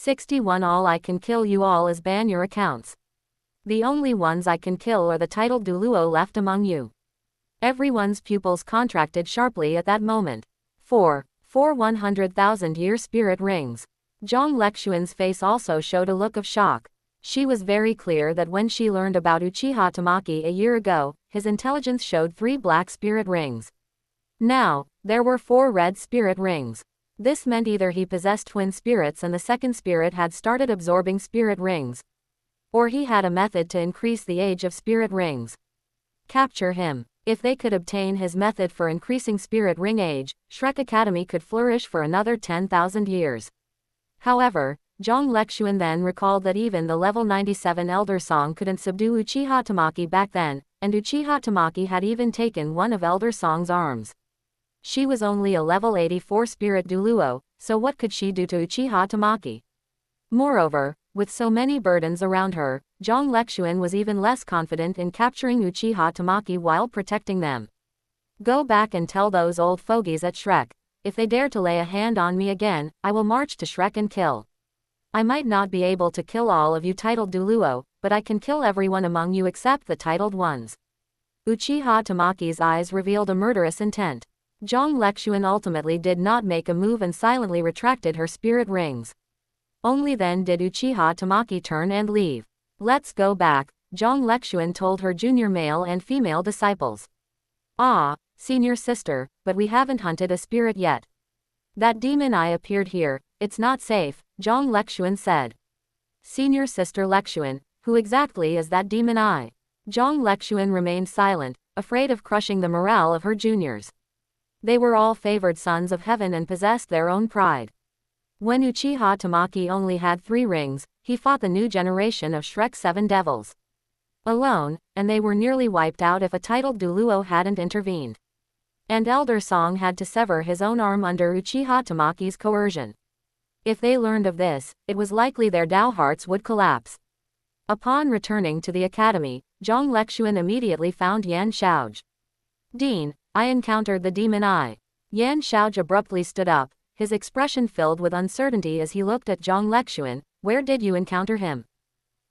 61 All I can kill you all is ban your accounts. The only ones I can kill are the titled douluo left among you. Everyone's pupils contracted sharply at that moment. 4 100,000-year spirit rings. Zhang Lexuan's face also showed a look of shock. She was very clear that when she learned about Uchiha Tamaki a year ago, his intelligence showed 3 black spirit rings. Now, there were 4 red spirit rings. This meant either he possessed twin spirits and the second spirit had started absorbing spirit rings, or he had a method to increase the age of spirit rings. Capture him. If they could obtain his method for increasing spirit ring age, Shrek Academy could flourish for another 10,000 years. However, Zhang Lexuan then recalled that even the level 97 Elder Song couldn't subdue Uchiha Tamaki back then, and Uchiha Tamaki had even taken one of Elder Song's arms. She was only a level 84 spirit douluo, so what could she do to Uchiha Tamaki? Moreover, with so many burdens around her, Zhang Lexuan was even less confident in capturing Uchiha Tamaki while protecting them. Go back and tell those old fogies at Shrek, if they dare to lay a hand on me again, I will march to Shrek and kill. I might not be able to kill all of you titled douluo, but I can kill everyone among you except the titled ones. Uchiha Tamaki's eyes revealed a murderous intent. Zhang Lexuan ultimately did not make a move and silently retracted her spirit rings. Only then did Uchiha Tamaki turn and leave. Let's go back, Zhang Lexuan told her junior male and female disciples. Ah, senior sister, but we haven't hunted a spirit yet. That demon eye appeared here, it's not safe, Zhang Lexuan said. Senior sister Lexuan, who exactly is that demon eye? Zhang Lexuan remained silent, afraid of crushing the morale of her juniors. They were all favored sons of heaven and possessed their own pride. When Uchiha Tamaki only had 3 rings, he fought the new generation of Shrek's 7 devils alone, and they were nearly wiped out if a titled douluo hadn't intervened. And Elder Song had to sever his own arm under Uchiha Tamaki's coercion. If they learned of this, it was likely their Dao hearts would collapse. Upon returning to the academy, Zhang Lexuan immediately found Yan Xiaozhi. Dean, I encountered the demon eye. Yan Xiaozhi abruptly stood up, his expression filled with uncertainty as he looked at Zhang Lexuan. Where did you encounter him?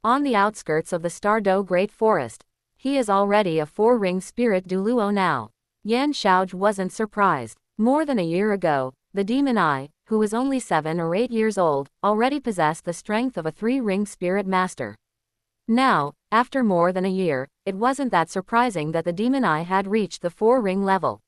On the outskirts of the Stardo Great Forest. He is already a 4-ring spirit douluo now. Yan Xiaozhi wasn't surprised. More than a year ago, the demon eye, who was only 7 or 8 years old, already possessed the strength of a 3-ring spirit master. Now, after more than a year, it wasn't that surprising that the demon eye had reached the 4-ring level.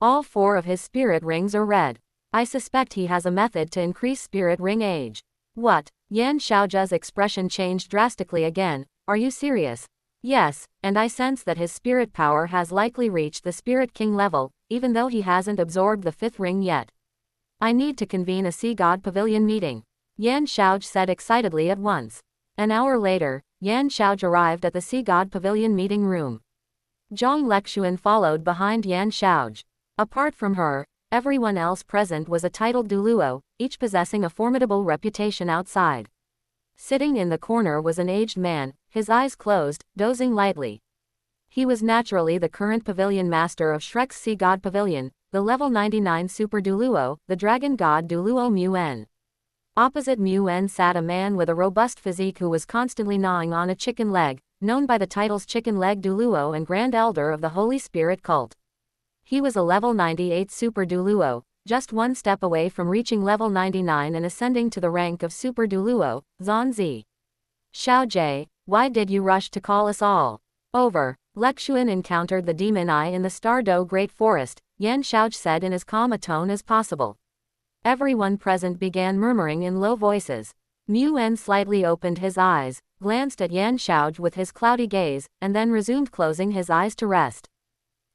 All 4 of his spirit rings are red. I suspect he has a method to increase spirit ring age. What? Yan Xiaozhi's expression changed drastically again. Are you serious? Yes, and I sense that his spirit power has likely reached the Spirit King level, even though he hasn't absorbed the 5th ring yet. I need to convene a Sea God Pavilion meeting, Yan Xiaozhi said excitedly at once. An hour later, Yan Xiaozhi arrived at the Sea God Pavilion meeting room. Zhang Lexuan followed behind Yan Xiaozhi. Apart from her, everyone else present was a titled douluo, each possessing a formidable reputation outside. Sitting in the corner was an aged man, his eyes closed, dozing lightly. He was naturally the current pavilion master of Shrek's Sea God Pavilion, the level 99 Super Douluo, the Dragon God Douluo Muen. Opposite Muen sat a man with a robust physique who was constantly gnawing on a chicken leg, known by the titles Chicken Leg Douluo and Grand Elder of the Holy Spirit Cult. He was a level 98 Super Douluo, just one step away from reaching level 99 and ascending to the rank of Super Douluo, Zanzi. Xiaojie, why did you rush to call us all? Over. Lexuan encountered the demon eye in the Stardo Great Forest, Yan Xiaozhi said in as calm a tone as possible. Everyone present began murmuring in low voices. Muen slightly opened his eyes, glanced at Yan Xiaozhi with his cloudy gaze, and then resumed closing his eyes to rest.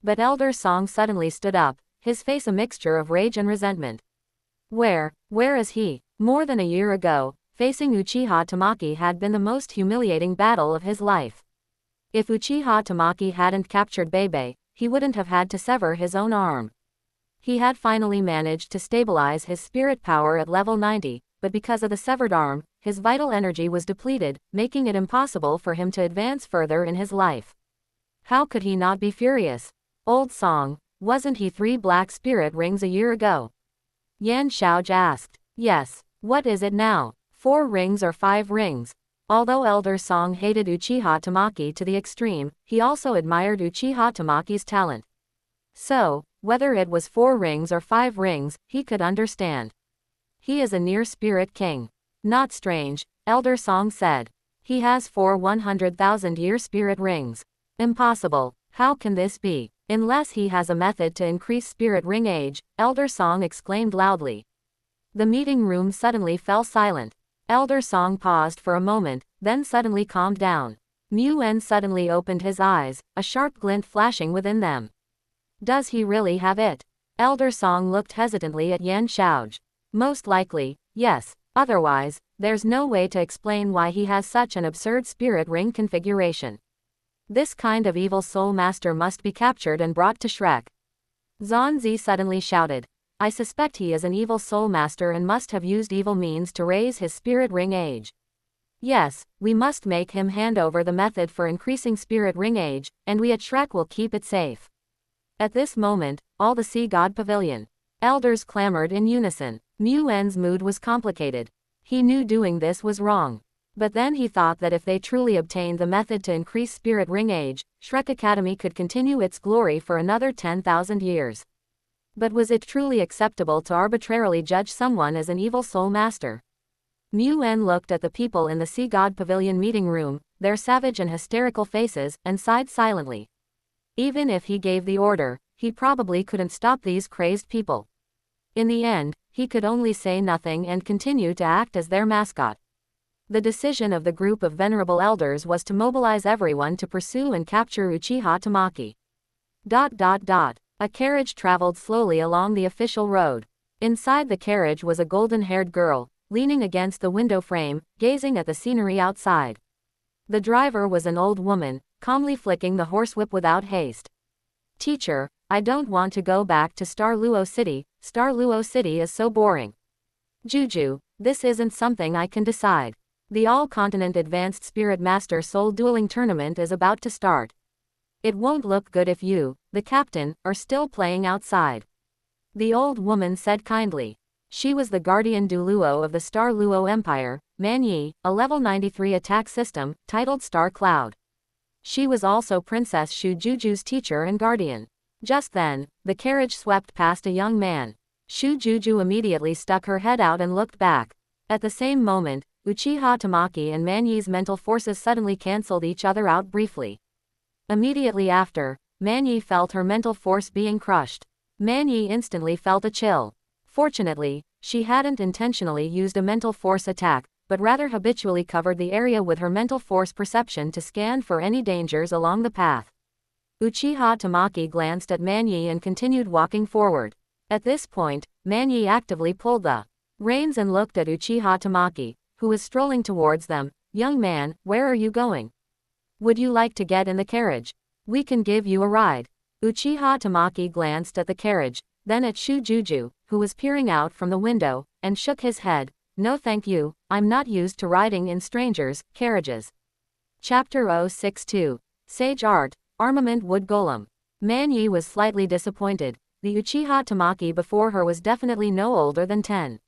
But Elder Song suddenly stood up, his face a mixture of rage and resentment. Where is he? More than a year ago, facing Uchiha Tamaki had been the most humiliating battle of his life. If Uchiha Tamaki hadn't captured Bebe, he wouldn't have had to sever his own arm. He had finally managed to stabilize his spirit power at level 90, but because of the severed arm, his vital energy was depleted, making it impossible for him to advance further in his life. How could he not be furious? Old Song, wasn't he 3 black spirit rings a year ago? Yan Xiaozhi asked. Yes. What is it now? 4 rings or 5 rings. Although Elder Song hated Uchiha Tamaki to the extreme, he also admired Uchiha Tamaki's talent. So, whether it was 4 rings or 5 rings, he could understand. He is a near spirit king. Not strange, Elder Song said. He has 4 100,000-year spirit rings. Impossible. How can this be? Unless he has a method to increase spirit ring age, Elder Song exclaimed loudly. The meeting room suddenly fell silent. Elder Song paused for a moment, then suddenly calmed down. Muen suddenly opened his eyes, a sharp glint flashing within them. Does he really have it? Elder Song looked hesitantly at Yan Xiaoj. Most likely, yes. Otherwise, there's no way to explain why he has such an absurd spirit ring configuration. This kind of evil soul master must be captured and brought to Shrek. Zanzi suddenly shouted. I suspect he is an evil soul master and must have used evil means to raise his spirit ring age. Yes, we must make him hand over the method for increasing spirit ring age, and we at Shrek will keep it safe. At this moment, all the Sea God Pavilion elders clamored in unison. Muen's mood was complicated. He knew doing this was wrong. But then he thought that if they truly obtained the method to increase spirit ring age, Shrek Academy could continue its glory for another 10,000 years. But was it truly acceptable to arbitrarily judge someone as an evil soul master? Muen looked at the people in the Sea God Pavilion meeting room, their savage and hysterical faces, and sighed silently. Even if he gave the order, he probably couldn't stop these crazed people. In the end, he could only say nothing and continue to act as their mascot. The decision of the group of venerable elders was to mobilize everyone to pursue and capture Uchiha Tamaki. A carriage traveled slowly along the official road. Inside the carriage was a golden-haired girl, leaning against the window frame, gazing at the scenery outside. The driver was an old woman, calmly flicking the horsewhip without haste. Teacher, I don't want to go back to Star Luo City. Star Luo City is so boring. Juju, this isn't something I can decide. The All-Continent Advanced Spirit Master Soul Dueling Tournament is about to start. It won't look good if you, the captain, are still playing outside. The old woman said kindly. She was the guardian douluo of the Star Luo Empire, Man Yi, a level 93 attack system, titled Star Cloud. She was also Princess Shu Juju's teacher and guardian. Just then, the carriage swept past a young man. Shu Juju immediately stuck her head out and looked back. At the same moment, Uchiha Tamaki and Man Yi's mental forces suddenly cancelled each other out briefly. Immediately after, Man Yi felt her mental force being crushed. Man Yi instantly felt a chill. Fortunately, she hadn't intentionally used a mental force attack, but rather habitually covered the area with her mental force perception to scan for any dangers along the path. Uchiha Tamaki glanced at Man Yi and continued walking forward. At this point, Man Yi actively pulled the reins and looked at Uchiha Tamaki, who was strolling towards them. Young man, where are you going? Would you like to get in the carriage? We can give you a ride. Uchiha Tamaki glanced at the carriage, then at Shu Juju, who was peering out from the window, and shook his head. No thank you, I'm not used to riding in strangers' carriages. Chapter 062. Sage Art, Armament Wood Golem. Man Yi was slightly disappointed. The Uchiha Tamaki before her was definitely no older than 10.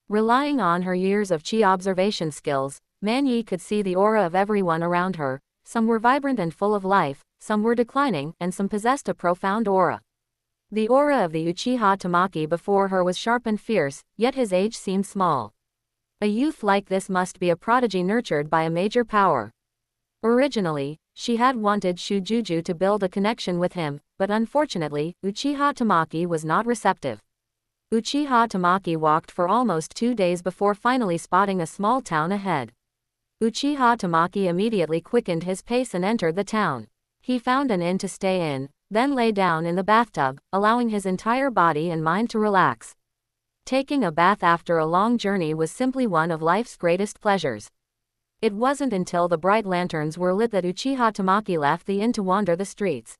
Relying on her years of chi observation skills, Man Yi could see the aura of everyone around her. Some were vibrant and full of life, some were declining, and some possessed a profound aura. The aura of the Uchiha Tamaki before her was sharp and fierce, yet his age seemed small. A youth like this must be a prodigy nurtured by a major power. Originally, she had wanted Shu Juju to build a connection with him, but unfortunately, Uchiha Tamaki was not receptive. Uchiha Tamaki walked for almost 2 days before finally spotting a small town ahead. Uchiha Tamaki immediately quickened his pace and entered the town. He found an inn to stay in, then lay down in the bathtub, allowing his entire body and mind to relax. Taking a bath after a long journey was simply one of life's greatest pleasures. It wasn't until the bright lanterns were lit that Uchiha Tamaki left the inn to wander the streets.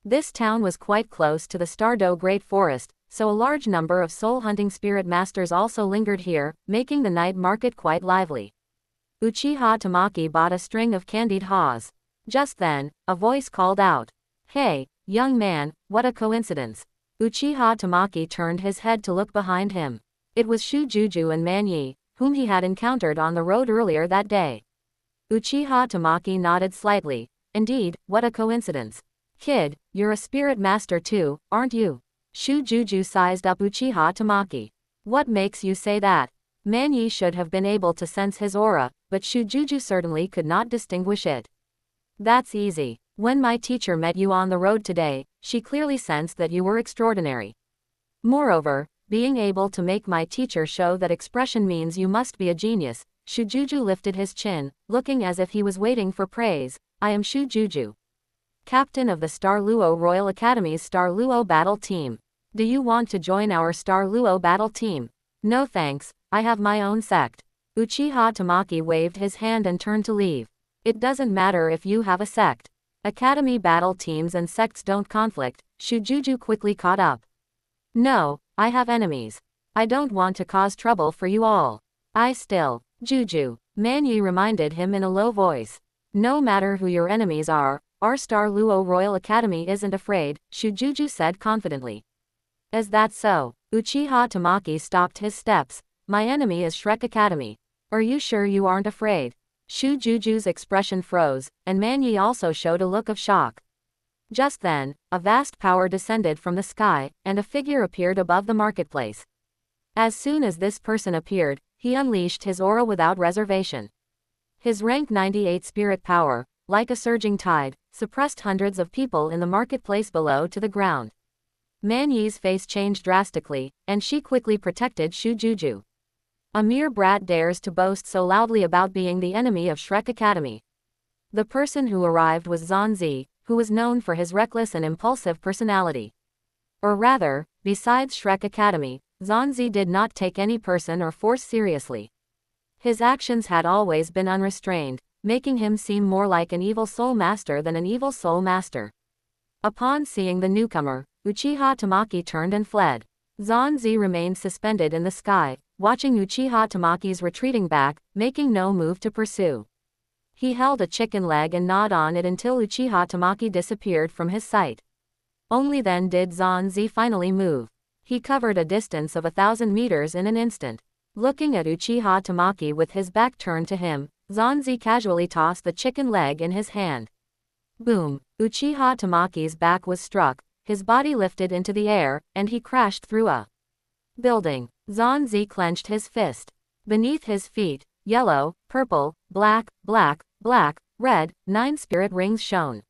This town was quite close to the Stardo Great Forest, so a large number of soul-hunting spirit masters also lingered here, making the night market quite lively. Uchiha Tamaki bought a string of candied haws. Just then, a voice called out. Hey, young man, what a coincidence. Uchiha Tamaki turned his head to look behind him. It was Shu Juju and Man Yi, who whom he had encountered on the road earlier that day. Uchiha Tamaki nodded slightly. Indeed, what a coincidence. Kid, you're a spirit master too, aren't you? Shujuju sized up Uchiha Tamaki. What makes you say that? Manyi should have been able to sense his aura, but Shujuju certainly could not distinguish it. That's easy. When my teacher met you on the road today, she clearly sensed that you were extraordinary. Moreover, being able to make my teacher show that expression means you must be a genius. Shujuju lifted his chin, looking as if he was waiting for praise. I am Shujuju, captain of the Star Luo Royal Academy's Star Luo battle team. Do you want to join our Star Luo battle team? No thanks, I have my own sect. Uchiha Tamaki waved his hand and turned to leave. It doesn't matter if you have a sect. Academy battle teams and sects don't conflict. Shujuju quickly caught up. No, I have enemies. I don't want to cause trouble for you all. Juju, Manyi reminded him in a low voice. No matter who your enemies are, our Star Luo Royal Academy isn't afraid, Shujuju said confidently. Is that so? Uchiha Tamaki stopped his steps. My enemy is Shrek Academy. Are you sure you aren't afraid? Shujuju's expression froze, and Manyi also showed a look of shock. Just then, a vast power descended from the sky, and a figure appeared above the marketplace. As soon as this person appeared, he unleashed his aura without reservation. His rank 98 spirit power, like a surging tide, suppressed hundreds of people in the marketplace below to the ground. Manyi's face changed drastically, and she quickly protected Shujuju. A mere brat dares to boast so loudly about being the enemy of Shrek Academy. The person who arrived was Zanzi, who was known for his reckless and impulsive personality. Or rather, besides Shrek Academy, Zanzi did not take any person or force seriously. His actions had always been unrestrained, making him seem more like an evil soul master than an evil soul master. Upon seeing the newcomer, Uchiha Tamaki turned and fled. Zanzi remained suspended in the sky, watching Uchiha Tamaki's retreating back, making no move to pursue. He held a chicken leg and gnawed on it until Uchiha Tamaki disappeared from his sight. Only then did Zanzi finally move. He covered a distance of 1,000 meters in an instant. Looking at Uchiha Tamaki with his back turned to him, Zanzi casually tossed the chicken leg in his hand. Boom! Uchiha Tamaki's back was struck, his body lifted into the air, and he crashed through a building. Zanzi clenched his fist. Beneath his feet, yellow, purple, black, red, 9 spirit rings shone.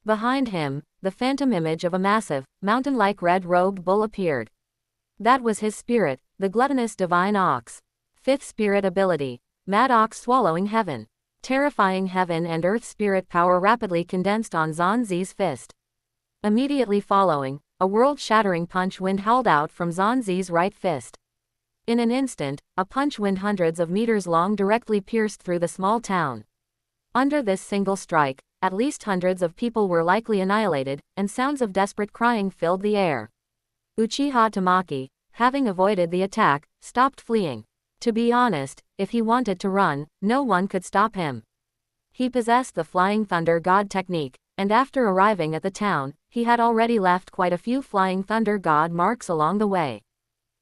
Behind him, the phantom image of a massive, mountain-like red-robed bull appeared. That was his spirit, the gluttonous divine ox. 5th spirit ability, Mad Ox swallowing heaven. Terrifying heaven and earth spirit power rapidly condensed on Zanzi's fist. Immediately following, a world-shattering punch wind howled out from Zanzi's right fist. In an instant, a punch wind hundreds of meters long directly pierced through the small town. Under this single strike, at least hundreds of people were likely annihilated, and sounds of desperate crying filled the air. Uchiha Tamaki, having avoided the attack, stopped fleeing. To be honest, if he wanted to run, no one could stop him. He possessed the Flying Thunder God technique, and after arriving at the town, he had already left quite a few Flying Thunder God marks along the way.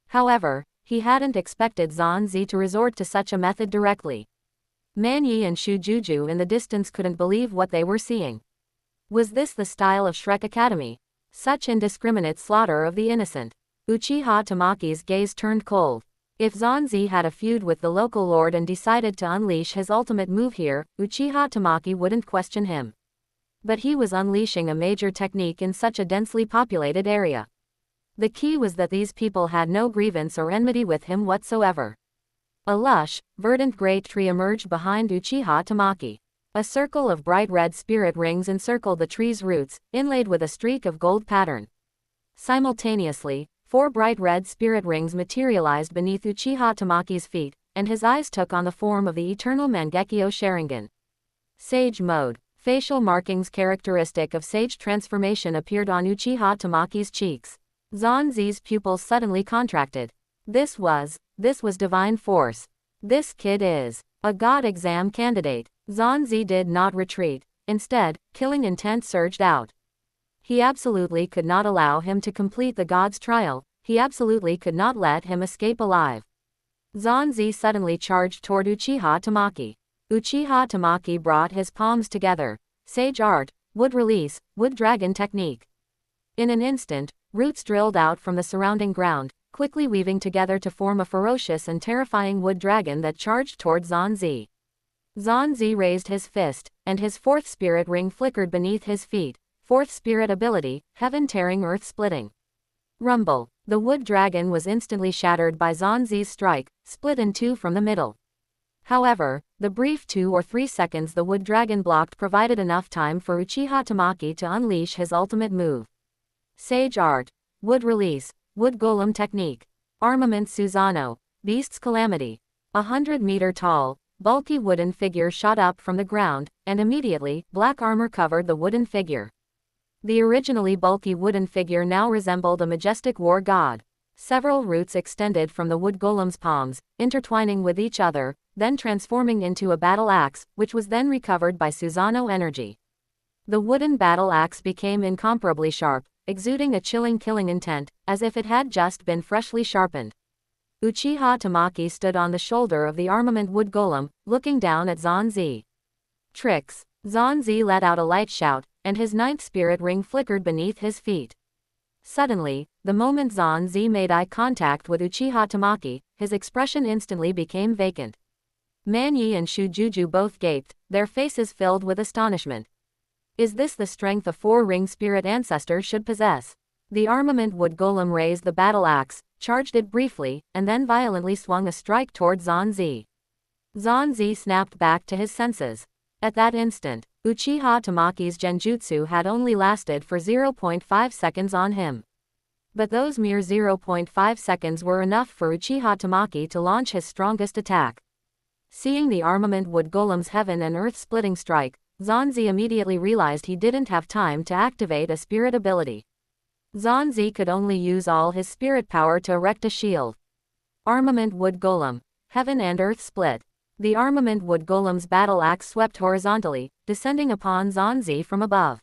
However, he hadn't expected Zanzi to resort to such a method directly. Manyi and Shujuju in the distance couldn't believe what they were seeing. Was this the style of Shrek Academy? Such indiscriminate slaughter of the innocent. Uchiha Tamaki's gaze turned cold. If Zanzi had a feud with the local lord and decided to unleash his ultimate move here, Uchiha Tamaki wouldn't question him. But he was unleashing a major technique in such a densely populated area. The key was that these people had no grievance or enmity with him whatsoever. A lush, verdant great tree emerged behind Uchiha Tamaki. A circle of bright red spirit rings encircled the tree's roots, inlaid with a streak of gold pattern. Simultaneously, 4 bright red spirit rings materialized beneath Uchiha Tamaki's feet, and his eyes took on the form of the eternal Mangekyo Sharingan. Sage mode. Facial markings characteristic of sage transformation appeared on Uchiha Tamaki's cheeks. Zanzi's pupils suddenly contracted. This was divine force. This kid is a god exam candidate. Zanzi did not retreat. Instead, killing intent surged out. He absolutely could not allow him to complete the god's trial. He absolutely could not let him escape alive. Zanzi suddenly charged toward Uchiha Tamaki. Uchiha Tamaki brought his palms together. Sage art, wood release, wood dragon technique. In an instant, roots drilled out from the surrounding ground, quickly weaving together to form a ferocious and terrifying wood dragon that charged toward Zanzi. Zanzi raised his fist, and his fourth spirit ring flickered beneath his feet. Fourth spirit ability, heaven tearing earth splitting. Rumble. The wood dragon was instantly shattered by Zanzi's strike, split in two from the middle. However, the brief 2 or 3 seconds the wood dragon blocked provided enough time for Uchiha Tamaki to unleash his ultimate move. Sage art, wood release, wood golem technique. Armament Susanoo, beast's calamity. 100-meter tall, bulky wooden figure shot up from the ground, and immediately, black armor covered the wooden figure. The originally bulky wooden figure now resembled a majestic war god. Several roots extended from the wood golem's palms, intertwining with each other, then transforming into a battle axe, which was then recovered by Susanoo energy. The wooden battle axe became incomparably sharp, exuding a chilling killing intent, as if it had just been freshly sharpened. Uchiha Tamaki stood on the shoulder of the armament wood golem, looking down at Zanzi. Tricks. Zanzi let out a light shout, and his ninth spirit ring flickered beneath his feet. Suddenly, the moment Zanzi made eye contact with Uchiha Tamaki, his expression instantly became vacant. Manyi and Shujuju both gaped, their faces filled with astonishment. Is this the strength a four-ring spirit ancestor should possess? The armament wood golem raised the battle axe, charged it briefly, and then violently swung a strike toward Zanzi. Zanzi snapped back to his senses. At that instant, Uchiha Tamaki's genjutsu had only lasted for 0.5 seconds on him. But those mere 0.5 seconds were enough for Uchiha Tamaki to launch his strongest attack. Seeing the armament wood golem's heaven and earth splitting strike, Zanzi immediately realized he didn't have time to activate a spirit ability. Zanzi could only use all his spirit power to erect a shield. Armament wood golem. Heaven and earth split. The armament wood golem's battle axe swept horizontally, descending upon Zanzi from above.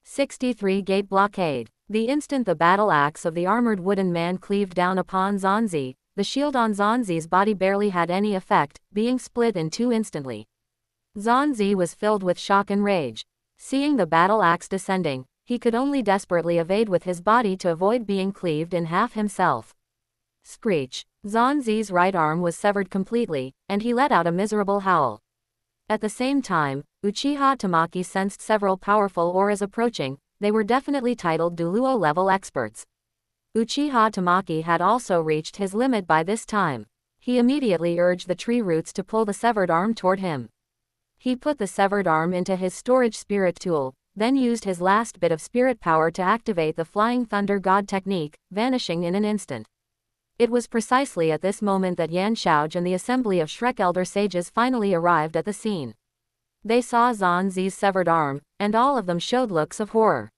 63 Gate Blockade. The instant the battle axe of the armored wooden man cleaved down upon Zanzi, the shield on Zanzi's body barely had any effect, being split in two instantly. Zanzi was filled with shock and rage. Seeing the battle axe descending, he could only desperately evade with his body to avoid being cleaved in half himself. Screech. Zanzi's right arm was severed completely, and he let out a miserable howl. At the same time, Uchiha Tamaki sensed several powerful auras approaching. They were definitely titled douluo level experts. Uchiha Tamaki had also reached his limit by this time. He immediately urged the tree roots to pull the severed arm toward him. He put the severed arm into his storage spirit tool, then used his last bit of spirit power to activate the Flying Thunder God technique, vanishing in an instant. It was precisely at this moment that Yan Xiaoj and the assembly of Shrek Elder Sages finally arrived at the scene. They saw Zanzi's severed arm, and all of them showed looks of horror.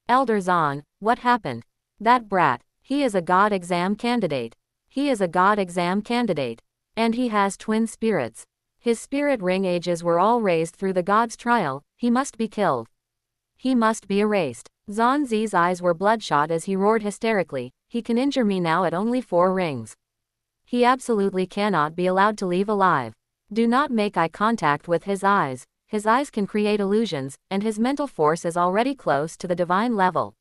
Elder Zan, what happened? That brat, he is a god exam candidate. He is a god exam candidate. And he has twin spirits. His spirit ring ages were all raised through the god's trial. He must be killed. He must be erased. Zanzi's eyes were bloodshot as he roared hysterically. He can injure me now at only 4 rings. He absolutely cannot be allowed to leave alive. Do not make eye contact with his eyes. His eyes can create illusions, and his mental force is already close to the divine level.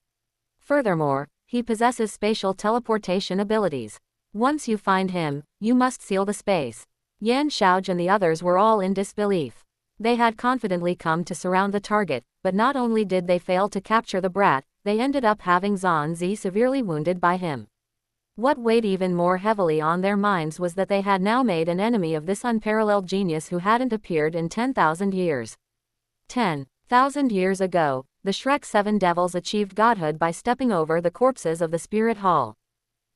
Furthermore, he possesses spatial teleportation abilities. Once you find him, you must seal the space. Yan Xiaoj and the others were all in disbelief. They had confidently come to surround the target, but not only did they fail to capture the brat, they ended up having Zanzi severely wounded by him. What weighed even more heavily on their minds was that they had now made an enemy of this unparalleled genius who hadn't appeared in 10,000 years. 10,000 years ago, the Shrek 7 Devils achieved godhood by stepping over the corpses of the Spirit Hall.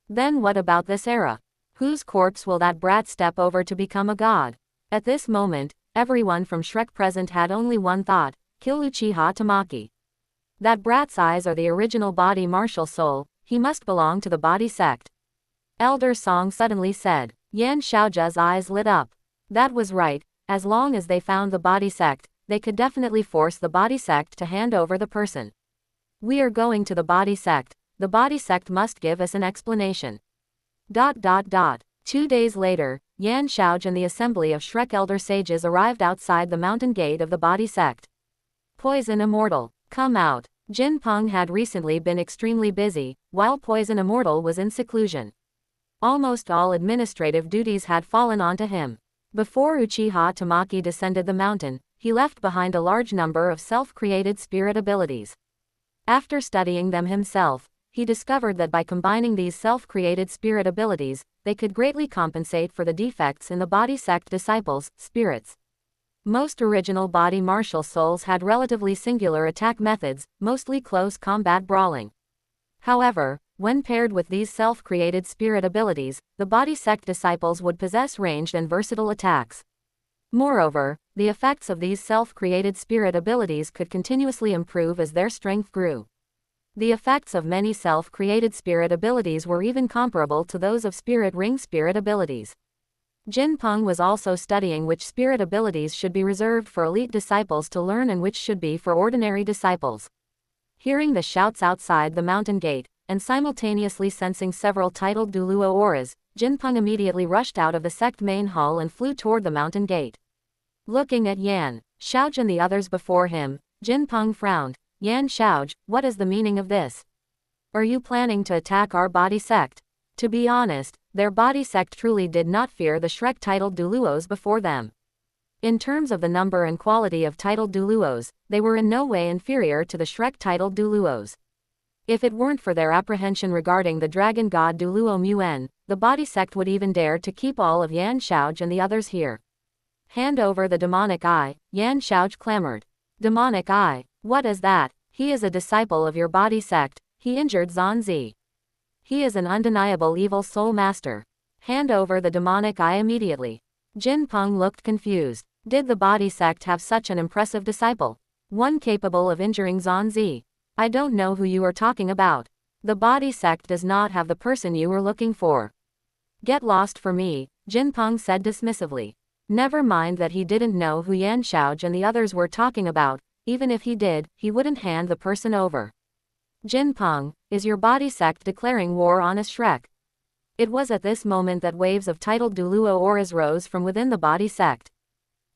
Then what about this era? Whose corpse will that brat step over to become a god? At this moment, everyone from Shrek present had only one thought: kill Uchiha Tamaki. That brat's eyes are the original body martial soul. He must belong to the body sect. Elder Song suddenly said. Yan Xiaoja's eyes lit up. That was right. As long as they found the body sect, they could definitely force the body sect to hand over the person. We are going to the body sect. The body sect must give us an explanation. 2 days later, Yan Shaoj and the assembly of Shrek elder sages arrived outside the mountain gate of the body sect. Poison Immortal, come out. Jin Peng had recently been extremely busy, while Poison Immortal was in seclusion. Almost all administrative duties had fallen onto him. Before Uchiha Tamaki descended the mountain, he left behind a large number of self-created spirit abilities. After studying them himself, he discovered that by combining these self-created spirit abilities, they could greatly compensate for the defects in the body sect disciples' spirits. Most original body martial souls had relatively singular attack methods, mostly close combat brawling. However, when paired with these self-created spirit abilities, the body sect disciples would possess ranged and versatile attacks. Moreover, the effects of these self-created spirit abilities could continuously improve as their strength grew. The effects of many self-created spirit abilities were even comparable to those of spirit ring spirit abilities. Jin Peng was also studying which spirit abilities should be reserved for elite disciples to learn and which should be for ordinary disciples. Hearing the shouts outside the mountain gate, and simultaneously sensing several titled douluo auras, Jin Peng immediately rushed out of the sect main hall and flew toward the mountain gate. Looking at Yan Shaoj and the others before him, Jin Peng frowned. Yan Shaoj, what is the meaning of this? Are you planning to attack our body sect? To be honest, their body sect truly did not fear the Shrek titled douluos before them. In terms of the number and quality of titled douluos, they were in no way inferior to the Shrek titled douluos. If it weren't for their apprehension regarding the dragon god douluo Muen, the body sect would even dare to keep all of Yan Shaoj and the others here. Hand over the demonic eye, Yan Shaoj clamored. Demonic eye, what is that? He is a disciple of your body sect, he injured Zanzi. He is an undeniable evil soul master. Hand over the demonic eye immediately. Jin Peng looked confused. Did the body sect have such an impressive disciple? One capable of injuring Zanzi? I don't know who you are talking about. The body sect does not have the person you were looking for. Get lost for me, Jin Peng said dismissively. Never mind that he didn't know who Yan Shaoj and the others were talking about. Even if he did, he wouldn't hand the person over. Jin Peng, is your body sect declaring war on us Shrek? It was at this moment that waves of titled douluo auras rose from within the body sect.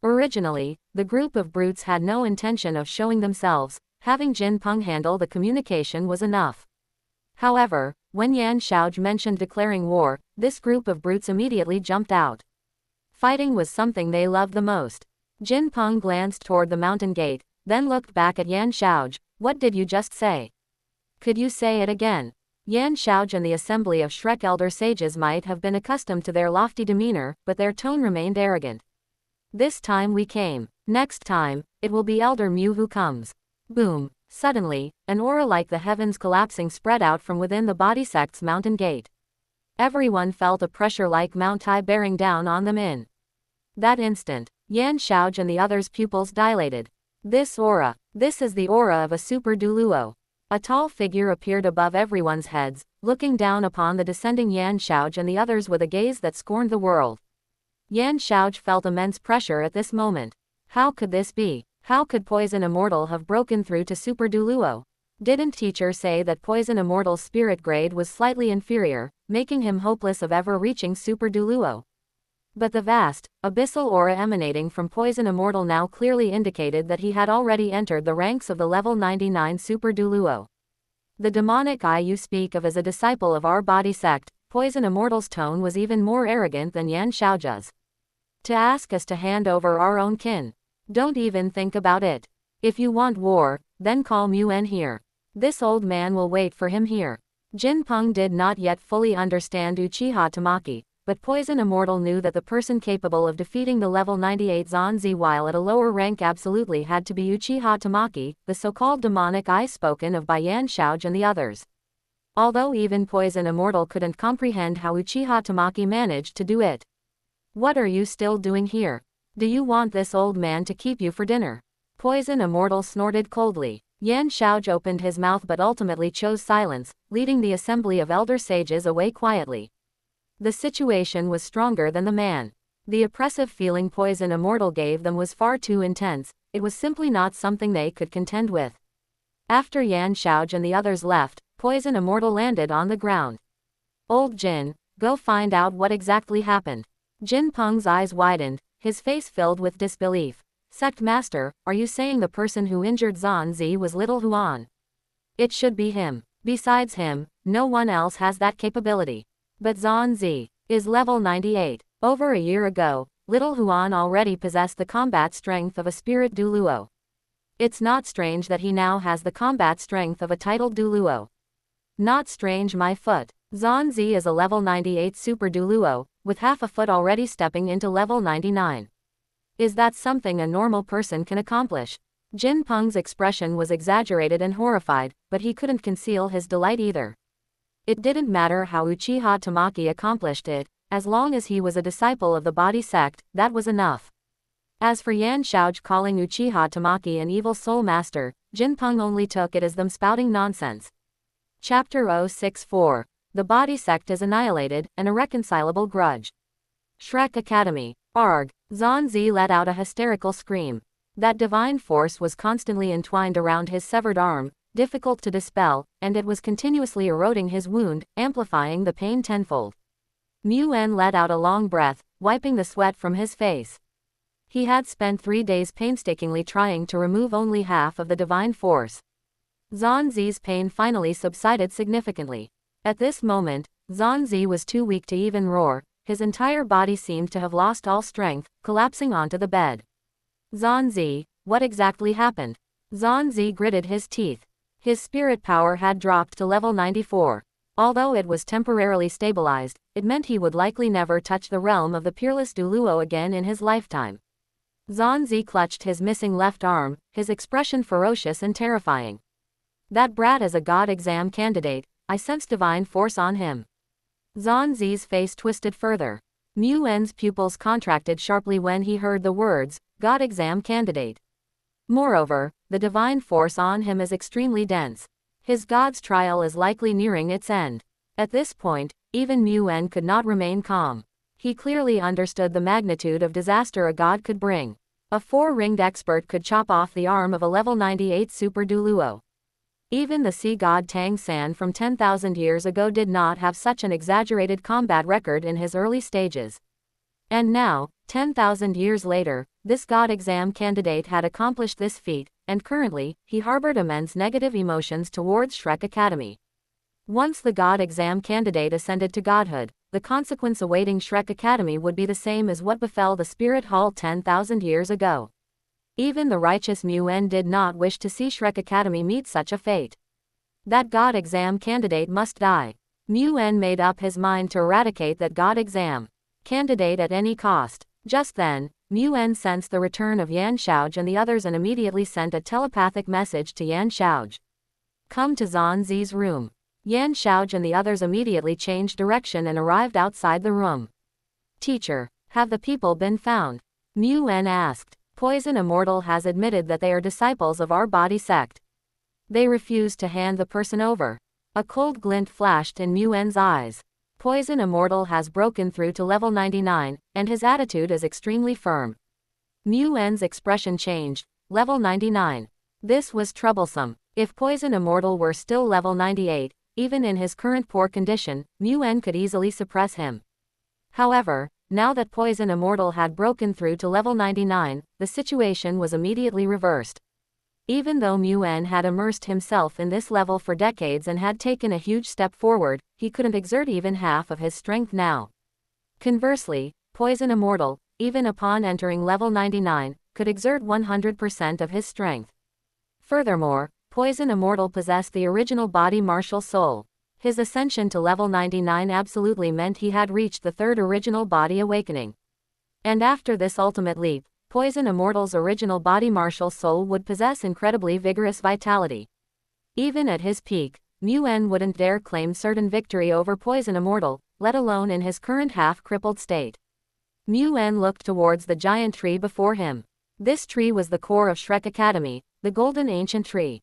Originally, the group of brutes had no intention of showing themselves, having Jin Peng handle the communication was enough. However, when Yan Shaoj mentioned declaring war, this group of brutes immediately jumped out. Fighting was something they loved the most. Jin Peng glanced toward the mountain gate, then looked back at Yan Shaoj. What did you just say? Could you say it again? Yan Shaoj and the assembly of Shrek elder sages might have been accustomed to their lofty demeanor, but their tone remained arrogant. This time we came. Next time, it will be Elder Mu who comes. Boom. Suddenly, an aura like the heavens collapsing spread out from within the body sect's mountain gate. Everyone felt a pressure like Mount Tai bearing down on them in that instant. Yan Shaoj and the others' pupils dilated. This is the aura of a super douluo. A tall figure appeared above everyone's heads, looking down upon the descending Yan Shaoj and the others with a gaze that scorned the world. Yan Shaoj felt immense pressure at this moment. How could this be? How could Poison Immortal have broken through to Super Douluo? Didn't teacher say that Poison Immortal's spirit grade was slightly inferior, making him hopeless of ever reaching Super Douluo? But the vast, abyssal aura emanating from Poison Immortal now clearly indicated that he had already entered the ranks of the level 99 Super Douluo. The demonic eye you speak of as a disciple of our body sect, Poison Immortal's tone was even more arrogant than Yan Shaoja's. To ask us to hand over our own kin. Don't even think about it. If you want war, then call Muen here. This old man will wait for him here. Jin Peng did not yet fully understand Uchiha Tamaki, but Poison Immortal knew that the person capable of defeating the level 98 Zanzi while at a lower rank absolutely had to be Uchiha Tamaki, the so-called demonic eye spoken of by Yan Shaoj and the others. Although even Poison Immortal couldn't comprehend how Uchiha Tamaki managed to do it. What are you still doing here? Do you want this old man to keep you for dinner? Poison Immortal snorted coldly. Yan Shaoj opened his mouth but ultimately chose silence, leading the assembly of elder sages away quietly. The situation was stronger than the man. The oppressive feeling Poison Immortal gave them was far too intense, it was simply not something they could contend with. After Yan Shaoj and the others left, Poison Immortal landed on the ground. Old Jin, Go find out what exactly happened. Jin Peng's eyes widened, his face filled with disbelief. Sect Master, are you saying the person who injured Zanzi was Little Huan? It should be him. Besides him, no one else has that capability. But Zanzi is level 98. Over a year ago, Little Huan already possessed the combat strength of a spirit douluo. It's not strange that he now has the combat strength of a titled douluo. Not strange my foot. Zanzi is a level 98 super douluo, with half a foot already stepping into level 99. Is that something a normal person can accomplish? Jin Peng's expression was exaggerated and horrified, but he couldn't conceal his delight either. It didn't matter how Uchiha Tamaki accomplished it, as long as he was a disciple of the body sect, that was enough. As for Yan Shaoj calling Uchiha Tamaki an evil soul master, Jin Peng only took it as them spouting nonsense. Chapter 064. The body sect is annihilated, an irreconcilable grudge. Shrek Academy. Arg. Zanzi let out a hysterical scream. That divine force was constantly entwined around his severed arm, difficult to dispel, and it was continuously eroding his wound, amplifying the pain tenfold. Muen let out a long breath, wiping the sweat from his face. He had spent 3 days painstakingly trying to remove only half of the divine force. Zanzi's pain finally subsided significantly. At this moment, Zanzi was too weak to even roar, his entire body seemed to have lost all strength, collapsing onto the bed. Zanzi, what exactly happened? Zanzi gritted his teeth. His spirit power had dropped to level 94. Although it was temporarily stabilized, it meant he would likely never touch the realm of the peerless douluo again in his lifetime. Zanzi clutched his missing left arm, his expression ferocious and terrifying. That brat is a god exam candidate, I sense divine force on him. Zanzi's face twisted further. Muen's pupils contracted sharply when he heard the words, God exam candidate. Moreover, the divine force on him is extremely dense. His god's trial is likely nearing its end. At this point, even Muen could not remain calm. He clearly understood the magnitude of disaster a god could bring. A 4-ringed expert could chop off the arm of a level 98 super douluo. Even the sea god Tang San from 10,000 years ago did not have such an exaggerated combat record in his early stages. And now, 10,000 years later, this god exam candidate had accomplished this feat, and currently, he harbored immense negative emotions towards Shrek Academy. Once the god exam candidate ascended to godhood, the consequence awaiting Shrek Academy would be the same as what befell the Spirit Hall 10,000 years ago. Even the righteous Muen did not wish to see Shrek Academy meet such a fate. That god exam candidate must die. Muen made up his mind to eradicate that god exam candidate at any cost. Just then, Muen sensed the return of Yan Shaoj and the others and immediately sent a telepathic message to Yan Shaoj. Come to Zanzi's room. Yan Shaoj and the others immediately changed direction and arrived outside the room. Teacher, have the people been found? Muen asked. Poison Immortal has admitted that they are disciples of our body sect. They refused to hand the person over. A cold glint flashed in Muen's eyes. Poison Immortal has broken through to level 99, and his attitude is extremely firm. Muen's expression changed. Level 99. This was troublesome. If Poison Immortal were still level 98, even in his current poor condition, Muen could easily suppress him. However, now that Poison Immortal had broken through to level 99, the situation was immediately reversed. Even though Muen had immersed himself in this level for decades and had taken a huge step forward, he couldn't exert even half of his strength now. Conversely, Poison Immortal, even upon entering level 99, could exert 100% of his strength. Furthermore, Poison Immortal possessed the original body martial soul. His ascension to level 99 absolutely meant he had reached the third original body awakening. And after this ultimate leap, Poison Immortal's original body martial soul would possess incredibly vigorous vitality. Even at his peak, Muen wouldn't dare claim certain victory over Poison Immortal, let alone in his current half-crippled state. Muen looked towards the giant tree before him. This tree was the core of Shrek Academy, the golden ancient tree.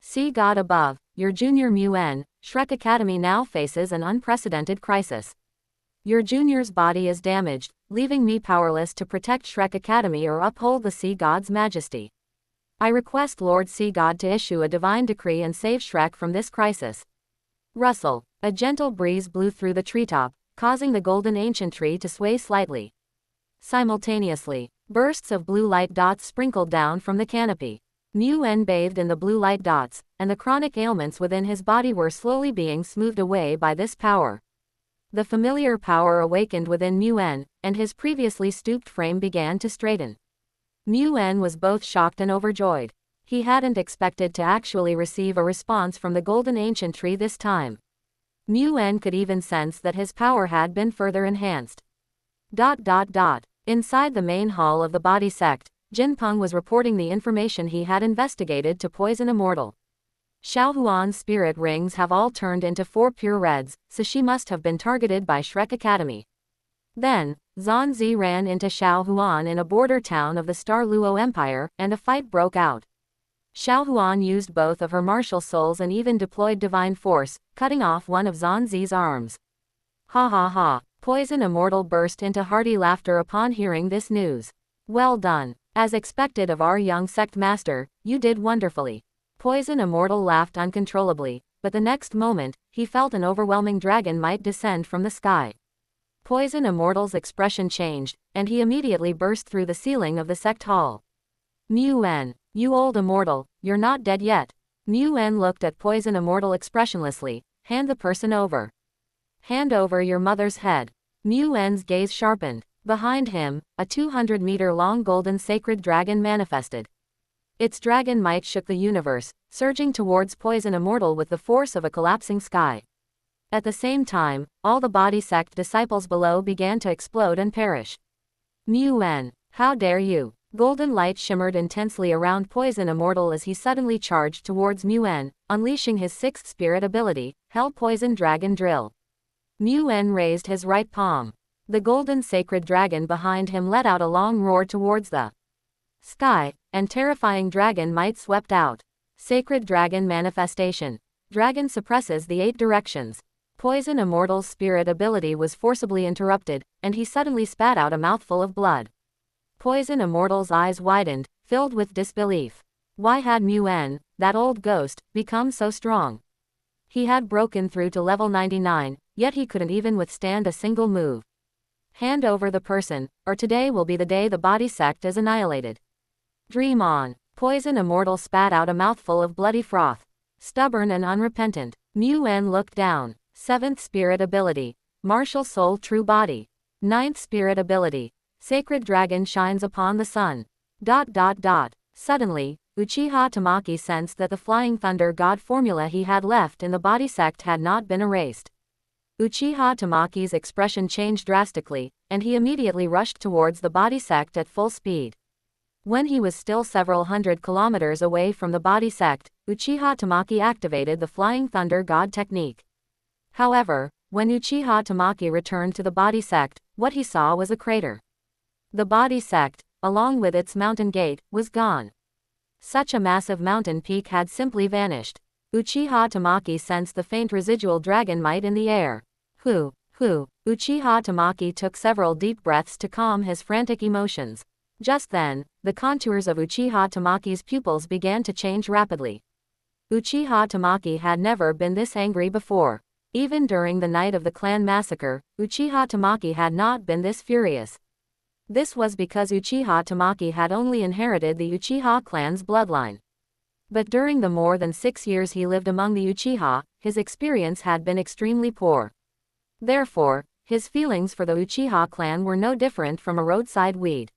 See God above, your junior Muen, Shrek Academy now faces an unprecedented crisis. Your junior's body is damaged, leaving me powerless to protect Shrek Academy or uphold the Sea God's majesty. I request Lord Sea God to issue a divine decree and save Shrek from this crisis. Rustle. A gentle breeze blew through the treetop, causing the golden ancient tree to sway slightly. Simultaneously, bursts of blue light dots sprinkled down from the canopy. Muen bathed in the blue light dots, and the chronic ailments within his body were slowly being smoothed away by this power. The familiar power awakened within Muen, and his previously stooped frame began to straighten. Muen was both shocked and overjoyed. He hadn't expected to actually receive a response from the golden ancient tree this time. Muen could even sense that his power had been further enhanced. Inside the main hall of the body sect, Jinpeng was reporting the information he had investigated to Poison Immortal. Xiaohuan's spirit rings have all turned into 4 pure reds, so she must have been targeted by Shrek Academy. Then, Zanzi ran into Xiaohuan in a border town of the Star Luo Empire, and a fight broke out. Xiaohuan used both of her martial souls and even deployed divine force, cutting off one of Zanzi's arms. Ha ha ha, Poison Immortal burst into hearty laughter upon hearing this news. Well done. As expected of our young sect master, you did wonderfully. Poison Immortal laughed uncontrollably, but the next moment, he felt an overwhelming dragon might descend from the sky. Poison Immortal's expression changed, and he immediately burst through the ceiling of the sect hall. Muen, you old immortal, you're not dead yet. Muen looked at Poison Immortal expressionlessly. Hand the person over. Hand over your mother's head. Muen's gaze sharpened. Behind him, a 200-meter-long golden sacred dragon manifested. Its dragon might shook the universe, surging towards Poison Immortal with the force of a collapsing sky. At the same time, all the body sect disciples below began to explode and perish. Muen, how dare you! Golden light shimmered intensely around Poison Immortal as he suddenly charged towards Muen, unleashing his 6th spirit ability, Hell Poison Dragon Drill. Muen raised his right palm. The golden sacred dragon behind him let out a long roar towards the sky, and terrifying dragon might swept out. Sacred dragon manifestation. Dragon suppresses the 8 directions. Poison Immortal's spirit ability was forcibly interrupted, and he suddenly spat out a mouthful of blood. Poison Immortal's eyes widened, filled with disbelief. Why had Muen, that old ghost, become so strong? He had broken through to level 99, yet he couldn't even withstand a single move. Hand over the person, or today will be the day the body sect is annihilated. Dream on. Poison Immortal spat out a mouthful of bloody froth. Stubborn and unrepentant, Muen looked down. 7th spirit ability. Martial soul true body. 9th spirit ability. Sacred dragon shines upon the sun. Suddenly, Uchiha Tamaki sensed that the flying thunder god formula he had left in the body sect had not been erased. Uchiha Tamaki's expression changed drastically, and he immediately rushed towards the body sect at full speed. When he was still several hundred kilometers away from the body sect, Uchiha Tamaki activated the Flying Thunder God technique. However, when Uchiha Tamaki returned to the body sect, what he saw was a crater. The body sect, along with its mountain gate, was gone. Such a massive mountain peak had simply vanished. Uchiha Tamaki sensed the faint residual dragon might in the air. Uchiha Tamaki took several deep breaths to calm his frantic emotions. Just then, the contours of Uchiha Tamaki's pupils began to change rapidly. Uchiha Tamaki had never been this angry before. Even during the night of the clan massacre, Uchiha Tamaki had not been this furious. This was because Uchiha Tamaki had only inherited the Uchiha clan's bloodline. But during the more than 6 years he lived among the Uchiha, his experience had been extremely poor. Therefore, his feelings for the Uchiha clan were no different from a roadside weed.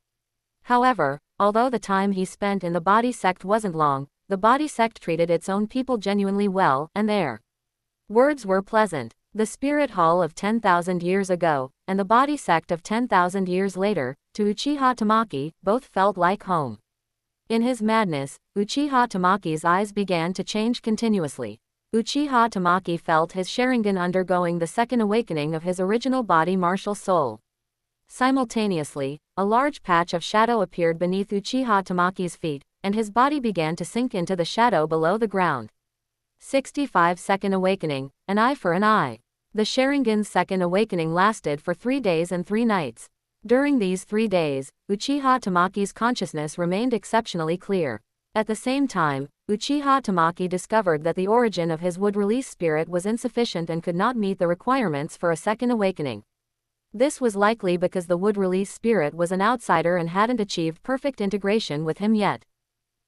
However, although the time he spent in the body sect wasn't long, the body sect treated its own people genuinely well, and their words were pleasant. The spirit hall of 10,000 years ago, and the body sect of 10,000 years later, to Uchiha Tamaki, both felt like home. In his madness, Uchiha Tamaki's eyes began to change continuously. Uchiha Tamaki felt his Sharingan undergoing the second awakening of his original body martial soul. Simultaneously, a large patch of shadow appeared beneath Uchiha Tamaki's feet, and his body began to sink into the shadow below the ground. 65-second awakening, an eye for an eye. The Sharingan's second awakening lasted for 3 days and 3 nights. During these 3 days, Uchiha Tamaki's consciousness remained exceptionally clear. At the same time, Uchiha Tamaki discovered that the origin of his wood-release spirit was insufficient and could not meet the requirements for a second awakening. This was likely because the wood-release spirit was an outsider and hadn't achieved perfect integration with him yet.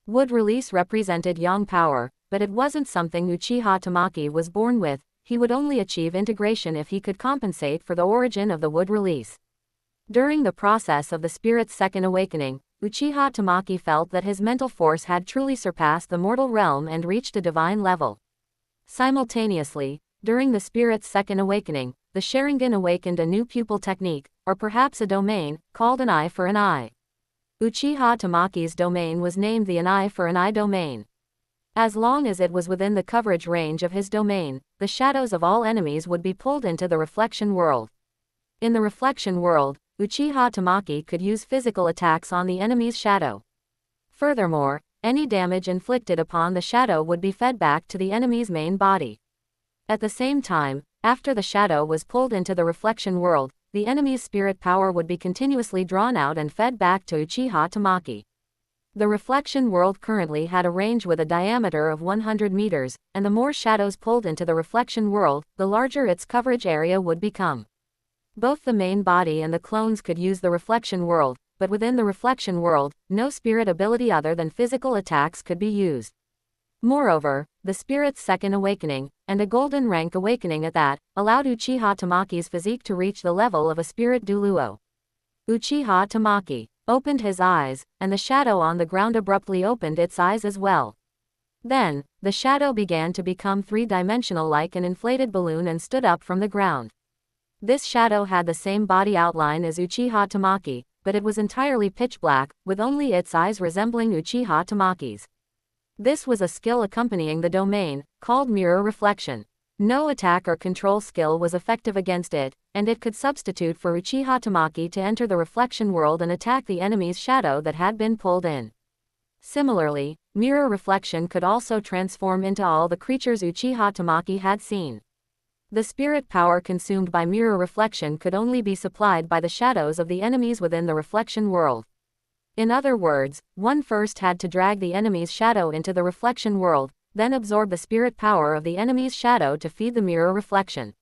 Wood-release represented yang power, but it wasn't something Uchiha Tamaki was born with. He would only achieve integration if he could compensate for the origin of the wood-release. During the process of the spirit's second awakening, Uchiha Tamaki felt that his mental force had truly surpassed the mortal realm and reached a divine level. Simultaneously, during the spirit's second awakening, the Sharingan awakened a new pupil technique, or perhaps a domain, called an eye for an eye. Uchiha Tamaki's domain was named the an eye for an eye domain. As long as it was within the coverage range of his domain, the shadows of all enemies would be pulled into the reflection world. In the reflection world, Uchiha Tamaki could use physical attacks on the enemy's shadow. Furthermore, any damage inflicted upon the shadow would be fed back to the enemy's main body. At the same time, after the shadow was pulled into the reflection world, the enemy's spirit power would be continuously drawn out and fed back to Uchiha Tamaki. The reflection world currently had a range with a diameter of 100 meters, and the more shadows pulled into the reflection world, the larger its coverage area would become. Both the main body and the clones could use the reflection world, but within the reflection world, no spirit ability other than physical attacks could be used. Moreover, the spirit's second awakening, and a golden rank awakening at that, allowed Uchiha Tamaki's physique to reach the level of a spirit douluo. Uchiha Tamaki opened his eyes, and the shadow on the ground abruptly opened its eyes as well. Then, the shadow began to become three-dimensional like an inflated balloon and stood up from the ground. This shadow had the same body outline as Uchiha Tamaki, but it was entirely pitch black, with only its eyes resembling Uchiha Tamaki's. This was a skill accompanying the domain, called mirror reflection. No attack or control skill was effective against it, and it could substitute for Uchiha Tamaki to enter the reflection world and attack the enemy's shadow that had been pulled in. Similarly, mirror reflection could also transform into all the creatures Uchiha Tamaki had seen. The spirit power consumed by mirror reflection could only be supplied by the shadows of the enemies within the reflection world. In other words, one first had to drag the enemy's shadow into the reflection world, then absorb the spirit power of the enemy's shadow to feed the mirror reflection.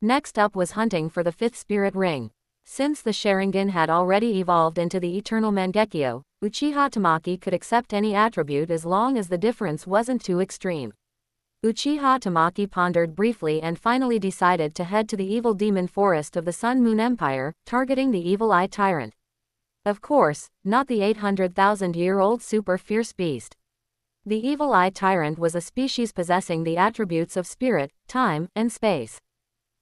Next up was hunting for the fifth spirit ring. Since the Sharingan had already evolved into the eternal Mangekyo, Uchiha Tamaki could accept any attribute as long as the difference wasn't too extreme. Uchiha Tamaki pondered briefly and finally decided to head to the evil demon forest of the Sun Moon Empire, targeting the evil eye tyrant. Of course, not the 800,000-year-old super fierce beast. The evil eye tyrant was a species possessing the attributes of spirit, time, and space.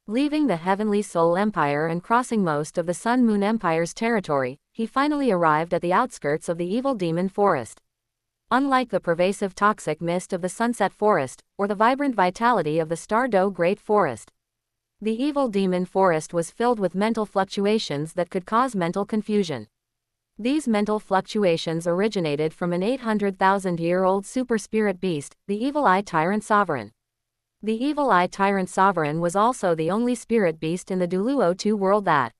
Leaving the Heavenly Soul Empire and crossing most of the Sun Moon Empire's territory, he finally arrived at the outskirts of the evil demon forest. Unlike the pervasive toxic mist of the Sunset Forest, or the vibrant vitality of the Stardow Great Forest, the evil demon forest was filled with mental fluctuations that could cause mental confusion. These mental fluctuations originated from an 800,000-year-old super spirit beast, the Evil Eye Tyrant Sovereign. The Evil Eye Tyrant Sovereign was also the only spirit beast in the douluo 2 world that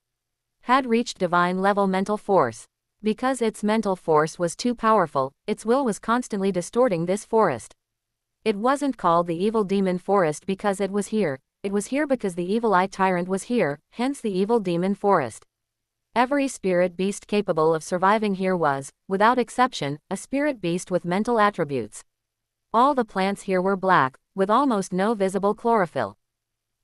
had reached divine-level mental force. Because its mental force was too powerful, its will was constantly distorting this forest. It wasn't called the Evil Demon Forest because it was here because the Evil Eye Tyrant was here, hence the Evil Demon Forest. Every spirit beast capable of surviving here was, without exception, a spirit beast with mental attributes. All the plants here were black, with almost no visible chlorophyll.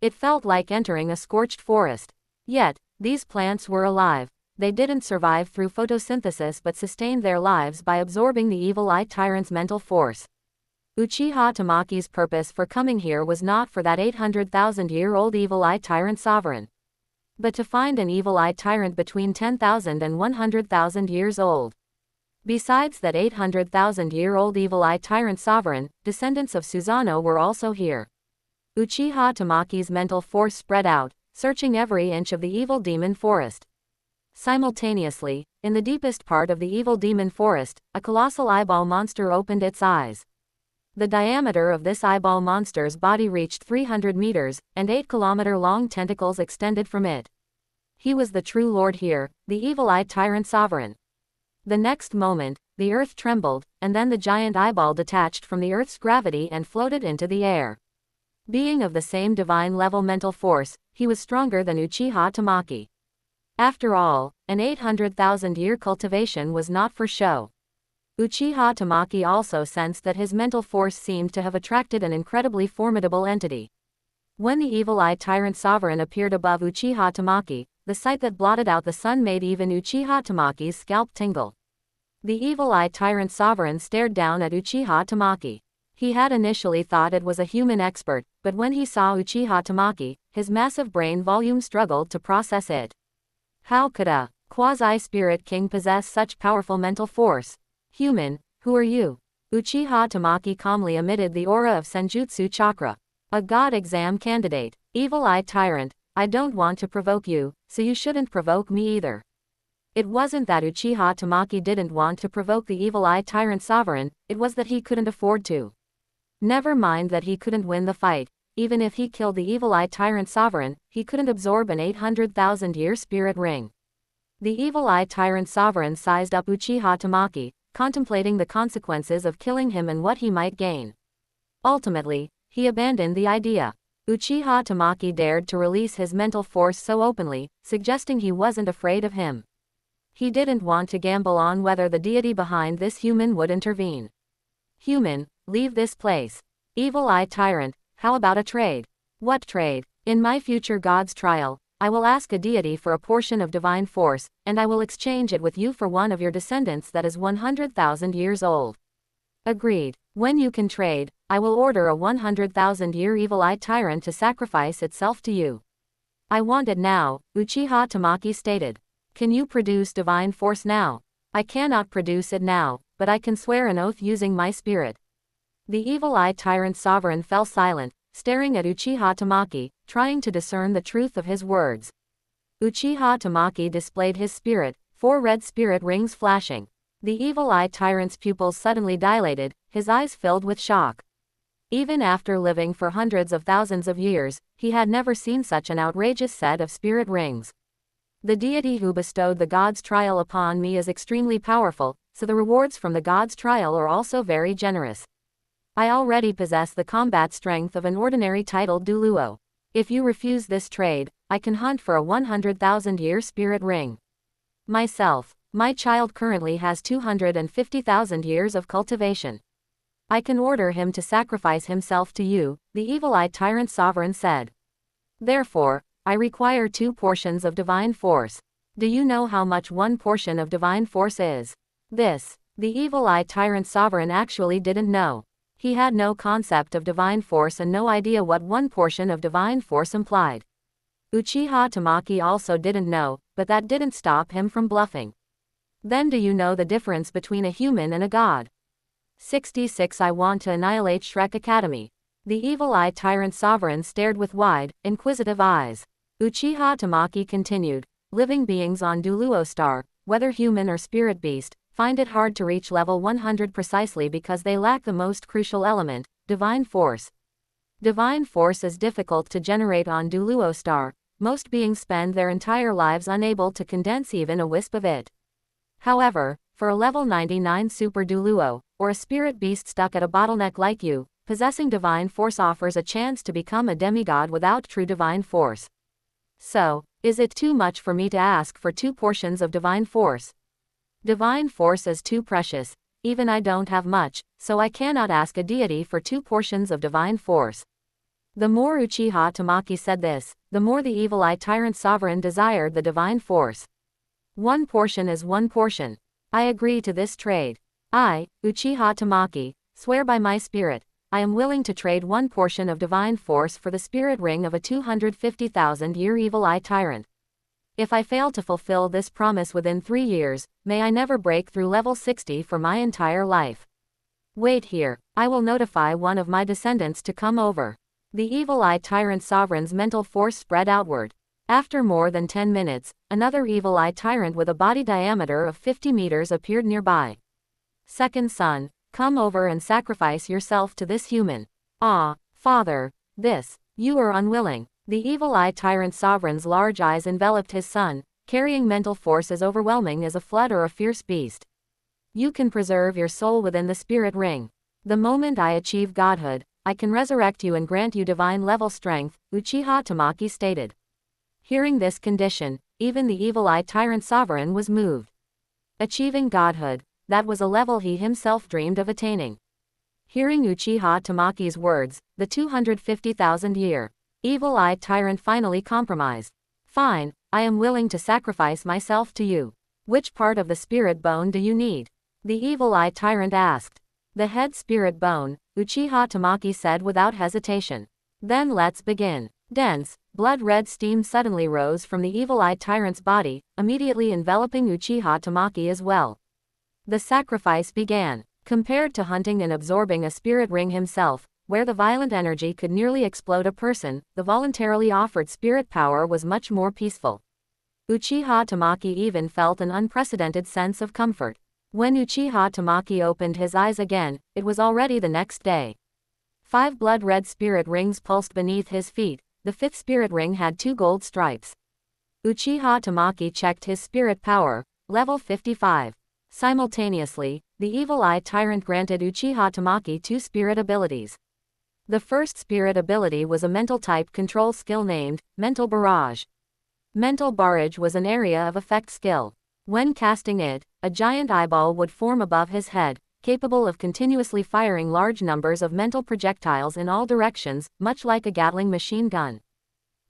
It felt like entering a scorched forest. Yet, these plants were alive. They didn't survive through photosynthesis but sustained their lives by absorbing the Evil Eye Tyrant's mental force. Uchiha Tamaki's purpose for coming here was not for that 800,000-year-old Evil Eye Tyrant Sovereign, but to find an Evil Eye Tyrant between 10,000 and 100,000 years old. Besides that 800,000-year-old Evil Eye Tyrant Sovereign, descendants of Susanoo were also here. Uchiha Tamaki's mental force spread out, searching every inch of the evil demon forest. Simultaneously, in the deepest part of the evil demon forest, a colossal eyeball monster opened its eyes. The diameter of this eyeball monster's body reached 300 meters, and 8-kilometer-long tentacles extended from it. He was the true lord here, the Evil Eye Tyrant Sovereign. The next moment, the earth trembled, and then the giant eyeball detached from the earth's gravity and floated into the air. Being of the same divine level mental force, he was stronger than Uchiha Tamaki. After all, an 800,000-year cultivation was not for show. Uchiha Tamaki also sensed that his mental force seemed to have attracted an incredibly formidable entity. When the evil-eye tyrant sovereign appeared above Uchiha Tamaki, the sight that blotted out the sun made even Uchiha Tamaki's scalp tingle. The evil-eye tyrant sovereign stared down at Uchiha Tamaki. He had initially thought it was a human expert, but when he saw Uchiha Tamaki, his massive brain volume struggled to process it. How could a quasi-spirit king possess such powerful mental force? Human, who are you? Uchiha Tamaki calmly emitted the aura of Senjutsu chakra. A god exam candidate. Evil-eye tyrant, I don't want to provoke you, so you shouldn't provoke me either. It wasn't that Uchiha Tamaki didn't want to provoke the evil-eye tyrant sovereign, it was that he couldn't afford to. Never mind that he couldn't win the fight. Even if he killed the evil-eye tyrant sovereign, he couldn't absorb an 800,000-year spirit ring. The evil-eye tyrant sovereign sized up Uchiha Tamaki, contemplating the consequences of killing him and what he might gain. Ultimately, he abandoned the idea. Uchiha Tamaki dared to release his mental force so openly, suggesting he wasn't afraid of him. He didn't want to gamble on whether the deity behind this human would intervene. Human, leave this place. Evil-eye tyrant, how about a trade? What trade? In my future god's trial, I will ask a deity for a portion of divine force, and I will exchange it with you for one of your descendants that is 100,000 years old. Agreed. When you can trade, I will order a 100,000-year evil-eye tyrant to sacrifice itself to you. I want it now, Uchiha Tamaki stated. Can you produce divine force now? I cannot produce it now, but I can swear an oath using my spirit. The evil-eye tyrant sovereign fell silent, staring at Uchiha Tamaki, trying to discern the truth of his words. Uchiha Tamaki displayed his spirit, 4 red spirit rings flashing. The evil-eye tyrant's pupils suddenly dilated, his eyes filled with shock. Even after living for hundreds of thousands of years, he had never seen such an outrageous set of spirit rings. The deity who bestowed the god's trial upon me is extremely powerful, so the rewards from the god's trial are also very generous. I already possess the combat strength of an ordinary titled douluo. If you refuse this trade, I can hunt for a 100,000-year spirit ring. Myself, my child currently has 250,000 years of cultivation. I can order him to sacrifice himself to you, the evil-eye tyrant sovereign said. Therefore, I require 2 portions of divine force. Do you know how much 1 portion of divine force is? This, the evil-eye tyrant sovereign actually didn't know. He had no concept of divine force and no idea what 1 portion of divine force implied. Uchiha Tamaki also didn't know, but that didn't stop him from bluffing. Then do you know the difference between a human and a god? 66 I want to annihilate Shrek Academy. The evil-eye tyrant sovereign stared with wide, inquisitive eyes. Uchiha Tamaki continued, living beings on douluo star, whether human or spirit beast, find it hard to reach level 100 precisely because they lack the most crucial element, divine force. Divine force is difficult to generate on douluo star. Most beings spend their entire lives unable to condense even a wisp of it. However, for a level 99 super douluo, or a spirit beast stuck at a bottleneck like you, possessing divine force offers a chance to become a demigod without true divine force. So, is it too much for me to ask for 2 portions of divine force? Divine force is too precious, even I don't have much, so I cannot ask a deity for 2 portions of divine force. The more Uchiha Tamaki said this, the more the evil-eye tyrant sovereign desired the divine force. 1 portion is 1 portion. I agree to this trade. I, Uchiha Tamaki, swear by my spirit, I am willing to trade 1 portion of divine force for the spirit ring of a 250,000-year evil-eye tyrant. If I fail to fulfill this promise within 3 years, may I never break through level 60 for my entire life. Wait here, I will notify one of my descendants to come over. The evil-eye tyrant sovereign's mental force spread outward. After more than 10 minutes, another evil-eye tyrant with a body diameter of 50 meters appeared nearby. Second son, come over and sacrifice yourself to this human. Ah, father, you are unwilling. The evil-eye tyrant sovereign's large eyes enveloped his son, carrying mental force as overwhelming as a flood or a fierce beast. You can preserve your soul within the spirit ring. The moment I achieve godhood, I can resurrect you and grant you divine level strength, Uchiha Tamaki stated. Hearing this condition, even the evil-eye tyrant sovereign was moved. Achieving godhood, that was a level he himself dreamed of attaining. Hearing Uchiha Tamaki's words, the 250,000-year evil-eye tyrant finally compromised. Fine, I am willing to sacrifice myself to you. Which part of the spirit bone do you need? The evil-eye tyrant asked. The head spirit bone, Uchiha Tamaki said without hesitation. Then let's begin. Dense, blood-red steam suddenly rose from the evil-eye tyrant's body, immediately enveloping Uchiha Tamaki as well. The sacrifice began. Compared to hunting and absorbing a spirit ring himself, where the violent energy could nearly explode a person, the voluntarily offered spirit power was much more peaceful. Uchiha Tamaki even felt an unprecedented sense of comfort. When Uchiha Tamaki opened his eyes again, it was already the next day. 5 blood-red spirit rings pulsed beneath his feet. The 5th spirit ring had 2 gold stripes. Uchiha Tamaki checked his spirit power, level 55. Simultaneously, the evil-eye tyrant granted Uchiha Tamaki 2 spirit abilities. The first spirit ability was a mental-type control skill named Mental Barrage. Mental Barrage was an area of effect skill. When casting it, a giant eyeball would form above his head, capable of continuously firing large numbers of mental projectiles in all directions, much like a Gatling machine gun.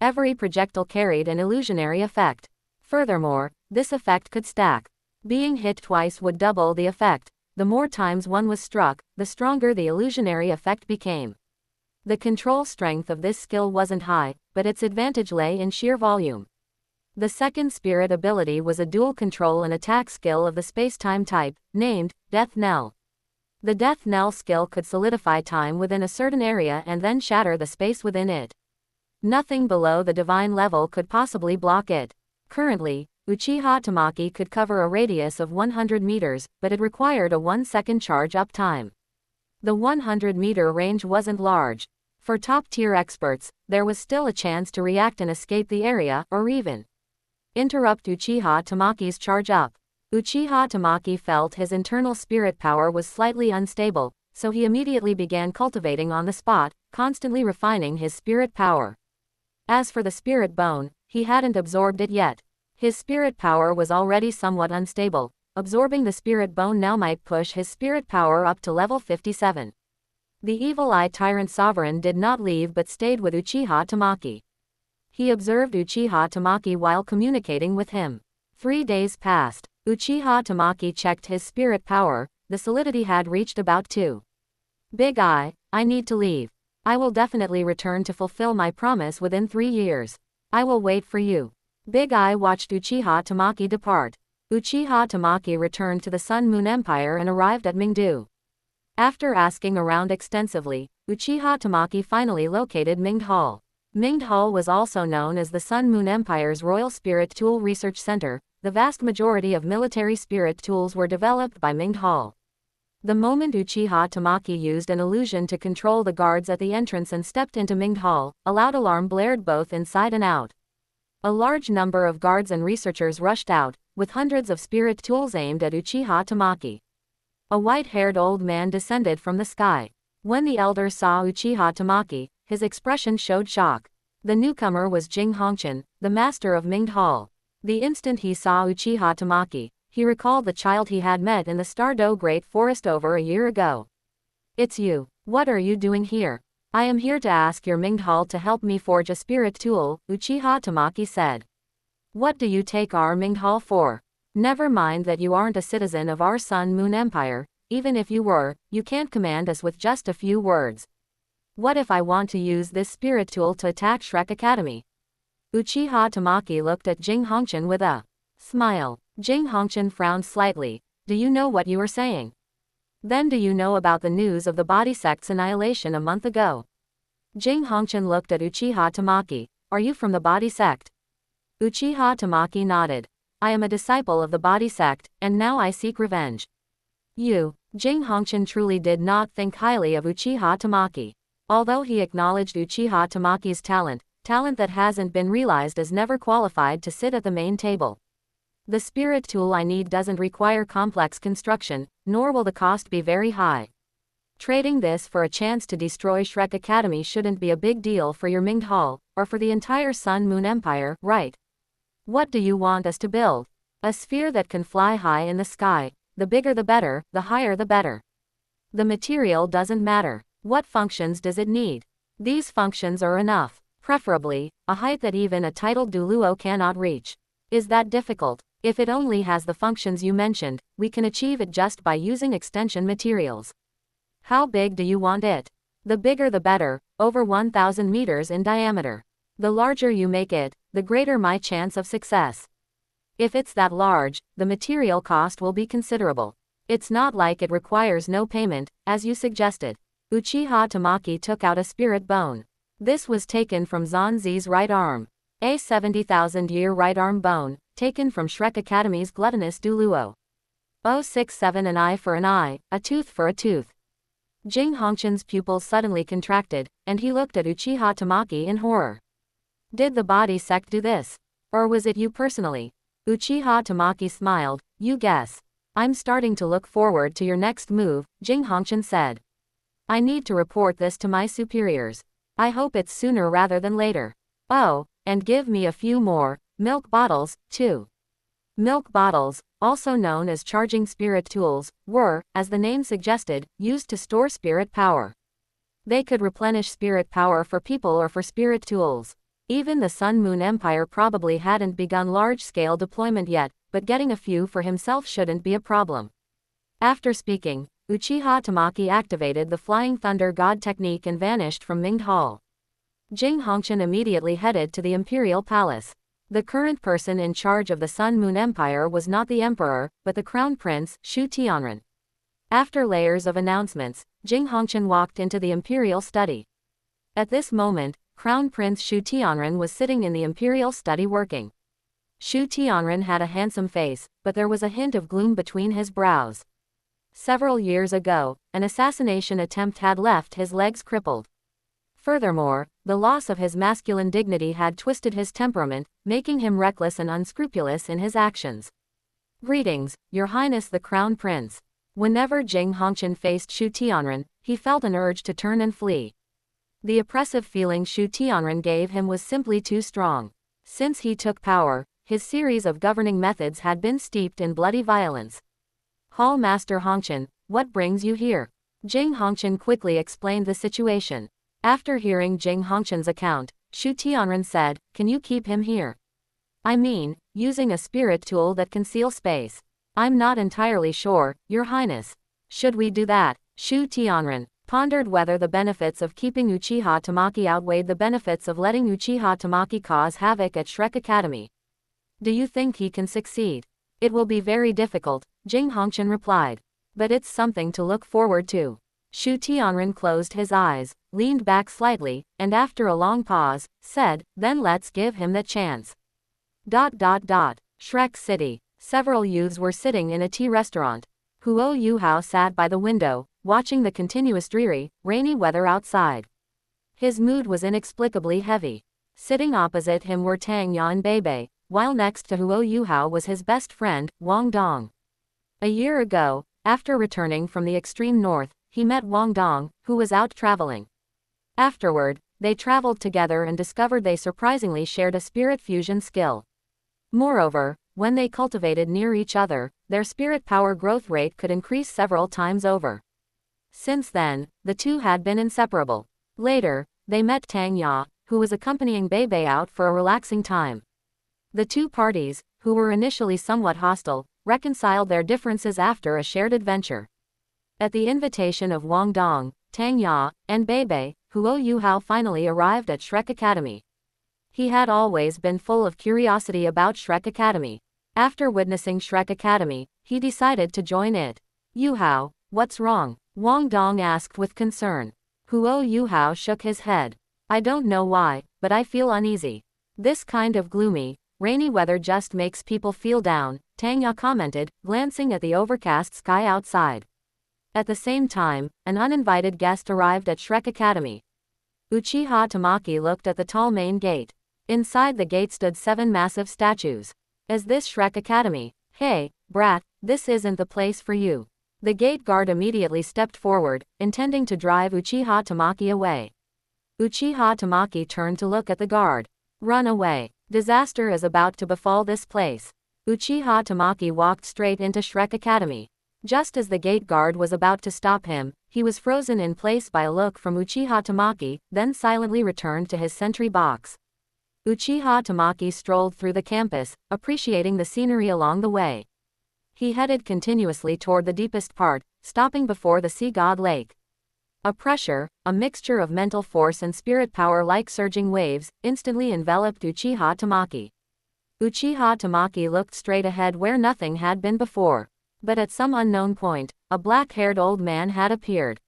Every projectile carried an illusionary effect. Furthermore, this effect could stack. Being hit twice would double the effect. The more times one was struck, the stronger the illusionary effect became. The control strength of this skill wasn't high, but its advantage lay in sheer volume. The second spirit ability was a dual control and attack skill of the space-time type, named Death Knell. The Death Knell skill could solidify time within a certain area and then shatter the space within it. Nothing below the divine level could possibly block it. Currently, Uchiha Tamaki could cover a radius of 100 meters, but it required a 1-second charge-up time. The 100-meter range wasn't large. For top-tier experts, there was still a chance to react and escape the area, or even interrupt Uchiha Tamaki's charge-up. Uchiha Tamaki felt his internal spirit power was slightly unstable, so he immediately began cultivating on the spot, constantly refining his spirit power. As for the spirit bone, he hadn't absorbed it yet. His spirit power was already somewhat unstable. Absorbing the spirit bone now might push his spirit power up to level 57. The evil-eye tyrant sovereign did not leave but stayed with Uchiha Tamaki. He observed Uchiha Tamaki while communicating with him. 3 days passed. Uchiha Tamaki checked his spirit power. The solidity had reached about 2. Big Eye, I need to leave. I will definitely return to fulfill my promise within 3 years. I will wait for you. Big Eye watched Uchiha Tamaki depart. Uchiha Tamaki returned to the Sun Moon Empire and arrived at Mingdu. After asking around extensively, Uchiha Tamaki finally located Mingd Hall. Mingd Hall was also known as the Sun Moon Empire's Royal Spirit Tool Research Center. The vast majority of military spirit tools were developed by Mingd Hall. The moment Uchiha Tamaki used an illusion to control the guards at the entrance and stepped into Mingd Hall, a loud alarm blared both inside and out. A large number of guards and researchers rushed out, with hundreds of spirit tools aimed at Uchiha Tamaki. A white-haired old man descended from the sky. When the elder saw Uchiha Tamaki, his expression showed shock. The newcomer was Jing Hongqian, the master of Mingd Hall. The instant he saw Uchiha Tamaki, he recalled the child he had met in the Stardo Great Forest over a year ago. It's you. What are you doing here? I am here to ask your Mingd Hall to help me forge a spirit tool, Uchiha Tamaki said. What do you take our Mingd Hall for? Never mind that you aren't a citizen of our Sun Moon Empire. Even if you were, you can't command us with just a few words. What if I want to use this spirit tool to attack Shrek Academy? Uchiha Tamaki looked at Jing Hongqian with a smile. Jing Hongqian frowned slightly. Do you know what you are saying? Then do you know about the news of the body sect's annihilation a month ago? Jing Hongqian looked at Uchiha Tamaki. Are you from the body sect? Uchiha Tamaki nodded. I am a disciple of the body sect, and now I seek revenge. You. Jing Hongqian truly did not think highly of Uchiha Tamaki. Although he acknowledged Uchiha Tamaki's talent that hasn't been realized as never qualified to sit at the main table. The spirit tool I need doesn't require complex construction, nor will the cost be very high. Trading this for a chance to destroy Shrek Academy shouldn't be a big deal for your Minged Hall, or for the entire Sun Moon Empire, right? What do you want us to build? A sphere that can fly high in the sky. The bigger the better, the higher the better. The material doesn't matter. What functions does it need? These functions are enough. Preferably, a height that even a titled douluo cannot reach. Is that difficult? If it only has the functions you mentioned, we can achieve it just by using extension materials. How big do you want it? The bigger the better, over 1,000 meters in diameter. The larger you make it, the greater my chance of success. If it's that large, the material cost will be considerable. It's not like it requires no payment, as you suggested. Uchiha Tamaki took out a spirit bone. This was taken from Zanzi's right arm. A 70,000-year right arm bone, taken from Shrek Academy's gluttonous douluo. 067 an eye for an eye, a tooth for a tooth. Jing Hongchen's pupils suddenly contracted, and he looked at Uchiha Tamaki in horror. Did the body sect do this? Or was it you personally? Uchiha Tamaki smiled. You guess. I'm starting to look forward to your next move, Jing Hongchen said. I need to report this to my superiors. I hope it's sooner rather than later. Oh, and give me a few more milk bottles, too. Milk bottles, also known as charging spirit tools, were, as the name suggested, used to store spirit power. They could replenish spirit power for people or for spirit tools. Even the Sun Moon Empire probably hadn't begun large-scale deployment yet, but getting a few for himself shouldn't be a problem. After speaking, Uchiha Tamaki activated the Flying Thunder God technique and vanished from Minged Hall. Jing Hongchen immediately headed to the Imperial Palace. The current person in charge of the Sun Moon Empire was not the Emperor, but the Crown Prince, Shu Tianren. After layers of announcements, Jing Hongchen walked into the Imperial study. At this moment, Crown Prince Shu Tianren was sitting in the Imperial study working. Shu Tianren had a handsome face, but there was a hint of gloom between his brows. Several years ago, an assassination attempt had left his legs crippled. Furthermore, the loss of his masculine dignity had twisted his temperament, making him reckless and unscrupulous in his actions. Greetings, Your Highness the Crown Prince. Whenever Jing Hongchen faced Shu Tianren, he felt an urge to turn and flee. The oppressive feeling Shu Tianren gave him was simply too strong. Since he took power, his series of governing methods had been steeped in bloody violence. Hall Master Hongchen, what brings you here? Jing Hongchen quickly explained the situation. After hearing Jing Hongchen's account, Shu Tianren said, can you keep him here? I mean, using a spirit tool that can seal space. I'm not entirely sure, Your Highness. Should we do that? Shu Tianren pondered whether the benefits of keeping Uchiha Tamaki outweighed the benefits of letting Uchiha Tamaki cause havoc at Shrek Academy. Do you think he can succeed? It will be very difficult, Jing Hongchen replied. But it's something to look forward to. Shu Tianren closed his eyes, leaned back slightly, and after a long pause, said, then let's give him the chance. Shrek City. Several youths were sitting in a tea restaurant. Huo Yuhao sat by the window, watching the continuous dreary, rainy weather outside. His mood was inexplicably heavy. Sitting opposite him were Tang Ya and Beibei, while next to Huo Yuhao was his best friend, Wang Dong. A year ago, after returning from the extreme north, he met Wang Dong, who was out traveling. Afterward, they traveled together and discovered they surprisingly shared a spirit fusion skill. Moreover, when they cultivated near each other, their spirit power growth rate could increase several times over. Since then, the two had been inseparable. Later, they met Tang Ya, who was accompanying Beibei out for a relaxing time. The two parties, who were initially somewhat hostile, reconciled their differences after a shared adventure. At the invitation of Wang Dong, Tang Ya, and Beibei, Huo Yuhao finally arrived at Shrek Academy. He had always been full of curiosity about Shrek Academy. After witnessing Shrek Academy, he decided to join it. Yuhao, what's wrong? Wang Dong asked with concern. Huo Yuhao shook his head. I don't know why, but I feel uneasy. This kind of gloomy, rainy weather just makes people feel down, Tang Ya commented, glancing at the overcast sky outside. At the same time, an uninvited guest arrived at Shrek Academy. Uchiha Tamaki looked at the tall main gate. Inside the gate stood 7 massive statues. Is this Shrek Academy? Hey, brat, this isn't the place for you. The gate guard immediately stepped forward, intending to drive Uchiha Tamaki away. Uchiha Tamaki turned to look at the guard. Run away. Disaster is about to befall this place. Uchiha Tamaki walked straight into Shrek Academy. Just as the gate guard was about to stop him, he was frozen in place by a look from Uchiha Tamaki, then silently returned to his sentry box. Uchiha Tamaki strolled through the campus, appreciating the scenery along the way. He headed continuously toward the deepest part, stopping before the sea god lake. A pressure, a mixture of mental force and spirit power like surging waves, instantly enveloped Uchiha Tamaki. Uchiha Tamaki looked straight ahead where nothing had been before. But at some unknown point, a black-haired old man had appeared.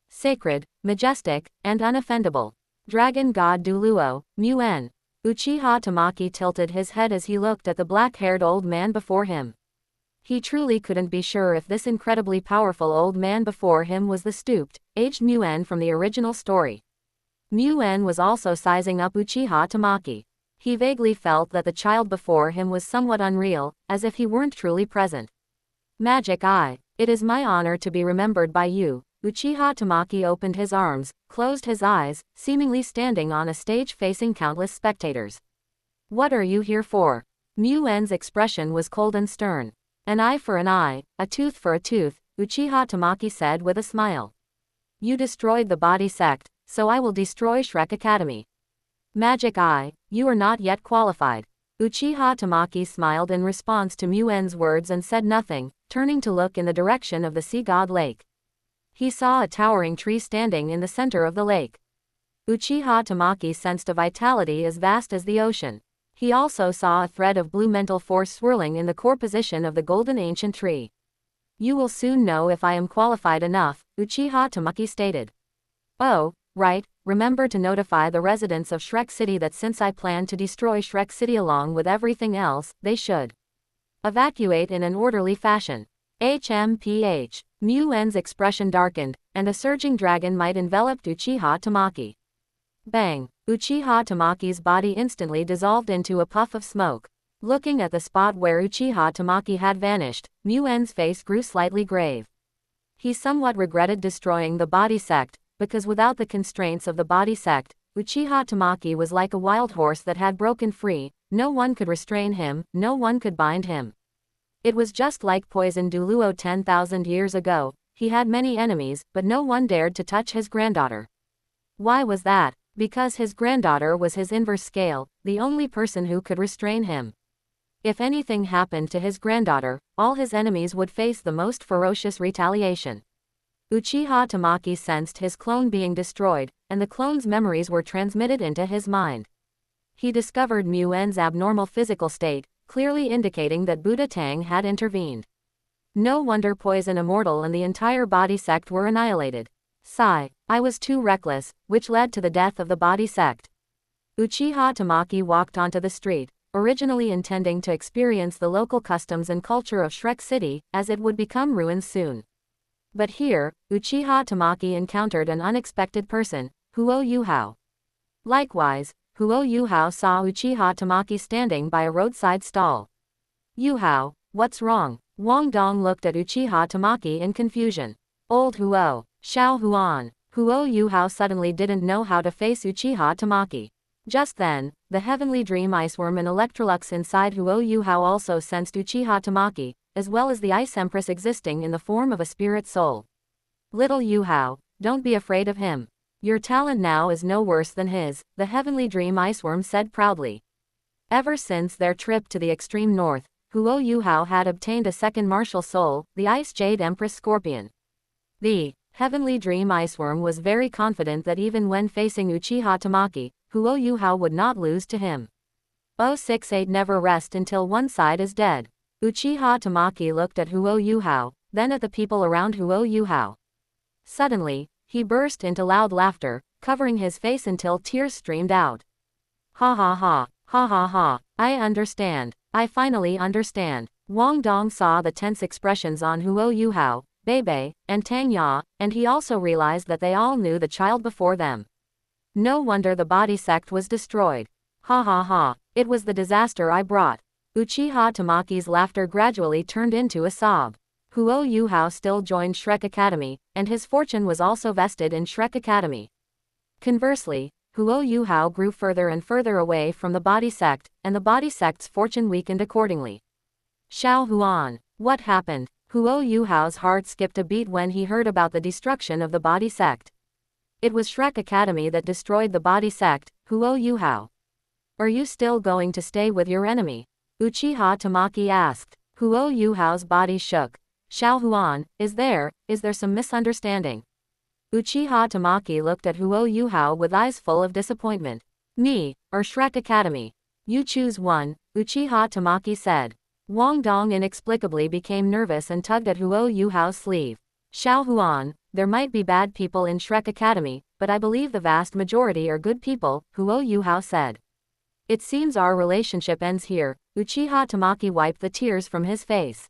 Sacred, majestic, and unoffendable. Dragon god douluo, Muen. Uchiha Tamaki tilted his head as he looked at the black-haired old man before him. He truly couldn't be sure if this incredibly powerful old man before him was the stooped, aged Muen from the original story. Muen was also sizing up Uchiha Tamaki. He vaguely felt that the child before him was somewhat unreal, as if he weren't truly present. Magic Eye. It is my honor to be remembered by you. Uchiha Tamaki opened his arms, closed his eyes, seemingly standing on a stage facing countless spectators. What are you here for? Muen's expression was cold and stern. An eye for an eye, a tooth for a tooth, Uchiha Tamaki said with a smile. You destroyed the body sect, so I will destroy Shrek Academy. Magic Eye, you are not yet qualified. Uchiha Tamaki smiled in response to Muen's words and said nothing, turning to look in the direction of the sea god lake. He saw a towering tree standing in the center of the lake. Uchiha Tamaki sensed a vitality as vast as the ocean. He also saw a thread of blue mental force swirling in the core position of the golden ancient tree. You will soon know if I am qualified enough, Uchiha Tamaki stated. Oh, right, remember to notify the residents of Shrek City that since I plan to destroy Shrek City along with everything else, they should evacuate in an orderly fashion. HMPH. Muen's expression darkened, and a surging dragon might envelop Uchiha Tamaki. Bang! Uchiha Tamaki's body instantly dissolved into a puff of smoke. Looking at the spot where Uchiha Tamaki had vanished, Muen's face grew slightly grave. He somewhat regretted destroying the body sect, because without the constraints of the body sect, Uchiha Tamaki was like a wild horse that had broken free. No one could restrain him, no one could bind him. It was just like poison douluo 10,000 years ago. He had many enemies, but no one dared to touch his granddaughter. Why was that? Because his granddaughter was his inverse scale, the only person who could restrain him. If anything happened to his granddaughter, all his enemies would face the most ferocious retaliation. Uchiha Tamaki sensed his clone being destroyed, and the clone's memories were transmitted into his mind. He discovered Muen's abnormal physical state, clearly indicating that Buddha Tang had intervened. No wonder Poison Immortal and the entire body sect were annihilated. Sigh, I was too reckless, which led to the death of the body sect. Uchiha Tamaki walked onto the street, originally intending to experience the local customs and culture of Shrek City, as it would become ruins soon. But here, Uchiha Tamaki encountered an unexpected person, Huo Yuhao. Likewise, Huo Yuhao saw Uchiha Tamaki standing by a roadside stall. Yuhao, what's wrong? Wang Dong looked at Uchiha Tamaki in confusion. Old Huo, Xiao Huan. Huo Yuhao suddenly didn't know how to face Uchiha Tamaki. Just then, the heavenly dream iceworm and Electrolux inside Huo Yuhao also sensed Uchiha Tamaki, as well as the Ice Empress existing in the form of a spirit soul. Little Yuhao, don't be afraid of him. Your talent now is no worse than his, the heavenly dream iceworm said proudly. Ever since their trip to the extreme north, Huo Yuhao had obtained a second martial soul, the Ice Jade Empress Scorpion. The heavenly dream iceworm was very confident that even when facing Uchiha Tamaki, Huo Yuhao would not lose to him. 068 Never rest until one side is dead. Uchiha Tamaki looked at Huo Yuhao, then at the people around Huo Yuhao. Suddenly, he burst into loud laughter, covering his face until tears streamed out. Ha ha ha, ha ha ha, I understand. I finally understand. Wang Dong saw the tense expressions on Huo Yuhao, Beibei, and Tang Ya, and he also realized that they all knew the child before them. No wonder the body sect was destroyed. Ha ha ha, it was the disaster I brought. Uchiha Tamaki's laughter gradually turned into a sob. Huo Yuhao still joined Shrek Academy, and his fortune was also vested in Shrek Academy. Conversely, Huo Yuhao grew further and further away from the body sect, and the body sect's fortune weakened accordingly. Xiao Huan. What happened? Huo Yuhao's heart skipped a beat when he heard about the destruction of the body sect. It was Shrek Academy that destroyed the body sect, Huo Yuhao. Are you still going to stay with your enemy? Uchiha Tamaki asked. Huo Yuhao's body shook. Xiao Huan, is there some misunderstanding? Uchiha Tamaki looked at Huo Yuhao with eyes full of disappointment. Me, or Shrek Academy? You choose one, Uchiha Tamaki said. Wang Dong inexplicably became nervous and tugged at Huo Yuhao's sleeve. Xiao Huan, there might be bad people in Shrek Academy, but I believe the vast majority are good people, Huo Yuhao said. It seems our relationship ends here, Uchiha Tamaki wiped the tears from his face.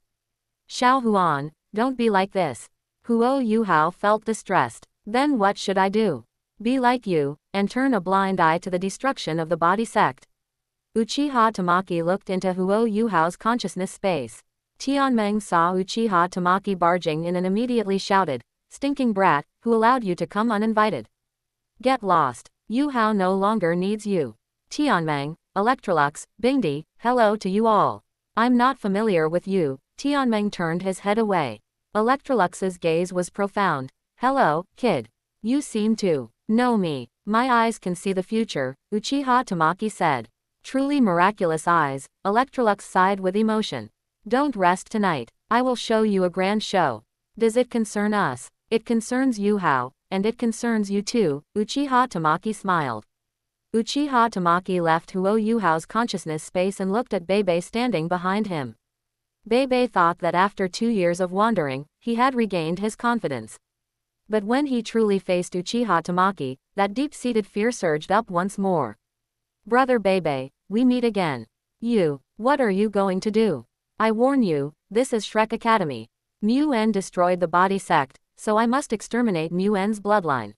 Xiao Huan, don't be like this. Huo Yuhao felt distressed. Then what should I do? Be like you, and turn a blind eye to the destruction of the body sect. Uchiha Tamaki looked into Huo Yuhao's consciousness space. Tianmeng saw Uchiha Tamaki barging in and immediately shouted, "Stinking brat, who allowed you to come uninvited? Get lost. Yuhao no longer needs you." Tianmeng, Electrolux, Bingdi, hello to you all. I'm not familiar with you. Tianmeng turned his head away. Electrolux's gaze was profound. Hello, kid. You seem to know me. My eyes can see the future, Uchiha Tamaki said. Truly miraculous eyes, Electrolux sighed with emotion. Don't rest tonight. I will show you a grand show. Does it concern us? It concerns Yuhao, and it concerns you too, Uchiha Tamaki smiled. Uchiha Tamaki left Huo Yuhao's consciousness space and looked at Bebe standing behind him. Bebe thought that after 2 years of wandering, he had regained his confidence. But when he truly faced Uchiha Tamaki, that deep-seated fear surged up once more. Brother Bebe, we meet again. What are you going to do? I warn you, this is Shrek Academy. Mu-En destroyed the body sect, so I must exterminate Mu-En's bloodline.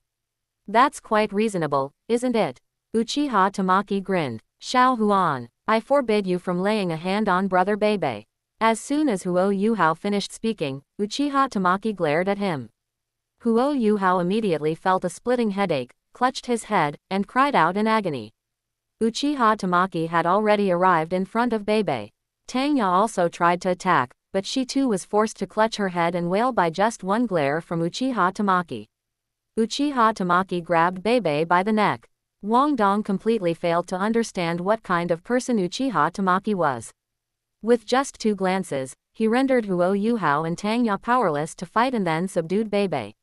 That's quite reasonable, isn't it? Uchiha Tamaki grinned. Xiao Huan, I forbid you from laying a hand on Brother Bebe. As soon as Huo Yuhao finished speaking, Uchiha Tamaki glared at him. Huo Yuhao immediately felt a splitting headache, clutched his head, and cried out in agony. Uchiha Tamaki had already arrived in front of Bebe. Tangya also tried to attack, but she too was forced to clutch her head and wail by just one glare from Uchiha Tamaki. Uchiha Tamaki grabbed Bebe by the neck. Wang Dong completely failed to understand what kind of person Uchiha Tamaki was. With just 2 glances, he rendered Huo Yuhao and Tangya powerless to fight and then subdued Bebe.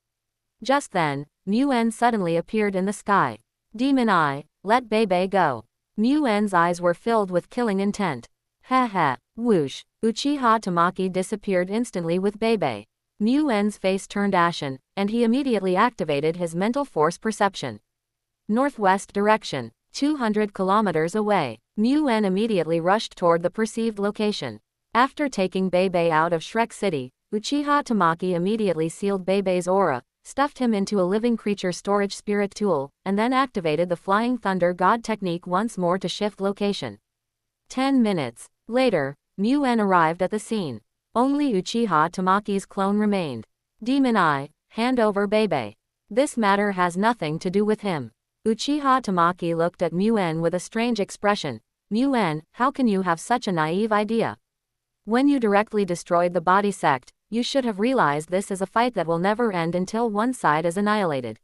Just then, Mu-En suddenly appeared in the sky. Demon Eye, let Bebe go. Mu-En's eyes were filled with killing intent. Ha, whoosh. Uchiha Tamaki disappeared instantly with Bebe. Mu-En's face turned ashen, and he immediately activated his mental force perception. Northwest direction, 200 kilometers away. Mu-En immediately rushed toward the perceived location. After taking Bebe out of Shrek City, Uchiha Tamaki immediately sealed Bebe's aura, stuffed him into a living creature storage spirit tool, and then activated the Flying Thunder God technique once more to shift location. 10 minutes later, Mu-En arrived at the scene. Only Uchiha Tamaki's clone remained. Demon Eye, hand over Bebe. This matter has nothing to do with him. Uchiha Tamaki looked at Mu-En with a strange expression. Mu-En, how can you have such a naive idea? When you directly destroyed the body sect, you should have realized this is a fight that will never end until one side is annihilated.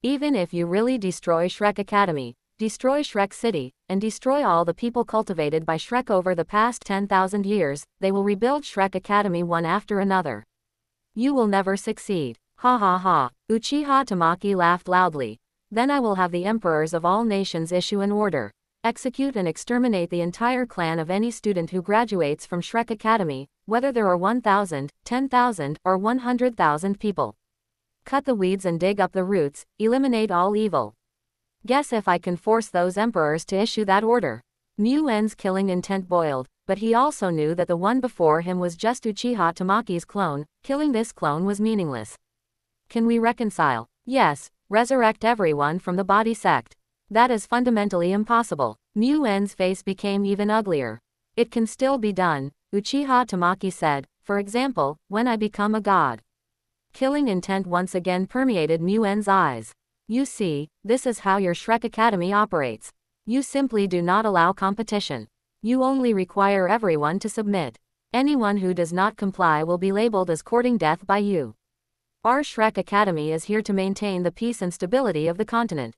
Even if you really destroy Shrek Academy, destroy Shrek City, and destroy all the people cultivated by Shrek over the past 10,000 years, they will rebuild Shrek Academy one after another. You will never succeed. Ha ha ha. Uchiha Tamaki laughed loudly. Then I will have the emperors of all nations issue an order. Execute and exterminate the entire clan of any student who graduates from Shrek Academy, whether there are 1,000, 10,000, or 100,000 people. Cut the weeds and dig up the roots, eliminate all evil. Guess if I can force those emperors to issue that order. Mu-En's killing intent boiled, but he also knew that the one before him was just Uchiha Tamaki's clone. Killing this clone was meaningless. Can we reconcile? Yes, resurrect everyone from the body sect. That is fundamentally impossible. Mu-En's face became even uglier. It can still be done, Uchiha Tamaki said, for example, when I become a god. Killing intent once again permeated Muen's eyes. You see, this is how your Shrek Academy operates. You simply do not allow competition. You only require everyone to submit. Anyone who does not comply will be labeled as courting death by you. Our Shrek Academy is here to maintain the peace and stability of the continent.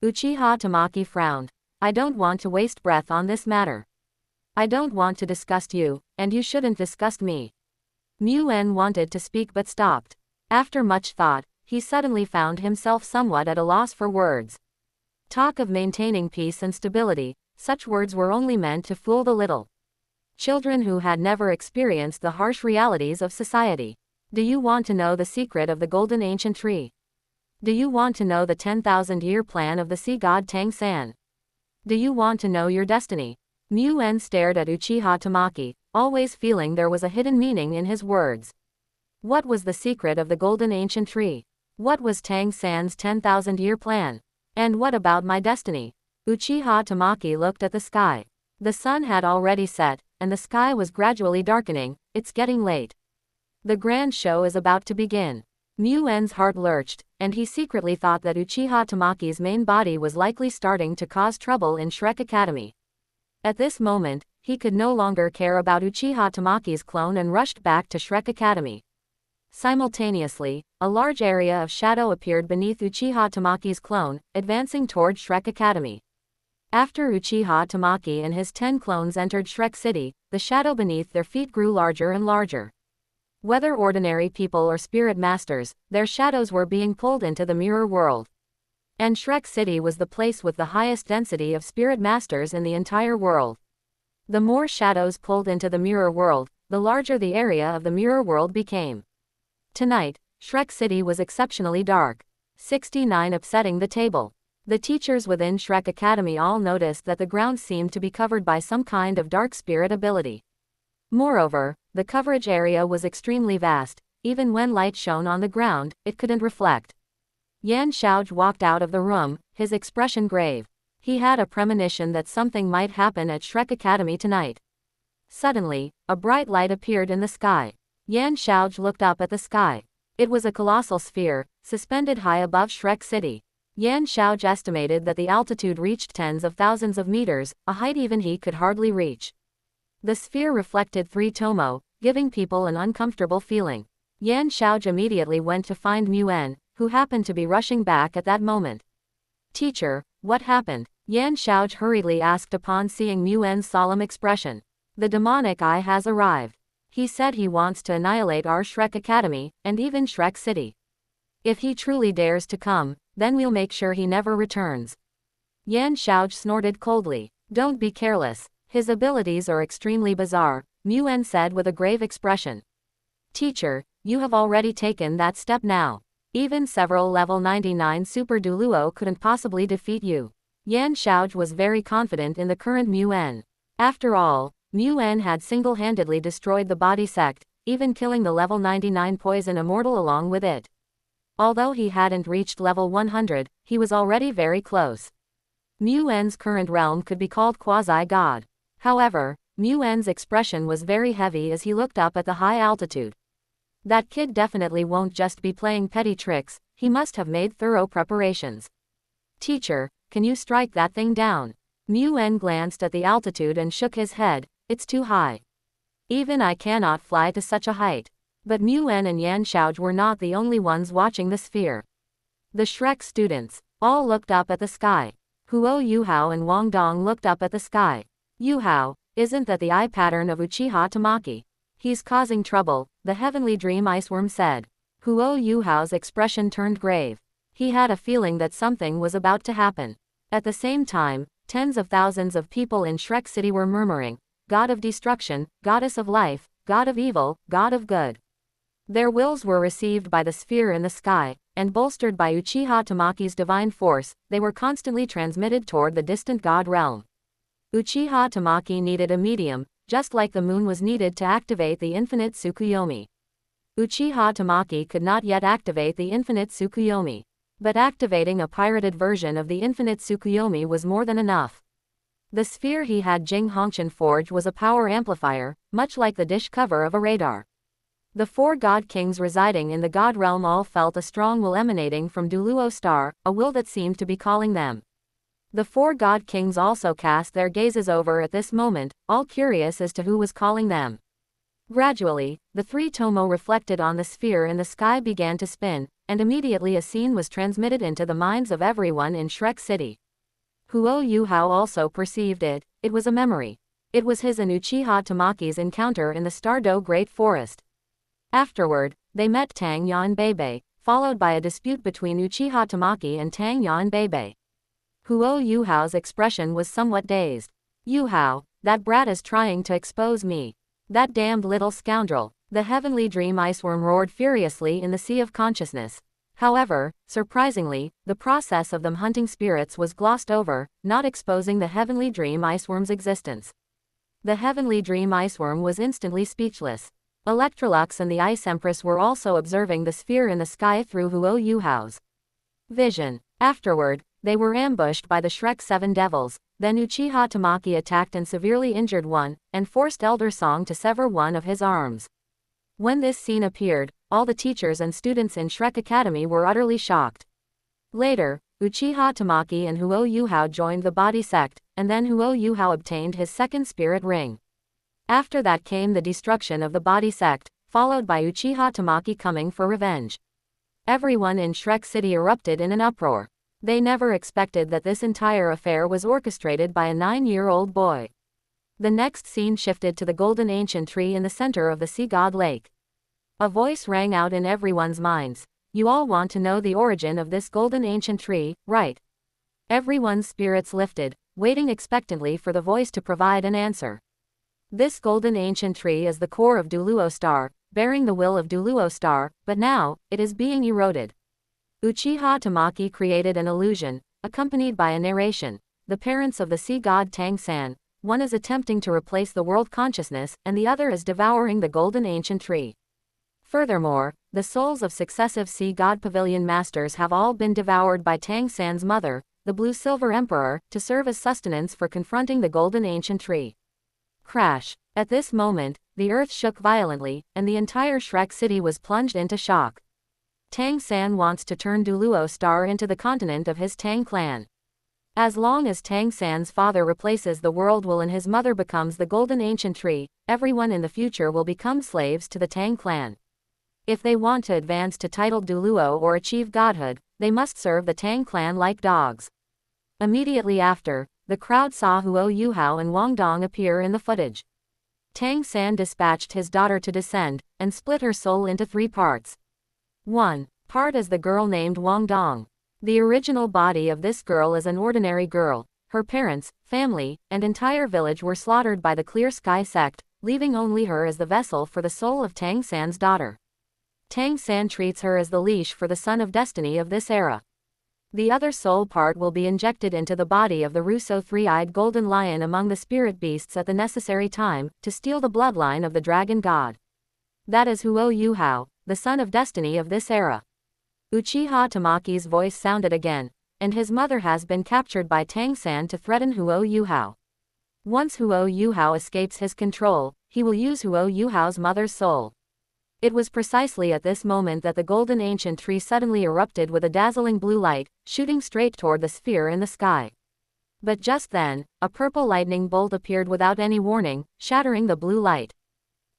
Uchiha Tamaki frowned. I don't want to waste breath on this matter. I don't want to disgust you, and you shouldn't disgust me. Muen wanted to speak but stopped. After much thought, he suddenly found himself somewhat at a loss for words. Talk of maintaining peace and stability, such words were only meant to fool the little children who had never experienced the harsh realities of society. Do you want to know the secret of the golden ancient tree? Do you want to know the 10,000-year plan of the sea god Tang San? Do you want to know your destiny? Muen stared at Uchiha Tamaki, always feeling there was a hidden meaning in his words. What was the secret of the golden ancient tree? What was Tang San's 10,000-year plan? And what about my destiny? Uchiha Tamaki looked at the sky. The sun had already set, and the sky was gradually darkening. It's getting late. The grand show is about to begin. Muen's heart lurched, and he secretly thought that Uchiha Tamaki's main body was likely starting to cause trouble in Shrek Academy. At this moment, he could no longer care about Uchiha Tamaki's clone and rushed back to Shrek Academy. Simultaneously, a large area of shadow appeared beneath Uchiha Tamaki's clone, advancing toward Shrek Academy. After Uchiha Tamaki and his 10 clones entered Shrek City, the shadow beneath their feet grew larger and larger. Whether ordinary people or spirit masters, their shadows were being pulled into the mirror world. And Shrek City was the place with the highest density of spirit masters in the entire world. The more shadows pulled into the mirror world, the larger the area of the mirror world became. Tonight, Shrek City was exceptionally dark. 69 upsetting the table. The teachers within Shrek Academy all noticed that the ground seemed to be covered by some kind of dark spirit ability. Moreover, the coverage area was extremely vast. Even when light shone on the ground, it couldn't reflect. Yan Xiaozhi walked out of the room, his expression grave. He had a premonition that something might happen at Shrek Academy tonight. Suddenly, a bright light appeared in the sky. Yan Xiaozhi looked up at the sky. It was a colossal sphere, suspended high above Shrek City. Yan Xiaozhi estimated that the altitude reached tens of thousands of meters, a height even he could hardly reach. The sphere reflected 3 tomo, giving people an uncomfortable feeling. Yan Xiaozhi immediately went to find Muen, who happened to be rushing back at that moment. Teacher, what happened? Yan Xiaozhi hurriedly asked upon seeing Muen's solemn expression. The demonic eye has arrived. He said he wants to annihilate our Shrek Academy, and even Shrek City. If he truly dares to come, then we'll make sure he never returns. Yan Xiaozhi snorted coldly. Don't be careless. His abilities are extremely bizarre, Muen said with a grave expression. Teacher, you have already taken that step now. Even several level 99 super douluo couldn't possibly defeat you. Yan Xiaozhi was very confident in the current Muen. After all, Muen had single-handedly destroyed the body sect, even killing the level 99 poison immortal along with it. Although he hadn't reached level 100, he was already very close. Muen's current realm could be called quasi-god. However, Muen's expression was very heavy as he looked up at the high altitude. That kid definitely won't just be playing petty tricks, he must have made thorough preparations. Teacher, can you strike that thing down? Muen glanced at the altitude and shook his head. It's too high. Even I cannot fly to such a height. But Muen and Yan Xiaozhi were not the only ones watching the sphere. The Shrek students all looked up at the sky. Huo Yuhao and Wang Dong looked up at the sky. Yuhao, isn't that the eye pattern of Uchiha Tamaki? He's causing trouble, the heavenly dream iceworm said. Huo Yuhao's expression turned grave. He had a feeling that something was about to happen. At the same time, tens of thousands of people in Shrek City were murmuring, God of destruction, goddess of life, god of evil, god of good. Their wills were received by the sphere in the sky, and bolstered by Uchiha Tamaki's divine force, they were constantly transmitted toward the distant god realm. Uchiha Tamaki needed a medium, just like the moon was needed to activate the infinite Tsukuyomi. Uchiha Tamaki could not yet activate the infinite Tsukuyomi. But activating a pirated version of the infinite Tsukuyomi was more than enough. The sphere he had Jing Hongqian forge was a power amplifier, much like the dish cover of a radar. The 4 god kings residing in the god realm all felt a strong will emanating from douluo star, a will that seemed to be calling them. The 4 god kings also cast their gazes over at this moment, all curious as to who was calling them. Gradually, the 3 tomo reflected on the sphere in the sky began to spin, and immediately a scene was transmitted into the minds of everyone in Shrek City. Huo Yuhao also perceived it. It was a memory. It was his and Uchiha Tamaki's encounter in the Stardo Great Forest. Afterward, they met Tang Ya and Bebe, followed by a dispute between Uchiha Tamaki and Tang Ya and Bebe. Huo Yuhao's expression was somewhat dazed. Yuhao, that brat is trying to expose me. That damned little scoundrel. The heavenly dream iceworm roared furiously in the sea of consciousness. However, surprisingly, the process of them hunting spirits was glossed over, not exposing the heavenly dream iceworm's existence. The heavenly dream iceworm was instantly speechless. Electrolux and the Ice Empress were also observing the sphere in the sky through Huo Yuhao's vision. Afterward, they were ambushed by the Shrek 7 devils. Then Uchiha Tamaki attacked and severely injured one, and forced Elder Song to sever one of his arms. When this scene appeared, all the teachers and students in Shrek Academy were utterly shocked. Later, Uchiha Tamaki and Huo Yuhao joined the body sect, and then Huo Yuhao obtained his second spirit ring. After that came the destruction of the body sect, followed by Uchiha Tamaki coming for revenge. Everyone in Shrek City erupted in an uproar. They never expected that this entire affair was orchestrated by a 9-year-old boy. The next scene shifted to the golden ancient tree in the center of the sea god lake. A voice rang out in everyone's minds. You all want to know the origin of this golden ancient tree, right? Everyone's spirits lifted, waiting expectantly for the voice to provide an answer. This golden ancient tree is the core of douluo star, bearing the will of douluo star, but now, it is being eroded. Uchiha Tamaki created an illusion, accompanied by a narration. The parents of the sea god Tang San, one is attempting to replace the world consciousness, and the other is devouring the golden ancient tree. Furthermore, the souls of successive sea god pavilion masters have all been devoured by Tang San's mother, the Blue Silver Emperor, to serve as sustenance for confronting the golden ancient tree. Crash. At this moment, the earth shook violently, and the entire Shrek City was plunged into shock. Tang San wants to turn douluo star into the continent of his Tang clan. As long as Tang San's father replaces the world will and his mother becomes the golden ancient tree, everyone in the future will become slaves to the Tang clan. If they want to advance to titled douluo or achieve godhood, they must serve the Tang clan like dogs. Immediately after, the crowd saw Huo Yuhao and Wang Dong appear in the footage. Tang San dispatched his daughter to descend, and split her soul into 3 parts. 1 part is the girl named Wang Dong. The original body of this girl is an ordinary girl. Her parents, family, and entire village were slaughtered by the Clear Sky sect, leaving only her as the vessel for the soul of Tang San's daughter. Tang San treats her as the leash for the son of destiny of this era. The other soul part will be injected into the body of the Russo 3-eyed golden lion among the spirit beasts at the necessary time, to steal the bloodline of the dragon god. That is Huo Yuhao, the son of destiny of this era. Uchiha Tamaki's voice sounded again, and his mother has been captured by Tang San to threaten Huo Yuhao. Once Huo Yuhao escapes his control, he will use Huo Yuhao's mother's soul. It was precisely at this moment that the golden ancient tree suddenly erupted with a dazzling blue light, shooting straight toward the sphere in the sky. But just then, a purple lightning bolt appeared without any warning, shattering the blue light.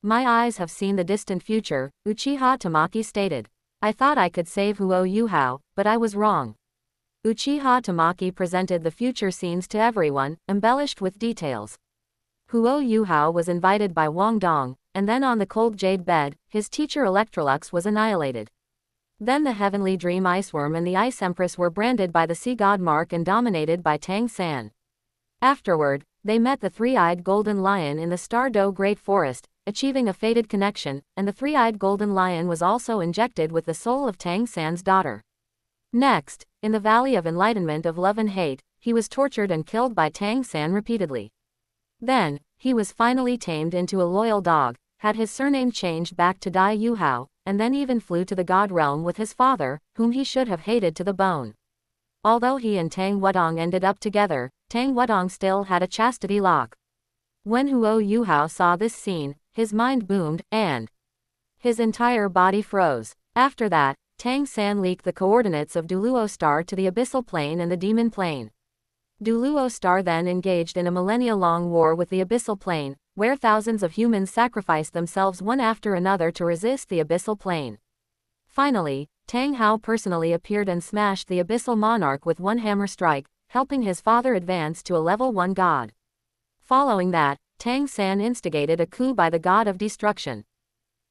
My eyes have seen the distant future, Uchiha Tamaki stated. I thought I could save Huo Yuhao, but I was wrong. Uchiha Tamaki presented the future scenes to everyone, embellished with details. Huo Yuhao was invited by Wang Dong, and then on the cold jade bed, his teacher Electrolux was annihilated. Then the heavenly dream iceworm and the Ice Empress were branded by the sea god mark and dominated by Tang San. Afterward, they met the 3-eyed golden lion in the Stardo Great Forest, achieving a fated connection, and the 3-eyed golden lion was also injected with the soul of Tang San's daughter. Next, in the Valley of Enlightenment of Love and Hate, he was tortured and killed by Tang San repeatedly. Then, he was finally tamed into a loyal dog, had his surname changed back to Dai Yuhao, and then even flew to the god realm with his father, whom he should have hated to the bone. Although he and Tang Wadong ended up together, Tang Wudong still had a chastity lock. When Huo Yuhao saw this scene, his mind boomed, and his entire body froze. After that, Tang San leaked the coordinates of Douluo Star to the Abyssal Plane and the Demon Plane. Douluo Star then engaged in a millennia-long war with the Abyssal Plane, where thousands of humans sacrificed themselves one after another to resist the Abyssal Plane. Finally, Tang Hao personally appeared and smashed the Abyssal Monarch with one hammer strike, helping his father advance to a level 1 god. Following that, Tang San instigated a coup by the god of destruction.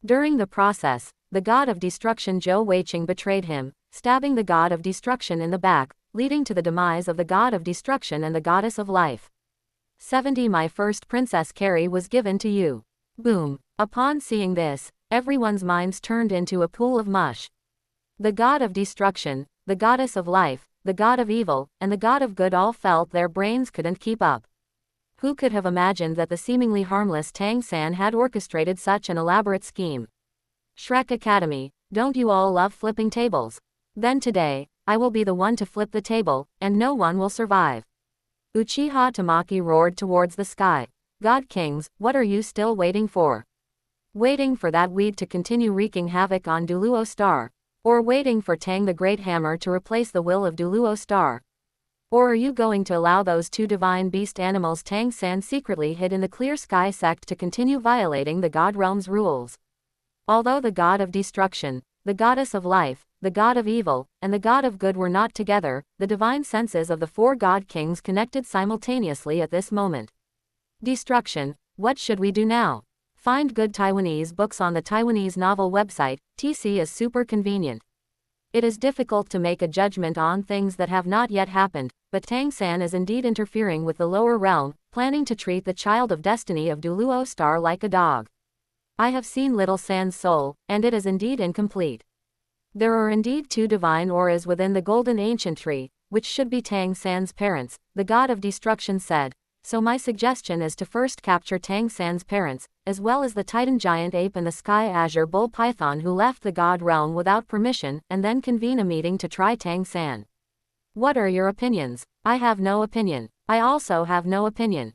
During the process, the god of destruction Zhou Weiqing betrayed him, stabbing the god of destruction in the back, leading to the demise of the god of destruction and the goddess of life. 70 My first princess Carrie was given to you. Boom. Upon seeing this, everyone's minds turned into a pool of mush. The god of destruction, the goddess of life, the god of evil, and the god of good all felt their brains couldn't keep up. Who could have imagined that the seemingly harmless Tang San had orchestrated such an elaborate scheme? Shrek Academy, don't you all love flipping tables? Then today, I will be the one to flip the table, and no one will survive. Uchiha Tamaki roared towards the sky. God Kings, what are you still waiting for? Waiting for that weed to continue wreaking havoc on Douluo Star? Or waiting for Tang the Great Hammer to replace the will of Douluo Star? Or are you going to allow those two divine beast animals Tang San secretly hid in the Clear Sky sect to continue violating the God Realm's rules? Although the god of destruction, the goddess of life, the god of evil, and the god of good were not together, the divine senses of the 4 god kings connected simultaneously at this moment. Destruction, what should we do now? Find good Taiwanese books on the Taiwanese novel website. TC is super convenient. It is difficult to make a judgment on things that have not yet happened, but Tang San is indeed interfering with the lower realm, planning to treat the child of destiny of Douluo Star like a dog. I have seen Little San's soul, and it is indeed incomplete. There are indeed 2 divine auras within the golden ancient tree, which should be Tang San's parents, the god of destruction said. So my suggestion is to first capture Tang San's parents, as well as the Titan giant ape and the sky azure bull python who left the god realm without permission, and then convene a meeting to try Tang San. What are your opinions? I have no opinion. I also have no opinion. ...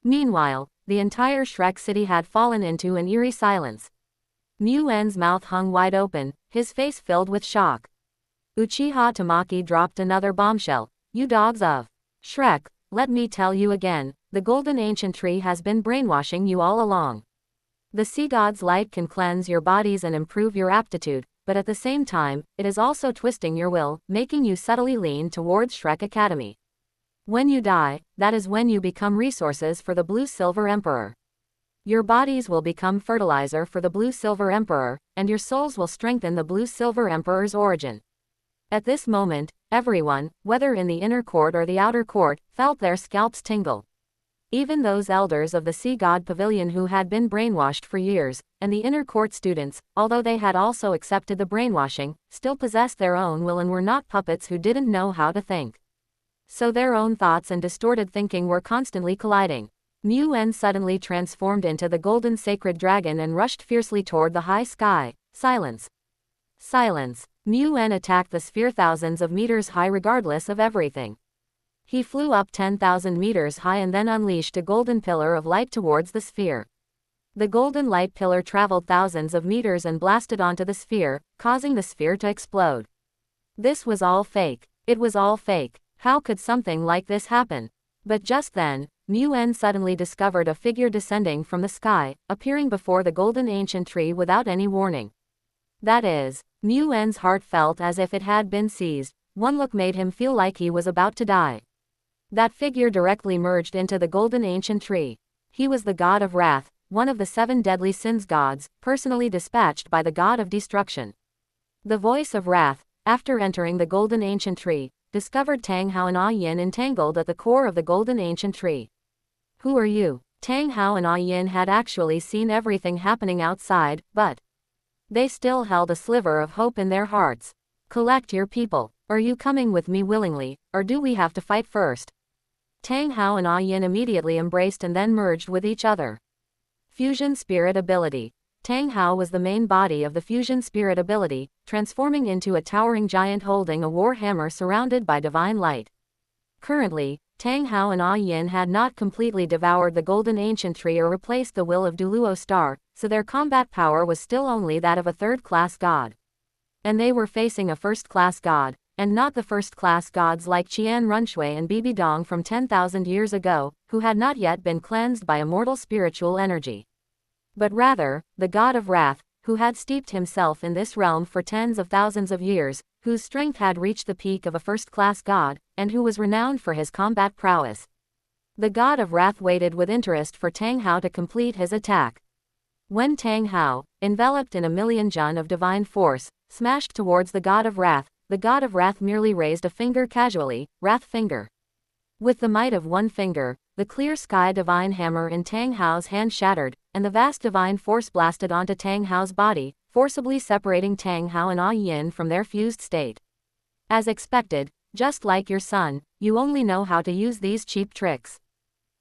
Meanwhile, the entire Shrek city had fallen into an eerie silence. Mu En's mouth hung wide open, his face filled with shock. Uchiha Tamaki dropped another bombshell. You dogs of Shrek, let me tell you again, the golden ancient tree has been brainwashing you all along. The sea god's light can cleanse your bodies and improve your aptitude, but at the same time, it is also twisting your will, making you subtly lean towards Shrek Academy. When you die, that is when you become resources for the Blue-Silver Emperor. Your bodies will become fertilizer for the Blue-Silver Emperor, and your souls will strengthen the Blue-Silver Emperor's origin. At this moment, everyone, whether in the inner court or the outer court, felt their scalps tingle. Even those elders of the Sea God Pavilion who had been brainwashed for years, and the inner court students, although they had also accepted the brainwashing, still possessed their own will and were not puppets who didn't know how to think. So their own thoughts and distorted thinking were constantly colliding. Mu En suddenly transformed into the golden sacred dragon and rushed fiercely toward the high sky. Silence. Silence. Mu En attacked the sphere thousands of meters high regardless of everything. He flew up 10,000 meters high and then unleashed a golden pillar of light towards the sphere. The golden light pillar traveled thousands of meters and blasted onto the sphere, causing the sphere to explode. This was all fake. It was all fake. How could something like this happen? But just then, Mu En suddenly discovered a figure descending from the sky, appearing before the golden ancient tree without any warning. That is, Mu En's heart felt as if it had been seized. One look made him feel like he was about to die. That figure directly merged into the golden ancient tree. He was the god of wrath, one of the 7 deadly sins gods, personally dispatched by the god of destruction. The voice of wrath, after entering the golden ancient tree, discovered Tang Hao and Ah Yin entangled at the core of the golden ancient tree. Who are you? Tang Hao and Ah Yin had actually seen everything happening outside, but they still held a sliver of hope in their hearts. Collect your people. Are you coming with me willingly, or do we have to fight first? Tang Hao and Ah Yin immediately embraced and then merged with each other. Fusion Spirit Ability. Tang Hao was the main body of the Fusion Spirit ability, transforming into a towering giant holding a war hammer surrounded by divine light. Currently, Tang Hao and Ah Yin had not completely devoured the golden ancient tree or replaced the will of Douluo star, so their combat power was still only that of a third-class god. And they were facing a first-class god, and not the first-class gods like Qian Runshui and Bibi Dong from 10,000 years ago, who had not yet been cleansed by immortal spiritual energy. But rather, the god of wrath, who had steeped himself in this realm for tens of thousands of years, whose strength had reached the peak of a first-class god, and who was renowned for his combat prowess. The god of wrath waited with interest for Tang Hao to complete his attack. When Tang Hao, enveloped in a million jun of divine force, smashed towards the god of wrath merely raised a finger casually, wrath finger. With the might of one finger, the clear sky divine hammer in Tang Hao's hand shattered, and the vast divine force blasted onto Tang Hao's body, forcibly separating Tang Hao and Ah Yin from their fused state. As expected, just like your son, you only know how to use these cheap tricks.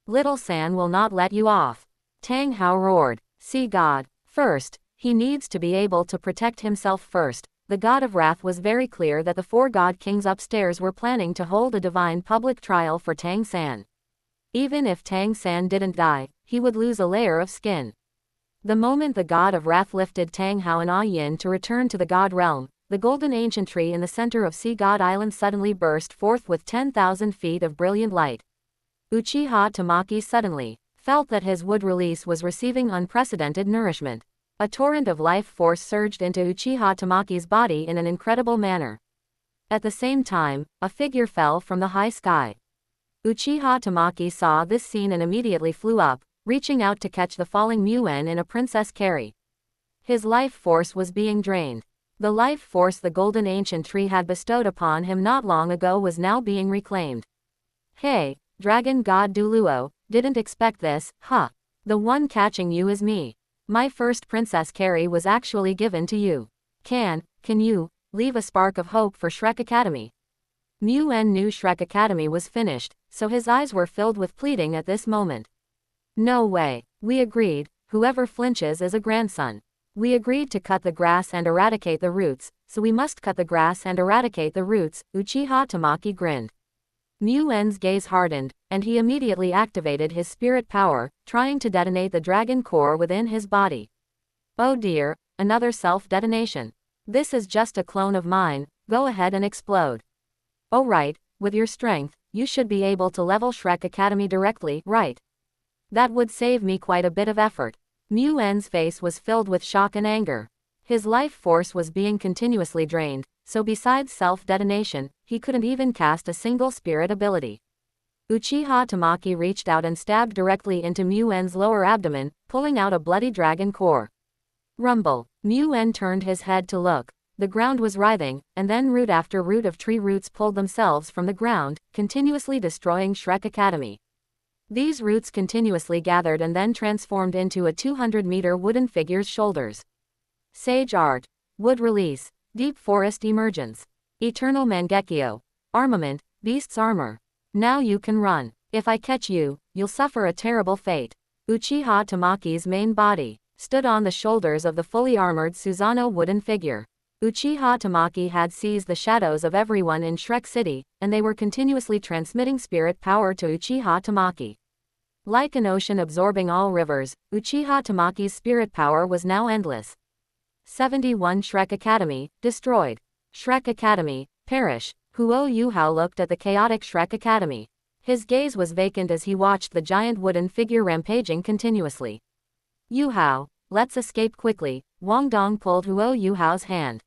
Little San will not let you off. Tang Hao roared. See God. First, he needs to be able to protect himself first. The god of wrath was very clear that the four god kings upstairs were planning to hold a divine public trial for Tang San. Even if Tang San didn't die, he would lose a layer of skin. The moment the god of wrath lifted Tang Hao and Ah Yin to return to the god realm, the golden ancient tree in the center of Sea God Island suddenly burst forth with 10,000 feet of brilliant light. Uchiha Tamaki suddenly felt that his wood release was receiving unprecedented nourishment. A torrent of life force surged into Uchiha Tamaki's body in an incredible manner. At the same time, a figure fell from the high sky. Uchiha Tamaki saw this scene and immediately flew up, reaching out to catch the falling Muen in a princess carry. His life force was being drained. The life force the golden ancient tree had bestowed upon him not long ago was now being reclaimed. Hey, dragon god Douluo, didn't expect this, huh? The one catching you is me. My first princess carry was actually given to you. Can you, leave a spark of hope for Shrek Academy? Muen knew Shrek Academy was finished, so his eyes were filled with pleading at this moment. No way, we agreed, whoever flinches is a grandson. We agreed to cut the grass and eradicate the roots, so we must cut the grass and eradicate the roots, Uchiha Tamaki grinned. Muen's gaze hardened, and he immediately activated his spirit power, trying to detonate the dragon core within his body. Oh dear, another self-detonation. This is just a clone of mine, go ahead and explode. Oh right, with your strength, you should be able to level Shrek Academy directly, right? That would save me quite a bit of effort. Muen's face was filled with shock and anger. His life force was being continuously drained, so besides self-detonation, he couldn't even cast a single spirit ability. Uchiha Tamaki reached out and stabbed directly into Muen's lower abdomen, pulling out a bloody dragon core. Rumble. Muen turned his head to look. The ground was writhing, and then root after root of tree roots pulled themselves from the ground, continuously destroying Shrek Academy. These roots continuously gathered and then transformed into a 200-meter wooden figure's shoulders. Sage Art. Wood Release. Deep Forest Emergence. Eternal Mangekyo. Armament, Beast's Armor. Now you can run. If I catch you, you'll suffer a terrible fate. Uchiha Tamaki's main body stood on the shoulders of the fully armored Susanoo wooden figure. Uchiha Tamaki had seized the shadows of everyone in Shrek City, and they were continuously transmitting spirit power to Uchiha Tamaki. Like an ocean absorbing all rivers, Uchiha Tamaki's spirit power was now endless. 71 Shrek Academy, destroyed. Shrek Academy, perish. Huo Yuhao looked at the chaotic Shrek Academy. His gaze was vacant as he watched the giant wooden figure rampaging continuously. Yuhao, let's escape quickly. Wang Dong pulled Huo Yuhao's hand.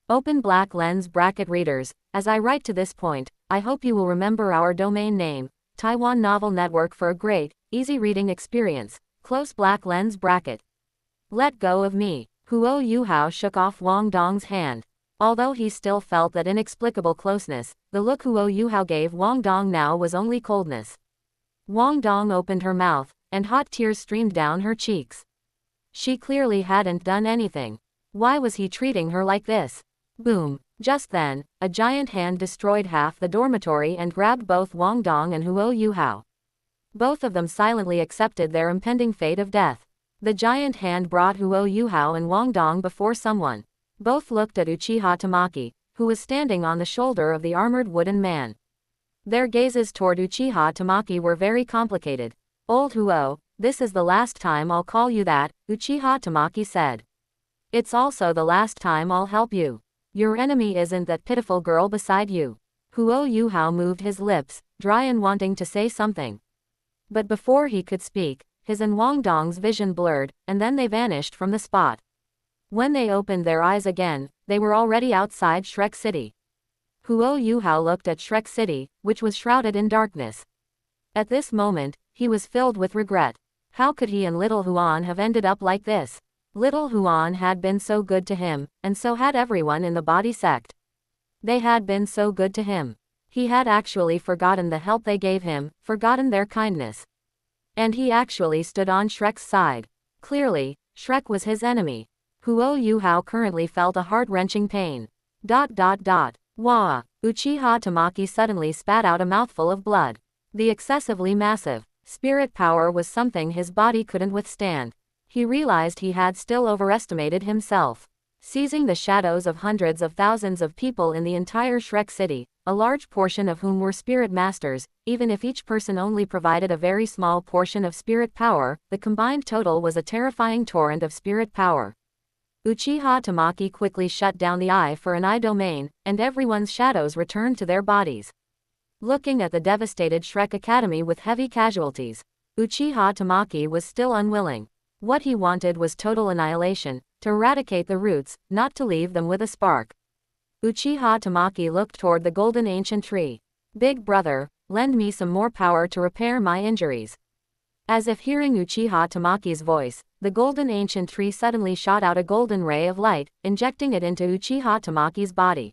Open black lens bracket readers, as I write to this point, I hope you will remember our domain name, Taiwan Novel Network, for a great, easy reading experience. Close black lens bracket. Let go of me. Huo Yuhao shook off Wang Dong's hand. Although he still felt that inexplicable closeness, the look Huo Yuhao gave Wang Dong now was only coldness. Wang Dong opened her mouth, and hot tears streamed down her cheeks. She clearly hadn't done anything. Why was he treating her like this? Boom. Just then, a giant hand destroyed half the dormitory and grabbed both Wang Dong and Huo Yuhao. Both of them silently accepted their impending fate of death. The giant hand brought Huo Yuhao and Wang Dong before someone. Both looked at Uchiha Tamaki, who was standing on the shoulder of the armored wooden man. Their gazes toward Uchiha Tamaki were very complicated. Old Huo, this is the last time I'll call you that, Uchiha Tamaki said. It's also the last time I'll help you. Your enemy isn't that pitiful girl beside you. Huo Yuhao moved his lips, dry and wanting to say something. But before he could speak, his and Wang Dong's vision blurred, and then they vanished from the spot. When they opened their eyes again, they were already outside Shrek City. Huo Yuhao looked at Shrek City, which was shrouded in darkness. At this moment, he was filled with regret. How could he and Little Huan have ended up like this? Little Huan had been so good to him, and so had everyone in the body sect. They had been so good to him. He had actually forgotten the help they gave him, forgotten their kindness. And he actually stood on Shrek's side. Clearly, Shrek was his enemy. Huo Yuhao currently felt a heart-wrenching pain. Wah! Uchiha Tamaki suddenly spat out a mouthful of blood. The excessively massive spirit power was something his body couldn't withstand. He realized he had still overestimated himself. Seizing the shadows of hundreds of thousands of people in the entire Shrek City, a large portion of whom were spirit masters, even if each person only provided a very small portion of spirit power, the combined total was a terrifying torrent of spirit power. Uchiha Tamaki quickly shut down the eye for an eye domain, and everyone's shadows returned to their bodies. Looking at the devastated Shrek Academy with heavy casualties, Uchiha Tamaki was still unwilling. What he wanted was total annihilation, to eradicate the roots, not to leave them with a spark. Uchiha Tamaki looked toward the golden ancient tree. Big brother, lend me some more power to repair my injuries. As if hearing Uchiha Tamaki's voice, the golden ancient tree suddenly shot out a golden ray of light, injecting it into Uchiha Tamaki's body.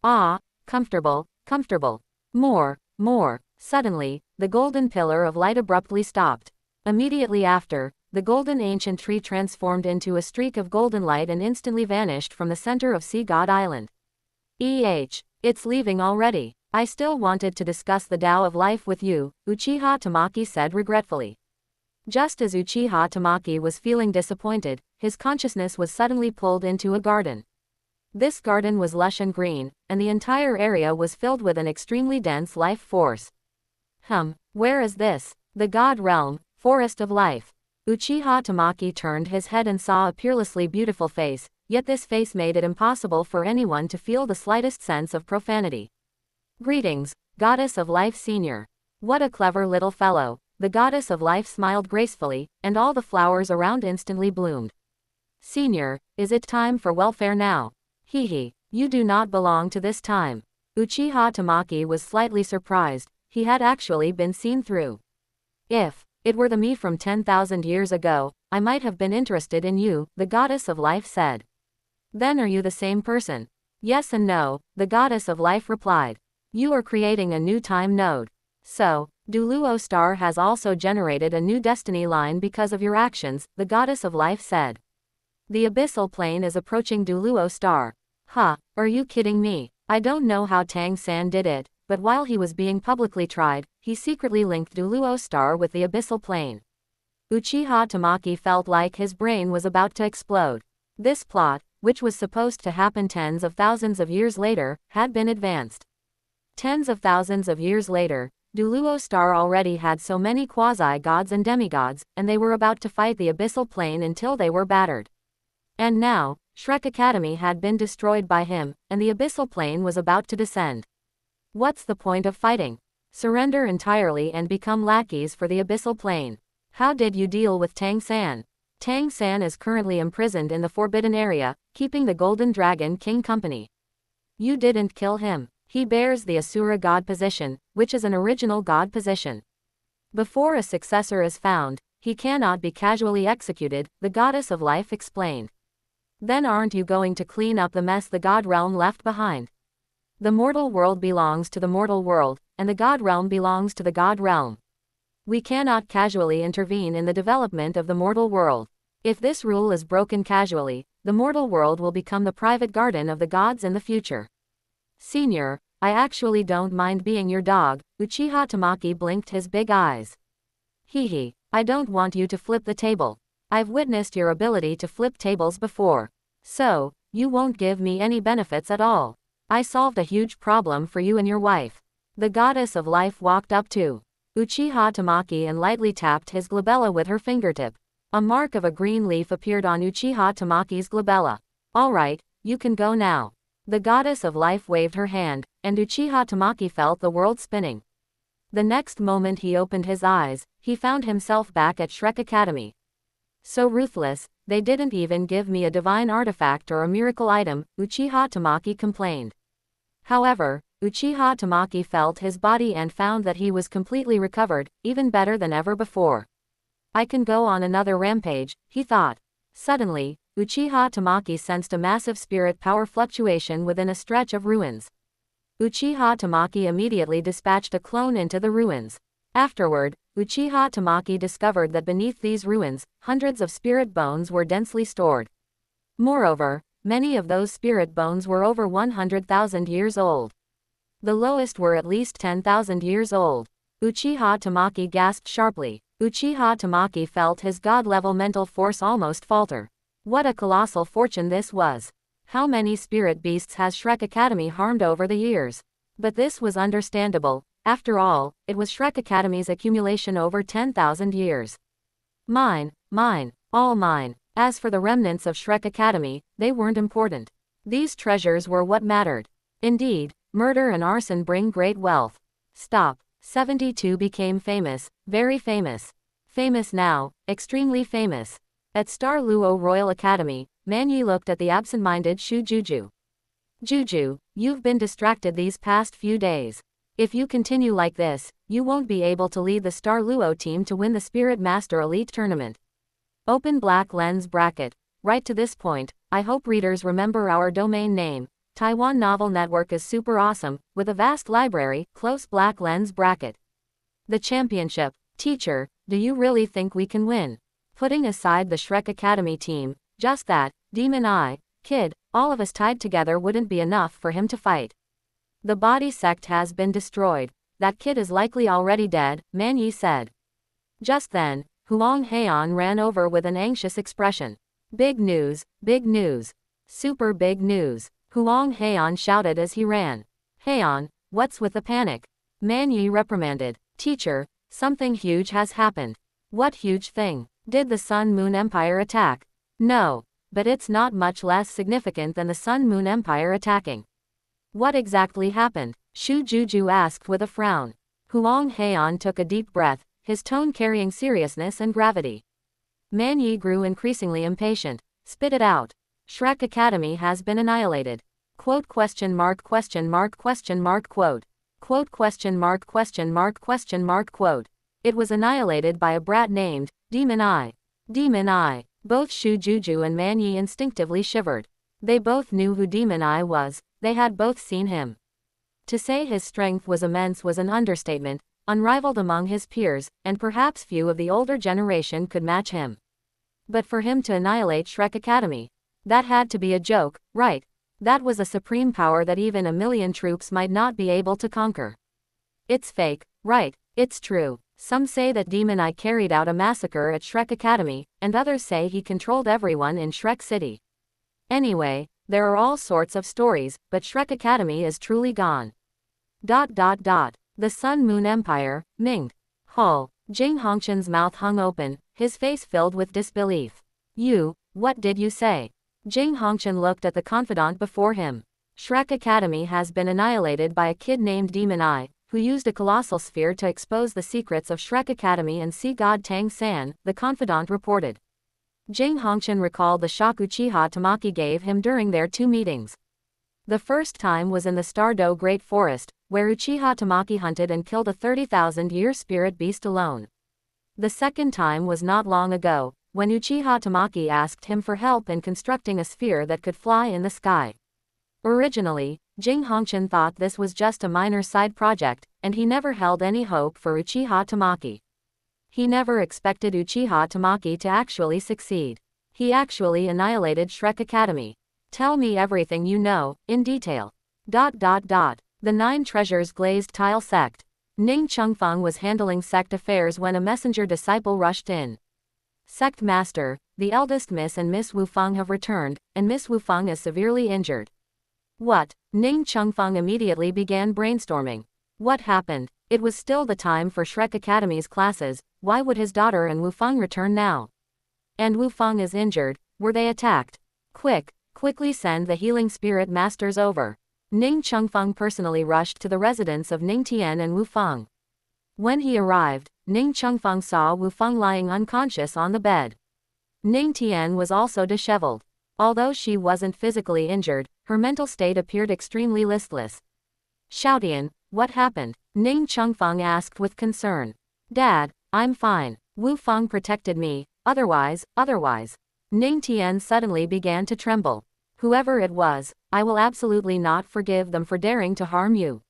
Ah, comfortable, comfortable. More. Suddenly, the golden pillar of light abruptly stopped. Immediately after, the golden ancient tree transformed into a streak of golden light and instantly vanished from the center of Sea God Island. It's leaving already. I still wanted to discuss the Tao of life with you, Uchiha Tamaki said regretfully. Just as Uchiha Tamaki was feeling disappointed, his consciousness was suddenly pulled into a garden. This garden was lush and green, and the entire area was filled with an extremely dense life force. Where is this? The God Realm, Forest of Life. Uchiha Tamaki turned his head and saw a peerlessly beautiful face, yet this face made it impossible for anyone to feel the slightest sense of profanity. Greetings, Goddess of Life Senior. What a clever little fellow. The Goddess of Life smiled gracefully, and all the flowers around instantly bloomed. Senior, is it time for welfare now? Hehe, you do not belong to this time. Uchiha Tamaki was slightly surprised. He had actually been seen through. If it were the me from 10,000 years ago, I might have been interested in you, the Goddess of Life said. Then are you the same person? Yes and no, the Goddess of Life replied. You are creating a new time node. So, douluo star has also generated a new destiny line because of your actions, the Goddess of Life said. The abyssal plane is approaching douluo star. Are you kidding me? I don't know how Tang San did it, but while he was being publicly tried, he secretly linked douluo star with the abyssal plane. Uchiha Tamaki felt like his brain was about to explode. This plot, which was supposed to happen tens of thousands of years later, had been advanced. Tens of thousands of years later, douluo star already had so many quasi-gods and demigods, and they were about to fight the abyssal plane until they were battered. And now, Shrek Academy had been destroyed by him, and the abyssal plane was about to descend. What's the point of fighting? Surrender entirely and become lackeys for the abyssal plane. How did you deal with Tang San? Tang San is currently imprisoned in the Forbidden Area, keeping the Golden Dragon King company. You didn't kill him. He bears the Asura God position, which is an original God position. Before a successor is found, he cannot be casually executed, the Goddess of Life explained. Then aren't you going to clean up the mess the God Realm left behind? The mortal world belongs to the mortal world, and the God Realm belongs to the God Realm. We cannot casually intervene in the development of the mortal world. If this rule is broken casually, the mortal world will become the private garden of the gods in the future. Senior, I actually don't mind being your dog, Uchiha Tamaki blinked his big eyes. Hehe, I don't want you to flip the table. I've witnessed your ability to flip tables before. So, you won't give me any benefits at all. I solved a huge problem for you and your wife. The goddess of life walked up to Uchiha Tamaki and lightly tapped his glabella with her fingertip. A mark of a green leaf appeared on Uchiha Tamaki's glabella. Alright, you can go now. The goddess of life waved her hand, and Uchiha Tamaki felt the world spinning. The next moment he opened his eyes, he found himself back at Shrek Academy. So ruthless, they didn't even give me a divine artifact or a miracle item, Uchiha Tamaki complained. However, Uchiha Tamaki felt his body and found that he was completely recovered, even better than ever before. I can go on another rampage, he thought. Suddenly, Uchiha Tamaki sensed a massive spirit power fluctuation within a stretch of ruins. Uchiha Tamaki immediately dispatched a clone into the ruins. Afterward, Uchiha Tamaki discovered that beneath these ruins, hundreds of spirit bones were densely stored. Moreover, many of those spirit bones were over 100,000 years old. The lowest were at least 10,000 years old. Uchiha Tamaki gasped sharply. Uchiha Tamaki felt his god-level mental force almost falter. What a colossal fortune this was. How many spirit beasts has Shrek Academy harmed over the years? But this was understandable. After all, it was Shrek Academy's accumulation over 10,000 years. Mine, all mine. As for the remnants of Shrek Academy, they weren't important. These treasures were what mattered. Indeed, murder and arson bring great wealth. Stop. 72 became famous, very famous. Famous now, extremely famous. At Star Luo Royal Academy, Manyi looked at the absent-minded Shu Juju. Juju, you've been distracted these past few days. If you continue like this, you won't be able to lead the Star Luo team to win the Spirit Master Elite Tournament. Open black lens bracket. Right to this point, I hope readers remember our domain name. Taiwan Novel Network is super awesome, with a vast library, close black lens bracket. The championship. Teacher, do you really think we can win? Putting aside the Shrek Academy team, just that, Demon Eye, Kid, all of us tied together wouldn't be enough for him to fight. The body sect has been destroyed. That kid is likely already dead, Manyi said. Just then, Huang Heian ran over with an anxious expression. Big news, super big news. Huang Heian shouted as he ran. Heian, what's with the panic? Manyi reprimanded. Teacher, something huge has happened. What huge thing? Did the Sun Moon Empire attack? No, but it's not much less significant than the Sun Moon Empire attacking. What exactly happened? Shu Juju asked with a frown. Huang Heian took a deep breath, his tone carrying seriousness and gravity. Manyi grew increasingly impatient. Spit it out. Shrek Academy has been annihilated. Quote question mark question mark question mark quote. Quote question mark question mark question mark quote. It was annihilated by a brat named Demon Eye. Demon Eye. Both Shu Juju and Manyi instinctively shivered. They both knew who Demon Eye was, they had both seen him. To say his strength was immense was an understatement, unrivaled among his peers, and perhaps few of the older generation could match him. But for him to annihilate Shrek Academy, that had to be a joke, right? That was a supreme power that even 1,000,000 troops might not be able to conquer. It's fake, right? It's true. Some say that Demon Eye carried out a massacre at Shrek Academy, and others say he controlled everyone in Shrek City. Anyway, there are all sorts of stories, but Shrek Academy is truly gone. The Sun Moon Empire, Ming. Hull. Jing Hongchen's mouth hung open, his face filled with disbelief. What did you say? Jing Hongchen looked at the confidant before him. Shrek Academy has been annihilated by a kid named Demon Eye, who used a colossal sphere to expose the secrets of Shrek Academy and Sea God Tang San, the confidant reported. Jing Hongchen recalled the shock Uchiha Tamaki gave him during their 2 meetings. The first time was in the Stardo Great Forest, where Uchiha Tamaki hunted and killed a 30,000-year spirit beast alone. The second time was not long ago, when Uchiha Tamaki asked him for help in constructing a sphere that could fly in the sky. Originally, Jing Hongchen thought this was just a minor side project, and he never held any hope for Uchiha Tamaki. He never expected Uchiha Tamaki to actually succeed. He actually annihilated Shrek Academy. Tell me everything you know, in detail. The 9 Treasures Glazed Tile Sect. Ning Chengfeng was handling sect affairs when a messenger disciple rushed in. Sect Master, the eldest Miss and Miss Wufeng have returned, and Miss Wufeng is severely injured. What? Ning Chengfeng immediately began brainstorming. What happened? It was still the time for Shrek Academy's classes. Why would his daughter and Wufeng return now? And Wufeng is injured. Were they attacked? Quickly send the healing spirit masters over. Ning Chengfeng personally rushed to the residence of Ning Tian and Wufeng. When he arrived, Ning Chengfeng saw Wufeng lying unconscious on the bed. Ning Tian was also disheveled. Although she wasn't physically injured, her mental state appeared extremely listless. Xiaotian, what happened? Ning Chengfeng asked with concern. Dad, I'm fine. Wufeng protected me, otherwise. Ning Tian suddenly began to tremble. Whoever it was, I will absolutely not forgive them for daring to harm you.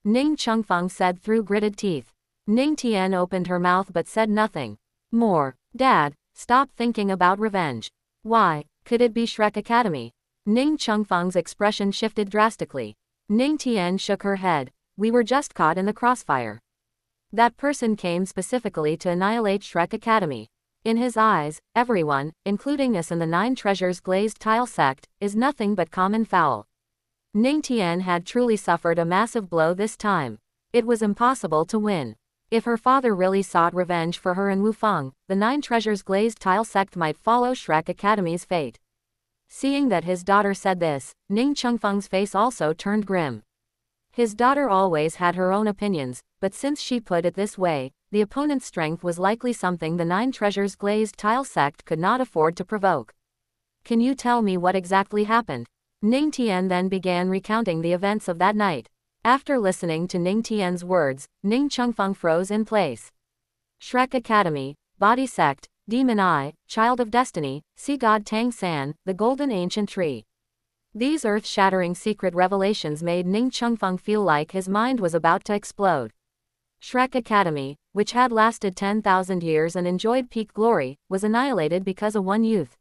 Ning Chengfeng said through gritted teeth. Ning Tian opened her mouth but said nothing more. Dad, stop thinking about revenge. Why, could it be Shrek Academy? Ning Chengfeng's expression shifted drastically. Ning Tian shook her head. We were just caught in the crossfire. That person came specifically to annihilate Shrek Academy. In his eyes, everyone, including us and the 9 treasures glazed tile sect, is nothing but common foul. Ning Tian had truly suffered a massive blow this time. It was impossible to win. If her father really sought revenge for her and Wufeng, the 9 treasures glazed tile sect might follow Shrek Academy's fate. Seeing that his daughter said this, Ning Chengfeng's face also turned grim. His daughter always had her own opinions, but since she put it this way, the opponent's strength was likely something the 9 treasures glazed tile sect could not afford to provoke. Can you tell me what exactly happened? Ning Tian then began recounting the events of that night. After listening to Ning Tian's words, Ning Chengfeng froze in place. Shrek Academy, Body Sect, Demon Eye, Child of Destiny, Sea God Tang San, the Golden Ancient Tree. These earth-shattering secret revelations made Ning Chengfeng feel like his mind was about to explode. Shrek Academy, which had lasted 10,000 years and enjoyed peak glory, was annihilated because of one youth.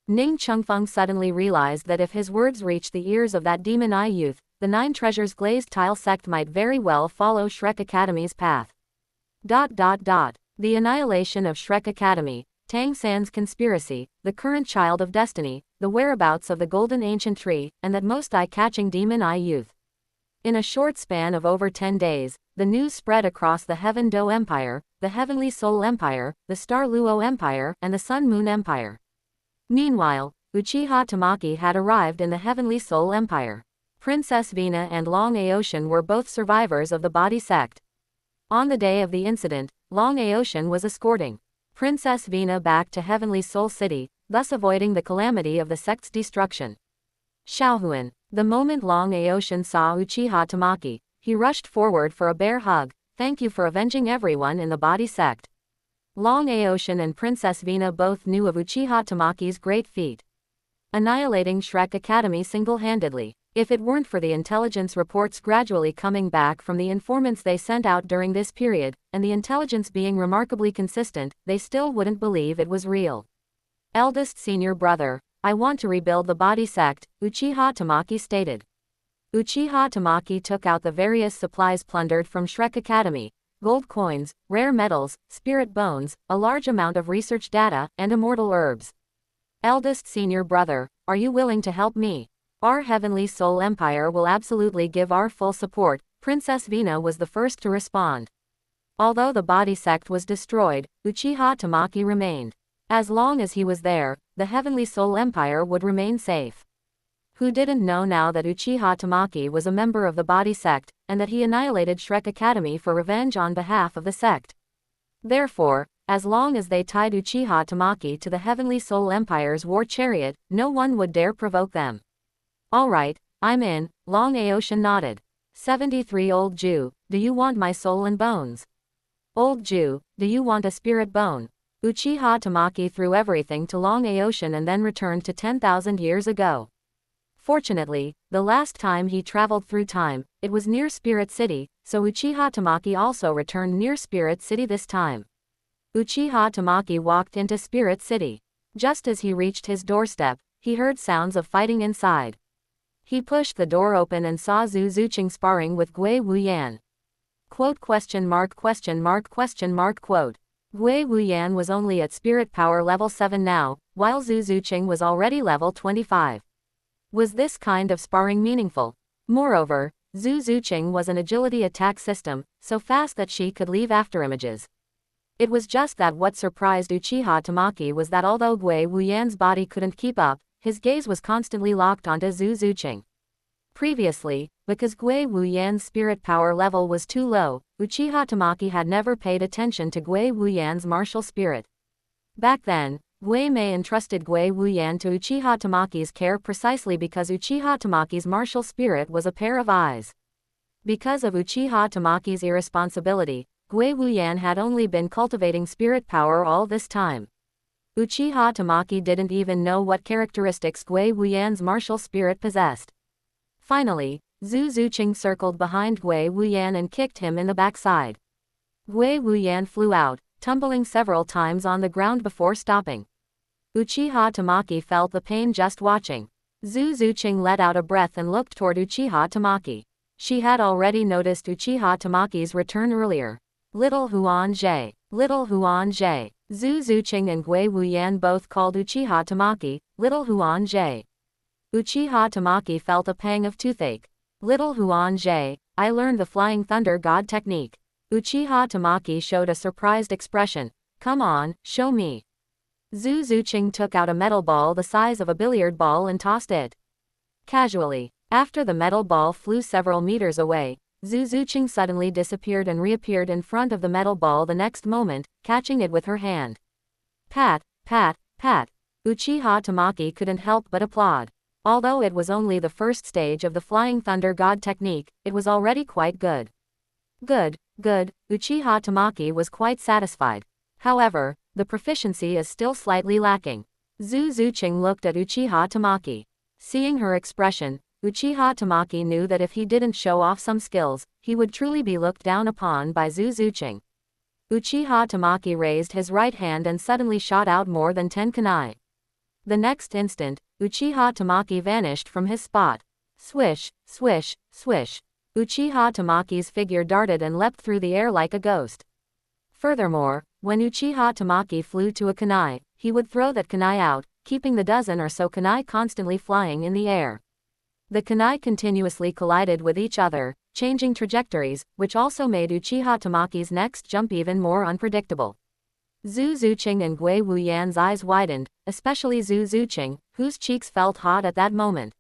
Ning Chengfeng suddenly realized that if his words reached the ears of that Demon Eye youth, the 9 treasures glazed tile sect might very well follow Shrek Academy's path. The annihilation of Shrek Academy, Tang San's conspiracy, the current Child of Destiny, the whereabouts of the Golden Ancient Tree, and that most eye-catching Demon Eye youth. In a short span of over 10 days, the news spread across the Heaven Do Empire, the Heavenly Soul Empire, the Star Luo Empire, and the Sun Moon Empire. Meanwhile, Uchiha Tamaki had arrived in the Heavenly Soul Empire. Princess Vina and Long Aoshin were both survivors of the Body Sect. On the day of the incident, Long Aoshin was escorting Princess Vina back to Heavenly Soul City, thus avoiding the calamity of the sect's destruction. Xiaohuan. The moment Long Aoshin saw Uchiha Tamaki, he rushed forward for a bear hug. Thank you for avenging everyone in the Body Sect. Long Aoshin and Princess Vina both knew of Uchiha Tamaki's great feat. Annihilating Shrek Academy single-handedly. If it weren't for the intelligence reports gradually coming back from the informants they sent out during this period, and the intelligence being remarkably consistent, they still wouldn't believe it was real. Eldest senior brother, I want to rebuild the Body Sect, Uchiha Tamaki stated. Uchiha Tamaki took out the various supplies plundered from Shrek Academy: gold coins, rare metals, spirit bones, a large amount of research data, and immortal herbs. Eldest senior brother, are you willing to help me? Our Heavenly Soul Empire will absolutely give our full support, Princess Vina was the first to respond. Although the Body Sect was destroyed, Uchiha Tamaki remained. As long as he was there, the Heavenly Soul Empire would remain safe. Who didn't know now that Uchiha Tamaki was a member of the Body Sect, and that he annihilated Shrek Academy for revenge on behalf of the sect? Therefore, as long as they tied Uchiha Tamaki to the Heavenly Soul Empire's war chariot, no one would dare provoke them. Alright, I'm in, Long Aoshin nodded. 73 Old Jew, do you want my soul and bones? Old Jew, do you want a spirit bone? Uchiha Tamaki threw everything to Long Aoshin and then returned to 10,000 years ago. Fortunately, the last time he traveled through time, it was near Spirit City, so Uchiha Tamaki also returned near Spirit City this time. Uchiha Tamaki walked into Spirit City. Just as he reached his doorstep, he heard sounds of fighting inside. He pushed the door open and saw Zhu Zuqing sparring with Gui Wuyan. Quote? Gui Wuyan was only at spirit power level 7 now, while Zhu Zuqing was already level 25. Was this kind of sparring meaningful? Moreover, Zhu Zuqing was an agility attack system, so fast that she could leave afterimages. It was just that what surprised Uchiha Tamaki was that although Gui Wuyan's body couldn't keep up, his gaze was constantly locked onto Zhu Zuqing. Previously, because Gui Wuyan's spirit power level was too low, Uchiha Tamaki had never paid attention to Gui Wuyan's martial spirit. Back then, Gui Mei entrusted Gui Wuyan to Uchiha Tamaki's care precisely because Uchiha Tamaki's martial spirit was a pair of eyes. Because of Uchiha Tamaki's irresponsibility, Gui Wuyan had only been cultivating spirit power all this time. Uchiha Tamaki didn't even know what characteristics Gui Wuyan's martial spirit possessed. Finally, Zhu Zuqing circled behind Gui Wuyan and kicked him in the backside. Gui Wuyan flew out, tumbling several times on the ground before stopping. Uchiha Tamaki felt the pain just watching. Zhu Zuqing let out a breath and looked toward Uchiha Tamaki. She had already noticed Uchiha Tamaki's return earlier. Little Huan Jie. Little Huan Jie. Zhu Zuqing and Gui Wuyan both called Uchiha Tamaki, Little Huan Jie. Uchiha Tamaki felt a pang of toothache. Little Huan Jie, I learned the Flying Thunder God technique. Uchiha Tamaki showed a surprised expression. Come on, show me. Zhu Zuqing took out a metal ball the size of a billiard ball and tossed it. Casually, after the metal ball flew several meters away, Zhu Zuqing suddenly disappeared and reappeared in front of the metal ball the next moment, catching it with her hand. Pat, pat, pat. Uchiha Tamaki couldn't help but applaud. Although it was only the first stage of the Flying Thunder God technique, it was already quite good. Good, good, Uchiha Tamaki was quite satisfied. However, the proficiency is still slightly lacking. Zhu Zuqing looked at Uchiha Tamaki. Seeing her expression, Uchiha Tamaki knew that if he didn't show off some skills, he would truly be looked down upon by Zhu Zuqing. Uchiha Tamaki raised his right hand and suddenly shot out more than 10 kunai. The next instant, Uchiha Tamaki vanished from his spot. Swish, swish, swish. Uchiha Tamaki's figure darted and leapt through the air like a ghost. Furthermore, when Uchiha Tamaki flew to a kunai, he would throw that kunai out, keeping the dozen or so kunai constantly flying in the air. The kunai continuously collided with each other, changing trajectories, which also made Uchiha Tamaki's next jump even more unpredictable. Zhu Zuqing and Gui Wuyan's eyes widened, especially Zhu Zuqing, whose cheeks felt hot at that moment.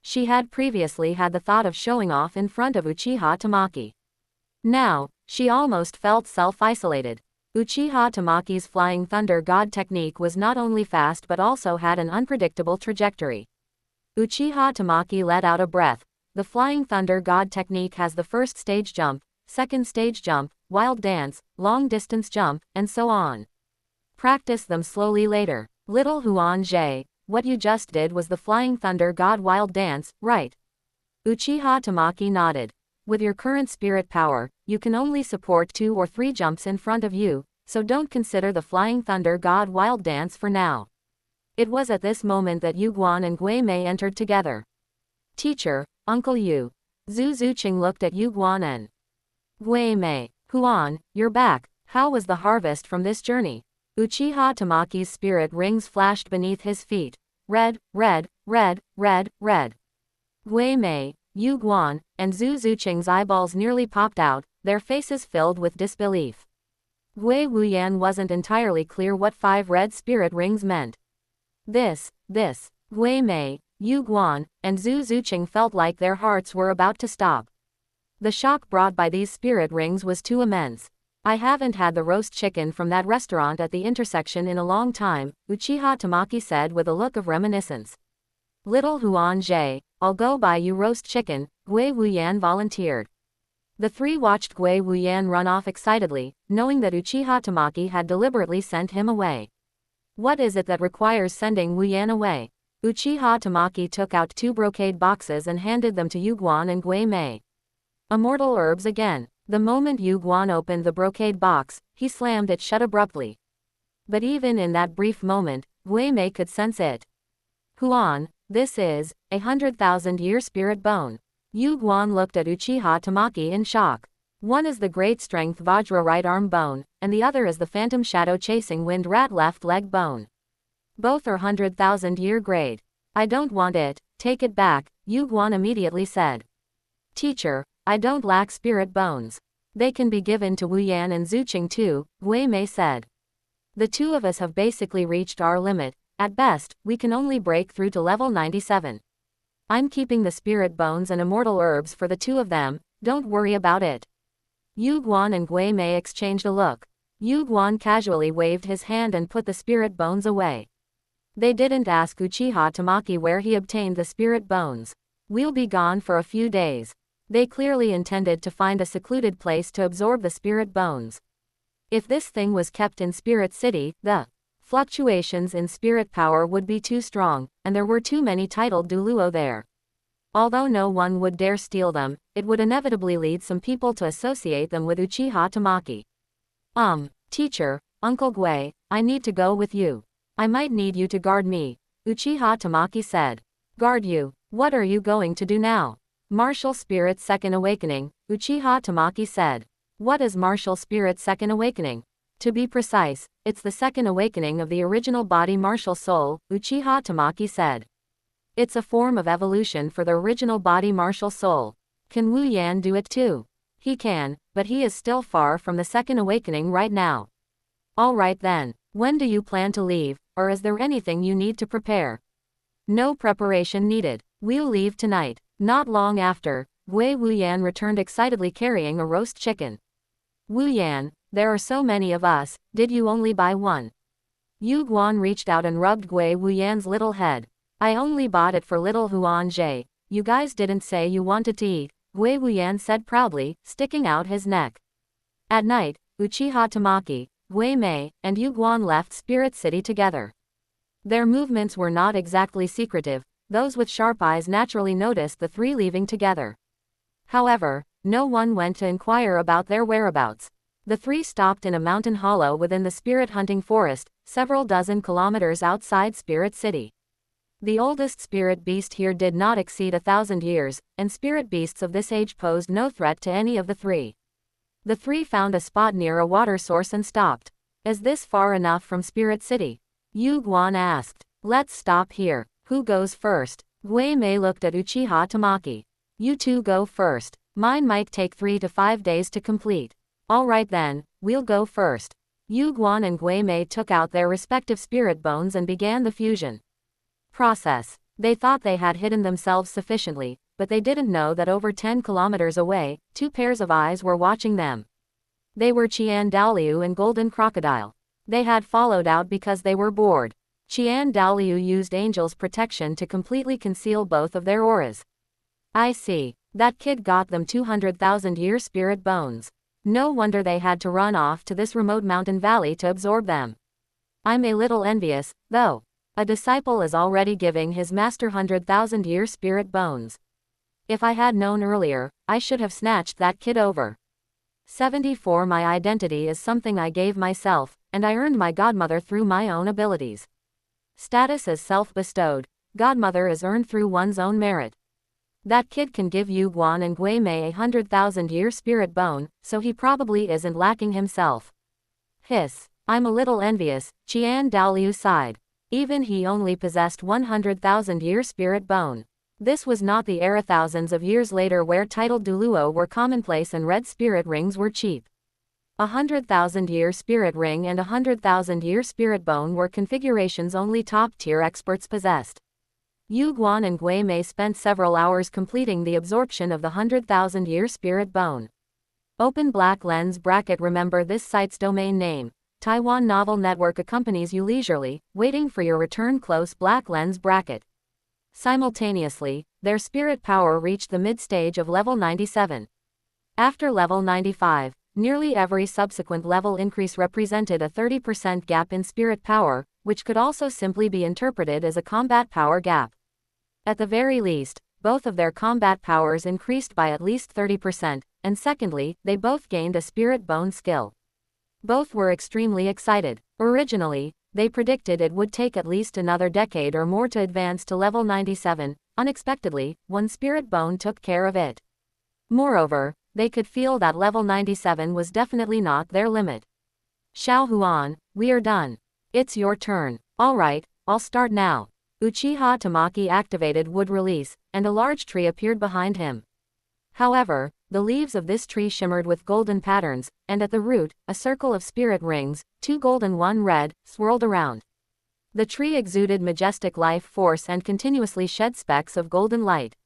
She had previously had the thought of showing off in front of Uchiha Tamaki. Now, she almost felt self-isolated. Uchiha Tamaki's Flying Thunder God technique was not only fast but also had an unpredictable trajectory. Uchiha Tamaki let out a breath. The Flying Thunder God technique has the first stage jump, second stage jump, wild dance, long distance jump, and so on. Practice them slowly later. Little Huan Jie, what you just did was the Flying Thunder God wild dance, right? Uchiha Tamaki nodded. With your current spirit power, you can only support 2 or 3 jumps in front of you, so don't consider the Flying Thunder God wild dance for now. It was at this moment that Yu Guan and Gui Mei entered together. Teacher, Uncle Yu. Zhu Zuqing looked at Yu Guan and Gui Mei. Huan, you're back. How was the harvest from this journey? Uchiha Tamaki's spirit rings flashed beneath his feet. Red, red, red, red, red. Gui Mei, Yu Guan, and Zhu Zuqing's eyeballs nearly popped out, their faces filled with disbelief. Gui Wuyan wasn't entirely clear what 5 red spirit rings meant. This, Gui Mei, Yu Guan, and Zhu Zuqing felt like their hearts were about to stop. The shock brought by these spirit rings was too immense. I haven't had the roast chicken from that restaurant at the intersection in a long time, Uchiha Tamaki said with a look of reminiscence. Little Huan Jie, I'll go buy you roast chicken, Gui Wuyan volunteered. The 3 watched Gui Wuyan run off excitedly, knowing that Uchiha Tamaki had deliberately sent him away. What is it that requires sending Wuyan away? Uchiha Tamaki took out 2 brocade boxes and handed them to Yu Guan and Gui Mei. Immortal herbs again. The moment Yu Guan opened the brocade box, he slammed it shut abruptly. But even in that brief moment, Gui Mei could sense it. Huan, this is 100,000-year spirit bone. Yu Guan looked at Uchiha Tamaki in shock. One is the great strength Vajra right arm bone, and the other is the phantom shadow chasing wind rat left leg bone. Both are 100,000-year grade. I don't want it, take it back, Yu Guan immediately said. Teacher, I don't lack spirit bones. They can be given to Wu Yan and Zuqing too, Wei Mei said. The two of us have basically reached our limit. At best, we can only break through to level 97. I'm keeping the spirit bones and immortal herbs for the two of them, don't worry about it. Yu Guan and Wei Mei exchanged a look. Yu Guan casually waved his hand and put the spirit bones away. They didn't ask Uchiha Tamaki where he obtained the spirit bones. We'll be gone for a few days. They clearly intended to find a secluded place to absorb the spirit bones. If this thing was kept in Spirit City, the fluctuations in spirit power would be too strong, and there were too many titled douluo there. Although no one would dare steal them, it would inevitably lead some people to associate them with Uchiha Tamaki. Teacher, Uncle Gui, I need to go with you. I might need you to guard me, Uchiha Tamaki said. Guard you? What are you going to do now? Martial Spirit's Second Awakening, Uchiha Tamaki said. What is Martial Spirit's Second Awakening? To be precise, it's the second awakening of the original body martial soul, Uchiha Tamaki said. It's a form of evolution for the original body martial soul. Can Wu Yan do it too? He can, but he is still far from the second awakening right now. Alright then, when do you plan to leave, or is there anything you need to prepare? No preparation needed. We'll leave tonight. Not long after, Wu Yan returned excitedly carrying a roast chicken. Wu Yan, there are so many of us, did you only buy one? Yu Guan reached out and rubbed Wu Yan's little head. I only bought it for little Huan Jie. You guys didn't say you wanted to eat, Wu Yan said proudly, sticking out his neck. At night, Uchiha Tamaki, Wei Mei, and Yu Guan left Spirit City together. Their movements were not exactly secretive. Those with sharp eyes naturally noticed the three leaving together. However, no one went to inquire about their whereabouts. The three stopped in a mountain hollow within the spirit hunting forest, several dozen kilometers outside Spirit City. The oldest spirit beast here did not exceed 1,000 years, and spirit beasts of this age posed no threat to any of the three. The three found a spot near a water source and stopped. Is this far enough from Spirit City? Yu Guan asked. Let's stop here. Who goes first? Wei Mei looked at Uchiha Tamaki. You two go first. Mine might take 3 to 5 days to complete. Alright then, we'll go first. Yu Guan and Wei Mei took out their respective spirit bones and began the fusion process. They thought they had hidden themselves sufficiently, but they didn't know that over 10 kilometers away, 2 pairs of eyes were watching them. They were Qian Dalu and Golden Crocodile. They had followed out because they were bored. Qian Dalu used Angel's protection to completely conceal both of their auras. I see. That kid got them 200,000-year spirit bones. No wonder they had to run off to this remote mountain valley to absorb them. I'm a little envious, though. A disciple is already giving his master 100,000-year spirit bones. If I had known earlier, I should have snatched that kid over. 74 My identity is something I gave myself, and I earned my godmother through my own abilities. Status is self-bestowed. Godmother is earned through one's own merit. That kid can give Yu Guan and Wei Mei 100,000-year spirit bone, so he probably isn't lacking himself. Hiss. I'm a little envious, Qian Daoliu sighed. Even he only possessed 100,000-year spirit bone. This was not the era thousands of years later where titled douluo were commonplace and red spirit rings were cheap. 100,000-year spirit ring and 100,000-year spirit bone were configurations only top-tier experts possessed. Yu Guan and Wei Mei spent several hours completing the absorption of the 100,000-year spirit bone. Open black lens bracket. Remember this site's domain name. Taiwan Novel Network accompanies you leisurely, waiting for your return. Close black lens bracket. Simultaneously, their spirit power reached the mid-stage of level 97. After level 95, nearly every subsequent level increase represented a 30% gap in spirit power, which could also simply be interpreted as a combat power gap. At the very least, both of their combat powers increased by at least 30%, and secondly, they both gained a spirit bone skill. Both were extremely excited. Originally, they predicted it would take at least another decade or more to advance to level 97. Unexpectedly, one spirit bone took care of it. Moreover, they could feel that level 97 was definitely not their limit. Xiao Huan, we are done. It's your turn. Alright, I'll start now. Uchiha Tamaki activated wood release, and a large tree appeared behind him. However, the leaves of this tree shimmered with golden patterns, and at the root, a circle of spirit rings, 2 gold and 1 red, swirled around. The tree exuded majestic life force and continuously shed specks of golden light.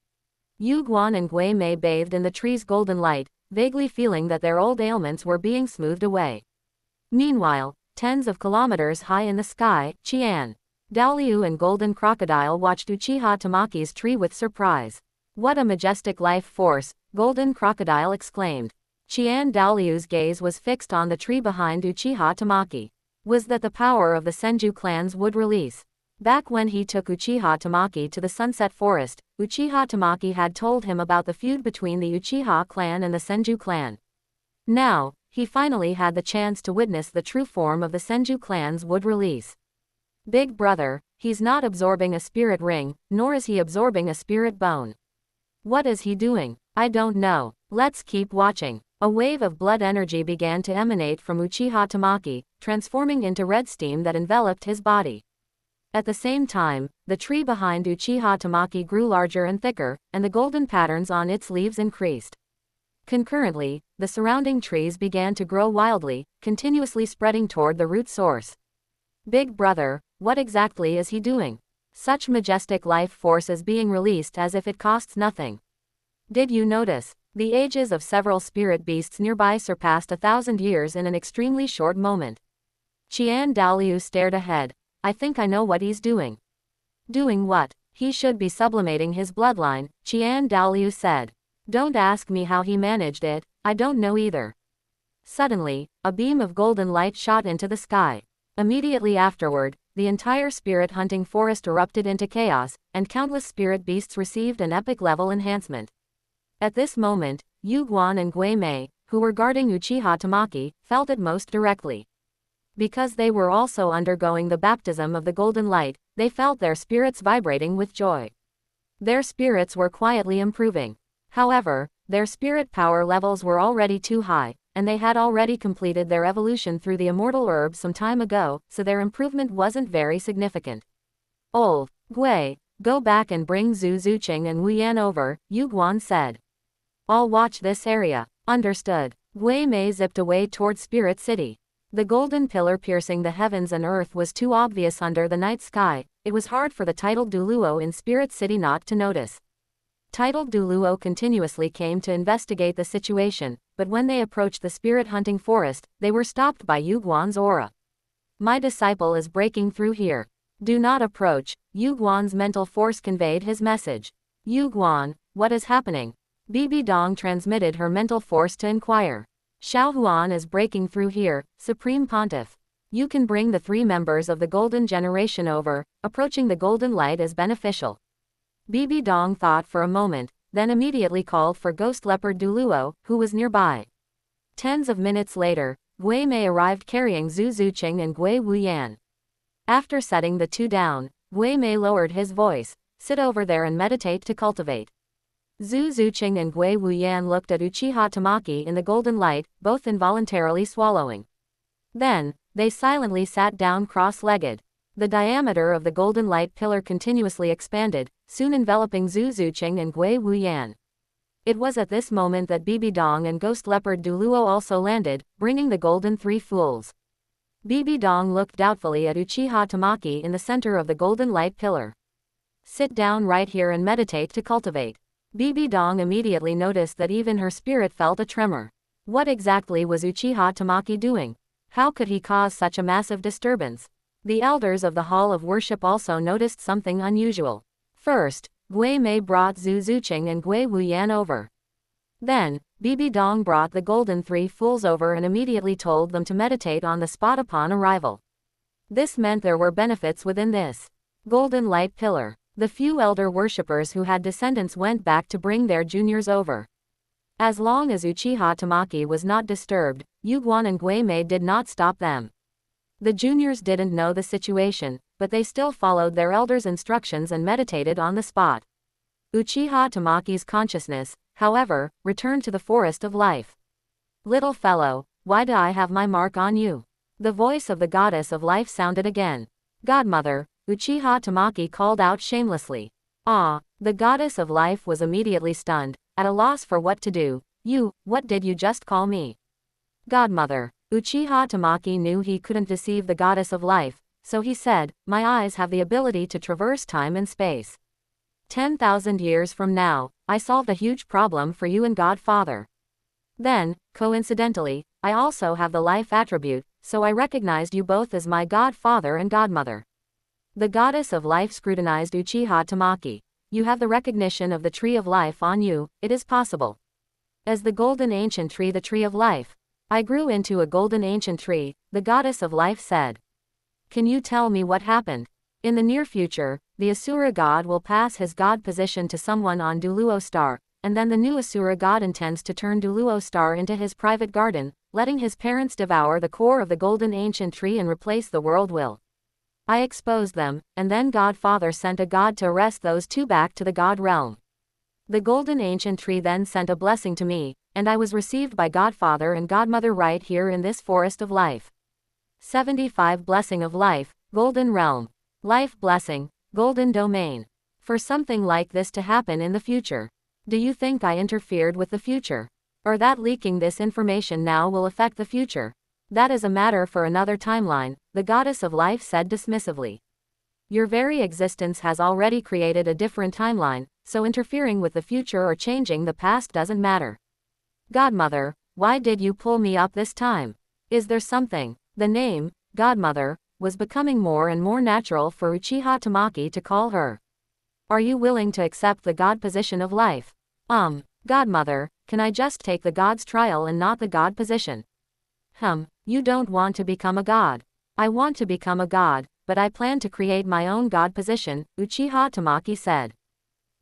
Yu Guan and Gui Mei bathed in the tree's golden light, vaguely feeling that their old ailments were being smoothed away. Meanwhile, tens of kilometers high in the sky, Qian, Dalu and Golden Crocodile watched Uchiha Tamaki's tree with surprise. "What a majestic life force," Golden Crocodile exclaimed. Qian Dalu's gaze was fixed on the tree behind Uchiha Tamaki. Was that the power of the Senju clans would release? Back when he took Uchiha Tamaki to the Sunset Forest, Uchiha Tamaki had told him about the feud between the Uchiha clan and the Senju clan. Now, he finally had the chance to witness the true form of the Senju clans would release. Big brother, he's not absorbing a spirit ring, nor is he absorbing a spirit bone. What is he doing? I don't know. Let's keep watching. A wave of blood energy began to emanate from Uchiha Tamaki, transforming into red steam that enveloped his body. At the same time, the tree behind Uchiha Tamaki grew larger and thicker, and the golden patterns on its leaves increased. Concurrently, the surrounding trees began to grow wildly, continuously spreading toward the root source. Big brother, what exactly is he doing? Such majestic life force is being released as if it costs nothing. Did you notice? The ages of several spirit beasts nearby surpassed 1,000 years in an extremely short moment. Qian Daoliu stared ahead. I think I know what he's doing. Doing what? He should be sublimating his bloodline, Qian Daoliu said. Don't ask me how he managed it, I don't know either. Suddenly, a beam of golden light shot into the sky. Immediately afterward, the entire spirit hunting forest erupted into chaos, and countless spirit beasts received an epic level enhancement. At this moment, Yu Guan and Gui Mei, who were guarding Uchiha Tamaki, felt it most directly. Because they were also undergoing the baptism of the golden light, they felt their spirits vibrating with joy. Their spirits were quietly improving. However, their spirit power levels were already too high, and they had already completed their evolution through the immortal herb some time ago, so their improvement wasn't very significant. Old Gui, go back and bring Zhu Zuqing and Wu Yan over, Yu Guan said. I'll watch this area. Understood. Gui Mei zipped away toward Spirit City. The golden pillar piercing the heavens and earth was too obvious under the night sky. It was hard for the titled douluo in Spirit City not to notice. Titled douluo continuously came to investigate the situation, but when they approached the spirit hunting forest, they were stopped by Yu Guan's aura. My disciple is breaking through here. Do not approach, Yu Guan's mental force conveyed his message. Yu Guan, what is happening? Bibi Dong transmitted her mental force to inquire. Xiao Huan is breaking through here, Supreme Pontiff. You can bring the 3 members of the Golden Generation over, approaching the golden light is beneficial. Bibi Dong thought for a moment, then immediately called for Ghost Leopard Douluo, who was nearby. Tens of minutes later, Gui Mei arrived carrying Zhu Zuqing and Gui Wuyan. After setting the 2 down, Gui Mei lowered his voice, sit over there and meditate to cultivate. Zhu Zuqing and Gui Wuyan looked at Uchiha Tamaki in the golden light, both involuntarily swallowing. Then, they silently sat down cross-legged. The diameter of the golden light pillar continuously expanded, soon enveloping Zhu Zuqing and Gui Wuyan. It was at this moment that Bibi Dong and Ghost Leopard Douluo also landed, bringing the golden 3 fools. Bibi Dong looked doubtfully at Uchiha Tamaki in the center of the golden light pillar. Sit down right here and meditate to cultivate. Bibi Dong immediately noticed that even her spirit felt a tremor. What exactly was Uchiha Tamaki doing? How could he cause such a massive disturbance? The elders of the Hall of Worship also noticed something unusual. First, Gui Mei brought Zhu Zuqing and Gui Wuyan over. Then, Bibi Dong brought the golden 3 fools over and immediately told them to meditate on the spot upon arrival. This meant there were benefits within this golden light pillar. The few elder worshippers who had descendants went back to bring their juniors over. As long as Uchiha Tamaki was not disturbed, Yu Guan and Gui Mei did not stop them. The juniors didn't know the situation, but they still followed their elders' instructions and meditated on the spot. Uchiha Tamaki's consciousness, however, returned to the forest of life. Little fellow, why do I have my mark on you? The voice of the goddess of life sounded again. Godmother, Uchiha Tamaki called out shamelessly. Ah, the goddess of life was immediately stunned, at a loss for what to do. What did you just call me? Godmother. Uchiha Tamaki knew he couldn't deceive the goddess of life, so he said, my eyes have the ability to traverse time and space. 10,000 years from now, I solved a huge problem for you and Godfather. Then, coincidentally, I also have the life attribute, so I recognized you both as my godfather and godmother. The goddess of life scrutinized Uchiha Tamaki. You have the recognition of the tree of life on you, it is possible. As the golden ancient tree, the tree of life. I grew into a golden ancient tree, the goddess of life said. Can you tell me what happened? In the near future, the Asura god will pass his god position to someone on Douluo Star, and then the new Asura god intends to turn Douluo Star into his private garden, letting his parents devour the core of the golden ancient tree and replace the world will. I exposed them, and then Godfather sent a god to arrest those two back to the god realm. The golden ancient tree then sent a blessing to me, and I was received by Godfather and Godmother right here in this forest of life. 75 Blessing of Life, Golden Realm. Life Blessing, Golden Domain. For something like this to happen in the future. Do you think I interfered with the future? Or that leaking this information now will affect the future? That is a matter for another timeline, the goddess of life said dismissively. Your very existence has already created a different timeline, so interfering with the future or changing the past doesn't matter. Godmother, why did you pull me up this time? Is there something? The name, Godmother, was becoming more and more natural for Uchiha Tamaki to call her. Are you willing to accept the god position of life? Godmother, can I just take the god's trial and not the god position? You don't want to become a god. I want to become a god, but I plan to create my own god position, Uchiha Tamaki said.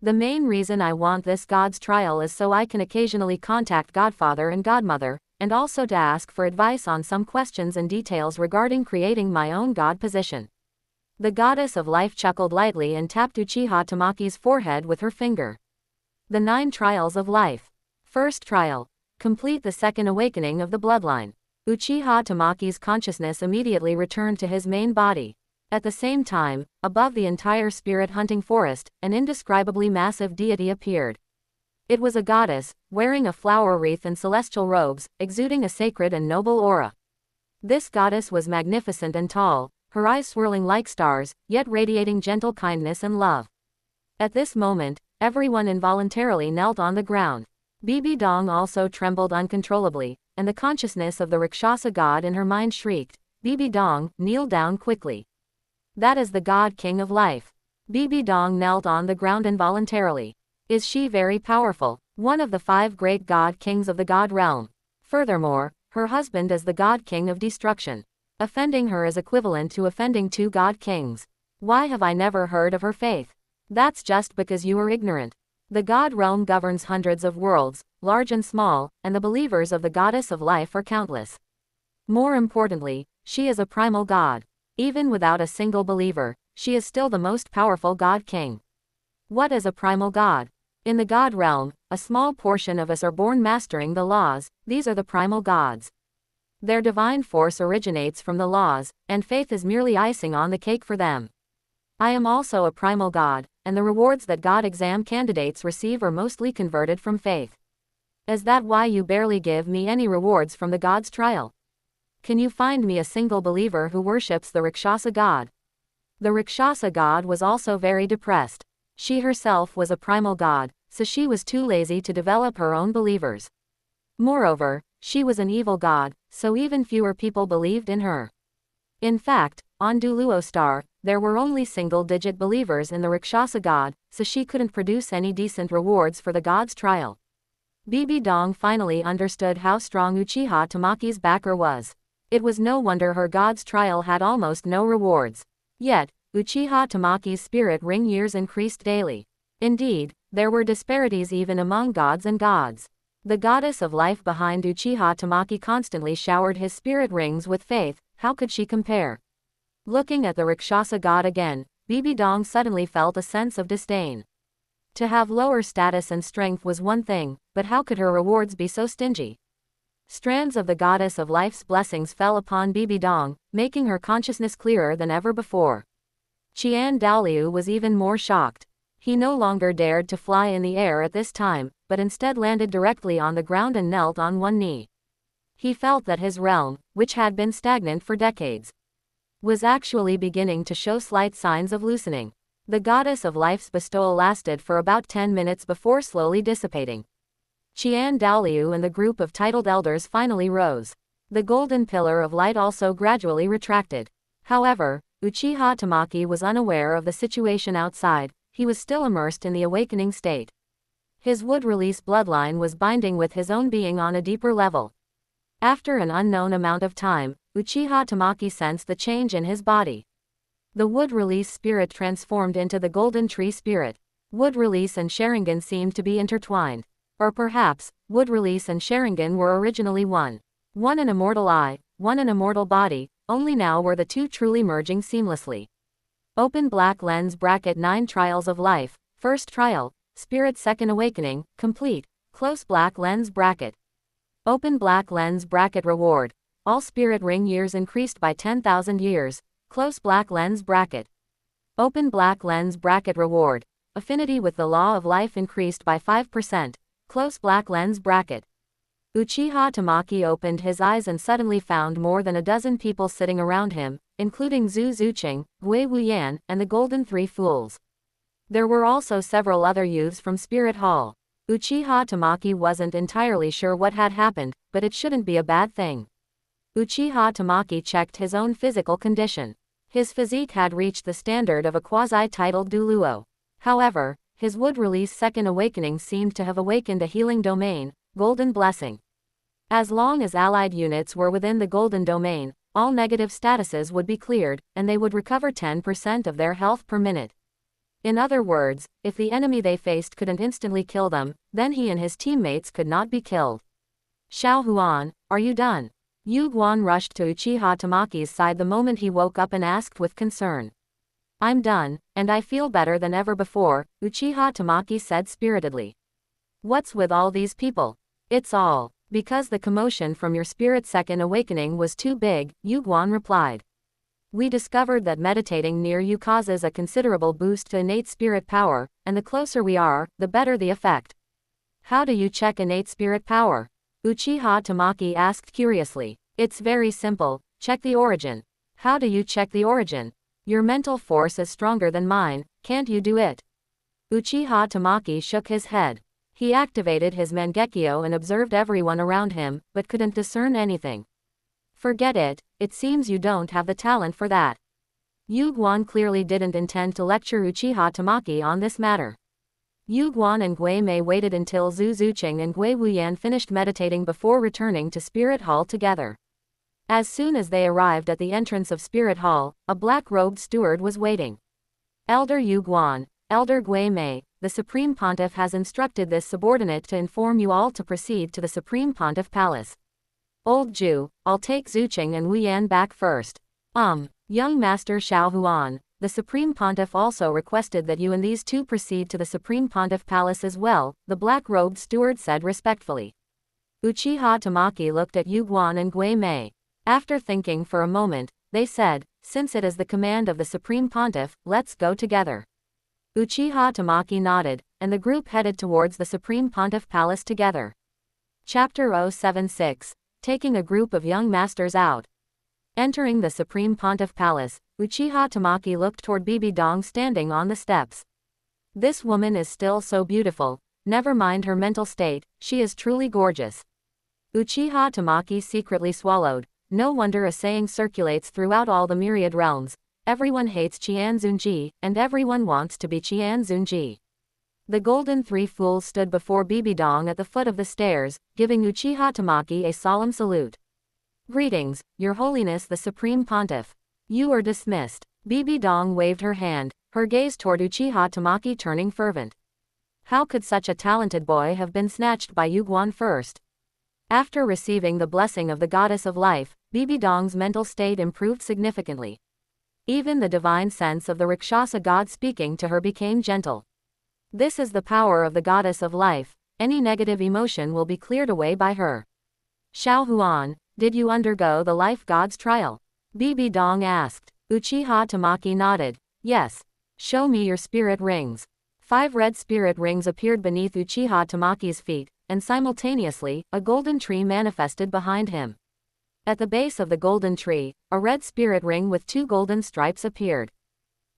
The main reason I want this god's trial is so I can occasionally contact Godfather and Godmother, and also to ask for advice on some questions and details regarding creating my own god position. The goddess of life chuckled lightly and tapped Uchiha Tamaki's forehead with her finger. The 9 trials of life. First trial. Complete the second awakening of the bloodline. Uchiha Tamaki's consciousness immediately returned to his main body. At the same time, above the entire spirit-hunting forest, an indescribably massive deity appeared. It was a goddess, wearing a flower wreath and celestial robes, exuding a sacred and noble aura. This goddess was magnificent and tall, her eyes swirling like stars, yet radiating gentle kindness and love. At this moment, everyone involuntarily knelt on the ground. Bibi Dong also trembled uncontrollably, and the consciousness of the Rakshasa god in her mind shrieked, Bibi Dong, kneel down quickly. That is the god king of life. Bibi Dong knelt on the ground involuntarily. Is she very powerful? One of the 5 great god kings of the god realm. Furthermore, her husband is the god king of destruction. Offending her is equivalent to offending 2 god kings. Why have I never heard of her faith? That's just because you are ignorant. The god realm governs hundreds of worlds, large and small, and the believers of the goddess of life are countless. More importantly, she is a primal god. Even without a single believer, she is still the most powerful god king. What is a primal god? In the god realm, a small portion of us are born mastering the laws. These are the primal gods. Their divine force originates from the laws, and faith is merely icing on the cake for them. I am also a primal god, and the rewards that god exam candidates receive are mostly converted from faith. Is that why you barely give me any rewards from the god's trial? Can you find me a single believer who worships the Rakshasa god? The Rakshasa god was also very depressed. She herself was a primal god, so she was too lazy to develop her own believers. Moreover, she was an evil god, so even fewer people believed in her. In fact, on Douluo Star, there were only single-digit believers in the Rakshasa god, so she couldn't produce any decent rewards for the god's trial. Bibi Dong finally understood how strong Uchiha Tamaki's backer was. It was no wonder her god's trial had almost no rewards. Yet, Uchiha Tamaki's spirit ring years increased daily. Indeed, there were disparities even among gods and gods. The goddess of life behind Uchiha Tamaki constantly showered his spirit rings with faith. How could she compare? Looking at the Rakshasa god again, Bibi Dong suddenly felt a sense of disdain. To have lower status and strength was one thing, but how could her rewards be so stingy? Strands of the goddess of life's blessings fell upon Bibi Dong, making her consciousness clearer than ever before. Qian Daoliu was even more shocked. He no longer dared to fly in the air at this time, but instead landed directly on the ground and knelt on one knee. He felt that his realm, which had been stagnant for decades, was actually beginning to show slight signs of loosening. The goddess of life's bestowal lasted for about 10 minutes before slowly dissipating. Qian Daoliu and the group of titled elders finally rose. The golden pillar of light also gradually retracted. However, Uchiha Tamaki was unaware of the situation outside. He was still immersed in the awakening state. His wood-release bloodline was binding with his own being on a deeper level. After an unknown amount of time, Uchiha Tamaki sensed the change in his body. The wood-release spirit transformed into the golden tree spirit. Wood-release and Sharingan seemed to be intertwined. Or perhaps, wood-release and Sharingan were originally one. One an immortal eye, one an immortal body, only now were the two truly merging seamlessly. Open black lens bracket 9 Trials of Life, First Trial, Spirit Second Awakening, complete, close black lens bracket. Open black lens bracket reward. All spirit ring years increased by 10,000 years, close black lens bracket. Open black lens bracket reward. Affinity with the law of life increased by 5%, close black lens bracket. Uchiha Tamaki opened his eyes and suddenly found more than a dozen people sitting around him, including Zhu Zuqing, Wei Wuyan, and the Golden Three Fools. There were also several other youths from Spirit Hall. Uchiha Tamaki wasn't entirely sure what had happened, but it shouldn't be a bad thing. Uchiha Tamaki checked his own physical condition. His physique had reached the standard of a quasi-titled douluo. However, his wood-release second awakening seemed to have awakened a healing domain, Golden Blessing. As long as allied units were within the Golden Domain, all negative statuses would be cleared, and they would recover 10% of their health per minute. In other words, if the enemy they faced couldn't instantly kill them, then he and his teammates could not be killed. Xiao Huan, are you done? Yu Guan rushed to Uchiha Tamaki's side the moment he woke up and asked with concern. I'm done, and I feel better than ever before, Uchiha Tamaki said spiritedly. What's with all these people? It's all because the commotion from your spirit second awakening was too big, Yu Guan replied. We discovered that meditating near you causes a considerable boost to innate spirit power, and the closer we are, the better the effect. How do you check innate spirit power? Uchiha Tamaki asked curiously. It's very simple, check the origin. How do you check the origin? Your mental force is stronger than mine, can't you do it? Uchiha Tamaki shook his head. He activated his Mangekyo and observed everyone around him, but couldn't discern anything. Forget it, it seems you don't have the talent for that. Yu Guan clearly didn't intend to lecture Uchiha Tamaki on this matter. Yu Guan and Gui Mei waited until Zhu Zuqing and Gui Wuyan finished meditating before returning to Spirit Hall together. As soon as they arrived at the entrance of Spirit Hall, a black-robed steward was waiting. Elder Yu Guan, Elder Gui Mei, the Supreme Pontiff has instructed this subordinate to inform you all to proceed to the Supreme Pontiff Palace. Old Jew, I'll take Zuqing and Wuyan back first. Young Master Xiao Huan, the Supreme Pontiff also requested that you and these two proceed to the Supreme Pontiff Palace as well, the black-robed steward said respectfully. Uchiha Tamaki looked at Yu Guan and Gui Mei. After thinking for a moment, they said, since it is the command of the Supreme Pontiff, let's go together. Uchiha Tamaki nodded, and the group headed towards the Supreme Pontiff Palace together. Chapter 076. Taking a group of young masters out. Entering the Supreme Pontiff Palace, Uchiha Tamaki looked toward Bibi Dong standing on the steps. This woman is still so beautiful, never mind her mental state, she is truly gorgeous. Uchiha Tamaki secretly swallowed. No wonder a saying circulates throughout all the myriad realms. Everyone hates Qian Zunji, and everyone wants to be Qian Zunji. The Golden Three Fools stood before Bibi Dong at the foot of the stairs, giving Uchiha Tamaki a solemn salute. Greetings, Your Holiness the Supreme Pontiff. You are dismissed. Bibi Dong waved her hand, her gaze toward Uchiha Tamaki turning fervent. How could such a talented boy have been snatched by Yu Guan first? After receiving the blessing of the Goddess of Life, Bibi Dong's mental state improved significantly. Even the divine sense of the Rakshasa god speaking to her became gentle. This is the power of the Goddess of Life, any negative emotion will be cleared away by her. Xiao Huan, did you undergo the Life God's trial? Bibi Dong asked. Uchiha Tamaki nodded. Yes. Show me your spirit rings. 5 red spirit rings appeared beneath Uchiha Tamaki's feet, and simultaneously, a golden tree manifested behind him. At the base of the golden tree, a red spirit ring with 2 golden stripes appeared.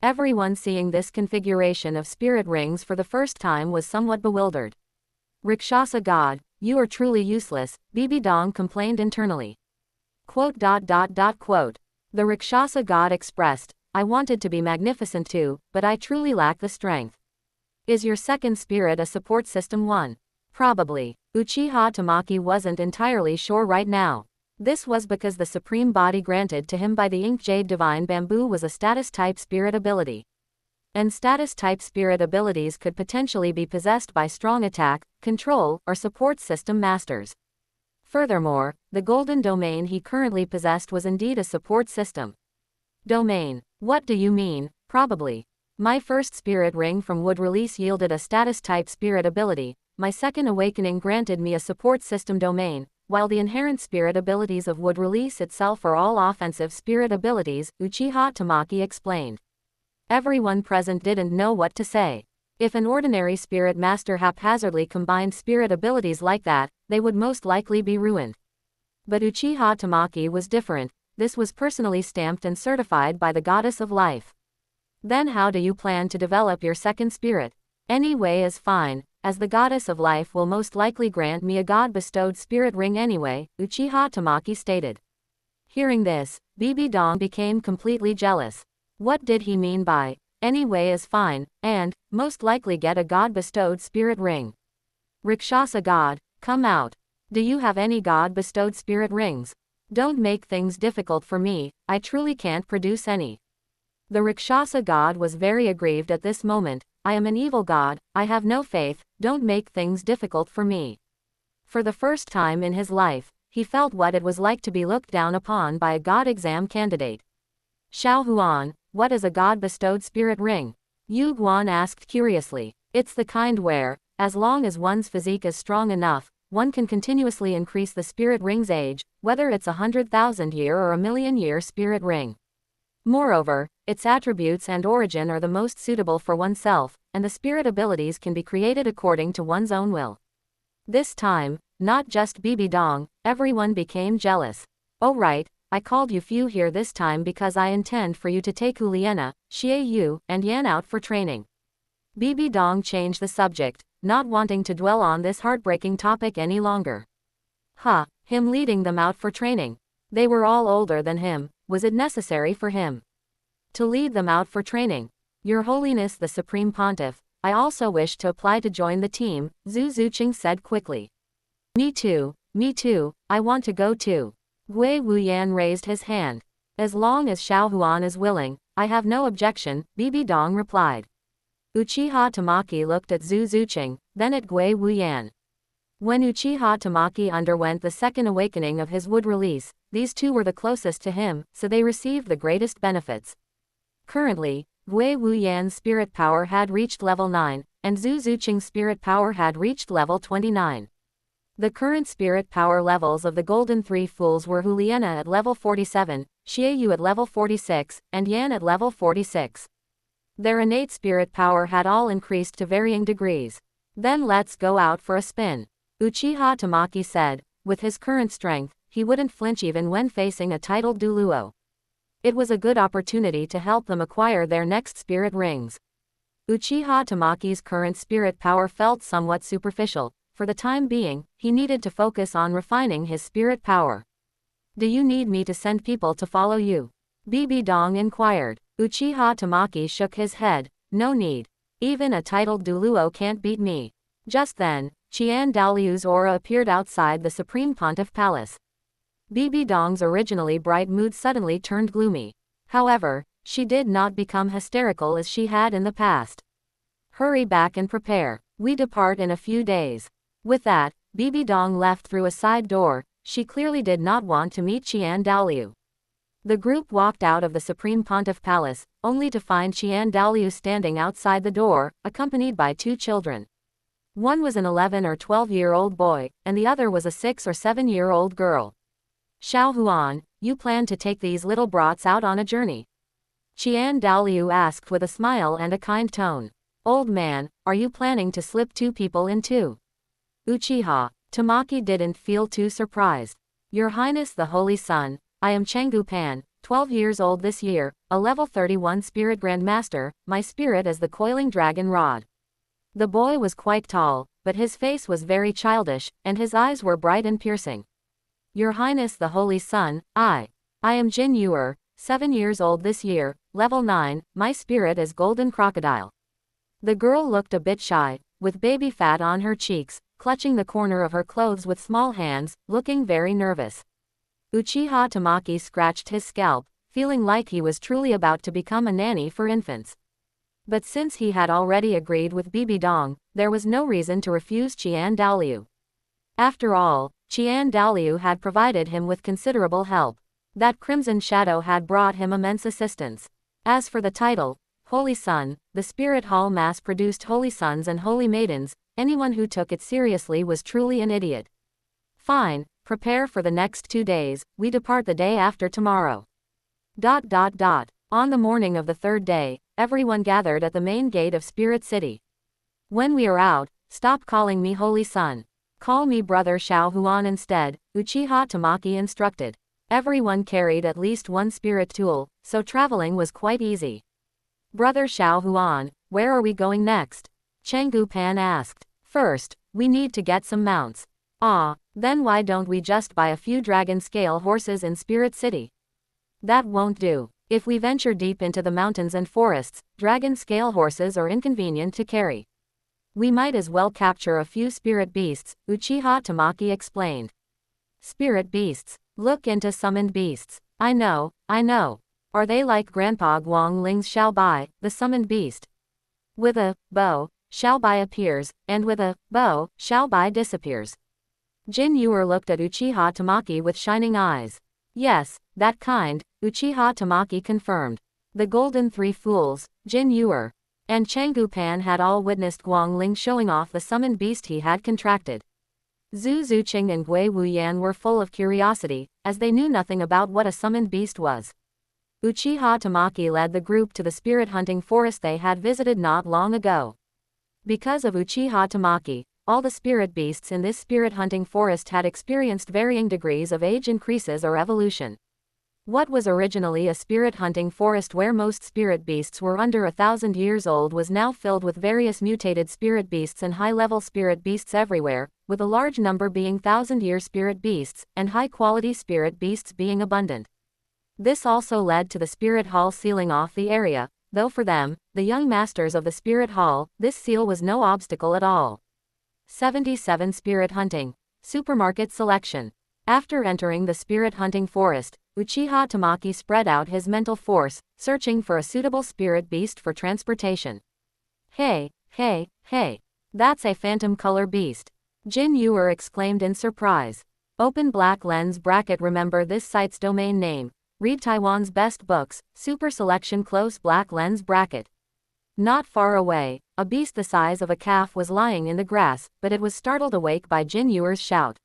Everyone seeing this configuration of spirit rings for the first time was somewhat bewildered. Rakshasa god, you are truly useless, Bibi Dong complained internally. Quote. The Rakshasa god expressed, I wanted to be magnificent too, but I truly lack the strength. Is your second spirit a support system one? Probably. Uchiha Tamaki wasn't entirely sure right now. This was because the supreme body granted to him by the Ink Jade Divine Bamboo was a status-type spirit ability. And status-type spirit abilities could potentially be possessed by strong attack, control, or support system masters. Furthermore, the golden domain he currently possessed was indeed a support system. Domain. What do you mean? Probably. My first spirit ring from Wood Release yielded a status-type spirit ability, my second awakening granted me a support system domain, while the inherent spirit abilities of Wood Release itself are all offensive spirit abilities, Uchiha Tamaki explained. Everyone present didn't know what to say. If an ordinary spirit master haphazardly combined spirit abilities like that, they would most likely be ruined. But Uchiha Tamaki was different, this was personally stamped and certified by the goddess of life. Then how do you plan to develop your second spirit? Any way is fine, as the goddess of life will most likely grant me a god-bestowed spirit ring anyway, Uchiha Tamaki stated. Hearing this, Bibi Dong became completely jealous. What did he mean by, any way is fine, and, most likely get a god-bestowed spirit ring? Rakshasa god, come out. Do you have any god-bestowed spirit rings? Don't make things difficult for me, I truly can't produce any. The Rakshasa god was very aggrieved at this moment. I am an evil god, I have no faith, don't make things difficult for me. For the first time in his life, he felt what it was like to be looked down upon by a god exam candidate. Xiao Huan, what is a god-bestowed spirit ring? Yu Guan asked curiously. It's the kind where, as long as one's physique is strong enough, one can continuously increase the spirit ring's age, whether it's 100,000-year or a million-year spirit ring. Moreover, its attributes and origin are the most suitable for oneself, and the spirit abilities can be created according to one's own will. This time, not just Bibi Dong, everyone became jealous. Oh right, I called you few here this time because I intend for you to take Uliena, Xie Yu, and Yan out for training. Bibi Dong changed the subject, not wanting to dwell on this heartbreaking topic any longer. Him leading them out for training. They were all older than him, was it necessary for him to lead them out for training? Your Holiness the Supreme Pontiff, I also wish to apply to join the team, Zhu Zuqing said quickly. Me too, I want to go too. Gui Wuyan raised his hand. As long as Xiao Huan is willing, I have no objection, Bibi Dong replied. Uchiha Tamaki looked at Zhu Zuqing, then at Gui Wuyan. When Uchiha Tamaki underwent the second awakening of his Wood Release, these two were the closest to him, so they received the greatest benefits. Currently, Gui Wuyan's spirit power had reached level 9, and Zhu Zuqing's spirit power had reached level 29. The current spirit power levels of the Golden Three Fools were Huliena at level 47, Xie Yu at level 46, and Yan at level 46. Their innate spirit power had all increased to varying degrees. Then let's go out for a spin. Uchiha Tamaki said, with his current strength, he wouldn't flinch even when facing a titled douluo. It was a good opportunity to help them acquire their next spirit rings. Uchiha Tamaki's current spirit power felt somewhat superficial. For the time being, he needed to focus on refining his spirit power. Do you need me to send people to follow you? Bibi Dong inquired. Uchiha Tamaki shook his head, no need. Even a titled douluo can't beat me. Just then, Qian Dalu's aura appeared outside the Supreme Pontiff Palace. Bibi Dong's originally bright mood suddenly turned gloomy. However, she did not become hysterical as she had in the past. Hurry back and prepare. We depart in a few days. With that, Bibi Dong left through a side door. She clearly did not want to meet Qian Dalu. The group walked out of the Supreme Pontiff Palace, only to find Qian Dalu standing outside the door, accompanied by 2 children. One was an 11 or 12-year-old boy, and the other was a 6 or 7-year-old girl. Xiao Huan, you plan to take these little brats out on a journey? Qian Dalu asked with a smile and a kind tone. Old man, are you planning to slip 2 people in too? Uchiha Tamaki didn't feel too surprised. Your Highness the Holy Sun, I am Chengu Pan, 12 years old this year, a level 31 spirit grandmaster, my spirit is the coiling dragon rod. The boy was quite tall, but his face was very childish, and his eyes were bright and piercing. Your Highness the Holy Sun, I am Jin Yuer, 7 years old this year, level 9, my spirit is golden crocodile. The girl looked a bit shy, with baby fat on her cheeks, clutching the corner of her clothes with small hands, looking very nervous. Uchiha Tamaki scratched his scalp, feeling like he was truly about to become a nanny for infants. But since he had already agreed with Bibi Dong, there was no reason to refuse Qian Daoliu. After all, Qian Daoliu had provided him with considerable help. That crimson shadow had brought him immense assistance. As for the title, Holy Sun, the Spirit Hall mass-produced Holy Sons and Holy Maidens, anyone who took it seriously was truly an idiot. Fine, prepare for the next 2 days, we depart the day after tomorrow. On the morning of the 3rd day, everyone gathered at the main gate of Spirit City. When we are out, stop calling me Holy Sun. Call me Brother Xiao Huan instead, Uchiha Tamaki instructed. Everyone carried at least one spirit tool, so traveling was quite easy. Brother Xiao Huan, where are we going next? Chengu Pan asked. First, we need to get some mounts. Then why don't we just buy a few dragon scale horses in Spirit City? That won't do. If we venture deep into the mountains and forests, dragon scale horses are inconvenient to carry. We might as well capture a few spirit beasts, Uchiha Tamaki explained. Spirit beasts. Look into summoned beasts. I know. Are they like Grandpa Guang Ling's Xiaobai, the summoned beast? With a bow, Xiaobai appears, and with a bow, Xiaobai disappears. Jin Yuer looked at Uchiha Tamaki with shining eyes. Yes, that kind, Uchiha Tamaki confirmed. The Golden Three Fools, Jin Yuer, and Chengu Pan had all witnessed Guang Ling showing off the summoned beast he had contracted. Zhu Zuqing and Gui Wuyan were full of curiosity, as they knew nothing about what a summoned beast was. Uchiha Tamaki led the group to the spirit hunting forest they had visited not long ago. Because of Uchiha Tamaki, all the spirit beasts in this spirit hunting forest had experienced varying degrees of age increases or evolution. What was originally a spirit hunting forest where most spirit beasts were under 1,000 years old was now filled with various mutated spirit beasts and high-level spirit beasts everywhere, with a large number being 1,000-year spirit beasts, and high-quality spirit beasts being abundant. This also led to the Spirit Hall sealing off the area, though for them, the young masters of the Spirit Hall, this seal was no obstacle at all. 77 Spirit Hunting. Supermarket Selection. After entering the spirit hunting forest, Uchiha Tamaki spread out his mental force, searching for a suitable spirit beast for transportation. Hey, that's a phantom color beast. Jin Yuer exclaimed in surprise. Open black lens bracket. Remember this site's domain name. Read Taiwan's best books, super selection. Close black lens bracket. Not far away, a beast the size of a calf was lying in the grass, but it was startled awake by Jin Yuer's shout.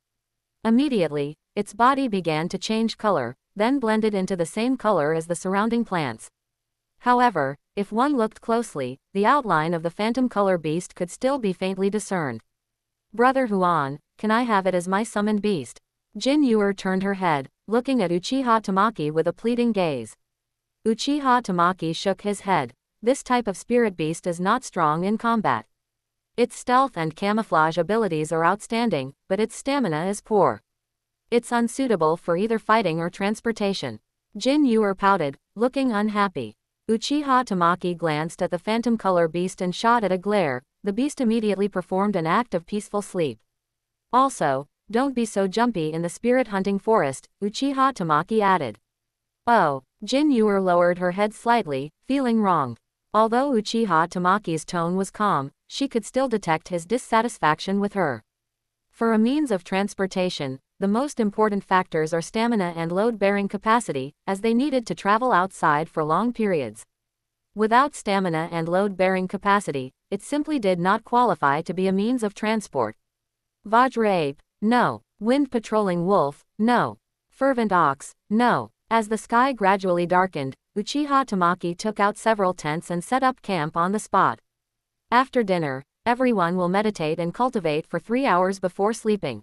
Immediately, its body began to change color, then blended into the same color as the surrounding plants. However, if one looked closely, the outline of the phantom color beast could still be faintly discerned. Brother Huan, can I have it as my summoned beast? Jin Yuer turned her head, looking at Uchiha Tamaki with a pleading gaze. Uchiha Tamaki shook his head. This type of spirit beast is not strong in combat. Its stealth and camouflage abilities are outstanding, but its stamina is poor. It's unsuitable for either fighting or transportation. Jin Yuer pouted, looking unhappy. Uchiha Tamaki glanced at the phantom color beast and shot at a glare. The beast immediately performed an act of peaceful sleep. Also, don't be so jumpy in the spirit hunting forest, Uchiha Tamaki added. Oh, Jin Yuer lowered her head slightly, feeling wronged. Although Uchiha Tamaki's tone was calm, she could still detect his dissatisfaction with her. For a means of transportation, the most important factors are stamina and load-bearing capacity, as they needed to travel outside for long periods. Without stamina and load-bearing capacity, it simply did not qualify to be a means of transport. Vajra ape, no. Wind patrolling wolf, no. Fervent ox, no. As the sky gradually darkened, Uchiha Tamaki took out several tents and set up camp on the spot. After dinner, everyone will meditate and cultivate for 3 hours before sleeping.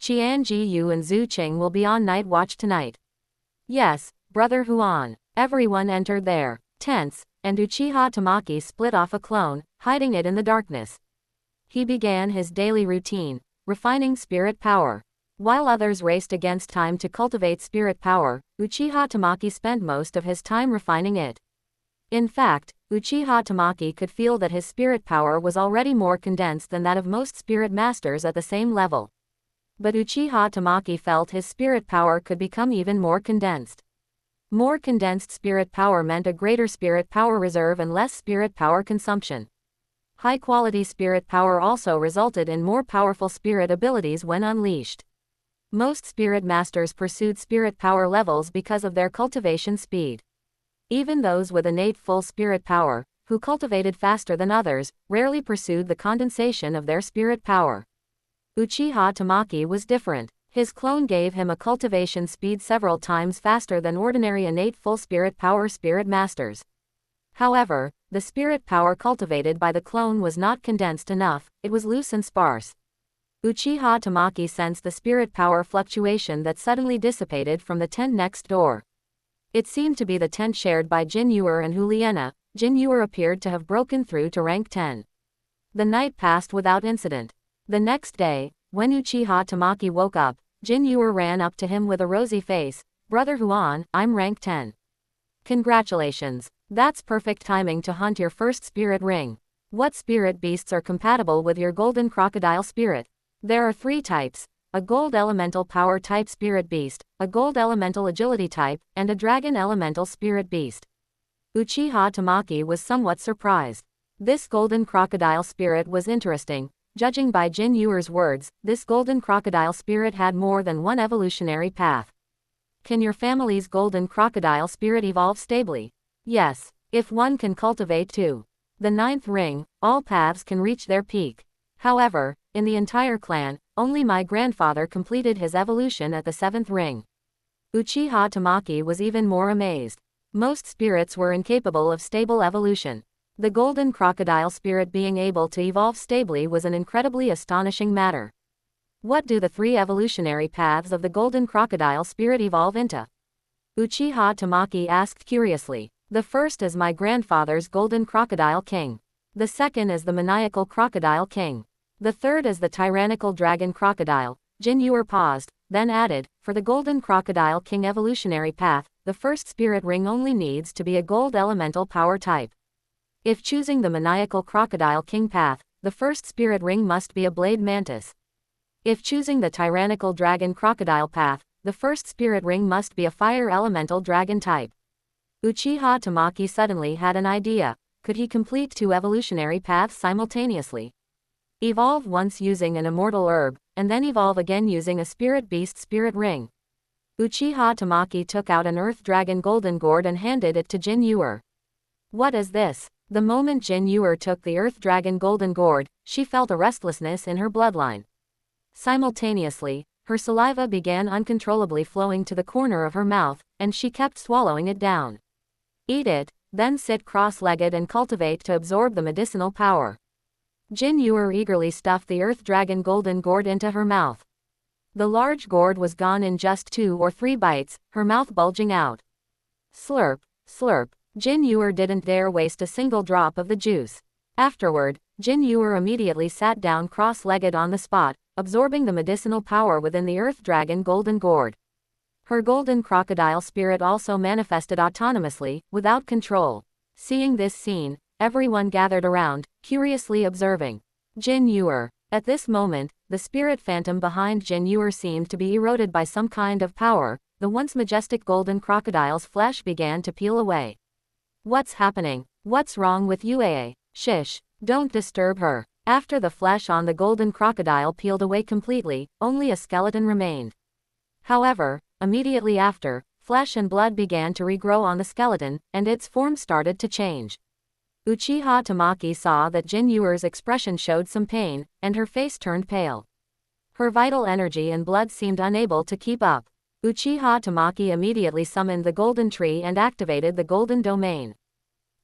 Qian Ji and Zhu Qing will be on night watch tonight. Yes, Brother Huan. Everyone entered their tents, and Uchiha Tamaki split off a clone, hiding it in the darkness. He began his daily routine, refining spirit power. While others raced against time to cultivate spirit power, Uchiha Tamaki spent most of his time refining it. In fact, Uchiha Tamaki could feel that his spirit power was already more condensed than that of most spirit masters at the same level. But Uchiha Tamaki felt his spirit power could become even more condensed. More condensed spirit power meant a greater spirit power reserve and less spirit power consumption. High-quality spirit power also resulted in more powerful spirit abilities when unleashed. Most spirit masters pursued spirit power levels because of their cultivation speed. Even those with innate full spirit power, who cultivated faster than others, rarely pursued the condensation of their spirit power. Uchiha Tamaki was different. His clone gave him a cultivation speed several times faster than ordinary innate full spirit power spirit masters. However, the spirit power cultivated by the clone was not condensed enough, it was loose and sparse. Uchiha Tamaki sensed the spirit power fluctuation that suddenly dissipated from the tent next door. It seemed to be the tent shared by Jin Yuer and Juliana. Jin Yuer appeared to have broken through to rank 10. The night passed without incident. The next day, when Uchiha Tamaki woke up, Jin Yuer ran up to him with a rosy face. Brother Huan, I'm rank 10. Congratulations. That's perfect timing to hunt your first spirit ring. What spirit beasts are compatible with your golden crocodile spirit? There are 3 types. A gold elemental power type spirit beast, a gold elemental agility type, and a dragon elemental spirit beast. Uchiha Tamaki was somewhat surprised. This golden crocodile spirit was interesting. Judging by Jin Yuer's words, this golden crocodile spirit had more than one evolutionary path. Can your family's golden crocodile spirit evolve stably? Yes, if one can cultivate 2. The 9th ring, all paths can reach their peak. However, in the entire clan, only my grandfather completed his evolution at the 7th ring. Uchiha Tamaki was even more amazed. Most spirits were incapable of stable evolution. The golden crocodile spirit being able to evolve stably was an incredibly astonishing matter. What do the 3 evolutionary paths of the golden crocodile spirit evolve into? Uchiha Tamaki asked curiously. The first is my grandfather's golden crocodile king. The second is the maniacal crocodile king. The third is the tyrannical dragon crocodile. Jin Yuer paused, then added, for the golden crocodile king evolutionary path, the first spirit ring only needs to be a gold elemental power type. If choosing the maniacal crocodile king path, the first spirit ring must be a blade mantis. If choosing the tyrannical dragon crocodile path, the first spirit ring must be a fire elemental dragon type. Uchiha Tamaki suddenly had an idea. Could he complete 2 evolutionary paths simultaneously? Evolve once using an immortal herb, and then evolve again using a spirit beast spirit ring. Uchiha Tamaki took out an earth dragon golden gourd and handed it to Jin Yuer. What is this? The moment Jin Yuer took the earth dragon golden gourd, she felt a restlessness in her bloodline. Simultaneously, her saliva began uncontrollably flowing to the corner of her mouth, and she kept swallowing it down. Eat it, then sit cross-legged and cultivate to absorb the medicinal power. Jin Yuer eagerly stuffed the earth dragon golden gourd into her mouth. The large gourd was gone in just 2 or 3 bites, her mouth bulging out. Slurp, slurp. Jin Yuer didn't dare waste a single drop of the juice. Afterward, Jin Yuer immediately sat down cross-legged on the spot, absorbing the medicinal power within the earth dragon golden gourd. Her golden crocodile spirit also manifested autonomously, without control. Seeing this scene, everyone gathered around, curiously observing Jin Yuer. At this moment, the spirit phantom behind Jin Yuer seemed to be eroded by some kind of power. The once majestic golden crocodile's flesh began to peel away. What's happening? What's wrong with Yue? Shish, don't disturb her. After the flesh on the golden crocodile peeled away completely, only a skeleton remained. However, immediately after, flesh and blood began to regrow on the skeleton, and its form started to change. Uchiha Tamaki saw that Jin Yuer's expression showed some pain, and her face turned pale. Her vital energy and blood seemed unable to keep up. Uchiha Tamaki immediately summoned the golden tree and activated the golden domain.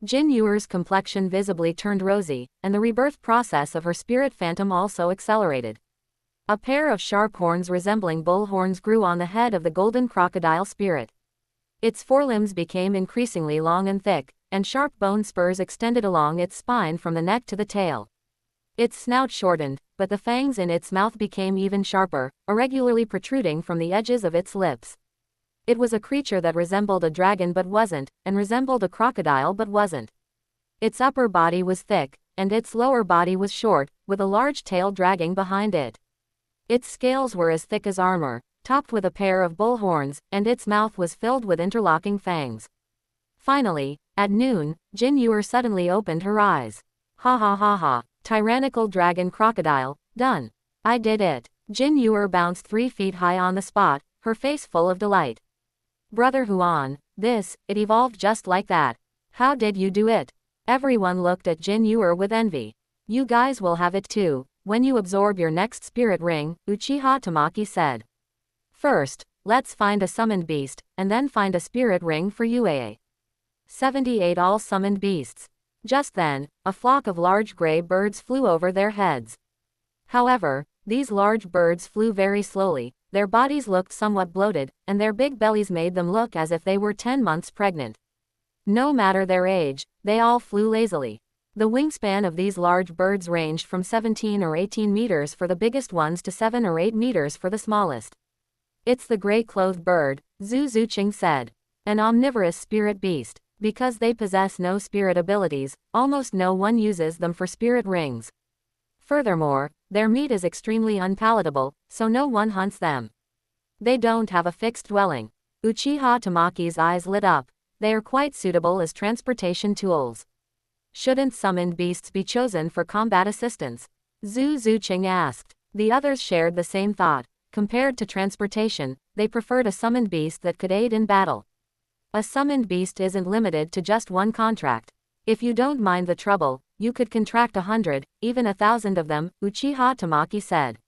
Jin Yuer's complexion visibly turned rosy, and the rebirth process of her spirit phantom also accelerated. A pair of sharp horns resembling bull horns grew on the head of the golden crocodile spirit. Its forelimbs became increasingly long and thick, and sharp bone spurs extended along its spine from the neck to the tail. Its snout shortened, but the fangs in its mouth became even sharper, irregularly protruding from the edges of its lips. It was a creature that resembled a dragon but wasn't, and resembled a crocodile but wasn't. Its upper body was thick, and its lower body was short, with a large tail dragging behind it. Its scales were as thick as armor, topped with a pair of bull horns, and its mouth was filled with interlocking fangs. Finally, at noon, Jin Yuer suddenly opened her eyes. Ha ha ha ha, tyrannical dragon crocodile, done. I did it. Jin Yuer bounced 3 feet high on the spot, her face full of delight. Brother Huan, it evolved just like that. How did you do it? Everyone looked at Jin Yuer with envy. You guys will have it too, when you absorb your next spirit ring, Uchiha Tamaki said. First, let's find a summoned beast, and then find a spirit ring for UAA. 78 all summoned beasts. Just then, a flock of large gray birds flew over their heads. However, these large birds flew very slowly, their bodies looked somewhat bloated, and their big bellies made them look as if they were 10 months pregnant. No matter their age, they all flew lazily. The wingspan of these large birds ranged from 17 or 18 meters for the biggest ones to 7 or 8 meters for the smallest. It's the gray-clothed bird, Zhu Zuqing said. An omnivorous spirit beast. Because they possess no spirit abilities, almost no one uses them for spirit rings. Furthermore, their meat is extremely unpalatable, so no one hunts them. They don't have a fixed dwelling. Uchiha Tamaki's eyes lit up. They are quite suitable as transportation tools. Shouldn't summoned beasts be chosen for combat assistance? Zhu Zuqing asked. The others shared the same thought. Compared to transportation, they preferred a summoned beast that could aid in battle. A summoned beast isn't limited to just one contract. If you don't mind the trouble, you could contract 100, even 1,000 of them, Uchiha Tamaki said.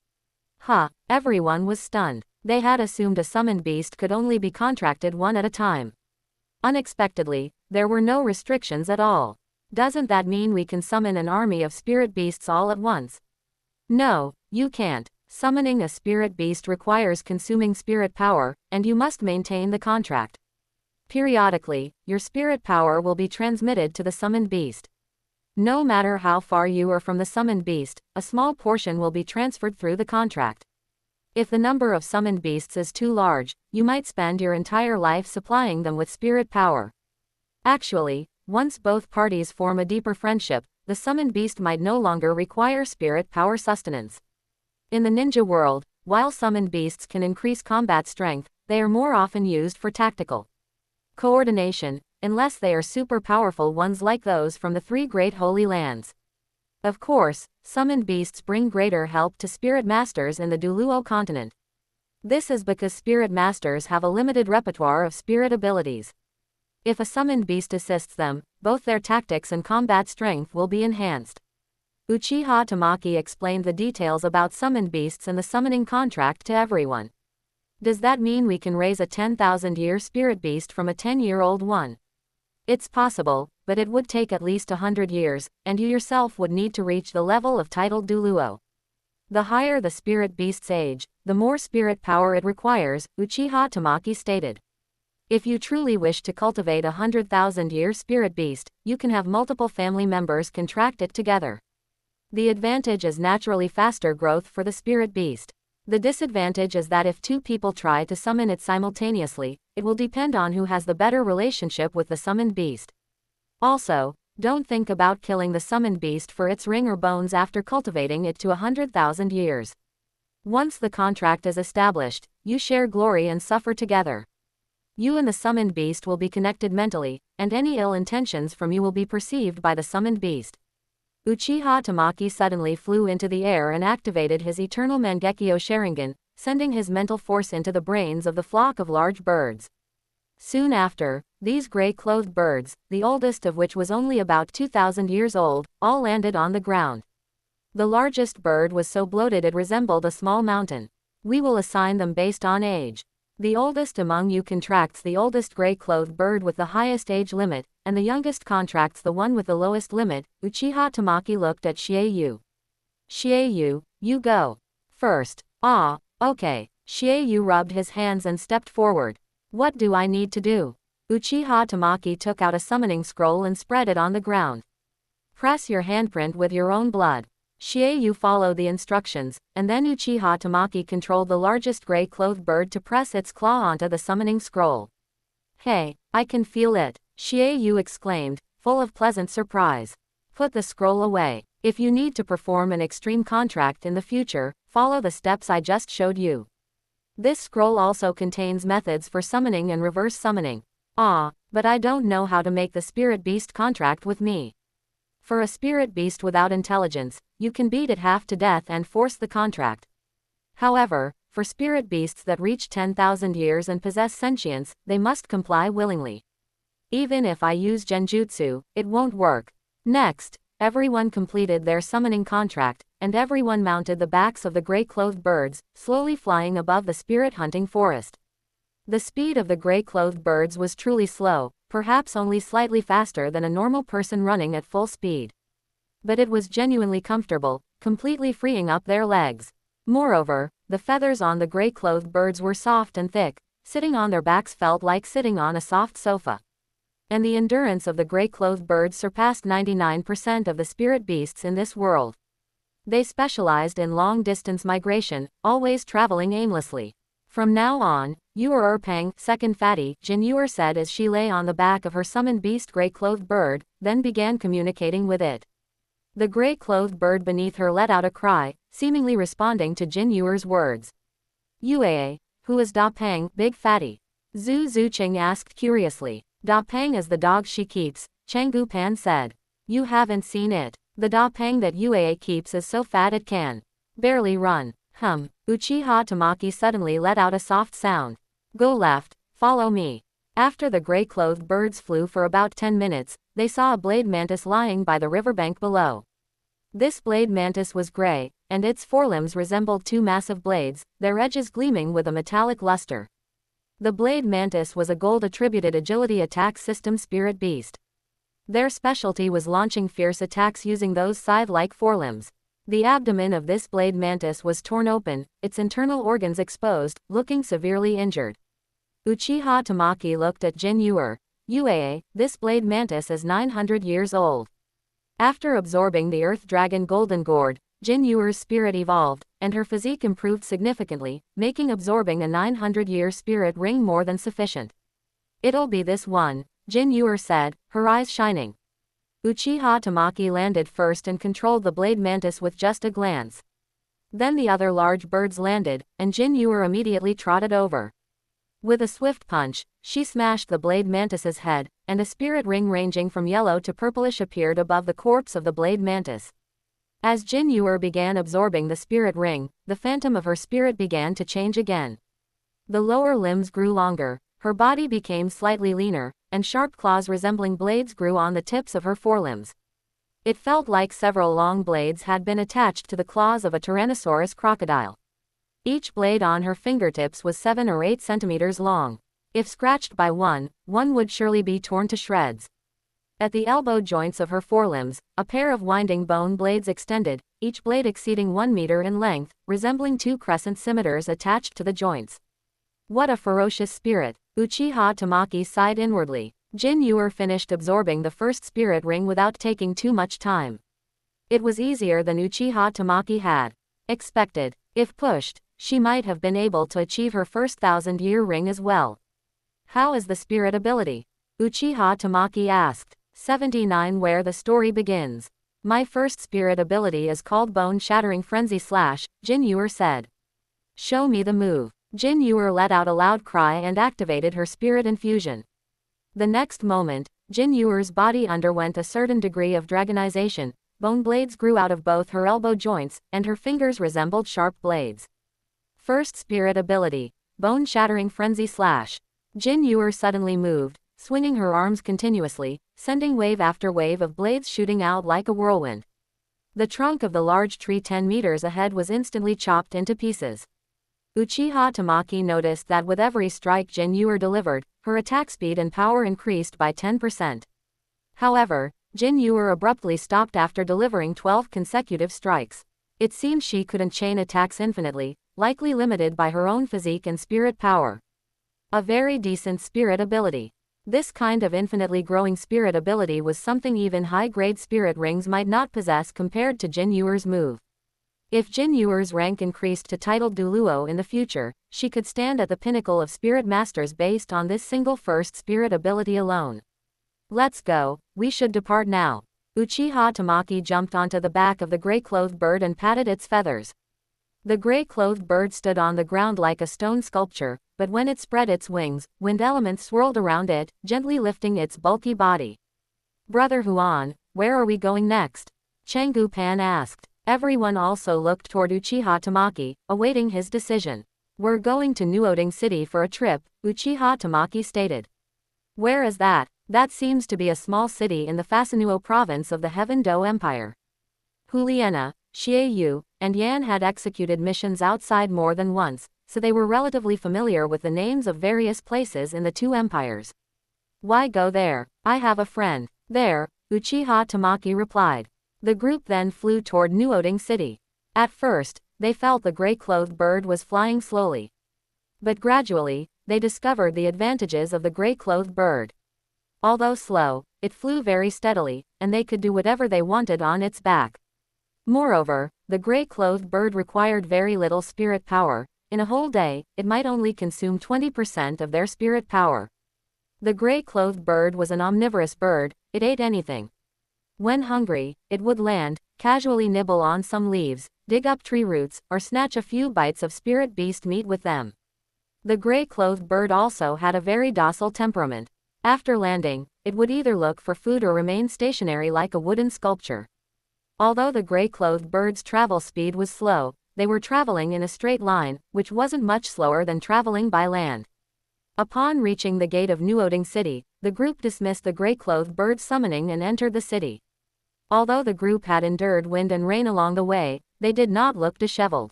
Everyone was stunned. They had assumed a summoned beast could only be contracted one at a time. Unexpectedly, there were no restrictions at all. Doesn't that mean we can summon an army of spirit beasts all at once? No, you can't. Summoning a spirit beast requires consuming spirit power, and you must maintain the contract. Periodically, your spirit power will be transmitted to the summoned beast. No matter how far you are from the summoned beast, a small portion will be transferred through the contract. If the number of summoned beasts is too large, you might spend your entire life supplying them with spirit power. Actually, once both parties form a deeper friendship, the summoned beast might no longer require spirit power sustenance. In the ninja world, while summoned beasts can increase combat strength, they are more often used for tactical coordination, unless they are super powerful ones like those from the 3 great holy lands. Of course, summoned beasts bring greater help to spirit masters in the douluo continent. This is because spirit masters have a limited repertoire of spirit abilities. If a summoned beast assists them, both their tactics and combat strength will be enhanced. Uchiha Tamaki explained the details about summoned beasts and the summoning contract to everyone. Does that mean we can raise a 10,000-year spirit beast from a 10-year-old one? It's possible, but it would take at least 100 years, and you yourself would need to reach the level of titled douluo. The higher the spirit beast's age, the more spirit power it requires, Uchiha Tamaki stated. If you truly wish to cultivate a 100,000-year spirit beast, you can have multiple family members contract it together. The advantage is naturally faster growth for the spirit beast. The disadvantage is that if 2 people try to summon it simultaneously, it will depend on who has the better relationship with the summoned beast. Also, don't think about killing the summoned beast for its ring or bones after cultivating it to 100,000 years. Once the contract is established, you share glory and suffer together. You and the summoned beast will be connected mentally, and any ill intentions from you will be perceived by the summoned beast. Uchiha Tamaki suddenly flew into the air and activated his eternal Mangekyo Sharingan, sending his mental force into the brains of the flock of large birds. Soon after, these gray-clothed birds, the oldest of which was only about 2,000 years old, all landed on the ground. The largest bird was so bloated it resembled a small mountain. We will assign them based on age. The oldest among you contracts the oldest gray-clothed bird with the highest age limit, and the youngest contracts the one with the lowest limit. Uchiha Tamaki looked at Shieyu. Shieyu, you go first. Ah, okay. Shieyu rubbed his hands and stepped forward. What do I need to do? Uchiha Tamaki took out a summoning scroll and spread it on the ground. Press your handprint with your own blood. Shieyu followed the instructions, and then Uchiha Tamaki controlled the largest gray-clothed bird to press its claw onto the summoning scroll. Hey, I can feel it, Shieyu exclaimed, full of pleasant surprise. Put the scroll away. If you need to perform an extreme contract in the future, follow the steps I just showed you. This scroll also contains methods for summoning and reverse summoning. Ah, but I don't know how to make the spirit beast contract with me. For a spirit beast without intelligence, you can beat it half to death and force the contract. However, for spirit beasts that reach 10,000 years and possess sentience, they must comply willingly. Even if I use genjutsu, it won't work. Next, everyone completed their summoning contract, and everyone mounted the backs of the gray-clothed birds, slowly flying above the spirit-hunting forest. The speed of the gray-clothed birds was truly slow, perhaps only slightly faster than a normal person running at full speed. But it was genuinely comfortable, completely freeing up their legs. Moreover, the feathers on the gray-clothed birds were soft and thick, sitting on their backs felt like sitting on a soft sofa. And the endurance of the gray-clothed birds surpassed 99% of the spirit beasts in this world. They specialized in long-distance migration, always traveling aimlessly. From now on, you are Erpang, second fatty, Jinyu said as she lay on the back of her summoned beast gray-clothed bird, then began communicating with it. The gray-clothed bird beneath her let out a cry, seemingly responding to Jinyu's words. Yue, who is Da Pang, big fatty? Zhu Zuqing asked curiously. Da Pang is the dog she keeps, Changgu Pan said. You haven't seen it. The Da Pang that Yue keeps is so fat it can barely run. Uchiha Tamaki suddenly let out a soft sound. Go left, follow me. After the gray-clothed birds flew for about 10 minutes, they saw a blade mantis lying by the riverbank below. This blade mantis was gray, and its forelimbs resembled two massive blades, their edges gleaming with a metallic luster. The blade mantis was a gold-attributed agility attack system spirit beast. Their specialty was launching fierce attacks using those scythe-like forelimbs. The abdomen of this blade mantis was torn open, its internal organs exposed, looking severely injured. Uchiha Tamaki looked at Jinyu. Yue, this blade mantis is 900 years old. After absorbing the Earth Dragon Golden Gourd, Jinyu's spirit evolved, and her physique improved significantly, making absorbing a 900-year spirit ring more than sufficient. It'll be this one, Jinyu said, her eyes shining. Uchiha Tamaki landed first and controlled the blade mantis with just a glance. Then the other large birds landed, and Jinyu immediately trotted over. With a swift punch, she smashed the blade mantis's head, and a spirit ring ranging from yellow to purplish appeared above the corpse of the blade mantis. As Jinyu began absorbing the spirit ring, the phantom of her spirit began to change again. The lower limbs grew longer, her body became slightly leaner, and sharp claws resembling blades grew on the tips of her forelimbs. It felt like several long blades had been attached to the claws of a Tyrannosaurus crocodile. Each blade on her fingertips was 7 or 8 centimeters long. If scratched by one would surely be torn to shreds. At the elbow joints of her forelimbs, a pair of winding bone blades extended, each blade exceeding 1 meter in length, resembling 2 crescent scimitars attached to the joints. What a ferocious spirit! Uchiha Tamaki sighed inwardly. Jinyu finished absorbing the first spirit ring without taking too much time. It was easier than Uchiha Tamaki had expected. If pushed, she might have been able to achieve her first 1000-year ring as well. How is the spirit ability? Uchiha Tamaki asked. 79 Where the story begins. My first spirit ability is called Bone Shattering Frenzy / Jinyu said. Show me the move. Jinyu let out a loud cry and activated her spirit infusion. The next moment, Jinyu's body underwent a certain degree of dragonization, bone blades grew out of both her elbow joints, and her fingers resembled sharp blades. First spirit ability, Bone Shattering Frenzy / Jinyu suddenly moved, swinging her arms continuously, sending wave after wave of blades shooting out like a whirlwind. The trunk of the large tree 10 meters ahead was instantly chopped into pieces. Uchiha Tamaki noticed that with every strike Jin Yuer delivered, her attack speed and power increased by 10%. However, Jin Yuer abruptly stopped after delivering 12 consecutive strikes. It seemed she couldn't chain attacks infinitely, likely limited by her own physique and spirit power. A very decent spirit ability. This kind of infinitely growing spirit ability was something even high-grade spirit rings might not possess compared to Jin Yuer's move. If Jin Yuer's rank increased to titled douluo in the future, she could stand at the pinnacle of spirit masters based on this single first spirit ability alone. Let's go, we should depart now. Uchiha Tamaki jumped onto the back of the gray-clothed bird and patted its feathers. The gray-clothed bird stood on the ground like a stone sculpture, but when it spread its wings, wind elements swirled around it, gently lifting its bulky body. Brother Huan, where are we going next? Chenggu Pan asked. Everyone also looked toward Uchiha Tamaki, awaiting his decision. We're going to Nuoding City for a trip, Uchiha Tamaki stated. Where is that? That seems to be a small city in the Fasinuo province of the Heaven Do Empire. Juliana, Xie and Yan had executed missions outside more than once, so they were relatively familiar with the names of various places in the two empires. Why go there? I have a friend there, Uchiha Tamaki replied. The group then flew toward Nuoding City. At first, they felt the gray-clothed bird was flying slowly. But gradually, they discovered the advantages of the gray-clothed bird. Although slow, it flew very steadily, and they could do whatever they wanted on its back. Moreover, the gray-clothed bird required very little spirit power. In a whole day, it might only consume 20% of their spirit power. The gray-clothed bird was an omnivorous bird, it ate anything. When hungry, it would land, casually nibble on some leaves, dig up tree roots, or snatch a few bites of spirit beast meat with them. The gray-clothed bird also had a very docile temperament. After landing, it would either look for food or remain stationary like a wooden sculpture. Although the gray-clothed bird's travel speed was slow, they were traveling in a straight line, which wasn't much slower than traveling by land. Upon reaching the gate of Nuoding City, the group dismissed the gray-clothed bird's summoning and entered the city. Although the group had endured wind and rain along the way, they did not look disheveled.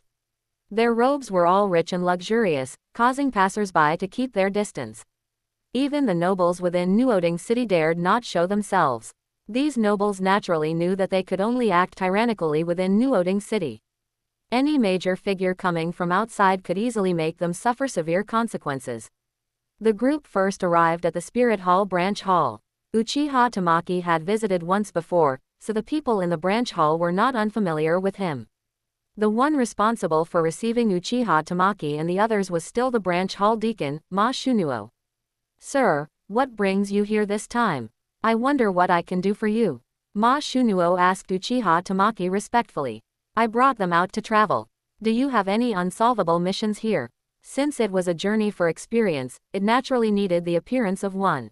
Their robes were all rich and luxurious, causing passers-by to keep their distance. Even the nobles within Nuoding City dared not show themselves. These nobles naturally knew that they could only act tyrannically within Nuoding City. Any major figure coming from outside could easily make them suffer severe consequences. The group first arrived at the Spirit Hall branch hall. Uchiha Tamaki had visited once before, so the people in the branch hall were not unfamiliar with him. The one responsible for receiving Uchiha Tamaki and the others was still the branch hall deacon, Ma Shunuo. Sir, what brings you here this time? I wonder what I can do for you. Ma Shunuo asked Uchiha Tamaki respectfully. I brought them out to travel. Do you have any unsolvable missions here? Since it was a journey for experience, it naturally needed the appearance of one.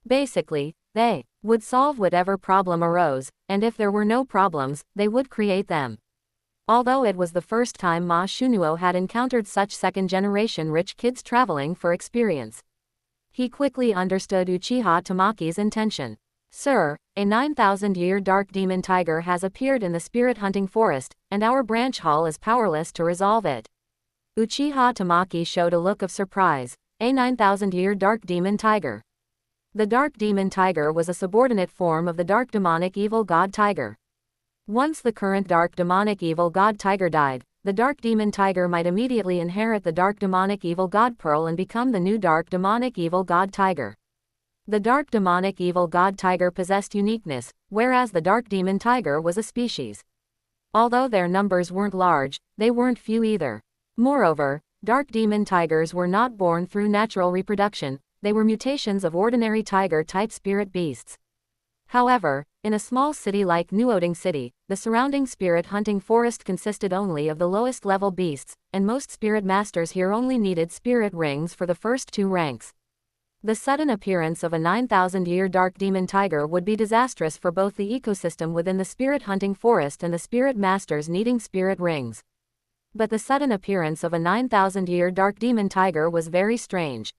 Basically, they would solve whatever problem arose, and if there were no problems, they would create them. Although it was the first time Ma Shunuo had encountered such second-generation rich kids traveling for experience, he quickly understood Uchiha Tamaki's intention. Sir, a 9,000-year dark demon tiger has appeared in the spirit hunting forest, and our branch hall is powerless to resolve it. Uchiha Tamaki showed a look of surprise. A 9,000-year dark demon tiger. The dark demon tiger was a subordinate form of the dark demonic evil god tiger. Once the current dark demonic evil god tiger died, the dark demon tiger might immediately inherit the dark demonic evil god pearl and become the new dark demonic evil god tiger. The dark demonic evil god tiger possessed uniqueness, whereas the dark demon tiger was a species. Although their numbers weren't large, they weren't few either. Moreover, dark demon tigers were not born through natural reproduction, they were mutations of ordinary tiger-type spirit beasts. However, in a small city like Nuoding City, the surrounding spirit hunting forest consisted only of the lowest level beasts, and most spirit masters here only needed spirit rings for the first two ranks. The sudden appearance of a 9,000-year dark demon tiger would be disastrous for both the ecosystem within the spirit hunting forest and the spirit masters needing spirit rings. But the sudden appearance of a 9,000-year dark demon tiger was very strange.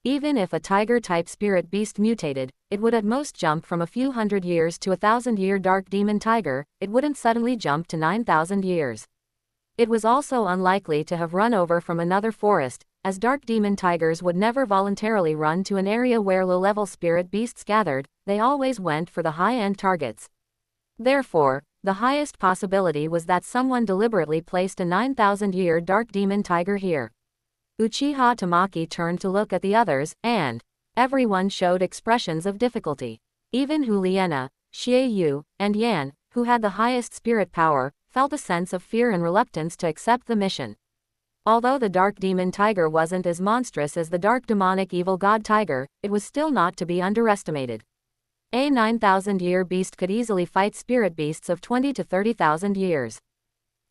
Even if a tiger-type spirit beast mutated, it would at most jump from a few hundred years to a 1,000-year dark demon tiger, it wouldn't suddenly jump to 9,000 years. It was also unlikely to have run over from another forest, as dark demon tigers would never voluntarily run to an area where low-level spirit beasts gathered. They always went for the high-end targets. Therefore, the highest possibility was that someone deliberately placed a 9,000-year dark demon tiger here. Uchiha Tamaki turned to look at the others, and everyone showed expressions of difficulty. Even Juliana, Xie and Yan, who had the highest spirit power, felt a sense of fear and reluctance to accept the mission. Although the dark demon tiger wasn't as monstrous as the dark demonic evil god tiger, it was still not to be underestimated. A 9,000-year beast could easily fight spirit beasts of 20 to 30,000 years.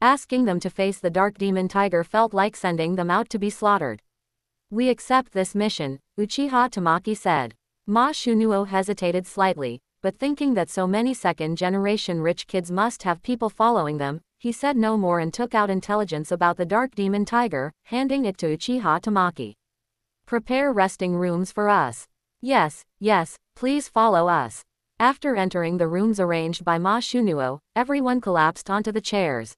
Asking them to face the dark demon tiger felt like sending them out to be slaughtered. "We accept this mission," Uchiha Tamaki said. Ma Shunuo hesitated slightly, but thinking that so many second-generation rich kids must have people following them, he said no more and took out intelligence about the dark demon tiger, handing it to Uchiha Tamaki. "Prepare resting rooms for us." Yes, please follow us." After entering the rooms arranged by Ma Shunuo, everyone collapsed onto the chairs.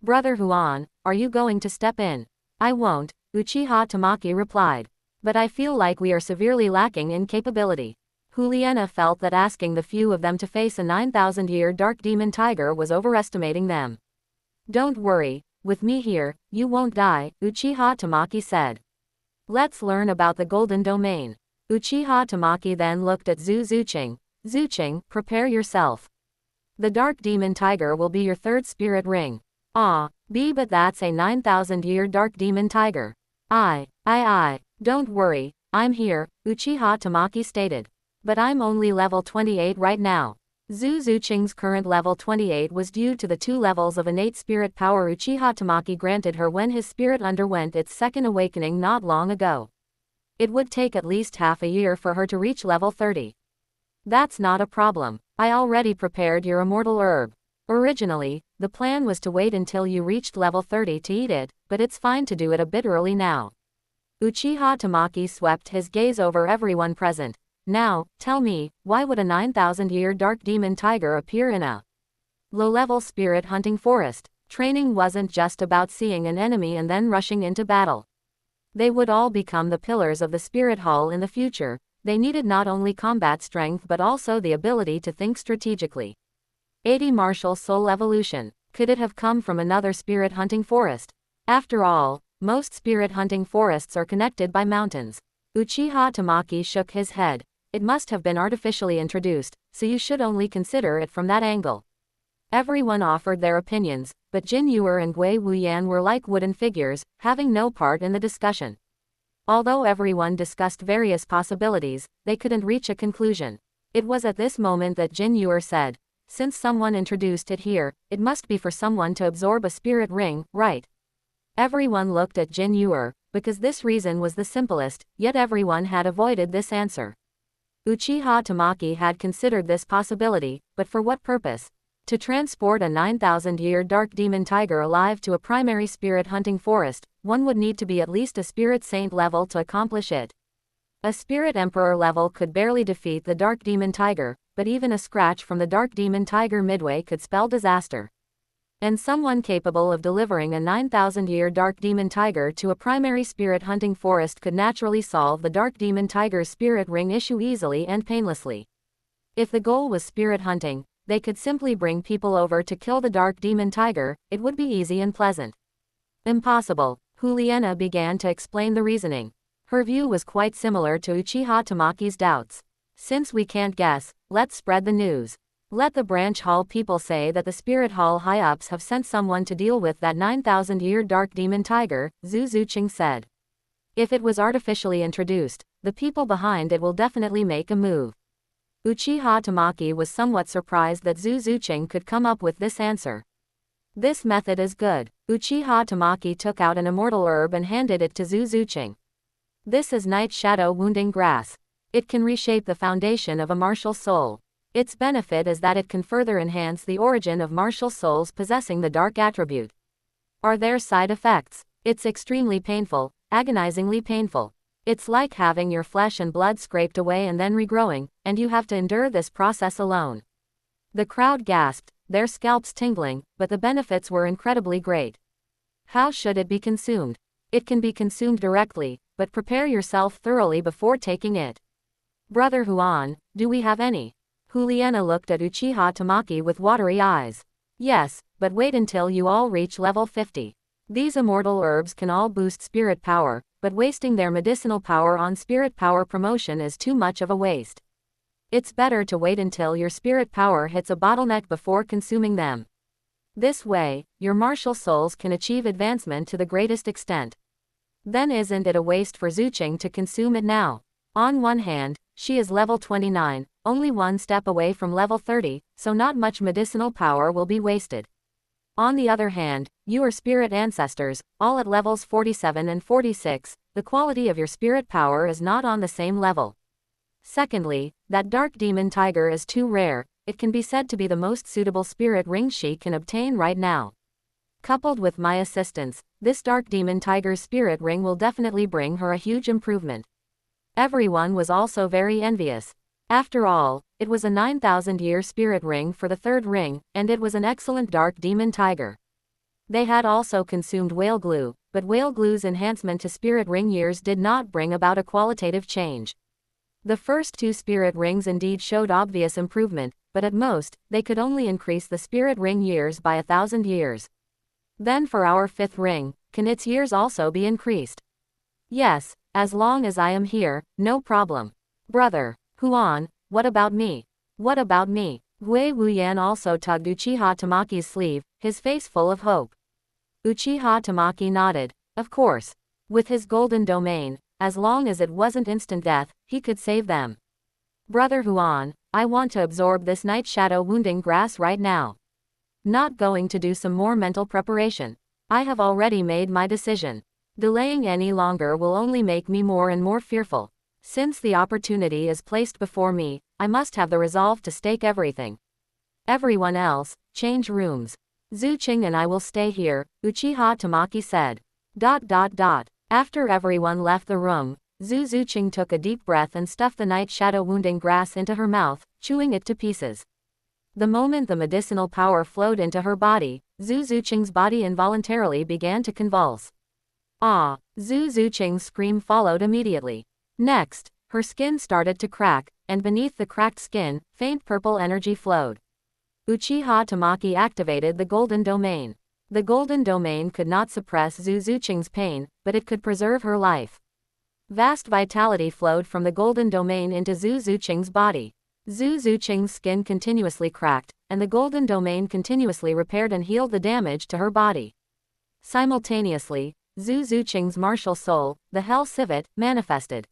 "Brother Huan, are you going to step in?" "I won't," Uchiha Tamaki replied. "But I feel like we are severely lacking in capability." Juliana felt that asking the few of them to face a 9,000-year dark demon tiger was overestimating them. "Don't worry, with me here, you won't die," Uchiha Tamaki said. "Let's learn about the Golden Domain." Uchiha Tamaki then looked at Zhu Zuqing. "Zuqing, prepare yourself. The dark demon tiger will be your third spirit ring." But that's a 9,000-year dark demon tiger." I. Don't worry, I'm here," Uchiha Tamaki stated. "But I'm only level 28 right now." Zhu Zuqing's current level 28 was due to the 2 levels of innate spirit power Uchiha Tamaki granted her when his spirit underwent its second awakening not long ago. It would take at least half a year for her to reach level 30. "That's not a problem. I already prepared your immortal herb. Originally, the plan was to wait until you reached level 30 to eat it, but it's fine to do it a bit early now." Uchiha Tamaki swept his gaze over everyone present. "Now, tell me, why would a 9,000-year dark demon tiger appear in a low-level spirit hunting forest?" Training wasn't just about seeing an enemy and then rushing into battle. They would all become the pillars of the spirit hall in the future. They needed not only combat strength but also the ability to think strategically. 80 martial soul evolution. Could it have come from another spirit hunting forest? After all, most spirit hunting forests are connected by mountains. Uchiha Tamaki shook his head. "It must have been artificially introduced, so you should only consider it from that angle." Everyone offered their opinions, but Jin Yuer and Gui Wuyan were like wooden figures, having no part in the discussion. Although everyone discussed various possibilities, they couldn't reach a conclusion. It was at this moment that Jin Yuer said, "Since someone introduced it here, it must be for someone to absorb a spirit ring, right?" Everyone looked at Jin Yuer, because this reason was the simplest, yet everyone had avoided this answer. Uchiha Tamaki had considered this possibility, but for what purpose? To transport a 9,000-year dark demon tiger alive to a primary spirit hunting forest, one would need to be at least a spirit saint level to accomplish it. A spirit emperor level could barely defeat the dark demon tiger, but even a scratch from the dark demon tiger midway could spell disaster. And someone capable of delivering a 9,000-year dark demon tiger to a primary spirit hunting forest could naturally solve the dark demon tiger's spirit ring issue easily and painlessly. If the goal was spirit hunting, they could simply bring people over to kill the dark demon tiger. It would be easy and pleasant. "Impossible," Juliana began to explain the reasoning. Her view was quite similar to Uchiha Tamaki's doubts. "Since we can't guess, let's spread the news. Let the branch hall people say that the spirit hall high-ups have sent someone to deal with that 9,000-year dark demon tiger," Zhu Zuqing said. "If it was artificially introduced, the people behind it will definitely make a move." Uchiha Tamaki was somewhat surprised that Zhu Zuqing could come up with this answer. "This method is good." Uchiha Tamaki took out an immortal herb and handed it to Zhu Zuqing. "This is Night Shadow Wounding Grass. It can reshape the foundation of a martial soul. Its benefit is that it can further enhance the origin of martial souls possessing the dark attribute." "Are there side effects?" "It's extremely painful, agonizingly painful. It's like having your flesh and blood scraped away and then regrowing, and you have to endure this process alone." The crowd gasped, their scalps tingling, but the benefits were incredibly great. How should it be consumed? It can be consumed directly, but prepare yourself thoroughly before taking it. Brother Huan, do we have any? Juliana looked at Uchiha Tamaki with watery eyes. Yes, but wait until you all reach level 50. These immortal herbs can all boost spirit power, but wasting their medicinal power on spirit power promotion is too much of a waste. It's better to wait until your spirit power hits a bottleneck before consuming them. This way, your martial souls can achieve advancement to the greatest extent. Then isn't it a waste for Zuching to consume it now? On one hand, she is level 29, only one step away from level 30, so not much medicinal power will be wasted. On the other hand, you are spirit ancestors, all at levels 47 and 46, the quality of your spirit power is not on the same level. Secondly, that dark demon tiger is too rare, it can be said to be the most suitable spirit ring she can obtain right now. Coupled with my assistance, this dark demon tiger's spirit ring will definitely bring her a huge improvement. Everyone was also very envious. After all, it was a 9,000-year spirit ring for the third ring, and it was an excellent dark demon tiger. They had also consumed whale glue, but whale glue's enhancement to spirit ring years did not bring about a qualitative change. The first two spirit rings indeed showed obvious improvement, but at most, they could only increase the spirit ring years by 1,000 years. Then for our fifth ring, can its years also be increased? Yes, as long as I am here, no problem. Brother Huan, what about me? What about me? Wei Wuyan also tugged Uchiha Tamaki's sleeve, his face full of hope. Uchiha Tamaki nodded. Of course. With his golden domain, as long as it wasn't instant death, he could save them. Brother Huan, I want to absorb this night shadow wounding grass right now. Not going to do some more mental preparation. I have already made my decision. Delaying any longer will only make me more and more fearful. Since the opportunity is placed before me, I must have the resolve to stake everything. Everyone else, change rooms. Zuching and I will stay here, Uchiha Tamaki said. After everyone left the room, Zuching took a deep breath and stuffed the night shadow wounding grass into her mouth, chewing it to pieces. The moment the medicinal power flowed into her body, Zuching's body involuntarily began to convulse. Ah! Zuching's scream followed immediately. Next, her skin started to crack, and beneath the cracked skin, faint purple energy flowed. Uchiha Tamaki activated the golden domain. The golden domain could not suppress Zuching's pain, but it could preserve her life. Vast vitality flowed from the golden domain into Zuching's body. Zuching's skin continuously cracked, and the golden domain continuously repaired and healed the damage to her body. Simultaneously, Zuching's martial soul, the Hell Civet, manifested.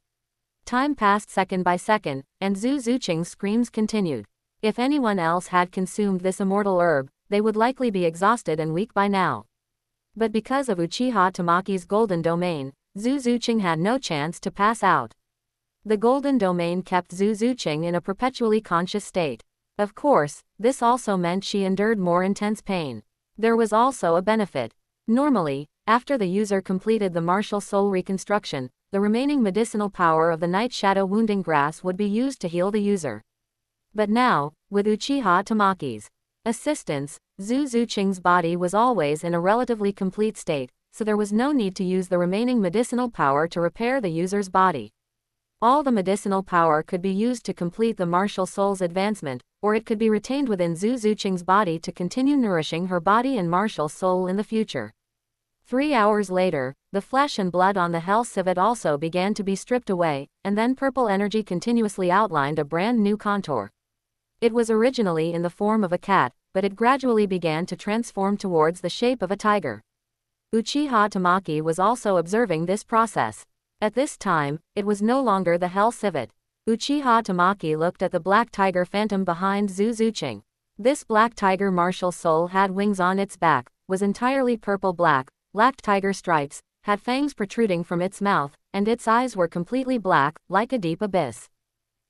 Time passed second by second, and Zuching's screams continued. If anyone else had consumed this immortal herb, they would likely be exhausted and weak by now. But because of Uchiha Tamaki's golden domain, Zuching had no chance to pass out. The golden domain kept Zuching in a perpetually conscious state. Of course, this also meant she endured more intense pain. There was also a benefit. Normally, after the user completed the martial soul reconstruction, the remaining medicinal power of the night shadow wounding grass would be used to heal the user. But now, with Uchiha Tamaki's assistance, Zuching's body was always in a relatively complete state, so there was no need to use the remaining medicinal power to repair the user's body. All the medicinal power could be used to complete the martial soul's advancement, or it could be retained within Zuching's body to continue nourishing her body and martial soul in the future. 3 hours later, the flesh and blood on the Hell Civet also began to be stripped away, and then purple energy continuously outlined a brand new contour. It was originally in the form of a cat, but it gradually began to transform towards the shape of a tiger. Uchiha Tamaki was also observing this process. At this time, it was no longer the Hell Civet. Uchiha Tamaki looked at the black tiger phantom behind Zuching. This black tiger martial soul had wings on its back, was entirely purple black, lacked tiger stripes, had fangs protruding from its mouth, and its eyes were completely black, like a deep abyss.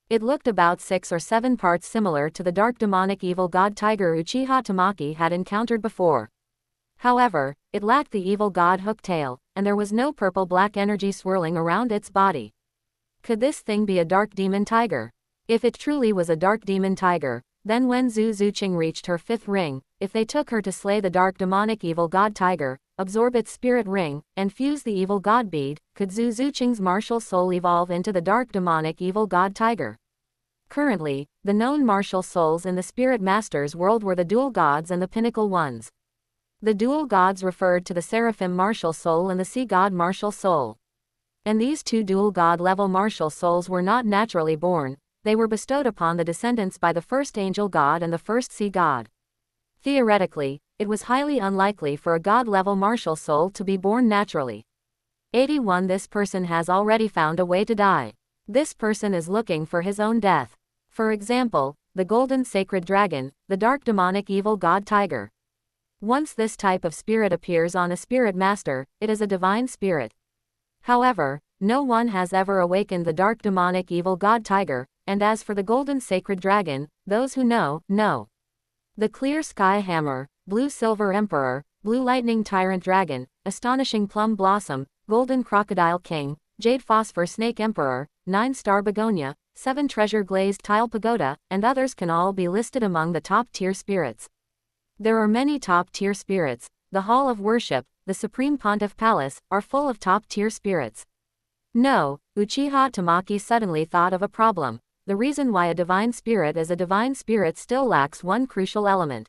It looked about 6 or 7 parts similar to the dark demonic evil god tiger Uchiha Tamaki had encountered before. However, it lacked the evil god hooktail, and there was no purple-black energy swirling around its body. Could this thing be a dark demon tiger? If it truly was a dark demon tiger, Then when Zhu Zuqing reached her 5th ring, if they took her to slay the dark demonic evil god tiger, absorb its spirit ring, and fuse the evil god bead, could Zhu Zuqing's martial soul evolve into the dark demonic evil god tiger? Currently, the known martial souls in the Spirit Masters world were the dual gods and the pinnacle ones. The dual gods referred to the seraphim martial soul and the sea god martial soul. And these two dual god level martial souls were not naturally born, they were bestowed upon the descendants by the first angel god and the first sea god. Theoretically, it was highly unlikely for a god-level martial soul to be born naturally. 81. This person has already found a way to die. This person is looking for his own death. For example, the golden sacred dragon, the dark demonic evil god tiger. Once this type of spirit appears on a spirit master, it is a divine spirit. However, no one has ever awakened the dark demonic evil god tiger, and as for the golden sacred dragon, those who know, know. The clear sky hammer, blue silver emperor, blue lightning tyrant dragon, astonishing plum blossom, golden crocodile king, jade phosphor snake emperor, 9-star begonia, 7 treasure glazed tile pagoda, and others can all be listed among the top tier spirits. There are many top tier spirits. The hall of worship, the supreme pontiff palace, are full of top tier spirits. No, Uchiha Tamaki suddenly thought of a problem. The reason why a divine spirit is a divine spirit still lacks one crucial element.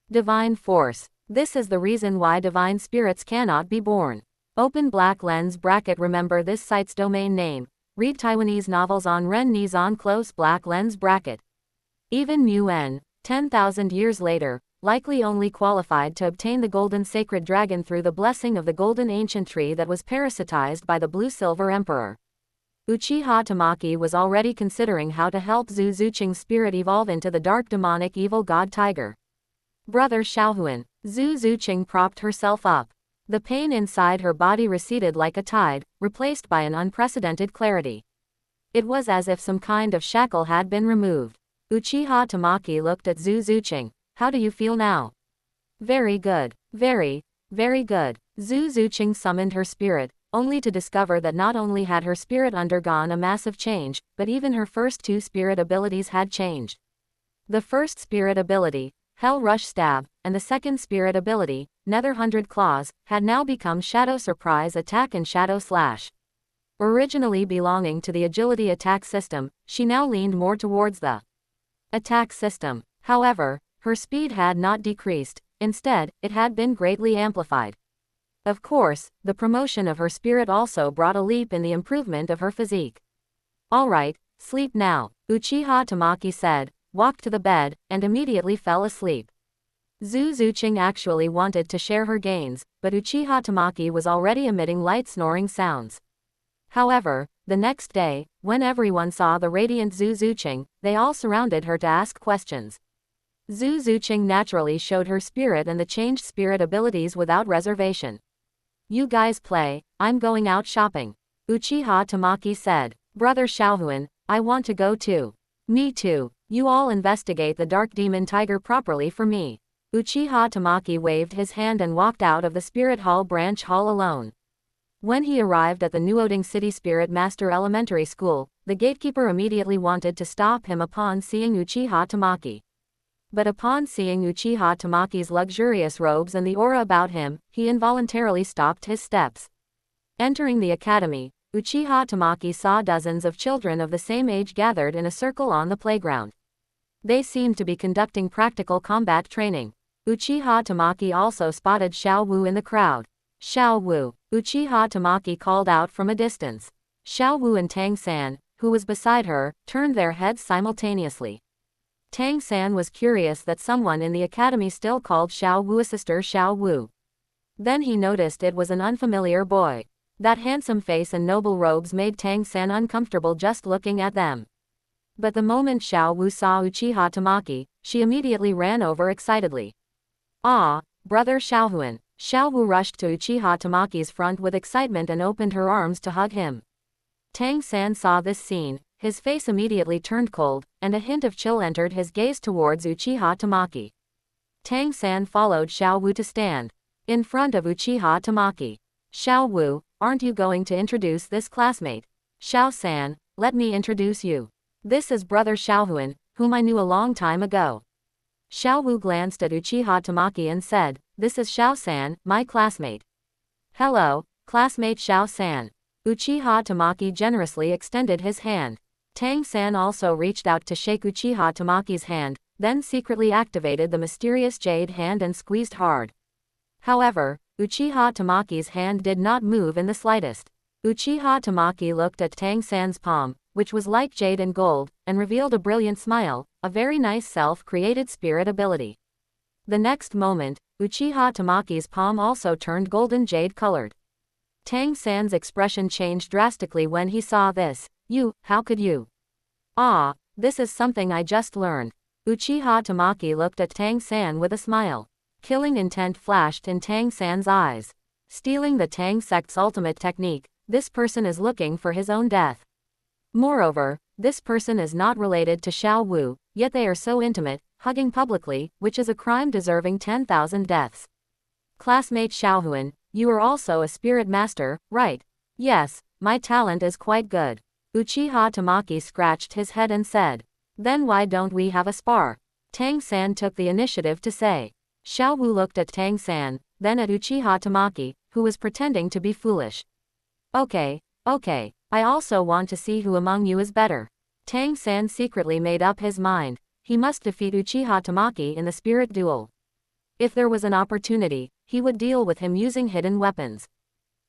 Divine force. This is the reason why divine spirits cannot be born. Open black lens bracket. Remember this site's domain name. Read Taiwanese novels on Ren Nizan close black lens bracket. Even Muen, 10,000 years later, likely only qualified to obtain the golden sacred dragon through the blessing of the golden ancient tree that was parasitized by the blue silver emperor. Uchiha Tamaki was already considering how to help Zhu Zuqing's spirit evolve into the dark demonic evil god tiger. Brother Xiaohuan. Zhu Zuqing propped herself up. The pain inside her body receded like a tide, replaced by an unprecedented clarity. It was as if some kind of shackle had been removed. Uchiha Tamaki looked at Zhu Zuqing. How do you feel now? Very good. Very, very good. Zhu Zuqing summoned her spirit, only to discover that not only had her spirit undergone a massive change, but even her first 2 spirit abilities had changed. The first spirit ability, Hell Rush Stab, and the second spirit ability, Nether 100 Claws, had now become Shadow Surprise Attack and Shadow Slash. Originally belonging to the agility attack system, she now leaned more towards the attack system. However, her speed had not decreased, instead, it had been greatly amplified. Of course, the promotion of her spirit also brought a leap in the improvement of her physique. Alright, sleep now, Uchiha Tamaki said, walked to the bed, and immediately fell asleep. Zhu Zuqing actually wanted to share her gains, but Uchiha Tamaki was already emitting light snoring sounds. However, the next day, when everyone saw the radiant Zhu Zuqing, they all surrounded her to ask questions. Zhu Zuqing naturally showed her spirit and the changed spirit abilities without reservation. You guys play, I'm going out shopping. Uchiha Tamaki said. Brother Xiaohuan, I want to go too. Me too. You all investigate the dark demon tiger properly for me. Uchiha Tamaki waved his hand and walked out of the Spirit Hall branch hall alone. When he arrived at the Nuoding City Spirit Master Elementary School, the gatekeeper immediately wanted to stop him upon seeing Uchiha Tamaki. But upon seeing Uchiha Tamaki's luxurious robes and the aura about him, he involuntarily stopped his steps. Entering the academy, Uchiha Tamaki saw dozens of children of the same age gathered in a circle on the playground. They seemed to be conducting practical combat training. Uchiha Tamaki also spotted Xiao Wu in the crowd. Xiao Wu. Uchiha Tamaki called out from a distance. Xiao Wu and Tang San, who was beside her, turned their heads simultaneously. Tang San was curious that someone in the academy still called Xiao Wu a sister Xiao Wu. Then he noticed it was an unfamiliar boy. That handsome face and noble robes made Tang San uncomfortable just looking at them. But the moment Xiao Wu saw Uchiha Tamaki, she immediately ran over excitedly. Ah, brother Xiaohuan. Xiao Wu rushed to Uchiha Tamaki's front with excitement and opened her arms to hug him. Tang San saw this scene, his face immediately turned cold, and a hint of chill entered his gaze towards Uchiha Tamaki. Tang San followed Xiao Wu to stand in front of Uchiha Tamaki. Xiao Wu, aren't you going to introduce this classmate? Xiao San, let me introduce you. This is brother Xiaohuan, whom I knew a long time ago. Xiao Wu glanced at Uchiha Tamaki and said, "This is Xiao-san, my classmate." "Hello, classmate Xiao-san." Uchiha Tamaki generously extended his hand. Tang-san also reached out to shake Uchiha Tamaki's hand, then secretly activated the mysterious jade hand and squeezed hard. However, Uchiha Tamaki's hand did not move in the slightest. Uchiha Tamaki looked at Tang-san's palm, which was like jade and gold, and revealed a brilliant smile, a very nice self-created spirit ability. The next moment, Uchiha Tamaki's palm also turned golden jade colored. Tang-san's expression changed drastically when he saw this. "You, how could you?" "Ah, this is something I just learned." Uchiha Tamaki looked at Tang-san with a smile. Killing intent flashed in Tang-san's eyes. Stealing the Tang sect's ultimate technique, this person is looking for his own death. Moreover, this person is not related to Xiao Wu, yet they are so intimate, hugging publicly, which is a crime deserving 10,000 deaths. Classmate Xiaohuan, you are also a spirit master, right? Yes, my talent is quite good. Uchiha Tamaki scratched his head and said. Then why don't we have a spar? Tang-san took the initiative to say. Xiao Wu looked at Tang-san, then at Uchiha Tamaki, who was pretending to be foolish. Okay, I also want to see who among you is better. Tang-san secretly made up his mind. He must defeat Uchiha Tamaki in the spirit duel. If there was an opportunity, he would deal with him using hidden weapons.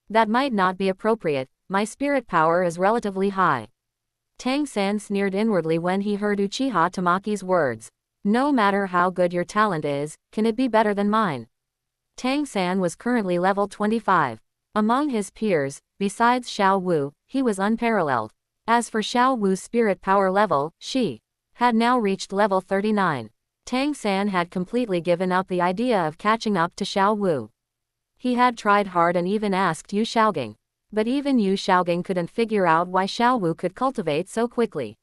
That might not be appropriate, my spirit power is relatively high. Tang-san sneered inwardly when he heard Uchiha Tamaki's words. No matter how good your talent is, can it be better than mine? Tang-san was currently level 25. Among his peers, besides Xiao Wu, he was unparalleled. As for Xiao Wu's spirit power level, she had now reached level 39. Tang-san had completely given up the idea of catching up to Xiao Wu. He had tried hard and even asked Yu Xiaogang. But even Yu Xiaogang couldn't figure out why Xiao Wu could cultivate so quickly.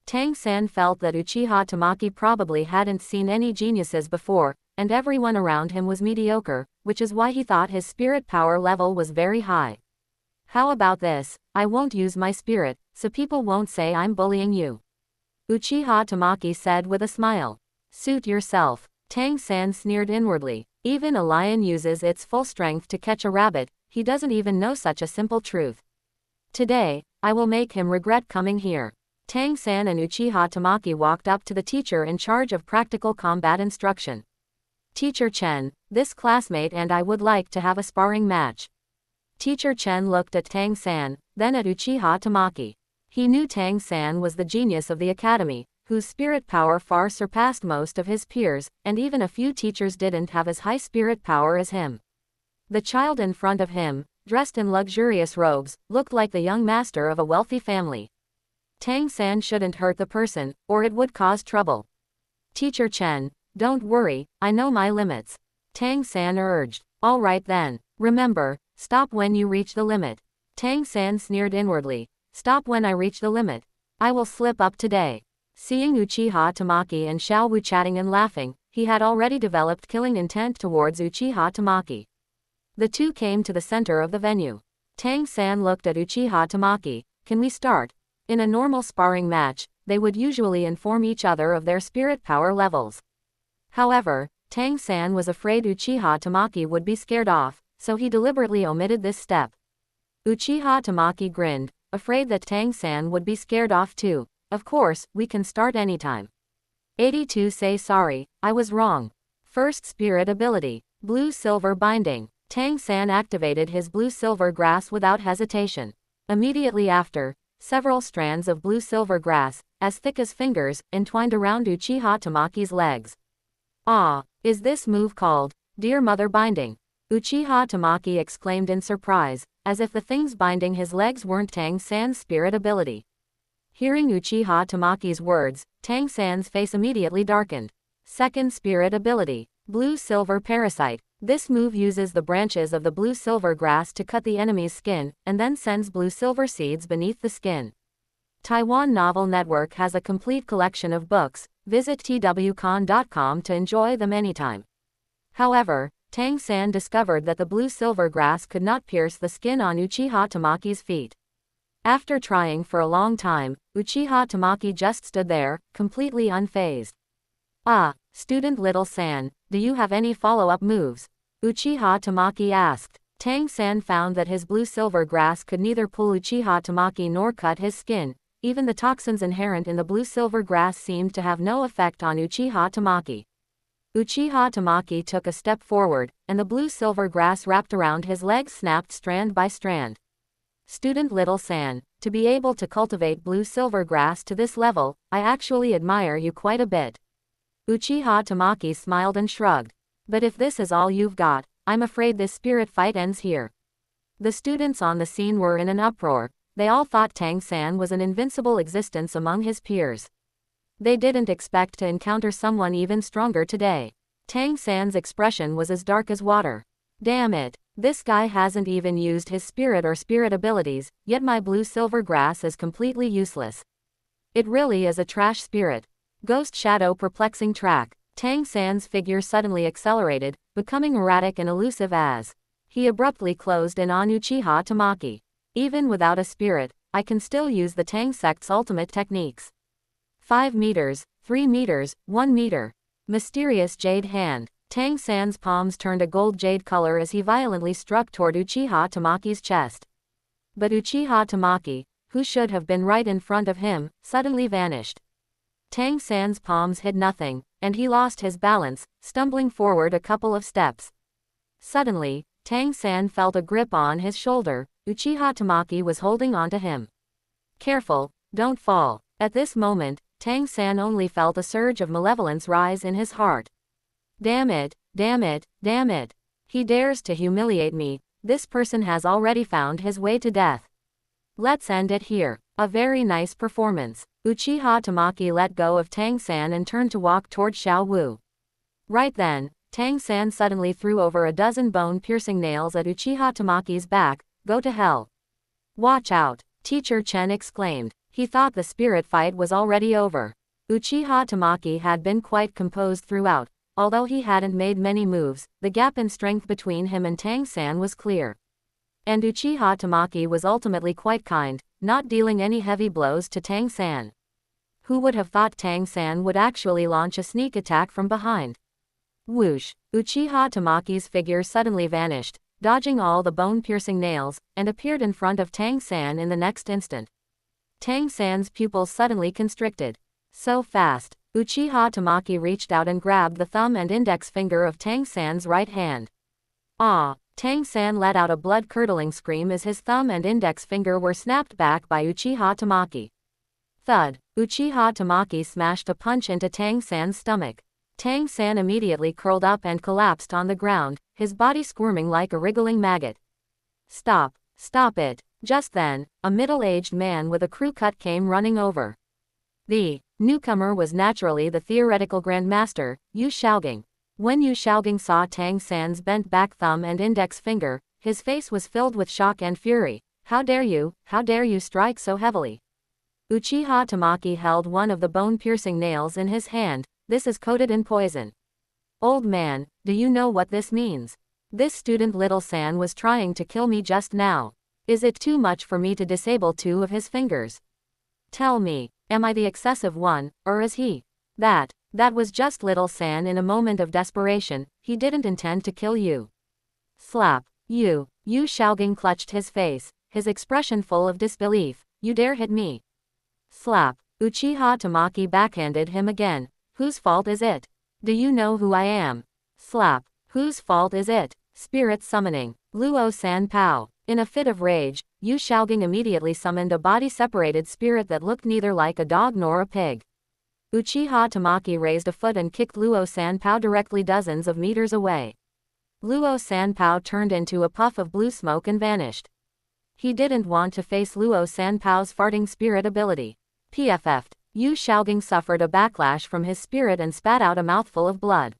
Tang-san felt that Uchiha Tamaki probably hadn't seen any geniuses before, and everyone around him was mediocre, which is why he thought his spirit power level was very high. How about this? I won't use my spirit, so people won't say I'm bullying you. Uchiha Tamaki said with a smile. Suit yourself. Tang-san sneered inwardly. Even a lion uses its full strength to catch a rabbit, he doesn't even know such a simple truth. Today, I will make him regret coming here. Tang-san and Uchiha Tamaki walked up to the teacher in charge of practical combat instruction. Teacher Chen, this classmate and I would like to have a sparring match. Teacher Chen looked at Tang-san, then at Uchiha Tamaki. He knew Tang-san was the genius of the academy, whose spirit power far surpassed most of his peers, and even a few teachers didn't have as high spirit power as him. The child in front of him, dressed in luxurious robes, looked like the young master of a wealthy family. Tang-san shouldn't hurt the person, or it would cause trouble. Teacher Chen, don't worry, I know my limits. Tang-san urged. All right then. Remember, stop when you reach the limit. Tang-san sneered inwardly. Stop when I reach the limit. I will slip up today. Seeing Uchiha Tamaki and Xiao Wu chatting and laughing, he had already developed killing intent towards Uchiha Tamaki. The two came to the center of the venue. Tang-san looked at Uchiha Tamaki. Can we start? In a normal sparring match, they would usually inform each other of their spirit power levels. However, Tang-san was afraid Uchiha Tamaki would be scared off, so he deliberately omitted this step. Uchiha Tamaki grinned, afraid that Tang-san would be scared off too. Of course, we can start anytime. 82 Say sorry, I was wrong. First spirit ability, blue-silver binding. Tang-san activated his blue-silver grass without hesitation. Immediately after, several strands of blue-silver grass, as thick as fingers, entwined around Uchiha Tamaki's legs. Ah, is this move called Dear Mother Binding? Uchiha Tamaki exclaimed in surprise, as if the things binding his legs weren't Tang-san's spirit ability. Hearing Uchiha Tamaki's words, Tang-san's face immediately darkened. Second spirit ability, blue-silver parasite. This move uses the branches of the blue-silver grass to cut the enemy's skin, and then sends blue-silver seeds beneath the skin. Taiwan Novel Network has a complete collection of books. Visit twcon.com to enjoy them anytime. However, Tang-san discovered that the blue-silver grass could not pierce the skin on Uchiha Tamaki's feet. After trying for a long time, Uchiha Tamaki just stood there, completely unfazed. Ah, student Little San, do you have any follow-up moves? Uchiha Tamaki asked. Tang-san found that his blue-silver grass could neither pull Uchiha Tamaki nor cut his skin. Even the toxins inherent in the blue-silver grass seemed to have no effect on Uchiha Tamaki. Uchiha Tamaki took a step forward, and the blue-silver grass wrapped around his legs snapped strand by strand. Student Little San, to be able to cultivate blue-silver grass to this level, I actually admire you quite a bit. Uchiha Tamaki smiled and shrugged. But if this is all you've got, I'm afraid this spirit fight ends here. The students on the scene were in an uproar. They all thought Tang-san was an invincible existence among his peers. They didn't expect to encounter someone even stronger today. Tang-san's expression was as dark as water. Damn it, this guy hasn't even used his spirit or spirit abilities, yet my blue-silver grass is completely useless. It really is a trash spirit. Ghost Shadow perplexing track. Tang-san's figure suddenly accelerated, becoming erratic and elusive as he abruptly closed in on Uchiha Tamaki. Even without a spirit, I can still use the Tang sect's ultimate techniques. 5 meters, 3 meters, 1 meter. Mysterious jade hand. Tang-san's palms turned a gold jade color as he violently struck toward Uchiha Tamaki's chest. But Uchiha Tamaki, who should have been right in front of him, suddenly vanished. Tang-san's palms hid nothing, and he lost his balance, stumbling forward a couple of steps. Suddenly, Tang-san felt a grip on his shoulder. Uchiha Tamaki was holding onto him. Careful, don't fall. At this moment, Tang-san only felt a surge of malevolence rise in his heart. Damn it, damn it, damn it. He dares to humiliate me. This person has already found his way to death. Let's end it here. A very nice performance. Uchiha Tamaki let go of Tang-san and turned to walk toward Xiao Wu. Right then, Tang-san suddenly threw over a dozen bone-piercing nails at Uchiha Tamaki's back. Go to hell. Watch out, Teacher Chen exclaimed. He thought the spirit fight was already over. Uchiha Tamaki had been quite composed throughout. Although he hadn't made many moves, the gap in strength between him and Tang-san was clear. And Uchiha Tamaki was ultimately quite kind, not dealing any heavy blows to Tang-san. Who would have thought Tang-san would actually launch a sneak attack from behind? Whoosh! Uchiha Tamaki's figure suddenly vanished, dodging all the bone-piercing nails, and appeared in front of Tang-san in the next instant. Tang-san's pupils suddenly constricted. So fast, Uchiha Tamaki reached out and grabbed the thumb and index finger of Tang-san's right hand. Ah! Tang-san let out a blood-curdling scream as his thumb and index finger were snapped back by Uchiha Tamaki. Thud! Uchiha Tamaki smashed a punch into Tang-san's stomach. Tang-san immediately curled up and collapsed on the ground, his body squirming like a wriggling maggot. Stop! Stop it! Just then, a middle-aged man with a crew cut came running over. The newcomer was naturally the theoretical grandmaster, Yu Xiaogang. When Yu Xiaogang saw Tang-san's bent back thumb and index finger, his face was filled with shock and fury. How dare you strike so heavily? Uchiha Tamaki held one of the bone-piercing nails in his hand. This is coated in poison. Old man, do you know what this means? This student Little San was trying to kill me just now. Is it too much for me to disable 2 of his fingers? Tell me, am I the excessive one, or is he? That was just Little San in a moment of desperation. He didn't intend to kill you. Slap. Yu Xiaogang clutched his face, his expression full of disbelief. You dare hit me? Slap. Uchiha Tamaki backhanded him again. Whose fault is it? Do you know who I am? Slap. Whose fault is it? Spirit summoning. Luo San Pao. In a fit of rage, Yu Xiaogang immediately summoned a body-separated spirit that looked neither like a dog nor a pig. Uchiha Tamaki raised a foot and kicked Luo San Pao directly dozens of meters away. Luo San Pao turned into a puff of blue smoke and vanished. He didn't want to face Luo San Pao's farting spirit ability. PFF'd. Yu Xiaogang suffered a backlash from his spirit and spat out a mouthful of blood.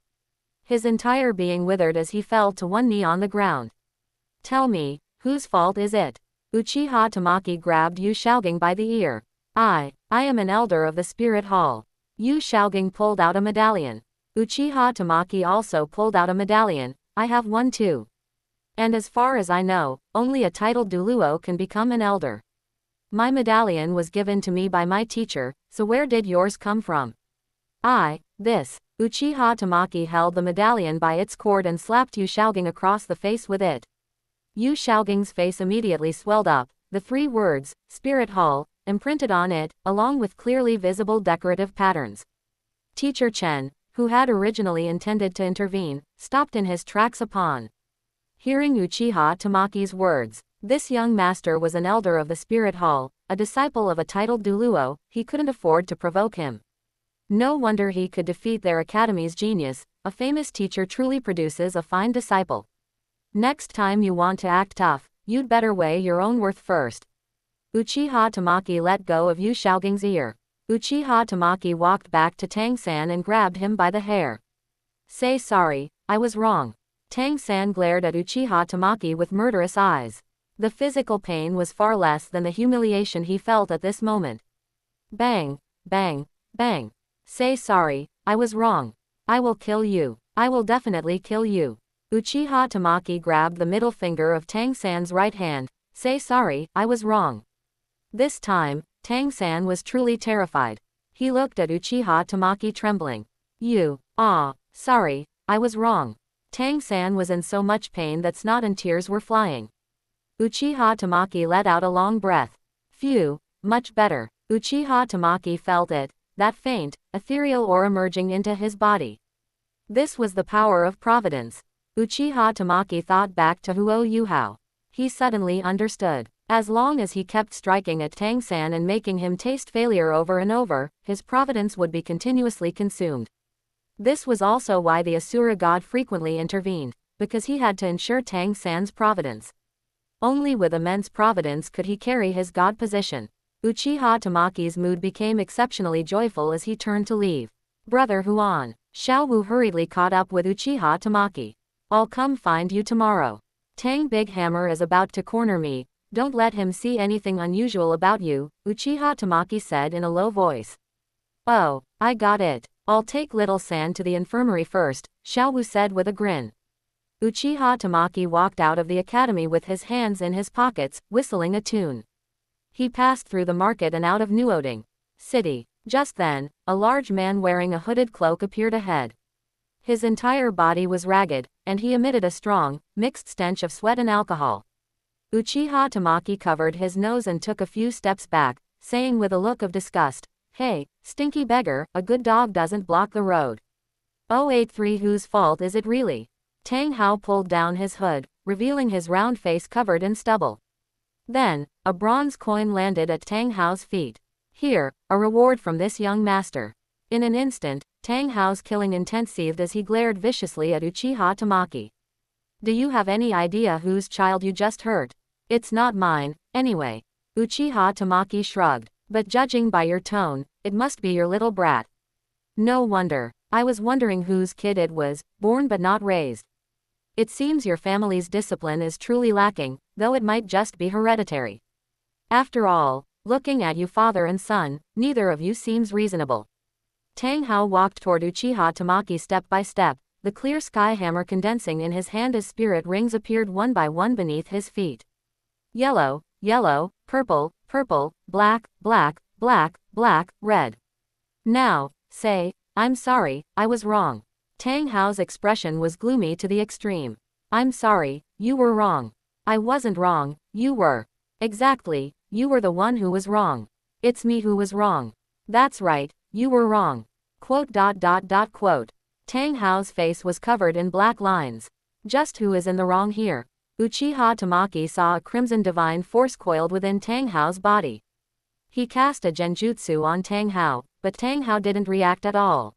His entire being withered as he fell to one knee on the ground. Tell me, whose fault is it? Uchiha Tamaki grabbed Yu Xiaogang by the ear. I am an elder of the Spirit Hall. Yu Xiaogang pulled out a medallion. Uchiha Tamaki also pulled out a medallion. I have one too. And as far as I know, only a titled douluo can become an elder. My medallion was given to me by my teacher, so where did yours come from? This. Uchiha Tamaki held the medallion by its cord and slapped Yu Shaogang across the face with it. Yu Shaogang's face immediately swelled up, the 3 words, Spirit Hall, imprinted on it, along with clearly visible decorative patterns. Teacher Chen, who had originally intended to intervene, stopped in his tracks upon hearing Uchiha Tamaki's words. This young master was an elder of the Spirit Hall, a disciple of a titled douluo. He couldn't afford to provoke him. No wonder he could defeat their academy's genius. A famous teacher truly produces a fine disciple. Next time you want to act tough, you'd better weigh your own worth first. Uchiha Tamaki let go of Yu Shaogang's ear. Uchiha Tamaki walked back to Tang-san and grabbed him by the hair. Say sorry, I was wrong. Tang-san glared at Uchiha Tamaki with murderous eyes. The physical pain was far less than the humiliation he felt at this moment. Bang, bang, bang. Say sorry, I was wrong. I will kill you. I will definitely kill you. Uchiha Tamaki grabbed the middle finger of Tang-san's right hand. Say sorry, I was wrong. This time, Tang-san was truly terrified. He looked at Uchiha Tamaki trembling. Sorry, I was wrong. Tang-san was in so much pain that snot and tears were flying. Uchiha Tamaki let out a long breath. Phew, much better. Uchiha Tamaki felt it, that faint, ethereal aura merging into his body. This was the power of providence. Uchiha Tamaki thought back to Huo Yuhao. He suddenly understood. As long as he kept striking at Tang-san and making him taste failure over and over, his providence would be continuously consumed. This was also why the Asura god frequently intervened, because he had to ensure Tang-san's providence. Only with immense providence could he carry his god position. Uchiha Tamaki's mood became exceptionally joyful as he turned to leave. Brother Huan. Xiao Wu hurriedly caught up with Uchiha Tamaki. I'll come find you tomorrow. Tang Big Hammer is about to corner me. Don't let him see anything unusual about you, Uchiha Tamaki said in a low voice. Oh, I got it. I'll take Little San to the infirmary first, Xiao Wu said with a grin. Uchiha Tamaki walked out of the academy with his hands in his pockets, whistling a tune. He passed through the market and out of Nuoding City. Just then, a large man wearing a hooded cloak appeared ahead. His entire body was ragged, and he emitted a strong, mixed stench of sweat and alcohol. Uchiha Tamaki covered his nose and took a few steps back, saying with a look of disgust, Hey, stinky beggar, a good dog doesn't block the road. 083 Whose fault is it really? Tang Hao pulled down his hood, revealing his round face covered in stubble. Then, a bronze coin landed at Tang Hao's feet. Here, a reward from this young master. In an instant, Tang Hao's killing intent seethed as he glared viciously at Uchiha Tamaki. Do you have any idea whose child you just hurt? It's not mine, anyway. Uchiha Tamaki shrugged. But judging by your tone, it must be your little brat. No wonder. I was wondering whose kid it was, born but not raised. It seems your family's discipline is truly lacking, though it might just be hereditary. After all, looking at you father and son, neither of you seems reasonable. Tang Hao walked toward Uchiha Tamaki step by step, the clear sky hammer condensing in his hand as spirit rings appeared one by one beneath his feet. Yellow, yellow, purple, purple, black, black, black, black, red. Now, say, I'm sorry, I was wrong. Tang Hao's expression was gloomy to the extreme. I'm sorry, you were wrong. I wasn't wrong, you were. Exactly, you were the one who was wrong. It's me who was wrong. That's right, you were wrong. Quote. Tang Hao's face was covered in black lines. Just who is in the wrong here? Uchiha Tamaki saw a crimson divine force coiled within Tang Hao's body. He cast a genjutsu on Tang Hao, but Tang Hao didn't react at all.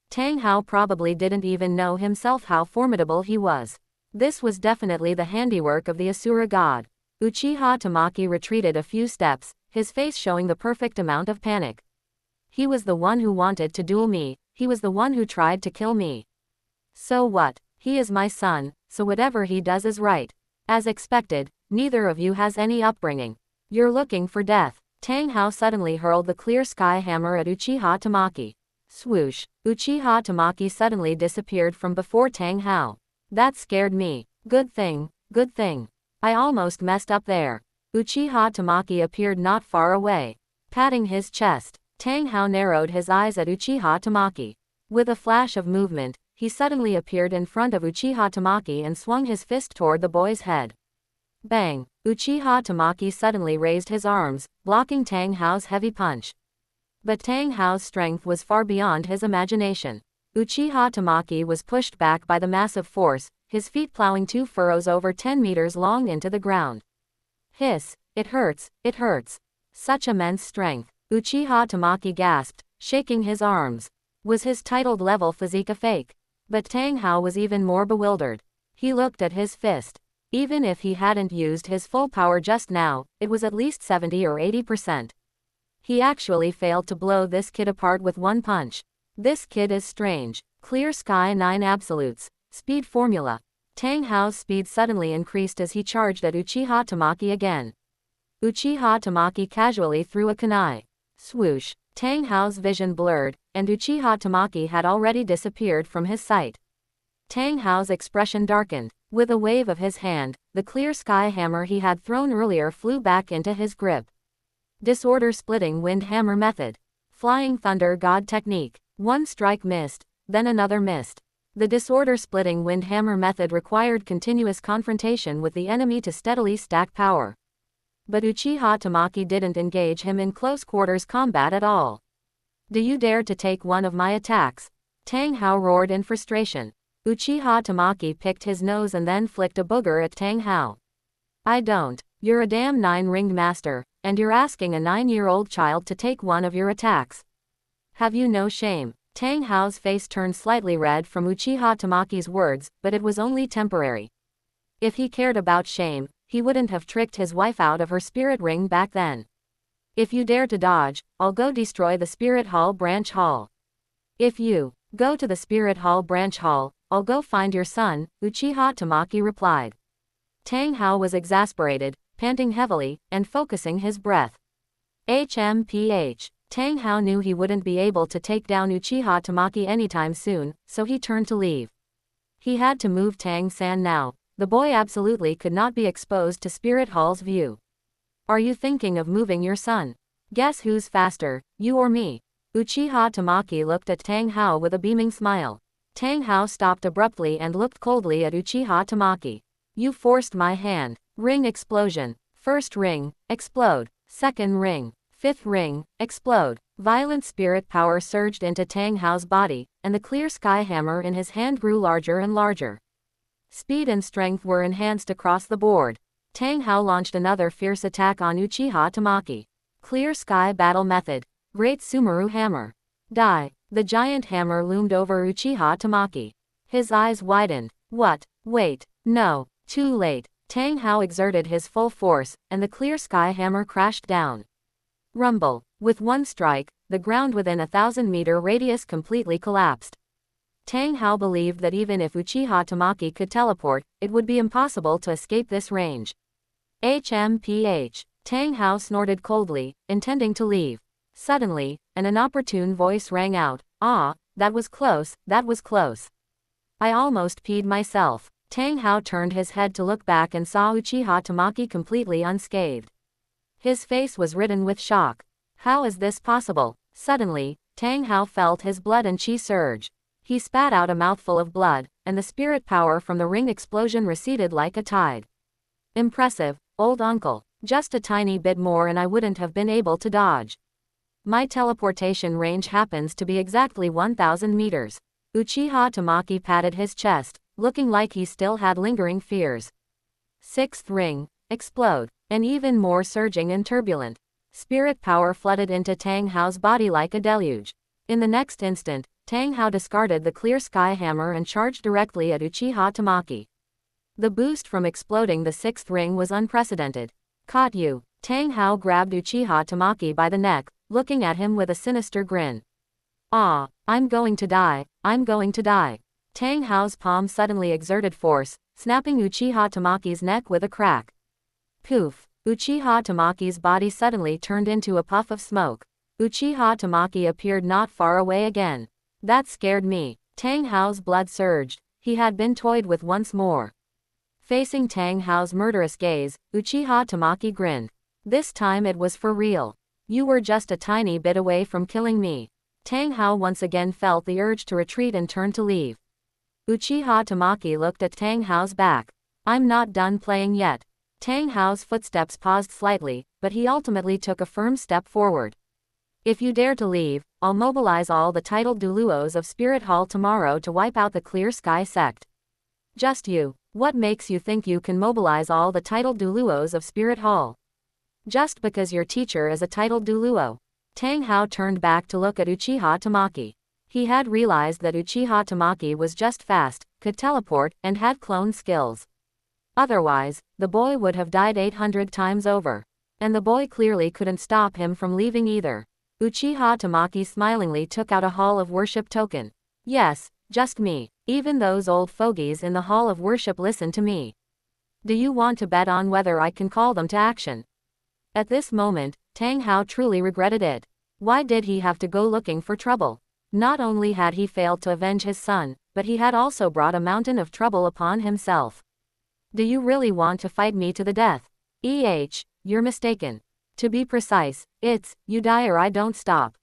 Tang Hao probably didn't even know himself how formidable he was. This was definitely the handiwork of the Asura god. Uchiha Tamaki retreated a few steps, his face showing the perfect amount of panic. He was the one who wanted to duel me, he was the one who tried to kill me. So what? He is my son, so whatever he does is right. As expected, neither of you has any upbringing. You're looking for death. Tang Hao suddenly hurled the clear sky hammer at Uchiha Tamaki. Swoosh. Uchiha Tamaki suddenly disappeared from before Tang Hao. That scared me. Good thing, good thing. I almost messed up there. Uchiha Tamaki appeared not far away. Patting his chest, Tang Hao narrowed his eyes at Uchiha Tamaki. With a flash of movement, he suddenly appeared in front of Uchiha Tamaki and swung his fist toward the boy's head. Bang! Uchiha Tamaki suddenly raised his arms, blocking Tang Hao's heavy punch. But Tang Hao's strength was far beyond his imagination. Uchiha Tamaki was pushed back by the massive force, his feet plowing 2 furrows over 10 meters long into the ground. Hiss! It hurts, it hurts. Such immense strength. Uchiha Tamaki gasped, shaking his arms. Was his titled level physique a fake? But Tang Hao was even more bewildered. He looked at his fist. Even if he hadn't used his full power just now, it was at least 70 or 80%. He actually failed to blow this kid apart with one punch. This kid is strange. Clear Sky 9 Absolutes. Speed Formula. Tang Hao's speed suddenly increased as he charged at Uchiha Tamaki again. Uchiha Tamaki casually threw a kunai. Swoosh. Tang Hao's vision blurred, and Uchiha Tamaki had already disappeared from his sight. Tang Hao's expression darkened. With a wave of his hand, the clear sky hammer he had thrown earlier flew back into his grip. Disorder Splitting Wind Hammer Method. Flying Thunder God Technique. One strike missed, then another missed. The Disorder Splitting Wind Hammer method required continuous confrontation with the enemy to steadily stack power. But Uchiha Tamaki didn't engage him in close quarters combat at all. Do you dare to take one of my attacks? Tang Hao roared in frustration. Uchiha Tamaki picked his nose and then flicked a booger at Tang Hao. I don't. You're a damn 9-ringed master, and you're asking a 9-year-old child to take one of your attacks. Have you no shame? Tang Hao's face turned slightly red from Uchiha Tamaki's words, but it was only temporary. If he cared about shame, he wouldn't have tricked his wife out of her spirit ring back then. If you dare to dodge, I'll go destroy the Spirit Hall Branch Hall. If you go to the Spirit Hall Branch Hall, I'll go find your son, Uchiha Tamaki replied. Tang Hao was exasperated, panting heavily, and focusing his breath. HMPH. Tang Hao knew he wouldn't be able to take down Uchiha Tamaki anytime soon, so he turned to leave. He had to move Tang San now. The boy absolutely could not be exposed to Spirit Hall's view. Are you thinking of moving your son? Guess who's faster, you or me? Uchiha Tamaki looked at Tang Hao with a beaming smile. Tang Hao stopped abruptly and looked coldly at Uchiha Tamaki. You forced my hand. Ring explosion. First ring, explode. Second ring. Fifth ring, explode. Violent spirit power surged into Tang Hao's body, and the clear sky hammer in his hand grew larger and larger. Speed and strength were enhanced across the board. Tang Hao launched another fierce attack on Uchiha Tamaki. Clear Sky Battle Method. Great Sumeru Hammer. Die. The giant hammer loomed over Uchiha Tamaki. His eyes widened. What? Wait. No. Too late. Tang Hao exerted his full force, and the clear sky hammer crashed down. Rumble. With one strike, the ground within a 1,000-meter radius completely collapsed. Tang Hao believed that even if Uchiha Tamaki could teleport, it would be impossible to escape this range. HMPH. Tang Hao snorted coldly, intending to leave. Suddenly, an inopportune voice rang out. Ah, that was close, that was close. I almost peed myself. Tang Hao turned his head to look back and saw Uchiha Tamaki completely unscathed. His face was ridden with shock. How is this possible? Suddenly, Tang Hao felt his blood and chi surge. He spat out a mouthful of blood, and the spirit power from the ring explosion receded like a tide. Impressive, old uncle. Just a tiny bit more and I wouldn't have been able to dodge. My teleportation range happens to be exactly 1,000 meters. Uchiha Tamaki patted his chest, looking like he still had lingering fears. Sixth ring, explode, and even more surging and turbulent. Spirit power flooded into Tang Hao's body like a deluge. In the next instant, Tang Hao discarded the clear sky hammer and charged directly at Uchiha Tamaki. The boost from exploding the sixth ring was unprecedented. Caught you. Tang Hao grabbed Uchiha Tamaki by the neck, looking at him with a sinister grin. Ah, I'm going to die, I'm going to die. Tang Hao's palm suddenly exerted force, snapping Uchiha Tamaki's neck with a crack. Poof. Uchiha Tamaki's body suddenly turned into a puff of smoke. Uchiha Tamaki appeared not far away again. That scared me. Tang Hao's blood surged. He had been toyed with once more. Facing Tang Hao's murderous gaze, Uchiha Tamaki grinned. This time it was for real. You were just a tiny bit away from killing me. Tang Hao once again felt the urge to retreat and turn to leave. Uchiha Tamaki looked at Tang Hao's back. I'm not done playing yet. Tang Hao's footsteps paused slightly, but he ultimately took a firm step forward. If you dare to leave, I'll mobilize all the titled douluos of Spirit Hall tomorrow to wipe out the Clear Sky sect. Just you. What makes you think you can mobilize all the titled douluos of Spirit Hall? Just because your teacher is a titled douluo. Tang Hao turned back to look at Uchiha Tamaki. He had realized that Uchiha Tamaki was just fast, could teleport, and had clone skills. Otherwise, the boy would have died 800 times over. And the boy clearly couldn't stop him from leaving either. Uchiha Tamaki smilingly took out a Hall of Worship token. Yes, just me. Even those old fogies in the Hall of Worship listen to me. Do you want to bet on whether I can call them to action? At this moment, Tang Hao truly regretted it. Why did he have to go looking for trouble? Not only had he failed to avenge his son, but he had also brought a mountain of trouble upon himself. Do you really want to fight me to the death? You're mistaken. To be precise, it's, you die or I don't stop.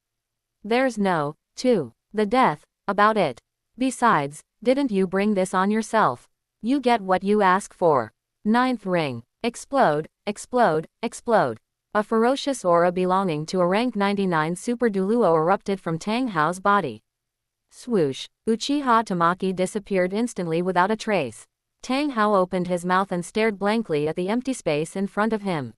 There's no, to, the death, about it. Besides, didn't you bring this on yourself? You get what you ask for. Ninth ring. Explode, explode, explode. A ferocious aura belonging to a rank 99 super douluo erupted from Tang Hao's body. Swoosh. Uchiha Tamaki disappeared instantly without a trace. Tang Hao opened his mouth and stared blankly at the empty space in front of him.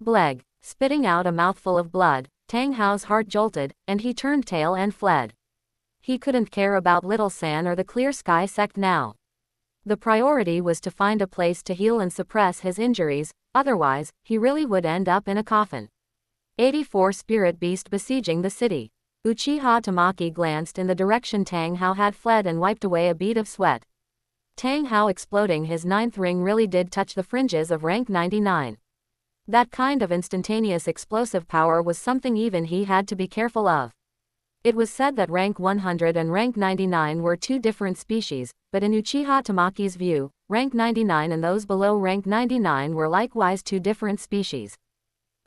Bleg. Spitting out a mouthful of blood, Tang Hao's heart jolted, and he turned tail and fled. He couldn't care about Little San or the Clear Sky sect now. The priority was to find a place to heal and suppress his injuries, otherwise, he really would end up in a coffin. 84 Spirit Beast besieging the city. Uchiha Tamaki glanced in the direction Tang Hao had fled and wiped away a bead of sweat. Tang Hao exploding his ninth ring really did touch the fringes of rank 99. That kind of instantaneous explosive power was something even he had to be careful of. It was said that rank 100 and rank 99 were two different species, but in Uchiha Tamaki's view, rank 99 and those below rank 99 were likewise two different species.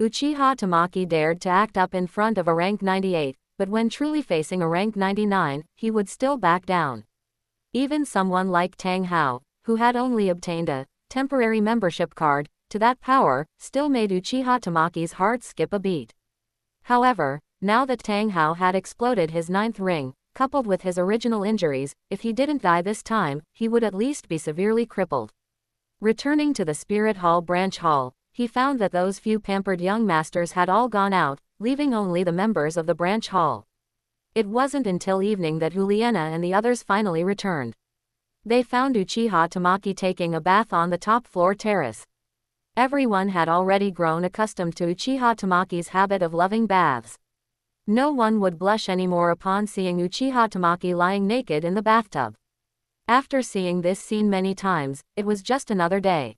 Uchiha Tamaki dared to act up in front of a rank 98, but when truly facing a rank 99, he would still back down. Even someone like Tang Hao, who had only obtained a temporary membership card to that power, still made Uchiha Tamaki's heart skip a beat. However, now that Tang Hao had exploded his ninth ring, coupled with his original injuries, if he didn't die this time, he would at least be severely crippled. Returning to the Spirit Hall branch hall, he found that those few pampered young masters had all gone out, leaving only the members of the branch hall. It wasn't until evening that Juliana and the others finally returned. They found Uchiha Tamaki taking a bath on the top floor terrace. Everyone had already grown accustomed to Uchiha Tamaki's habit of loving baths. No one would blush anymore upon seeing Uchiha Tamaki lying naked in the bathtub. After seeing this scene many times, it was just another day.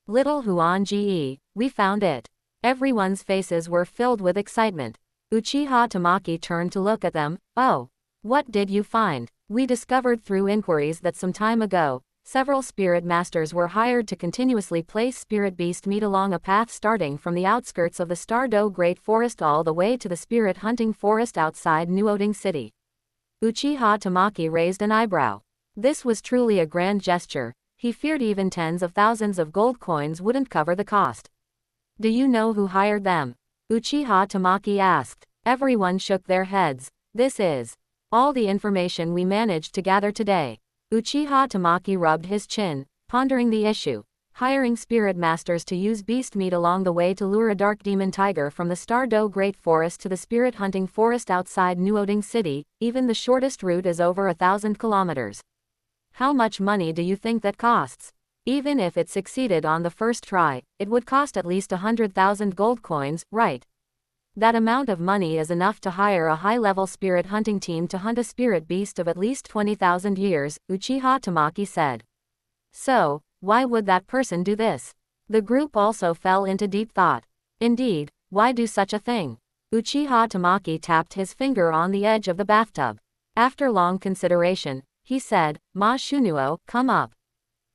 Little Huan Ge, we found it. Everyone's faces were filled with excitement. Uchiha Tamaki turned to look at them. Oh, what did you find? We discovered through inquiries that some time ago, several spirit masters were hired to continuously place spirit beast meat along a path starting from the outskirts of the Stardo Great Forest all the way to the spirit hunting forest outside Nuoding City. Uchiha Tamaki raised an eyebrow. This was truly a grand gesture. He feared even tens of thousands of gold coins wouldn't cover the cost. Do you know who hired them? Uchiha Tamaki asked. Everyone shook their heads. This is all the information we managed to gather today. Uchiha Tamaki rubbed his chin, pondering the issue. Hiring spirit masters to use beast meat along the way to lure a dark demon tiger from the Stardo Great Forest to the spirit hunting forest outside Nuoding City, even the shortest route is over 1,000 kilometers. How much money do you think that costs? Even if it succeeded on the first try, it would cost at least 100,000 gold coins, right? That amount of money is enough to hire a high-level spirit hunting team to hunt a spirit beast of at least 20,000 years, Uchiha Tamaki said. So, why would that person do this? The group also fell into deep thought. Indeed, why do such a thing? Uchiha Tamaki tapped his finger on the edge of the bathtub. After long consideration, he said, Ma Shunuo, come up.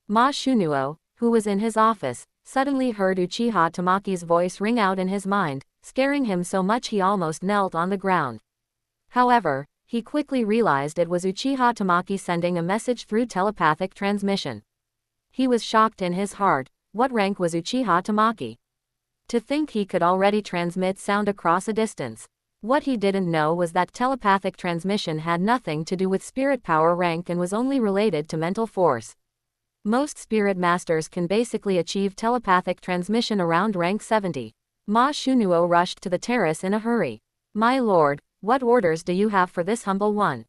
Ma Shunuo, who was in his office, suddenly heard Uchiha Tamaki's voice ring out in his mind, scaring him so much he almost knelt on the ground. However, he quickly realized it was Uchiha Tamaki sending a message through telepathic transmission. He was shocked in his heart. What rank was Uchiha Tamaki? To think he could already transmit sound across a distance. What he didn't know was that telepathic transmission had nothing to do with spirit power rank and was only related to mental force. Most spirit masters can basically achieve telepathic transmission around rank 70. Ma Shunuo rushed to the terrace in a hurry. My lord, what orders do you have for this humble one?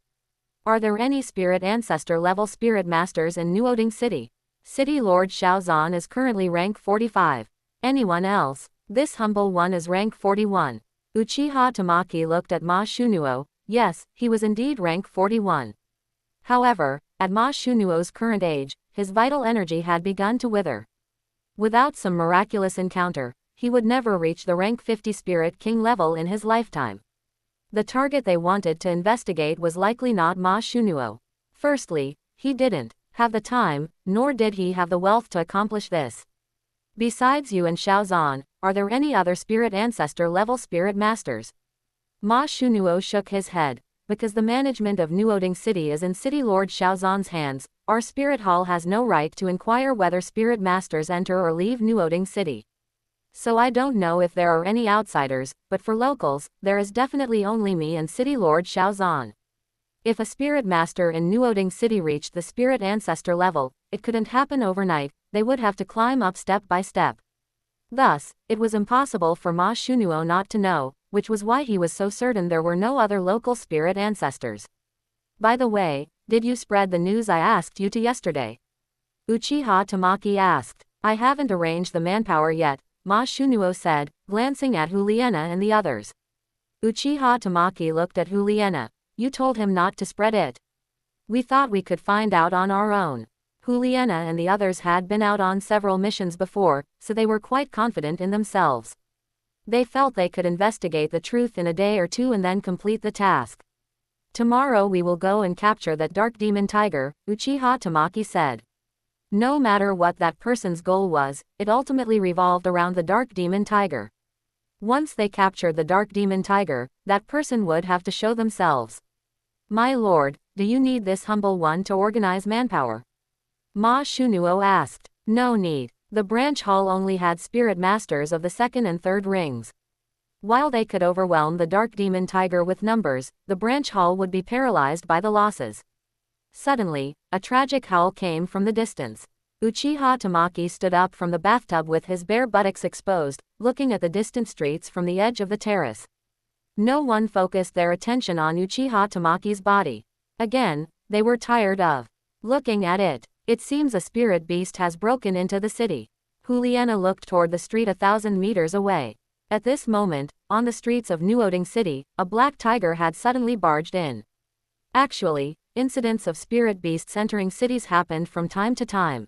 Are there any spirit ancestor level spirit masters in Nuoding City? City Lord Xiaozan is currently rank 45. Anyone else? This humble one is rank 41. Uchiha Tamaki looked at Ma Shunuo. Yes, he was indeed rank 41. However, at Ma Shunuo's current age, his vital energy had begun to wither. Without some miraculous encounter, he would never reach the rank 50 Spirit King level in his lifetime. The target they wanted to investigate was likely not Ma Shunuo. Firstly, he didn't have the time, nor did he have the wealth to accomplish this. Besides you and Xiaozan, are there any other spirit ancestor level spirit masters? Ma Shunuo shook his head. Because the management of Nuoding City is in City Lord Xiaozan's hands, our spirit hall has no right to inquire whether spirit masters enter or leave Nuoding City. So I don't know if there are any outsiders, but for locals, there is definitely only me and City Lord Xiaozan. If a spirit master in Nuoding City reached the spirit ancestor level, it couldn't happen overnight, they would have to climb up step by step. Thus, it was impossible for Ma Shunuo not to know, which was why he was so certain there were no other local spirit ancestors. By the way, did you spread the news I asked you to yesterday? Uchiha Tamaki asked. I haven't arranged the manpower yet, Ma Shunuo said, glancing at Juliana and the others. Uchiha Tamaki looked at Juliana. You told him not to spread it. We thought we could find out on our own. Juliana and the others had been out on several missions before, so they were quite confident in themselves. They felt they could investigate the truth in a day or two and then complete the task. Tomorrow we will go and capture that dark demon tiger, Uchiha Tamaki said. No matter what that person's goal was, it ultimately revolved around the dark demon tiger. Once they captured the dark demon tiger, that person would have to show themselves. My lord, do you need this humble one to organize manpower? Ma Shunuo asked. No need. The branch hall only had spirit masters of the second and third rings. While they could overwhelm the dark demon tiger with numbers, the branch hall would be paralyzed by the losses. Suddenly, a tragic howl came from the distance. Uchiha Tamaki stood up from the bathtub with his bare buttocks exposed, looking at the distant streets from the edge of the terrace. No one focused their attention on Uchiha Tamaki's body. Again, they were tired of looking at it. It seems a spirit beast has broken into the city. Juliana looked toward the street 1,000 meters away. At this moment, on the streets of Nuoding City, a black tiger had suddenly barged in. Actually, incidents of spirit beasts entering cities happened from time to time.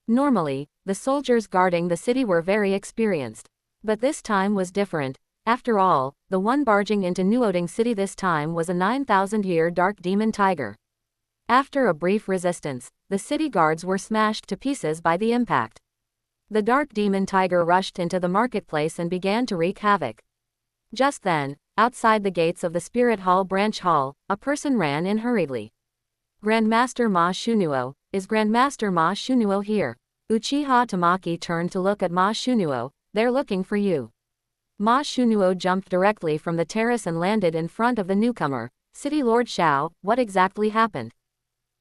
Normally, the soldiers guarding the city were very experienced. But this time was different. After all, the one barging into Nuoding City this time was a 9,000-year dark demon tiger. After a brief resistance, the city guards were smashed to pieces by the impact. The dark demon tiger rushed into the marketplace and began to wreak havoc. Just then, outside the gates of the Spirit Hall branch hall, a person ran in hurriedly. Grandmaster Ma Shunuo, is Grandmaster Ma Shunuo here? Uchiha Tamaki turned to look at Ma Shunuo. They're looking for you. Ma Shunuo jumped directly from the terrace and landed in front of the newcomer. City Lord Xiao, what exactly happened?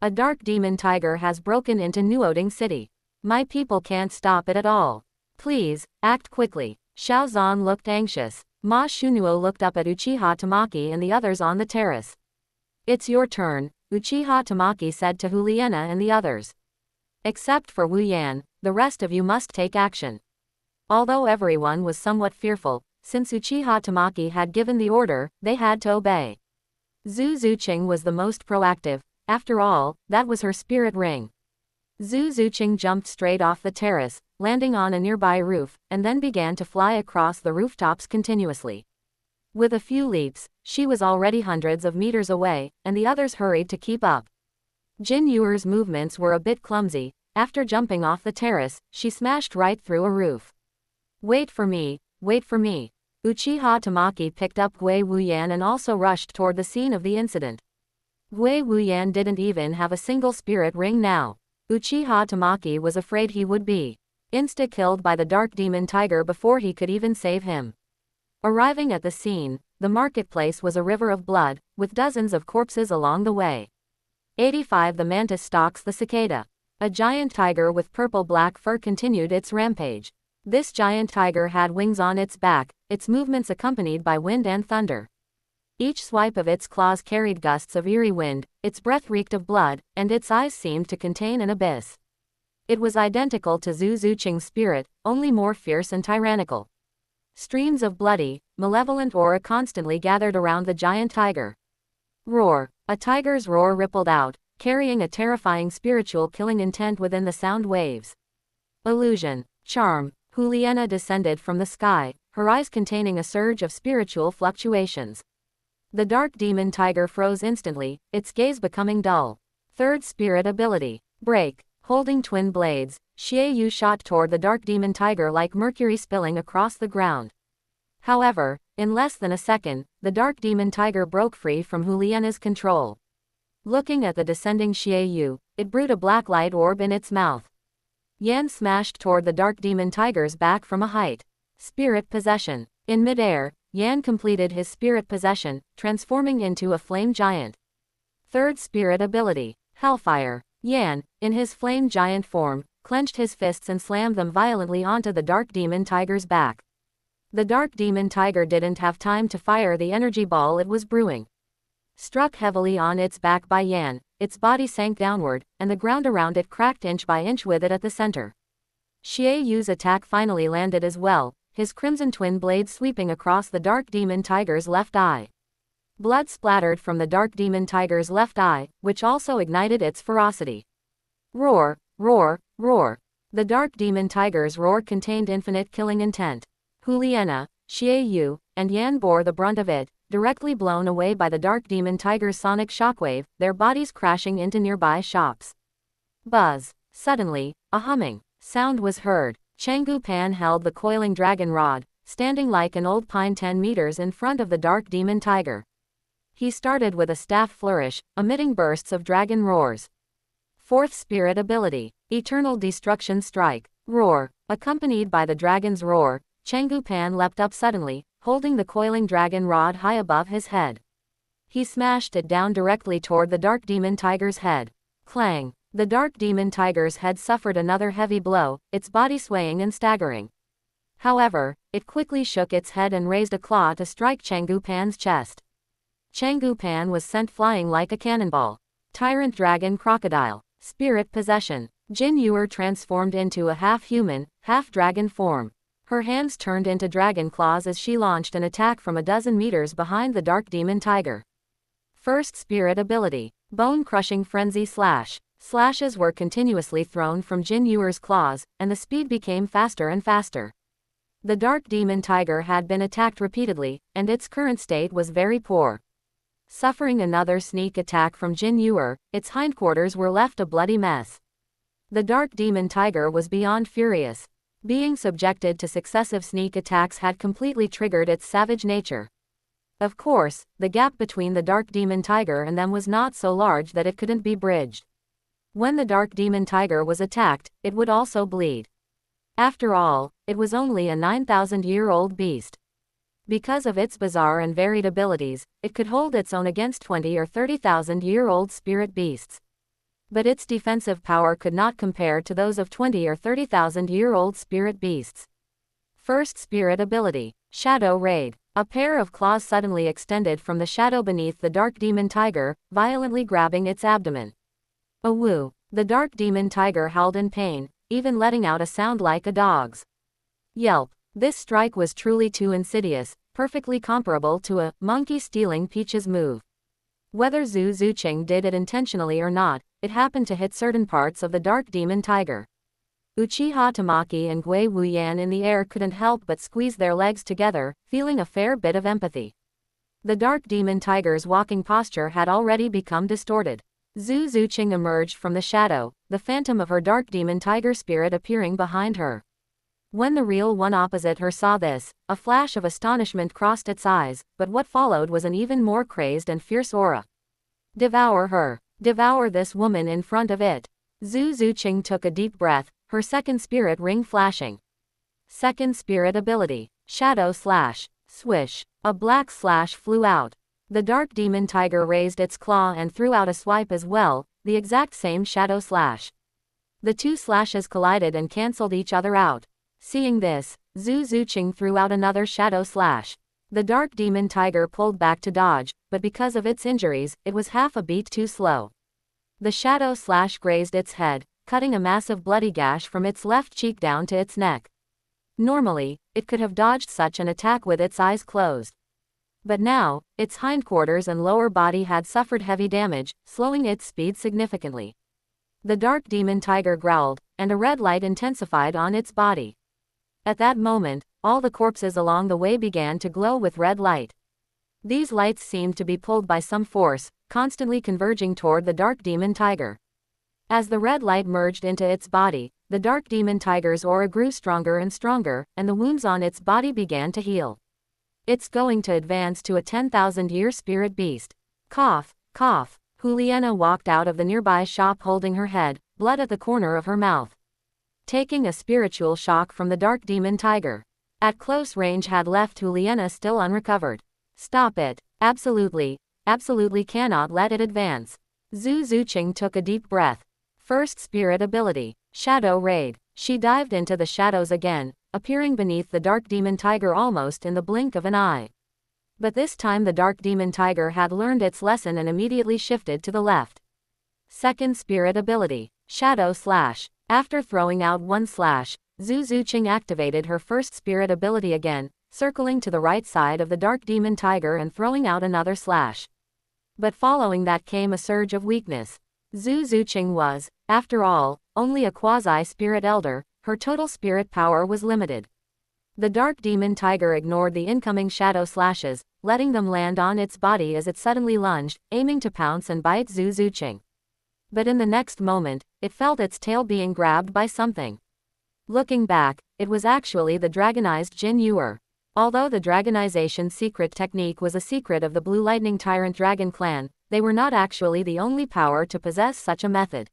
A dark demon tiger has broken into Nuoding City. My people can't stop it at all. Please, act quickly. Xiaozan looked anxious. Ma Shunuo looked up at Uchiha Tamaki and the others on the terrace. It's your turn, Uchiha Tamaki said to Juliana and the others. Except for Wu Yan, the rest of you must take action. Although everyone was somewhat fearful, since Uchiha Tamaki had given the order, they had to obey. Zhu Zuqing was the most proactive. After all, that was her spirit ring. Zhu Zuqing jumped straight off the terrace, landing on a nearby roof, and then began to fly across the rooftops continuously. With a few leaps, she was already hundreds of meters away, and the others hurried to keep up. Jin Yuer's movements were a bit clumsy, After jumping off the terrace, she smashed right through a roof. Wait for me, wait for me. Uchiha Tamaki picked up Gui Wuyan and also rushed toward the scene of the incident. Gui Wuyan didn't even have a single spirit ring now. Uchiha Tamaki was afraid he would be insta-killed by the dark demon tiger before he could even save him. Arriving at the scene, the marketplace was a river of blood, with dozens of corpses along the way. 85 The mantis stalks the cicada. A giant tiger with purple-black fur continued its rampage. This giant tiger had wings on its back, its movements accompanied by wind and thunder. Each swipe of its claws carried gusts of eerie wind, its breath reeked of blood, and its eyes seemed to contain an abyss. It was identical to Zhu Zuqing's spirit, only more fierce and tyrannical. Streams of bloody, malevolent aura constantly gathered around the giant tiger. Roar! A tiger's roar rippled out, carrying a terrifying spiritual killing intent within the sound waves. Illusion. Charm. Juliana descended from the sky, her eyes containing a surge of spiritual fluctuations. The dark demon tiger froze instantly, its gaze becoming dull. Third spirit ability. Break. Holding twin blades, Xie Yu shot toward the dark demon tiger like mercury spilling across the ground. However, in less than a second, the dark demon tiger broke free from Juliana's control. Looking at the descending Xie Yu, it brewed a black light orb in its mouth. Yan smashed toward the dark demon tiger's back from a height. Spirit possession. In midair, Yan completed his spirit possession, transforming into a flame giant. Third spirit ability. Hellfire. Yan, in his flame giant form, clenched his fists and slammed them violently onto the dark demon tiger's back. The dark demon tiger didn't have time to fire the energy ball it was brewing. Struck heavily on its back by Yan, its body sank downward, and the ground around it cracked inch by inch with it at the center. Xie Yu's attack finally landed as well, his crimson twin blade sweeping across the dark demon tiger's left eye. Blood splattered from the dark demon tiger's left eye, which also ignited its ferocity. Roar, roar, roar. The dark demon tiger's roar contained infinite killing intent. Juliana, Xie Yu, and Yan bore the brunt of it, directly blown away by the dark demon tiger's sonic shockwave, their bodies crashing into nearby shops. Buzz. Suddenly, a humming sound was heard. Changgu Pan held the coiling dragon rod, standing like an old pine 10 meters in front of the dark demon tiger. He started with a staff flourish, emitting bursts of dragon roars. Fourth spirit ability. Eternal Destruction Strike. Roar. Accompanied by the dragon's roar, Changgu Pan leapt up suddenly, holding the coiling dragon rod high above his head. He smashed it down directly toward the dark demon tiger's head. Clang. The dark demon tiger's head suffered another heavy blow, its body swaying and staggering. However, it quickly shook its head and raised a claw to strike Changgu Pan's chest. Changgu Pan was sent flying like a cannonball. Tyrant Dragon Crocodile. Spirit Possession. Jin Yuer transformed into a half-human, half-dragon form. Her hands turned into dragon claws as she launched an attack from a dozen meters behind the dark demon tiger. First spirit ability. Bone-crushing frenzy slash. Slashes were continuously thrown from Jin Yuer's claws, and the speed became faster and faster. The dark demon tiger had been attacked repeatedly, and its current state was very poor. Suffering another sneak attack from Jin Yuer, its hindquarters were left a bloody mess. The dark demon tiger was beyond furious. Being subjected to successive sneak attacks had completely triggered its savage nature. Of course, the gap between the dark demon tiger and them was not so large that it couldn't be bridged. When the dark demon tiger was attacked, it would also bleed. After all, it was only a 9,000-year-old beast. Because of its bizarre and varied abilities, it could hold its own against 20 or 30,000-year-old spirit beasts. But its defensive power could not compare to those of 20 or 30,000-year-old spirit beasts. First spirit ability. Shadow Raid. A pair of claws suddenly extended from the shadow beneath the dark demon tiger, violently grabbing its abdomen. A woo. The dark demon tiger howled in pain, even letting out a sound like a dog's yelp. This strike was truly too insidious, perfectly comparable to a monkey stealing Peach's move. Whether Zhu Zuqing did it intentionally or not, it happened to hit certain parts of the dark demon tiger. Uchiha Tamaki and Gui Wuyan in the air couldn't help but squeeze their legs together, feeling a fair bit of empathy. The dark demon tiger's walking posture had already become distorted. Zhu Zuqing emerged from the shadow, the phantom of her dark demon tiger spirit appearing behind her. When the real one opposite her saw this, a flash of astonishment crossed its eyes, but what followed was an even more crazed and fierce aura. Devour her. Devour this woman in front of it. Zhu Zuqing took a deep breath, her second spirit ring flashing. Second spirit ability. Shadow slash. Swish. A black slash flew out. The dark demon tiger raised its claw and threw out a swipe as well, the exact same shadow slash. The two slashes collided and cancelled each other out. Seeing this, Zhu Zuqing threw out another shadow slash. The dark demon tiger pulled back to dodge, but because of its injuries, it was half a beat too slow. The shadow slash grazed its head, cutting a massive bloody gash from its left cheek down to its neck. Normally, it could have dodged such an attack with its eyes closed. But now, its hindquarters and lower body had suffered heavy damage, slowing its speed significantly. The dark demon tiger growled, and a red light intensified on its body. At that moment, all the corpses along the way began to glow with red light. These lights seemed to be pulled by some force, constantly converging toward the dark demon tiger. As the red light merged into its body, the dark demon tiger's aura grew stronger and stronger, and the wounds on its body began to heal. It's going to advance to a 10,000-year spirit beast. Cough, cough. Juliana walked out of the nearby shop holding her head, blood at the corner of her mouth. Taking a spiritual shock from the dark demon tiger. At close range had left Juliana still unrecovered. Stop it. Absolutely, absolutely cannot let it advance. Zhu Zuqing took a deep breath. First spirit ability. Shadow Raid. She dived into the shadows again, appearing beneath the dark demon tiger almost in the blink of an eye. But this time the dark demon tiger had learned its lesson and immediately shifted to the left. Second spirit ability. Shadow Slash. After throwing out one slash, Zhu Zuqing activated her first spirit ability again, circling to the right side of the dark demon tiger and throwing out another slash. But following that came a surge of weakness. Zhu Zuqing was, after all, only a quasi-spirit elder, her total spirit power was limited. The dark demon tiger ignored the incoming shadow slashes, letting them land on its body as it suddenly lunged, aiming to pounce and bite Zhu Zuqing. But in the next moment, it felt its tail being grabbed by something. Looking back, it was actually the dragonized Jin Yuer. Although the dragonization secret technique was a secret of the Blue Lightning Tyrant Dragon clan, they were not actually the only power to possess such a method.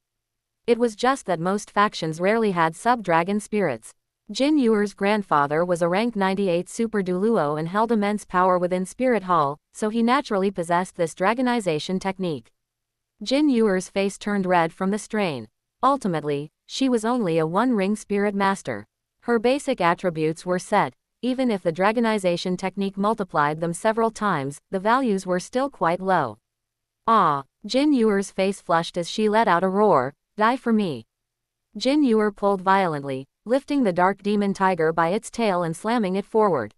It was just that most factions rarely had sub-dragon spirits. Jin Yuer's grandfather was a rank 98 super douluo and held immense power within Spirit Hall, so he naturally possessed this dragonization technique. Jin Yuer's face turned red from the strain. Ultimately, she was only a one-ring spirit master. Her basic attributes were set. Even if the dragonization technique multiplied them several times, the values were still quite low. Ah! Jin Yuer's face flushed as she let out a roar, "Die for me!" Jin Yuer pulled violently, lifting the dark demon tiger by its tail and slamming it forward.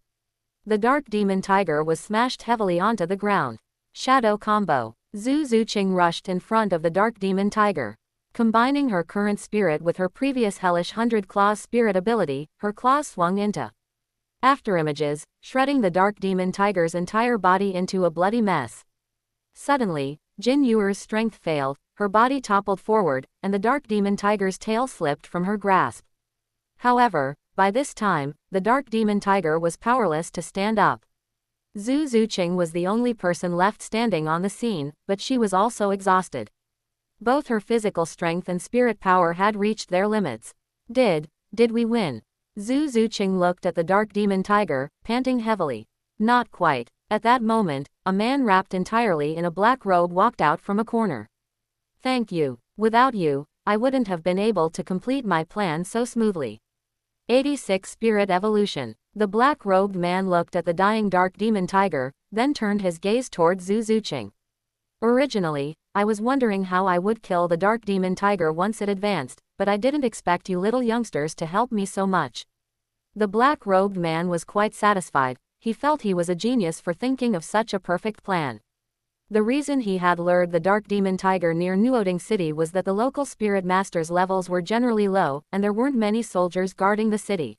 The dark demon tiger was smashed heavily onto the ground. Shadow combo. Zhu Zuqing rushed in front of the dark demon tiger. Combining her current spirit with her previous hellish 100 claws spirit ability, her claws swung into afterimages, shredding the dark demon tiger's entire body into a bloody mess. Suddenly, Jin Yuer's strength failed, her body toppled forward, and the dark demon tiger's tail slipped from her grasp. However, by this time, the dark demon tiger was powerless to stand up. Zhu Zuqing was the only person left standing on the scene, but she was also exhausted. Both her physical strength and spirit power had reached their limits. Did we win? Zhu Zuqing looked at the dark demon tiger, panting heavily. Not quite. At that moment, a man wrapped entirely in a black robe walked out from a corner. Thank you. Without you, I wouldn't have been able to complete my plan so smoothly. 86 Spirit Evolution. The black-robed man looked at the dying dark demon tiger, then turned his gaze toward Zhu Zuqing. Originally, I was wondering how I would kill the dark demon tiger once it advanced, but I didn't expect you little youngsters to help me so much. The black-robed man was quite satisfied. He felt he was a genius for thinking of such a perfect plan. The reason he had lured the dark demon tiger near Nuoding City was that the local spirit masters' levels were generally low, and there weren't many soldiers guarding the city.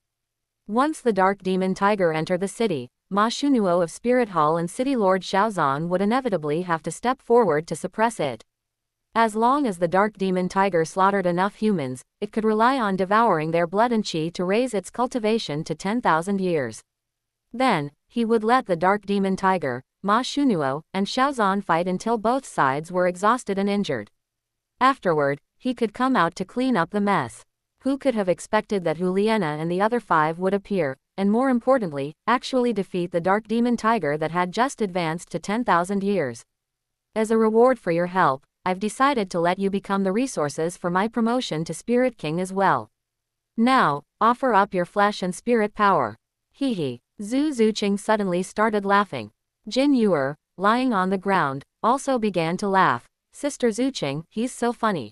Once the dark demon tiger entered the city, Ma Shunuo of Spirit Hall and City Lord Xiaozan would inevitably have to step forward to suppress it. As long as the dark demon tiger slaughtered enough humans, it could rely on devouring their blood and chi to raise its cultivation to 10,000 years. Then, he would let the dark demon tiger, Ma Shunuo, and Xiaozan fight until both sides were exhausted and injured. Afterward, he could come out to clean up the mess. Who could have expected that Juliana and the other 5 would appear, and more importantly, actually defeat the dark demon tiger that had just advanced to 10,000 years? As a reward for your help, I've decided to let you become the resources for my promotion to Spirit King as well. Now, offer up your flesh and spirit power. Hee hee. Zhu Zuqing suddenly started laughing. Jin Yuer, lying on the ground, also began to laugh. Sister Zuqing, he's so funny.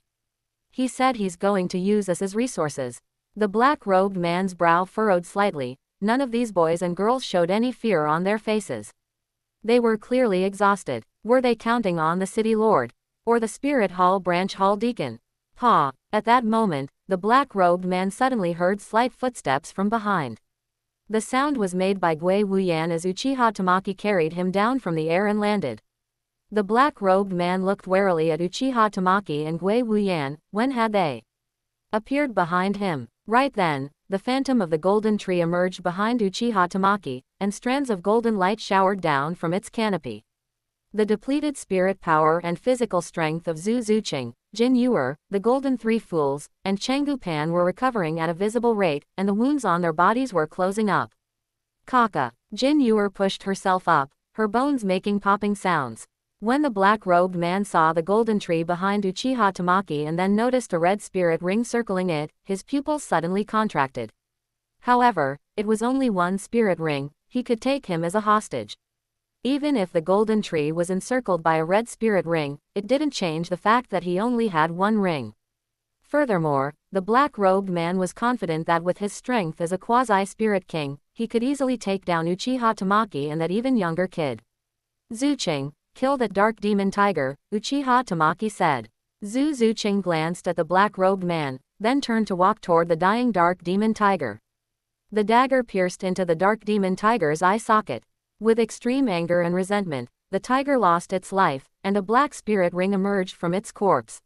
He said he's going to use us as resources. The black-robed man's brow furrowed slightly. None of these boys and girls showed any fear on their faces. They were clearly exhausted. Were they counting on the city lord? Or the Spirit Hall branch hall deacon? Ha! At that moment, the black-robed man suddenly heard slight footsteps from behind. The sound was made by Gui Wuyan as Uchiha Tamaki carried him down from the air and landed. The black-robed man looked warily at Uchiha Tamaki and Gui Wuyan. When had they appeared behind him? Right then, the phantom of the golden tree emerged behind Uchiha Tamaki, and strands of golden light showered down from its canopy. The depleted spirit power and physical strength of Zhu Zuqing, Jin Yuer, the Golden Three Fools, and Chenggu Pan were recovering at a visible rate, and the wounds on their bodies were closing up. Kaka. Jin Yuer pushed herself up, her bones making popping sounds. When the black-robed man saw the golden tree behind Uchiha Tamaki and then noticed a red spirit ring circling it, his pupils suddenly contracted. However, it was only one spirit ring. He could take him as a hostage. Even if the golden tree was encircled by a red spirit ring, it didn't change the fact that he only had one ring. Furthermore, the black-robed man was confident that with his strength as a quasi-spirit king, he could easily take down Uchiha Tamaki and that even younger kid. Zuqing, kill that dark demon tiger, Uchiha Tamaki said. Zhu Zuqing glanced at the black-robed man, then turned to walk toward the dying dark demon tiger. The dagger pierced into the dark demon tiger's eye socket. With extreme anger and resentment, the tiger lost its life, and a black spirit ring emerged from its corpse.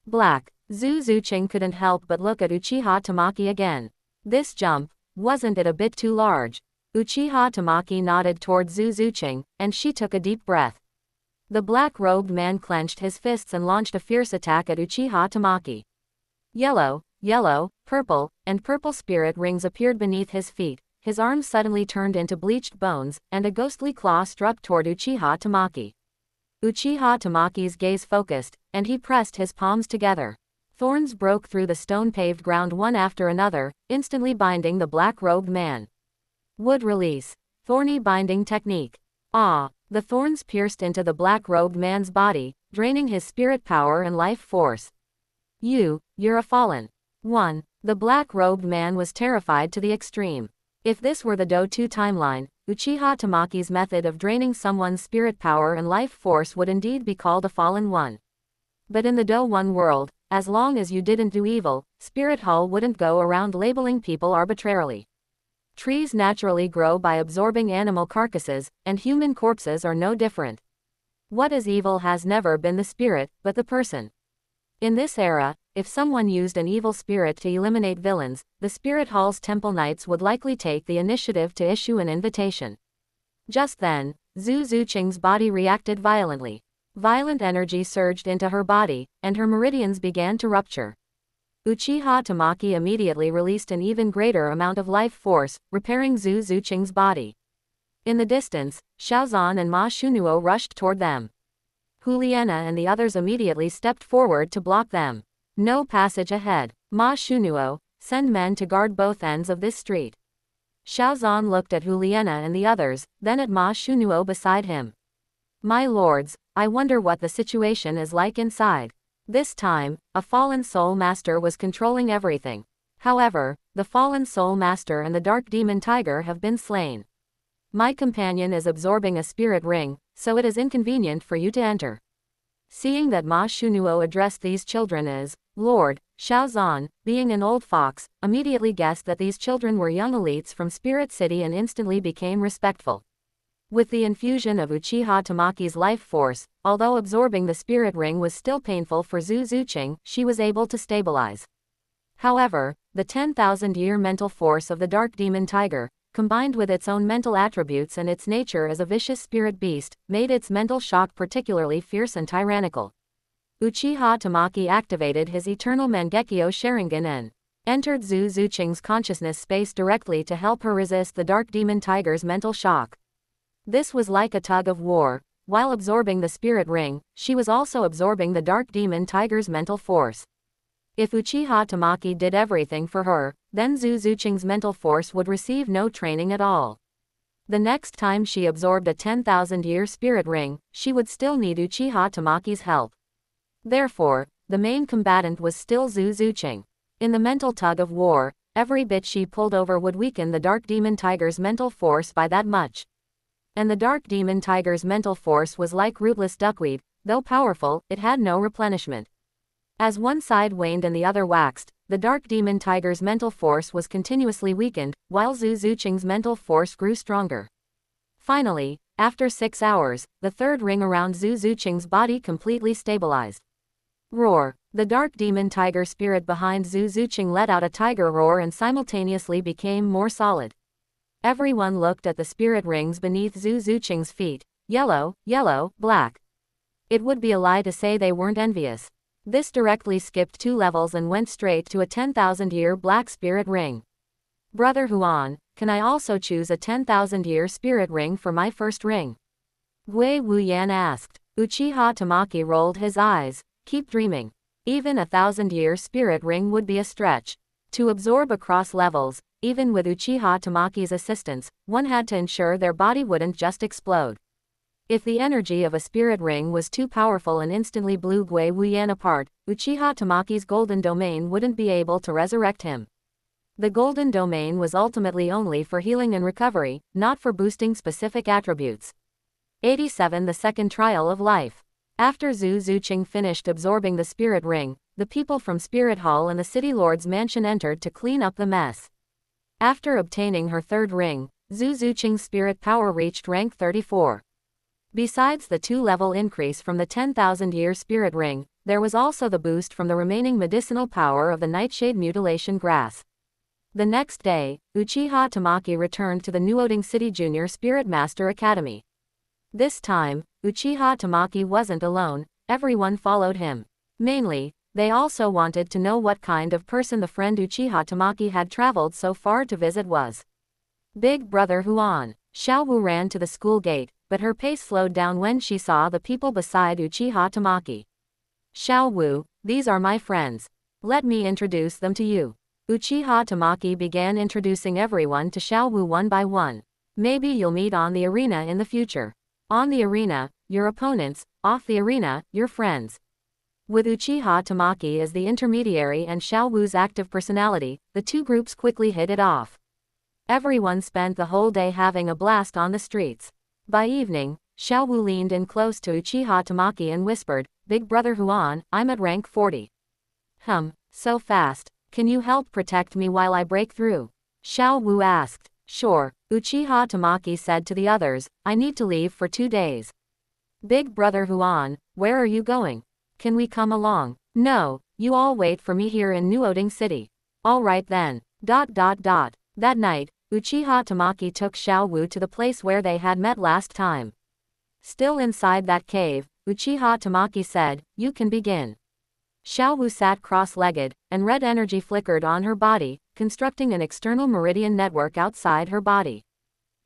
Black. Zhu Zuqing couldn't help but look at Uchiha Tamaki again. This jump, wasn't it a bit too large? Uchiha Tamaki nodded toward Zhu Zuqing, and she took a deep breath. The black-robed man clenched his fists and launched a fierce attack at Uchiha Tamaki. Yellow, purple, and purple spirit rings appeared beneath his feet. His arms suddenly turned into bleached bones, and a ghostly claw struck toward Uchiha Tamaki. Uchiha Tamaki's gaze focused, and he pressed his palms together. Thorns broke through the stone-paved ground one after another, instantly binding the black-robed man. Wood release. Thorny binding technique. Ah! The thorns pierced into the black-robed man's body, draining his spirit power and life force. You're a fallen one. The black-robed man was terrified to the extreme. If this were the Do-2 timeline, Uchiha Tamaki's method of draining someone's spirit power and life force would indeed be called a fallen one. But in the Do-1 world, as long as you didn't do evil, Spirit Hall wouldn't go around labeling people arbitrarily. Trees naturally grow by absorbing animal carcasses, and human corpses are no different. What is evil has never been the spirit, but the person. In this era, if someone used an evil spirit to eliminate villains, the Spirit Hall's Temple Knights would likely take the initiative to issue an invitation. Just then, Zhu Zuqing's body reacted violently. Violent energy surged into her body, and her meridians began to rupture. Uchiha Tamaki immediately released an even greater amount of life force, repairing Zhu Zuqing's body. In the distance, Xiaozan and Ma Shunuo rushed toward them. Juliana and the others immediately stepped forward to block them. No passage ahead. Ma Shunuo, send men to guard both ends of this street. Xiaozan looked at Juliana and the others, then at Ma Shunuo beside him. My lords, I wonder what the situation is like inside. This time, a fallen soul master was controlling everything. However, the fallen soul master and the dark demon tiger have been slain. My companion is absorbing a spirit ring, so it is inconvenient for you to enter. Seeing that Ma Shunuo addressed these children as Lord, Xiaozan, being an old fox, immediately guessed that these children were young elites from Spirit City and instantly became respectful. With the infusion of Uchiha Tamaki's life force, although absorbing the spirit ring was still painful for Zhu Zuqing, she was able to stabilize. However, the 10,000-year mental force of the Dark Demon Tiger, combined with its own mental attributes and its nature as a vicious spirit beast, made its mental shock particularly fierce and tyrannical. Uchiha Tamaki activated his eternal Mangekyo Sharingan and entered Zhu Zuqing's consciousness space directly to help her resist the Dark Demon Tiger's mental shock. This was like a tug of war. While absorbing the spirit ring, she was also absorbing the Dark Demon Tiger's mental force. If Uchiha Tamaki did everything for her, then Zhu Zuqing's mental force would receive no training at all. The next time she absorbed a 10,000-year spirit ring, she would still need Uchiha Tamaki's help. Therefore, the main combatant was still Zhu Zuqing. In the mental tug of war, every bit she pulled over would weaken the Dark Demon Tiger's mental force by that much. And the Dark Demon Tiger's mental force was like rootless duckweed, though powerful, it had no replenishment. As one side waned and the other waxed, the Dark Demon Tiger's mental force was continuously weakened, while Zhu Zuqing's mental force grew stronger. Finally, after 6 hours, the third ring around Zhu Zuqing's body completely stabilized. Roar! The Dark Demon Tiger spirit behind Zhu Zuqing let out a tiger roar and simultaneously became more solid. Everyone looked at the spirit rings beneath Zhu Zuqing's feet. Yellow, yellow, black. It would be a lie to say they weren't envious. This directly skipped 2 levels and went straight to a 10,000-year black spirit ring. Brother Huan, can I also choose a 10,000-year spirit ring for my first ring? Gui Wuyan asked. Uchiha Tamaki rolled his eyes. Keep dreaming. Even a 1,000-year spirit ring would be a stretch. To absorb across levels, even with Uchiha Tamaki's assistance, one had to ensure their body wouldn't just explode. If the energy of a spirit ring was too powerful and instantly blew Gui Wuyan apart, Uchiha Tamaki's golden domain wouldn't be able to resurrect him. The golden domain was ultimately only for healing and recovery, not for boosting specific attributes. 87 The Second Trial of Life. After Zhu Zuqing finished absorbing the spirit ring, the people from Spirit Hall and the City Lord's mansion entered to clean up the mess. After obtaining her third ring, Zhu Zuqing's spirit power reached rank 34. Besides the 2-level increase from the 10,000-year spirit ring, there was also the boost from the remaining medicinal power of the Nightshade Mutilation Grass. The next day, Uchiha Tamaki returned to the Nuoding City Junior Spirit Master Academy. This time, Uchiha Tamaki wasn't alone, everyone followed him. Mainly, they also wanted to know what kind of person the friend Uchiha Tamaki had traveled so far to visit was. Big Brother Huan. Xiaowu ran to the school gate, but her pace slowed down when she saw the people beside Uchiha Tamaki. Xiaowu, these are my friends. Let me introduce them to you. Uchiha Tamaki began introducing everyone to Xiaowu one by one. Maybe you'll meet on the arena in the future. On the arena, your opponents, off the arena, your friends. With Uchiha Tamaki as the intermediary and Xiaowu's active personality, the two groups quickly hit it off. Everyone spent the whole day having a blast on the streets. By evening, Xiaowu leaned in close to Uchiha Tamaki and whispered, Big Brother Huan, I'm at rank 40. So fast. Can you help protect me while I break through? Xiaowu asked. Sure, Uchiha Tamaki said to the others, I need to leave for 2 days. Big Brother Huan, where are you going? Can we come along? No, you all wait for me here in Nuoding City. Alright then. That night, Uchiha Tamaki took Xiaowu to the place where they had met last time. Still inside that cave, Uchiha Tamaki said, you can begin. Xiaowu sat cross-legged, and red energy flickered on her body, constructing an external meridian network outside her body.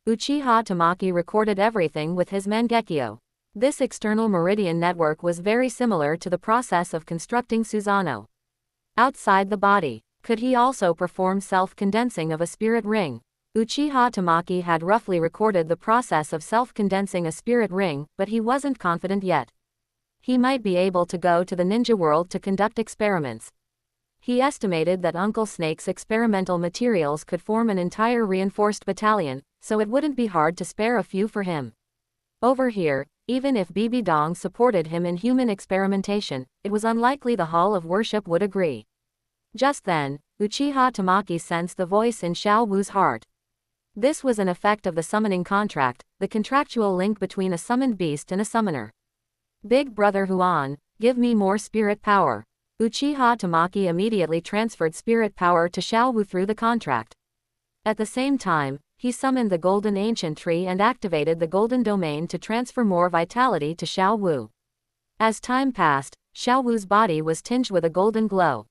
Uchiha Tamaki recorded everything with his Mangekyo. This external meridian network was very similar to the process of constructing Susanoo. Outside the body, could he also perform self-condensing of a spirit ring? Uchiha Tamaki had roughly recorded the process of self-condensing a spirit ring, but he wasn't confident yet. He might be able to go to the ninja world to conduct experiments. He estimated that Uncle Snake's experimental materials could form an entire reinforced battalion, so it wouldn't be hard to spare a few for him. Over here, even if Bibi Dong supported him in human experimentation, it was unlikely the Hall of Worship would agree. Just then, Uchiha Tamaki sensed the voice in Xiaowu's heart. This was an effect of the summoning contract, the contractual link between a summoned beast and a summoner. Big brother Huan, give me more spirit power. Uchiha Tamaki immediately transferred spirit power to Xiao Wu through the contract. At the same time, he summoned the Golden Ancient Tree and activated the Golden Domain to transfer more vitality to Xiao Wu. As time passed, Xiao Wu's body was tinged with a golden glow.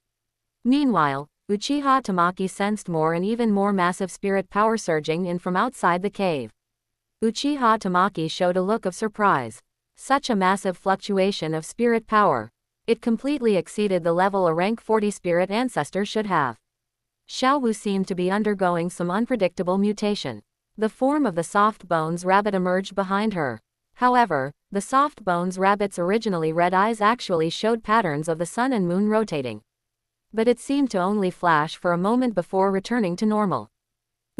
Meanwhile, Uchiha Tamaki sensed more and even more massive spirit power surging in from outside the cave. Uchiha Tamaki showed a look of surprise. Such a massive fluctuation of spirit power. It completely exceeded the level a rank 40 spirit ancestor should have. Xiao Wu seemed to be undergoing some unpredictable mutation. The form of the soft bones rabbit emerged behind her. However, the soft bones rabbit's originally red eyes actually showed patterns of the sun and moon rotating. But it seemed to only flash for a moment before returning to normal.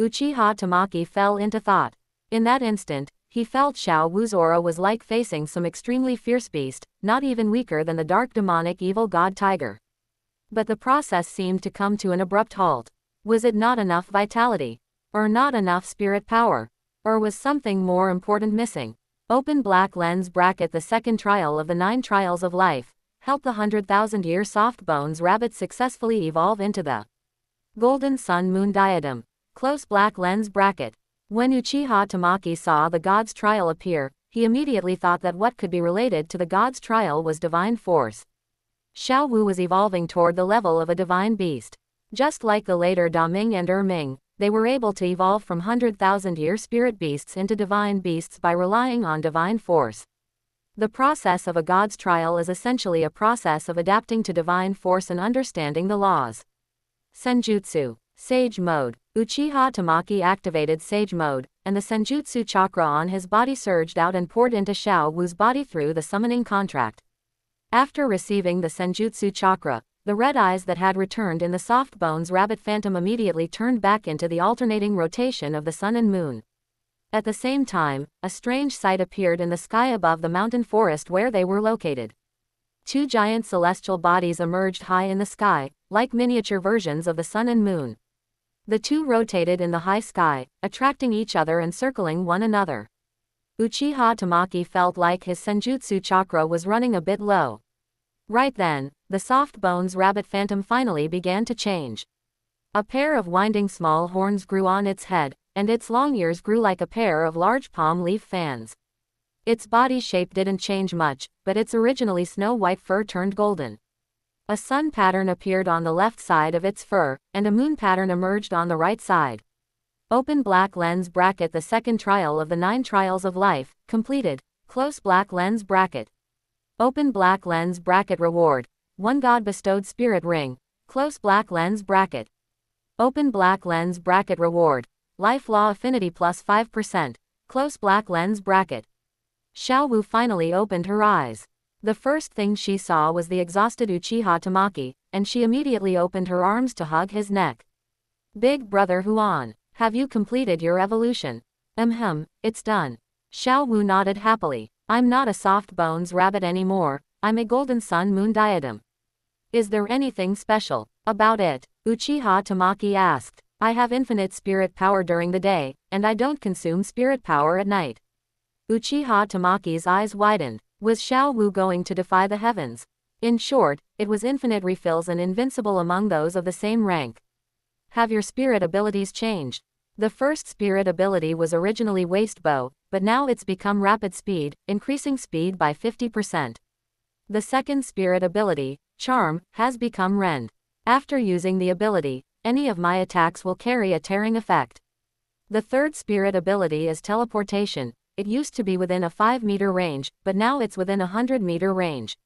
Uchiha Tamaki fell into thought. In that instant, he felt Xiao Wu's aura was like facing some extremely fierce beast, not even weaker than the dark demonic evil god tiger. But the process seemed to come to an abrupt halt. Was it not enough vitality? Or not enough spirit power? Or was something more important missing? Open black lens bracket. The second trial of the 9 trials of life helped the 100,000-year soft bones rabbit successfully evolve into the Golden Sun Moon Diadem. Close black lens bracket. When Uchiha Tamaki saw the god's trial appear, he immediately thought that what could be related to the god's trial was divine force. Xiao Wu was evolving toward the level of a divine beast. Just like the later Da Ming and Ming, they were able to evolve from 100,000-year spirit beasts into divine beasts by relying on divine force. The process of a god's trial is essentially a process of adapting to divine force and understanding the laws. Senjutsu. Sage Mode. Uchiha Tamaki activated Sage Mode, and the Senjutsu chakra on his body surged out and poured into Xiao Wu's body through the summoning contract. After receiving the Senjutsu chakra, the red eyes that had returned in the soft bones rabbit phantom immediately turned back into the alternating rotation of the sun and moon. At the same time, a strange sight appeared in the sky above the mountain forest where they were located. 2 giant celestial bodies emerged high in the sky, like miniature versions of the sun and moon. The 2 rotated in the high sky, attracting each other and circling one another. Uchiha Tamaki felt like his Senjutsu chakra was running a bit low. Right then, the soft bones rabbit phantom finally began to change. A pair of winding small horns grew on its head, and its long ears grew like a pair of large palm leaf fans. Its body shape didn't change much, but its originally snow-white fur turned golden. A sun pattern appeared on the left side of its fur, and a moon pattern emerged on the right side. Open black lens bracket. The second trial of the 9 trials of life, completed. Close black lens bracket. Open black lens bracket. Reward. 1 God bestowed spirit ring. Close black lens bracket. Open black lens bracket. Reward. Life law affinity plus 5%. Close black lens bracket. Xiao Wu finally opened her eyes. The first thing she saw was the exhausted Uchiha Tamaki, and she immediately opened her arms to hug his neck. Big brother Huan, have you completed your evolution? It's done. Xiao Wu nodded happily. I'm not a soft bones rabbit anymore, I'm a golden sun moon diadem. Is there anything special about it? Uchiha Tamaki asked. I have infinite spirit power during the day, and I don't consume spirit power at night. Uchiha Tamaki's eyes widened. Was Xiao Wu going to defy the heavens? In short, it was infinite refills and invincible among those of the same rank. Have your spirit abilities changed? The first spirit ability was originally waist bow, but now it's become rapid speed, increasing speed by 50%. The second spirit ability, charm, has become rend. After using the ability, any of my attacks will carry a tearing effect. The third spirit ability is teleportation. It used to be within a 5-meter range, but now it's within a 100-meter range.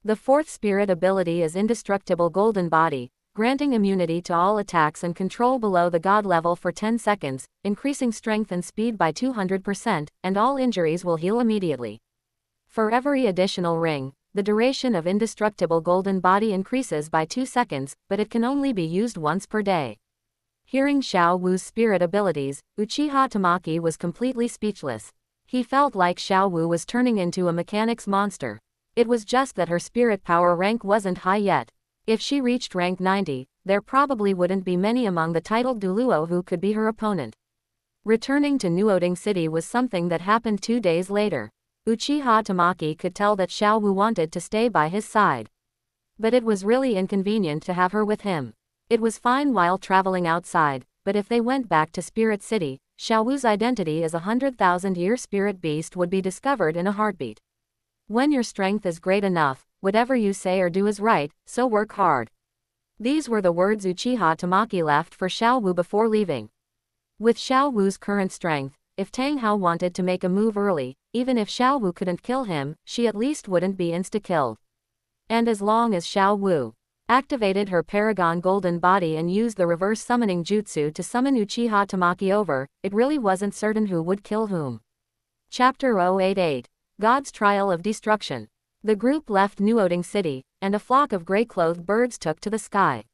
The fourth spirit ability is indestructible golden body, granting immunity to all attacks and control below the god level for 10 seconds, increasing strength and speed by 200%, and all injuries will heal immediately. For every additional ring, the duration of indestructible golden body increases by 2 seconds, but it can only be used once per day. Hearing Xiao Wu's spirit abilities, Uchiha Tamaki was completely speechless. He felt like Xiao Wu was turning into a mechanics monster. It was just that her spirit power rank wasn't high yet. If she reached rank 90, there probably wouldn't be many among the titled douluo who could be her opponent. Returning to Nuoding City was something that happened 2 days later. Uchiha Tamaki could tell that Xiao Wu wanted to stay by his side. But it was really inconvenient to have her with him. It was fine while traveling outside, but if they went back to Spirit City, Xiao Wu's identity as a 100,000-year spirit beast would be discovered in a heartbeat. When your strength is great enough, whatever you say or do is right, so work hard. These were the words Uchiha Tamaki left for Xiao Wu before leaving. With Xiao Wu's current strength, if Tang Hao wanted to make a move early, even if Xiao Wu couldn't kill him, she at least wouldn't be insta-killed. And as long as Xiao Wu activated her Paragon Golden Body and used the reverse summoning jutsu to summon Uchiha Tamaki over, it really wasn't certain who would kill whom. Chapter 088. God's Trial of Destruction. The group left Nuoding City, and a flock of gray-clothed birds took to the sky.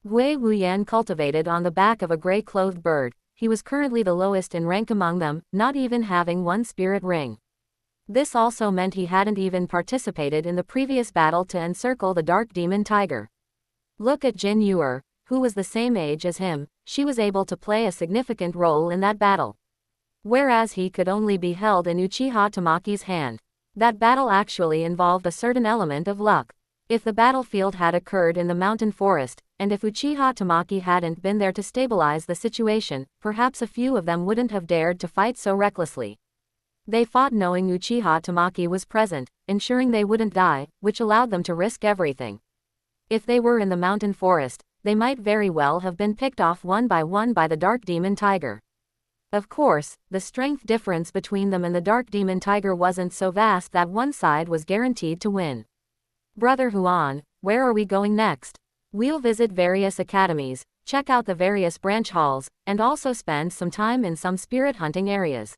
Gui Wuyan cultivated on the back of a gray-clothed bird. He was currently the lowest in rank among them, not even having one spirit ring. This also meant he hadn't even participated in the previous battle to encircle the dark demon tiger. Look at Jin Yuer, who was the same age as him. She was able to play a significant role in that battle. Whereas he could only be held in Uchiha Tamaki's hand. That battle actually involved a certain element of luck. If the battlefield had occurred in the mountain forest, and if Uchiha Tamaki hadn't been there to stabilize the situation, perhaps a few of them wouldn't have dared to fight so recklessly. They fought knowing Uchiha Tamaki was present, ensuring they wouldn't die, which allowed them to risk everything. If they were in the mountain forest, they might very well have been picked off one by the dark demon tiger. Of course, the strength difference between them and the dark demon tiger wasn't so vast that one side was guaranteed to win. Brother Huan, where are we going next? We'll visit various academies, check out the various branch halls, and also spend some time in some spirit hunting areas.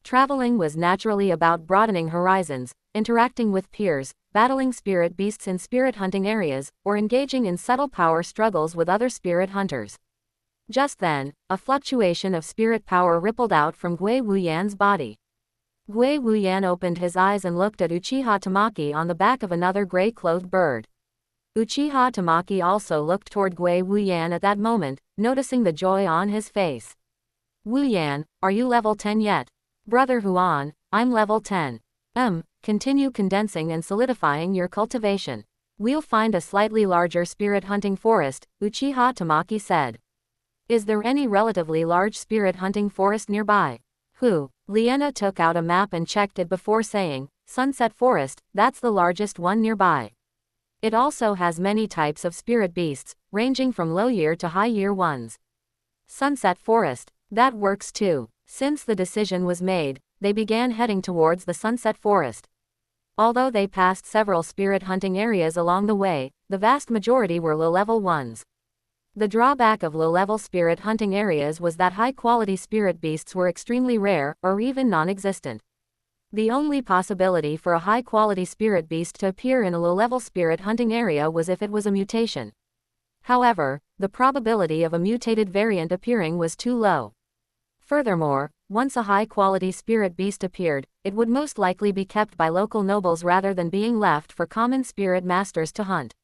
Traveling was naturally about broadening horizons, interacting with peers, battling spirit beasts in spirit hunting areas, or engaging in subtle power struggles with other spirit hunters. Just then, a fluctuation of spirit power rippled out from Gui Wuyan's body. Gui Wuyan opened his eyes and looked at Uchiha Tamaki on the back of another gray-clothed bird. Uchiha Tamaki also looked toward Gui Wuyan at that moment, noticing the joy on his face. Wuyan, are you level 10 yet? Brother Huan, I'm level 10. Continue condensing and solidifying your cultivation. We'll find a slightly larger spirit hunting forest, Uchiha Tamaki said. Is there any relatively large spirit hunting forest nearby? Liena took out a map and checked it before saying, Sunset Forest, that's the largest one nearby. It also has many types of spirit beasts, ranging from low year to high year ones. Sunset Forest, that works too. Since the decision was made, they began heading towards the Sunset Forest. Although they passed several spirit hunting areas along the way, the vast majority were low-level ones. The drawback of low-level spirit hunting areas was that high-quality spirit beasts were extremely rare, or even non-existent. The only possibility for a high-quality spirit beast to appear in a low-level spirit hunting area was if it was a mutation. However, the probability of a mutated variant appearing was too low. Furthermore, once a high-quality spirit beast appeared, it would most likely be kept by local nobles rather than being left for common spirit masters to hunt.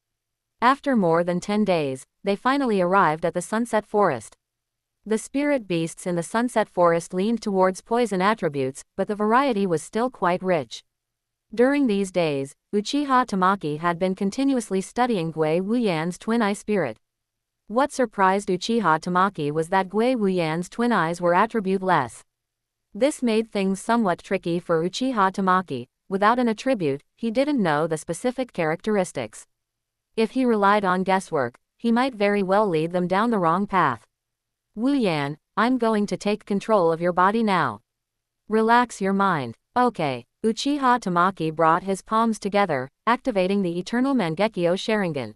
After more than 10 days, they finally arrived at the Sunset Forest. The spirit beasts in the Sunset Forest leaned towards poison attributes, but the variety was still quite rich. During these days, Uchiha Tamaki had been continuously studying Gui Wuyan's twin-eye spirit. What surprised Uchiha Tamaki was that Gui Wuyan's twin eyes were attribute-less. This made things somewhat tricky for Uchiha Tamaki. Without an attribute, he didn't know the specific characteristics. If he relied on guesswork, he might very well lead them down the wrong path. Wuyan, I'm going to take control of your body now. Relax your mind. Okay. Uchiha Tamaki brought his palms together, activating the Eternal Mangekyo Sharingan.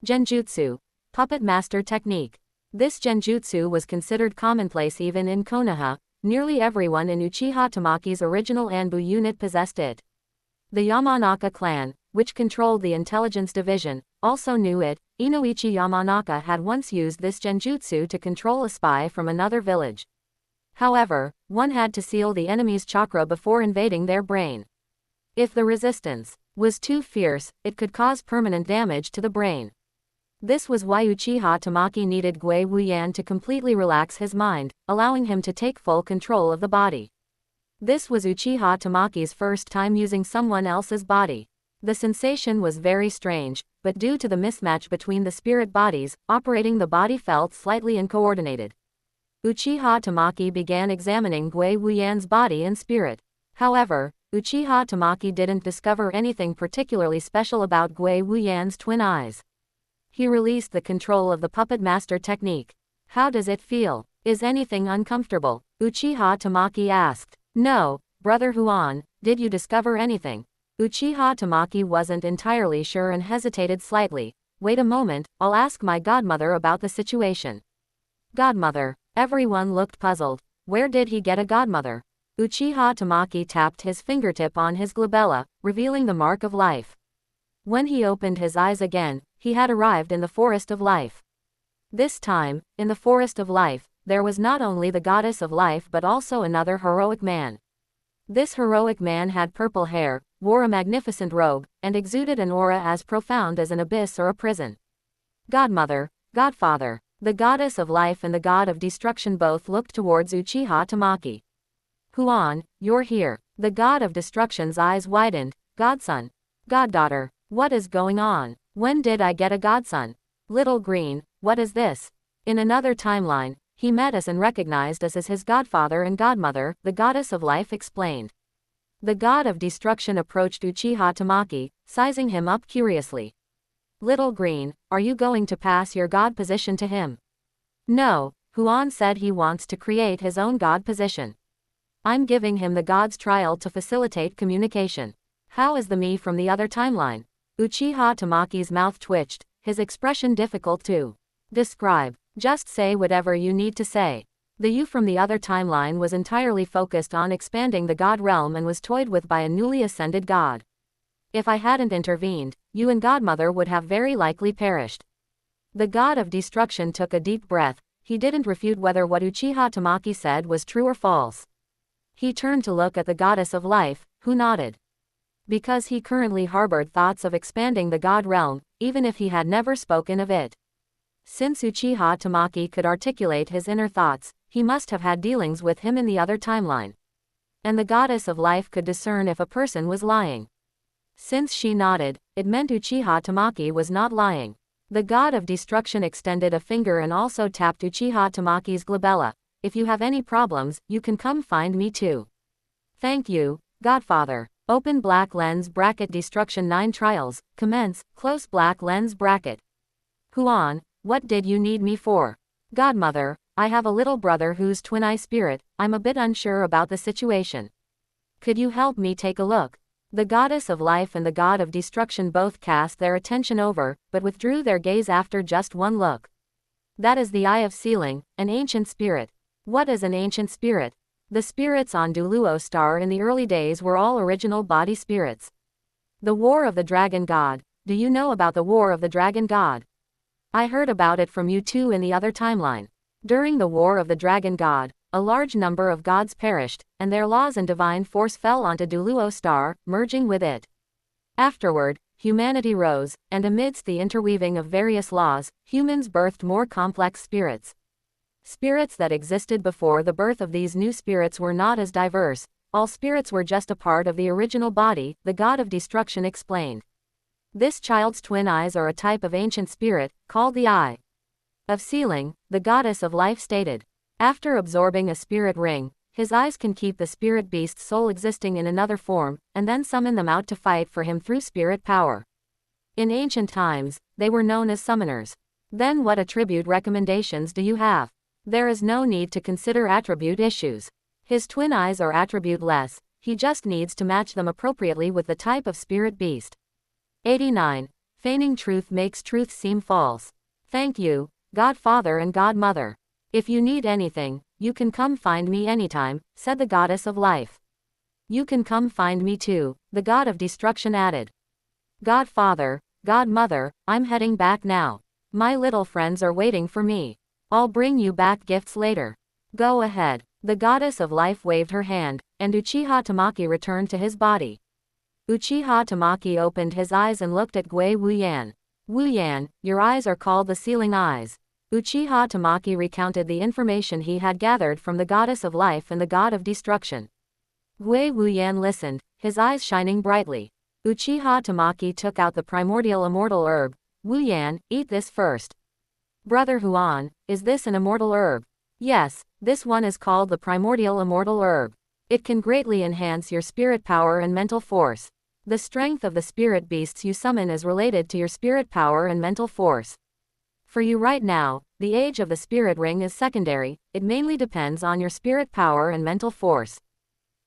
Genjutsu. Puppet Master Technique. This genjutsu was considered commonplace even in Konoha. Nearly everyone in Uchiha Tamaki's original Anbu unit possessed it. The Yamanaka clan, which controlled the intelligence division, also knew it. Inoichi Yamanaka had once used this genjutsu to control a spy from another village. However, one had to seal the enemy's chakra before invading their brain. If the resistance was too fierce, it could cause permanent damage to the brain. This was why Uchiha Tamaki needed Gui Wuyan to completely relax his mind, allowing him to take full control of the body. This was Uchiha Tamaki's first time using someone else's body. The sensation was very strange, but due to the mismatch between the spirit bodies, operating the body felt slightly uncoordinated. Uchiha Tamaki began examining Gui Wuyan's body and spirit. However, Uchiha Tamaki didn't discover anything particularly special about Gui Wuyan's twin eyes. He released the control of the puppet master technique. How does it feel? Is anything uncomfortable? Uchiha Tamaki asked. No, Brother Huan, did you discover anything? Uchiha Tamaki wasn't entirely sure and hesitated slightly. Wait a moment, I'll ask my godmother about the situation. Godmother. Everyone looked puzzled. Where did he get a godmother? Uchiha Tamaki tapped his fingertip on his glabella, revealing the mark of life. When he opened his eyes again, he had arrived in the Forest of Life. This time, in the Forest of Life, there was not only the goddess of life but also another heroic man. This heroic man had purple hair, wore a magnificent robe, and exuded an aura as profound as an abyss or a prison. Godmother, Godfather, the goddess of life and the god of destruction both looked towards Uchiha Tamaki. Huan, you're here. The god of destruction's eyes widened. Godson. Goddaughter. What is going on? When did I get a godson? Little Green, what is this? In another timeline, he met us and recognized us as his godfather and godmother, the goddess of life explained. The god of destruction approached Uchiha Tamaki, sizing him up curiously. Little Green, are you going to pass your god position to him? No, Huan said he wants to create his own god position. I'm giving him the god's trial to facilitate communication. How is the me from the other timeline? Uchiha Tamaki's mouth twitched, his expression difficult to describe. Just say whatever you need to say. The you from the other timeline was entirely focused on expanding the god realm and was toyed with by a newly ascended god. If I hadn't intervened, you and godmother would have very likely perished. The god of destruction took a deep breath. He didn't refute whether what Uchiha Tamaki said was true or false. He turned to look at the goddess of life, who nodded. Because he currently harbored thoughts of expanding the god realm, even if he had never spoken of it. Since Uchiha Tamaki could articulate his inner thoughts, he must have had dealings with him in the other timeline. And the goddess of life could discern if a person was lying. Since she nodded, it meant Uchiha Tamaki was not lying. The god of destruction extended a finger and also tapped Uchiha Tamaki's glabella. If you have any problems, you can come find me too. Thank you, Godfather. Open black lens bracket destruction 9 trials, commence, close black lens bracket. Huan, what did you need me for? Godmother, I have a little brother who's twin eye spirit, I'm a bit unsure about the situation. Could you help me take a look? The goddess of life and the god of destruction both cast their attention over, but withdrew their gaze after just one look. That is the Eye of Sealing, an ancient spirit. What is an ancient spirit? The spirits on Douluo Star in the early days were all original body spirits. The War of the Dragon God. Do you know about the War of the Dragon God? I heard about it from you two in the other timeline. During the War of the Dragon God, a large number of gods perished, and their laws and divine force fell onto Douluo Star, merging with it. Afterward, humanity rose, and amidst the interweaving of various laws, humans birthed more complex spirits. Spirits that existed before the birth of these new spirits were not as diverse. All spirits were just a part of the original body, the god of destruction explained. This child's twin eyes are a type of ancient spirit, called the Eye of Sealing, the goddess of life stated. After absorbing a spirit ring, his eyes can keep the spirit beast's soul existing in another form, and then summon them out to fight for him through spirit power. In ancient times, they were known as summoners. Then what attribute recommendations do you have? There is no need to consider attribute issues. His twin eyes are attribute-less, he just needs to match them appropriately with the type of spirit beast. 89. Feigning truth makes truth seem false. Thank you, Godfather and Godmother. If you need anything, you can come find me anytime, said the goddess of life. You can come find me too, the god of destruction added. Godfather, Godmother, I'm heading back now. My little friends are waiting for me. I'll bring you back gifts later. Go ahead. The goddess of life waved her hand, and Uchiha Tamaki returned to his body. Uchiha Tamaki opened his eyes and looked at Gui Wuyan. Wu Yan, your eyes are called the sealing eyes. Uchiha Tamaki recounted the information he had gathered from the goddess of life and the god of destruction. Wu Yan listened, his eyes shining brightly. Uchiha Tamaki took out the primordial immortal herb. Wu Yan, eat this first. Brother Huan, is this an immortal herb? Yes, this one is called the primordial immortal herb. It can greatly enhance your spirit power and mental force. The strength of the spirit beasts you summon is related to your spirit power and mental force. For you right now, the age of the spirit ring is secondary, it mainly depends on your spirit power and mental force.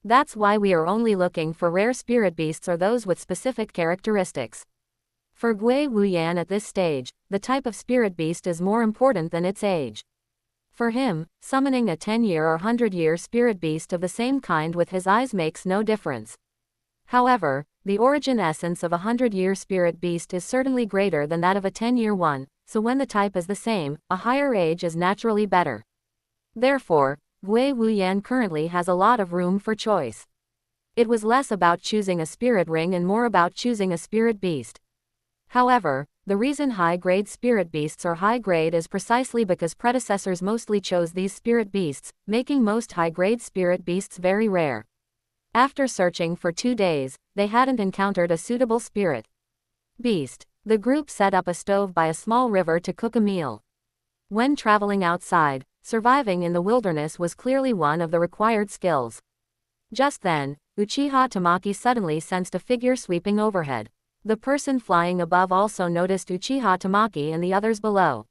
That's why we are only looking for rare spirit beasts or those with specific characteristics. For Gui Wuyan at this stage, the type of spirit beast is more important than its age. For him, summoning a 10-year or 100-year spirit beast of the same kind with his eyes makes no difference. However, the origin essence of a 100-year spirit beast is certainly greater than that of a 10-year one, so when the type is the same, a higher age is naturally better. Therefore, Gui Wuyan currently has a lot of room for choice. It was less about choosing a spirit ring and more about choosing a spirit beast. However, the reason high-grade spirit beasts are high-grade is precisely because predecessors mostly chose these spirit beasts, making most high-grade spirit beasts very rare. After searching for 2 days, they hadn't encountered a suitable spirit beast. The group set up a stove by a small river to cook a meal. When traveling outside, surviving in the wilderness was clearly one of the required skills. Just then, Uchiha Tamaki suddenly sensed a figure sweeping overhead. The person flying above also noticed Uchiha Tamaki and the others below.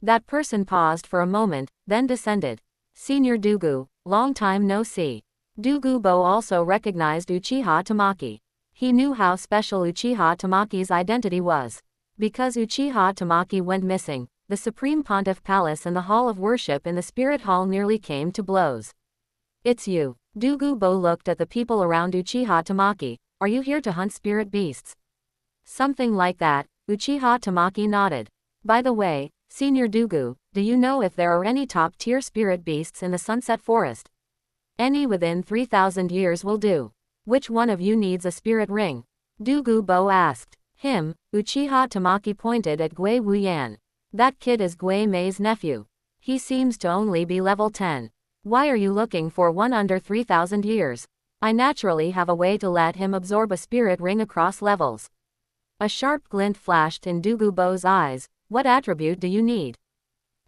That person paused for a moment, then descended. Senior Dugu, long time no see. Dugu Bo also recognized Uchiha Tamaki. He knew how special Uchiha Tamaki's identity was. Because Uchiha Tamaki went missing, the Supreme Pontiff Palace and the Hall of Worship in the Spirit Hall nearly came to blows. It's you. Dugu Bo looked at the people around Uchiha Tamaki. Are you here to hunt spirit beasts? Something like that, Uchiha Tamaki nodded. By the way, Senior Dugu, do you know if there are any top-tier spirit beasts in the Sunset Forest? Any within 3,000 years will do. Which one of you needs a spirit ring? Dugu Bo asked. Him, Uchiha Tamaki pointed at Gui Wuyan. That kid is Gui Mei's nephew. He seems to only be level 10. Why are you looking for one under 3,000 years? I naturally have a way to let him absorb a spirit ring across levels. A sharp glint flashed in Dugu Bo's eyes. What attribute do you need?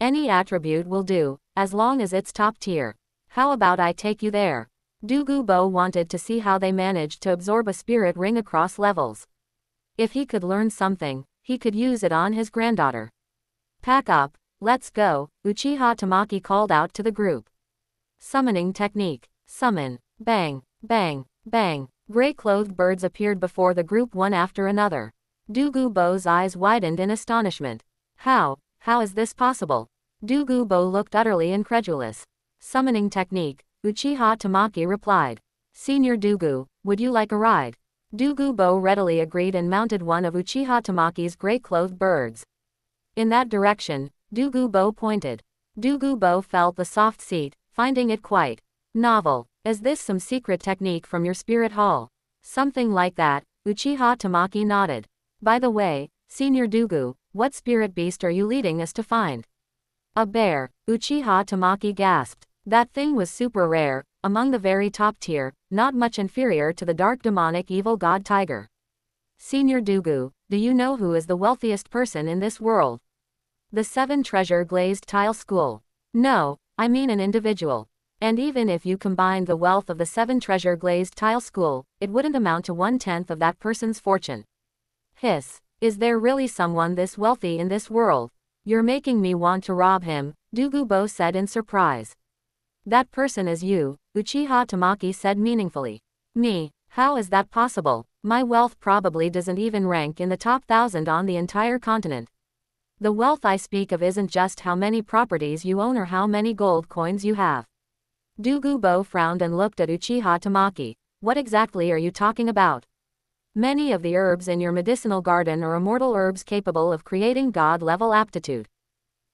Any attribute will do, as long as it's top tier. How about I take you there? Dugu Bo wanted to see how they managed to absorb a spirit ring across levels. If he could learn something, he could use it on his granddaughter. Pack up, let's go, Uchiha Tamaki called out to the group. Summoning technique. Summon. Bang, bang, bang. Gray-clothed birds appeared before the group one after another. Dugu Bo's eyes widened in astonishment. How is this possible? Dugu Bo looked utterly incredulous. Summoning technique, Uchiha Tamaki replied. Senior Dugu, would you like a ride? Dugu Bo readily agreed and mounted one of Uchiha Tamaki's gray-clothed birds. In that direction, Dugu Bo pointed. Dugu Bo felt the soft seat, finding it quite novel. Is this some secret technique from your spirit hall? Something like that, Uchiha Tamaki nodded. By the way, Senior Dugu, what spirit beast are you leading us to find? A bear, Uchiha Tamaki gasped. That thing was super rare, among the very top tier, not much inferior to the dark demonic evil god tiger. Senior Dugu, do you know who is the wealthiest person in this world? The 7 treasure glazed tile school. No, I mean an individual. And even if you combine the wealth of the 7 treasure glazed tile school, it wouldn't amount to 1/10 of that person's fortune. Hiss. Is there really someone this wealthy in this world? You're making me want to rob him, Dugu Bo said in surprise. That person is you, Uchiha Tamaki said meaningfully. Me, how is that possible? My wealth probably doesn't even rank in the top 1,000 on the entire continent. The wealth I speak of isn't just how many properties you own or how many gold coins you have. Dugu Bo frowned and looked at Uchiha Tamaki. What exactly are you talking about? Many of the herbs in your medicinal garden are immortal herbs capable of creating god-level aptitude.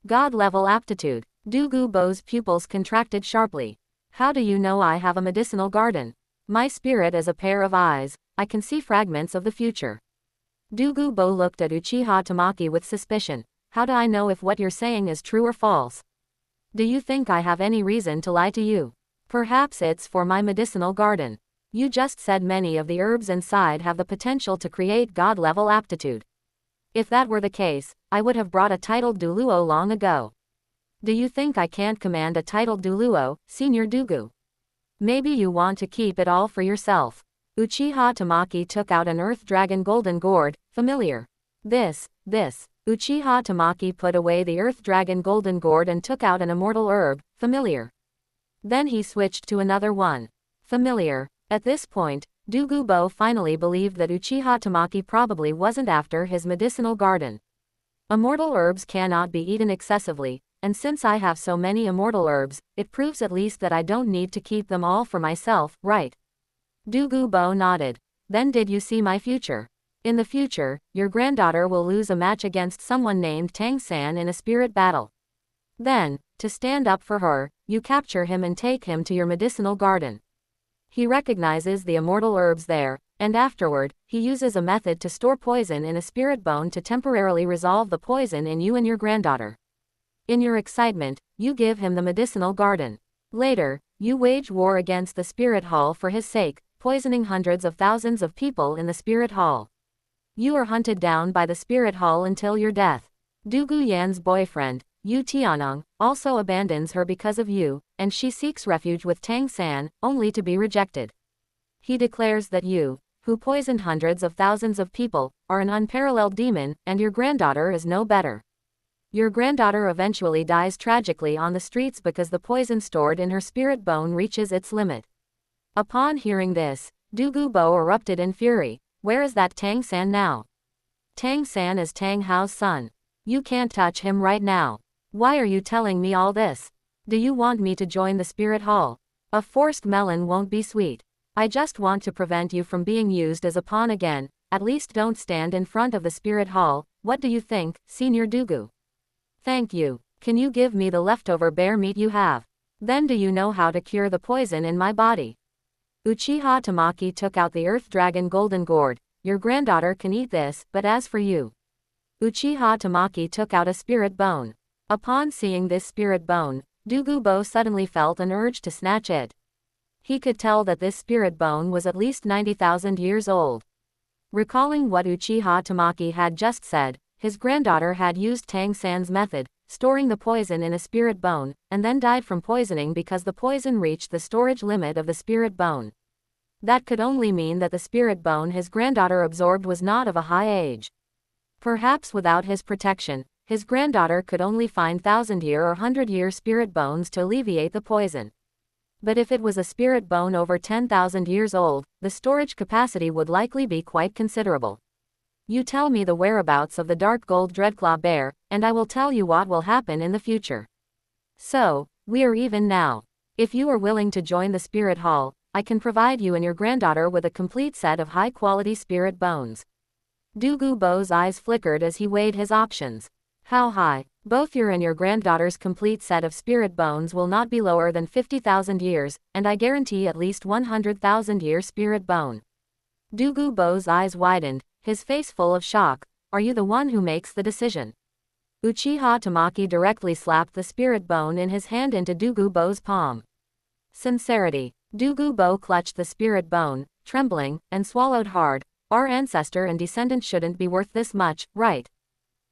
God-level aptitude. Dugu Bo's pupils contracted sharply. How do you know I have a medicinal garden? My spirit is a pair of eyes, I can see fragments of the future. Dugubo looked at Uchiha Tamaki with suspicion. How do I know if what you're saying is true or false? Do you think I have any reason to lie to you? Perhaps it's for my medicinal garden. You just said many of the herbs inside have the potential to create god-level aptitude. If that were the case, I would have brought a titled douluo long ago. Do you think I can't command a titled douluo, Senior Dugu? Maybe you want to keep it all for yourself. Uchiha Tamaki took out an Earth Dragon Golden Gourd, familiar. This. Uchiha Tamaki put away the Earth Dragon Golden Gourd and took out an immortal herb, familiar. Then he switched to another one. Familiar. At this point, Dugubo finally believed that Uchiha Tamaki probably wasn't after his medicinal garden. Immortal herbs cannot be eaten excessively, and since I have so many immortal herbs, it proves at least that I don't need to keep them all for myself, right? Dugubo nodded. Then did you see my future? In the future, your granddaughter will lose a match against someone named Tang-san in a spirit battle. Then, to stand up for her, you capture him and take him to your medicinal garden. He recognizes the immortal herbs there, and afterward, he uses a method to store poison in a spirit bone to temporarily resolve the poison in you and your granddaughter. In your excitement, you give him the medicinal garden. Later, you wage war against the spirit hall for his sake, poisoning hundreds of thousands of people in the spirit hall. You are hunted down by the spirit hall until your death. Dugu Yan's boyfriend, Yu Tianong, also abandons her because of you, and she seeks refuge with Tang-san, only to be rejected. He declares that you, who poisoned hundreds of thousands of people, are an unparalleled demon, and your granddaughter is no better. Your granddaughter eventually dies tragically on the streets because the poison stored in her spirit bone reaches its limit. Upon hearing this, Dugubo erupted in fury. Where is that Tang-san now? Tang-san is Tang Hao's son. You can't touch him right now. Why are you telling me all this? Do you want me to join the spirit hall? A forced melon won't be sweet. I just want to prevent you from being used as a pawn again. At least don't stand in front of the spirit hall. What do you think, Senior Dugu? Thank you. Can you give me the leftover bear meat you have? Then do you know how to cure the poison in my body? Uchiha Tamaki took out the Earth Dragon Golden Gourd. Your granddaughter can eat this, but as for you. Uchiha Tamaki took out a spirit bone. Upon seeing this spirit bone, Dugubo suddenly felt an urge to snatch it. He could tell that this spirit bone was at least 90,000 years old. Recalling what Uchiha Tamaki had just said, his granddaughter had used Tang-san's method, storing the poison in a spirit bone, and then died from poisoning because the poison reached the storage limit of the spirit bone. That could only mean that the spirit bone his granddaughter absorbed was not of a high age. Perhaps without his protection, his granddaughter could only find 1,000-year or 100-year spirit bones to alleviate the poison. But if it was a spirit bone over 10,000 years old, the storage capacity would likely be quite considerable. You tell me the whereabouts of the dark gold Dreadclaw bear, and I will tell you what will happen in the future. So, we are even now. If you are willing to join the spirit hall, I can provide you and your granddaughter with a complete set of high-quality spirit bones. Dugubo's eyes flickered as he weighed his options. How high? Both your and your granddaughter's complete set of spirit bones will not be lower than 50,000 years, and I guarantee at least 100,000-year spirit bone. Dugubo's eyes widened, his face full of shock. Are you the one who makes the decision? Uchiha Tamaki directly slapped the spirit bone in his hand into Dugubo's palm. Sincerity. Dugubo clutched the spirit bone, trembling, and swallowed hard. Our ancestor and descendant shouldn't be worth this much, right?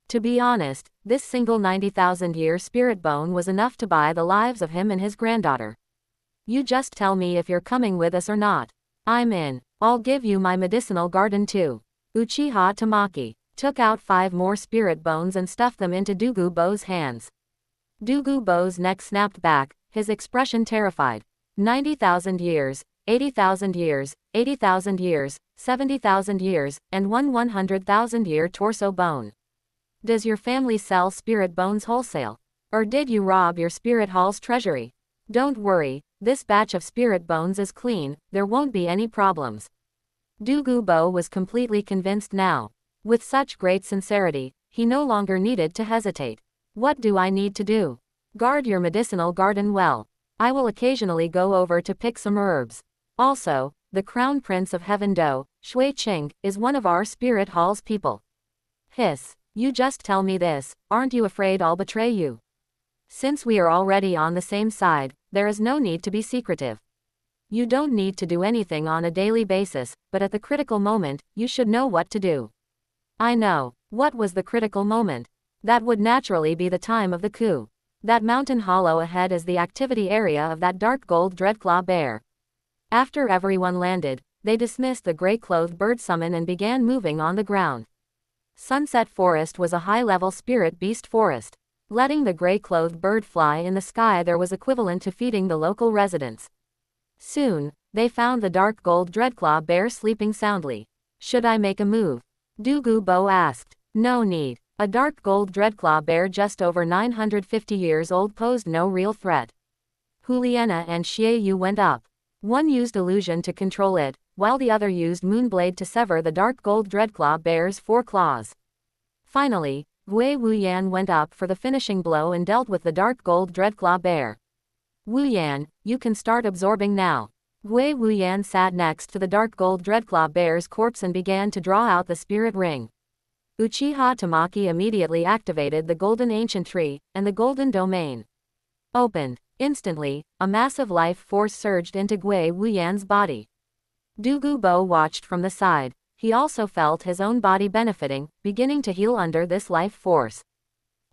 To be honest, this single 90,000-year spirit bone was enough to buy the lives of him and his granddaughter. You just tell me if you're coming with us or not. I'm in. I'll give you my medicinal garden too. Uchiha Tamaki took out 5 more spirit bones and stuffed them into Dugubo's hands. Dugubo's neck snapped back, his expression terrified. 90,000 years, 80,000 years, 80,000 years, 70,000 years, and one 100,000-year torso bone. Does your family sell spirit bones wholesale? Or did you rob your spirit hall's treasury? Don't worry, this batch of spirit bones is clean, there won't be any problems. Dugubo was completely convinced now. With such great sincerity, he no longer needed to hesitate. What do I need to do? Guard your medicinal garden well. I will occasionally go over to pick some herbs. Also, the Crown Prince of Heaven Do, Shui Qing, is one of our spirit hall's people. Hiss. You just tell me this, aren't you afraid I'll betray you? Since we are already on the same side, there is no need to be secretive. You don't need to do anything on a daily basis, but at the critical moment, you should know what to do. I know. What was the critical moment? That would naturally be the time of the coup. That mountain hollow ahead is the activity area of that dark gold dreadclaw bear. After everyone landed, they dismissed the gray-clothed bird summon and began moving on the ground. Sunset Forest was a high-level spirit beast forest. Letting the gray-clothed bird fly in the sky there was equivalent to feeding the local residents. Soon, they found the dark gold dreadclaw bear sleeping soundly. Should I make a move? Douluo Bo asked. No need. A dark gold dreadclaw bear just over 950 years old posed no real threat. Juliana and Xiaoyu went up. One used illusion to control it, while the other used Moonblade to sever the dark gold dreadclaw bear's 4 claws. Finally, Wei Wuyan went up for the finishing blow and dealt with the dark gold dreadclaw bear. Wuyan, you can start absorbing now. Wei Wuyan sat next to the dark gold dreadclaw bear's corpse and began to draw out the spirit ring. Uchiha Tamaki immediately activated the golden ancient tree, and the golden domain opened. Instantly, a massive life force surged into Wei Wuyan's body. Douluo Bo watched from the side. He also felt his own body benefiting, beginning to heal under this life force.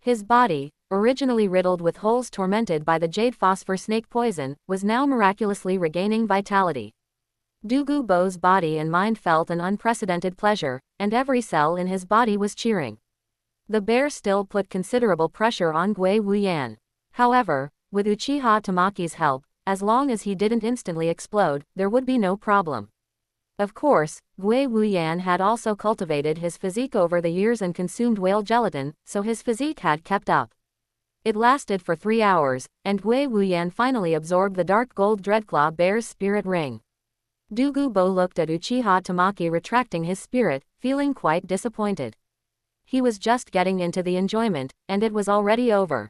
His body, originally riddled with holes tormented by the jade phosphor snake poison, was now miraculously regaining vitality. Douluo Bo's body and mind felt an unprecedented pleasure, and every cell in his body was cheering. The bear still put considerable pressure on Wei Wuyan. However, with Uchiha Tamaki's help, as long as he didn't instantly explode, there would be no problem. Of course, Wei Wuyan had also cultivated his physique over the years and consumed whale gelatin, so his physique had kept up. It lasted for 3 hours, and Wei Wuyan finally absorbed the dark gold dreadclaw bear's spirit ring. Douluo Bo looked at Uchiha Tamaki retracting his spirit, feeling quite disappointed. He was just getting into the enjoyment, and it was already over.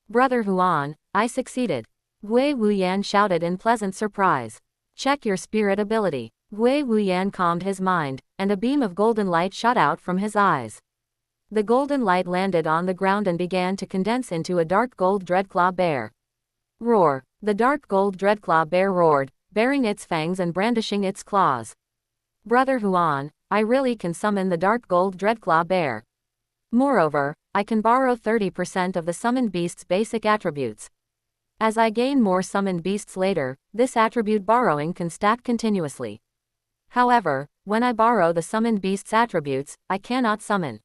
Brother Huan, I succeeded. Wei Wuyan shouted in pleasant surprise. Check your spirit ability. Wei Wuyan calmed his mind, and a beam of golden light shot out from his eyes. The golden light landed on the ground and began to condense into a dark gold dreadclaw bear. Roar! The dark gold dreadclaw bear roared, baring its fangs and brandishing its claws. Brother Huan, I really can summon the dark gold dreadclaw bear. Moreover, I can borrow 30% of the summoned beast's basic attributes. As I gain more summoned beasts later, this attribute borrowing can stack continuously. However, when I borrow the summoned beast's attributes, I cannot summon.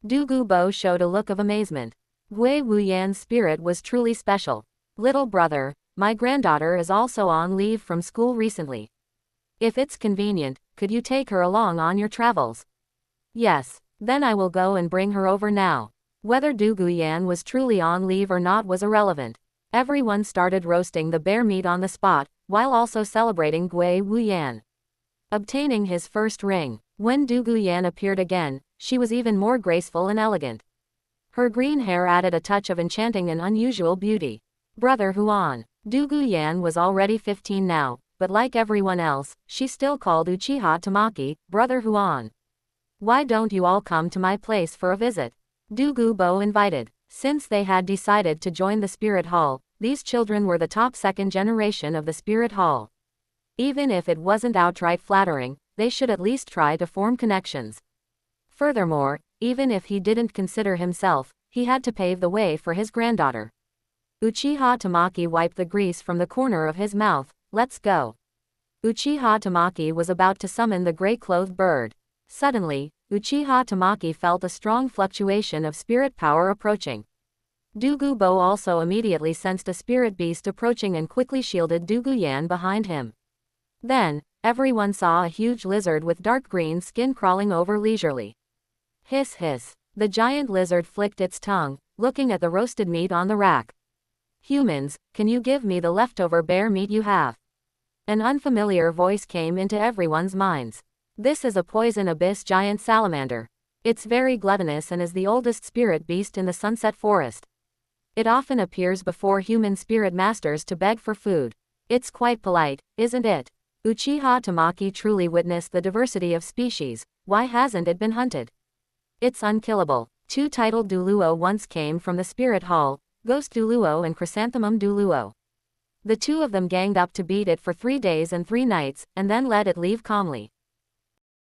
Douluo Bo showed a look of amazement. Wei Wuyan's spirit was truly special. Little brother, my granddaughter is also on leave from school recently. If it's convenient, could you take her along on your travels? Yes, then I will go and bring her over now. Whether Douluo Yan was truly on leave or not was irrelevant. Everyone started roasting the bear meat on the spot, while also celebrating Wei Wuyan obtaining his first ring. When Douluo Yan appeared again, she was even more graceful and elegant. Her green hair added a touch of enchanting and unusual beauty. Brother Huan. Douluo Yan was already 15 now, but like everyone else, she still called Uchiha Tamaki, Brother Huan. Why don't you all come to my place for a visit? Douluo Bo invited. Since they had decided to join the Spirit Hall, these children were the top second generation of the Spirit Hall. Even if it wasn't outright flattering, they should at least try to form connections. Furthermore, even if he didn't consider himself, he had to pave the way for his granddaughter. Uchiha Tamaki wiped the grease from the corner of his mouth. Let's go. Uchiha Tamaki was about to summon the gray-clothed bird. Suddenly, Uchiha Tamaki felt a strong fluctuation of spirit power approaching. Douluo Bo also immediately sensed a spirit beast approaching and quickly shielded Douluo Yan behind him. Then, everyone saw a huge lizard with dark green skin crawling over leisurely. Hiss hiss. The giant lizard flicked its tongue, looking at the roasted meat on the rack. Humans, can you give me the leftover bear meat you have? An unfamiliar voice came into everyone's minds. This is a poison abyss giant salamander. It's very gluttonous and is the oldest spirit beast in the Sunset Forest. It often appears before human spirit masters to beg for food. It's quite polite, isn't it? Uchiha Tamaki truly witnessed the diversity of species. Why hasn't it been hunted? It's unkillable. 2 titled douluo once came from the spirit hall, Ghost Douluo and Chrysanthemum Douluo. The 2 of them ganged up to beat it for 3 days and 3 nights, and then let it leave calmly.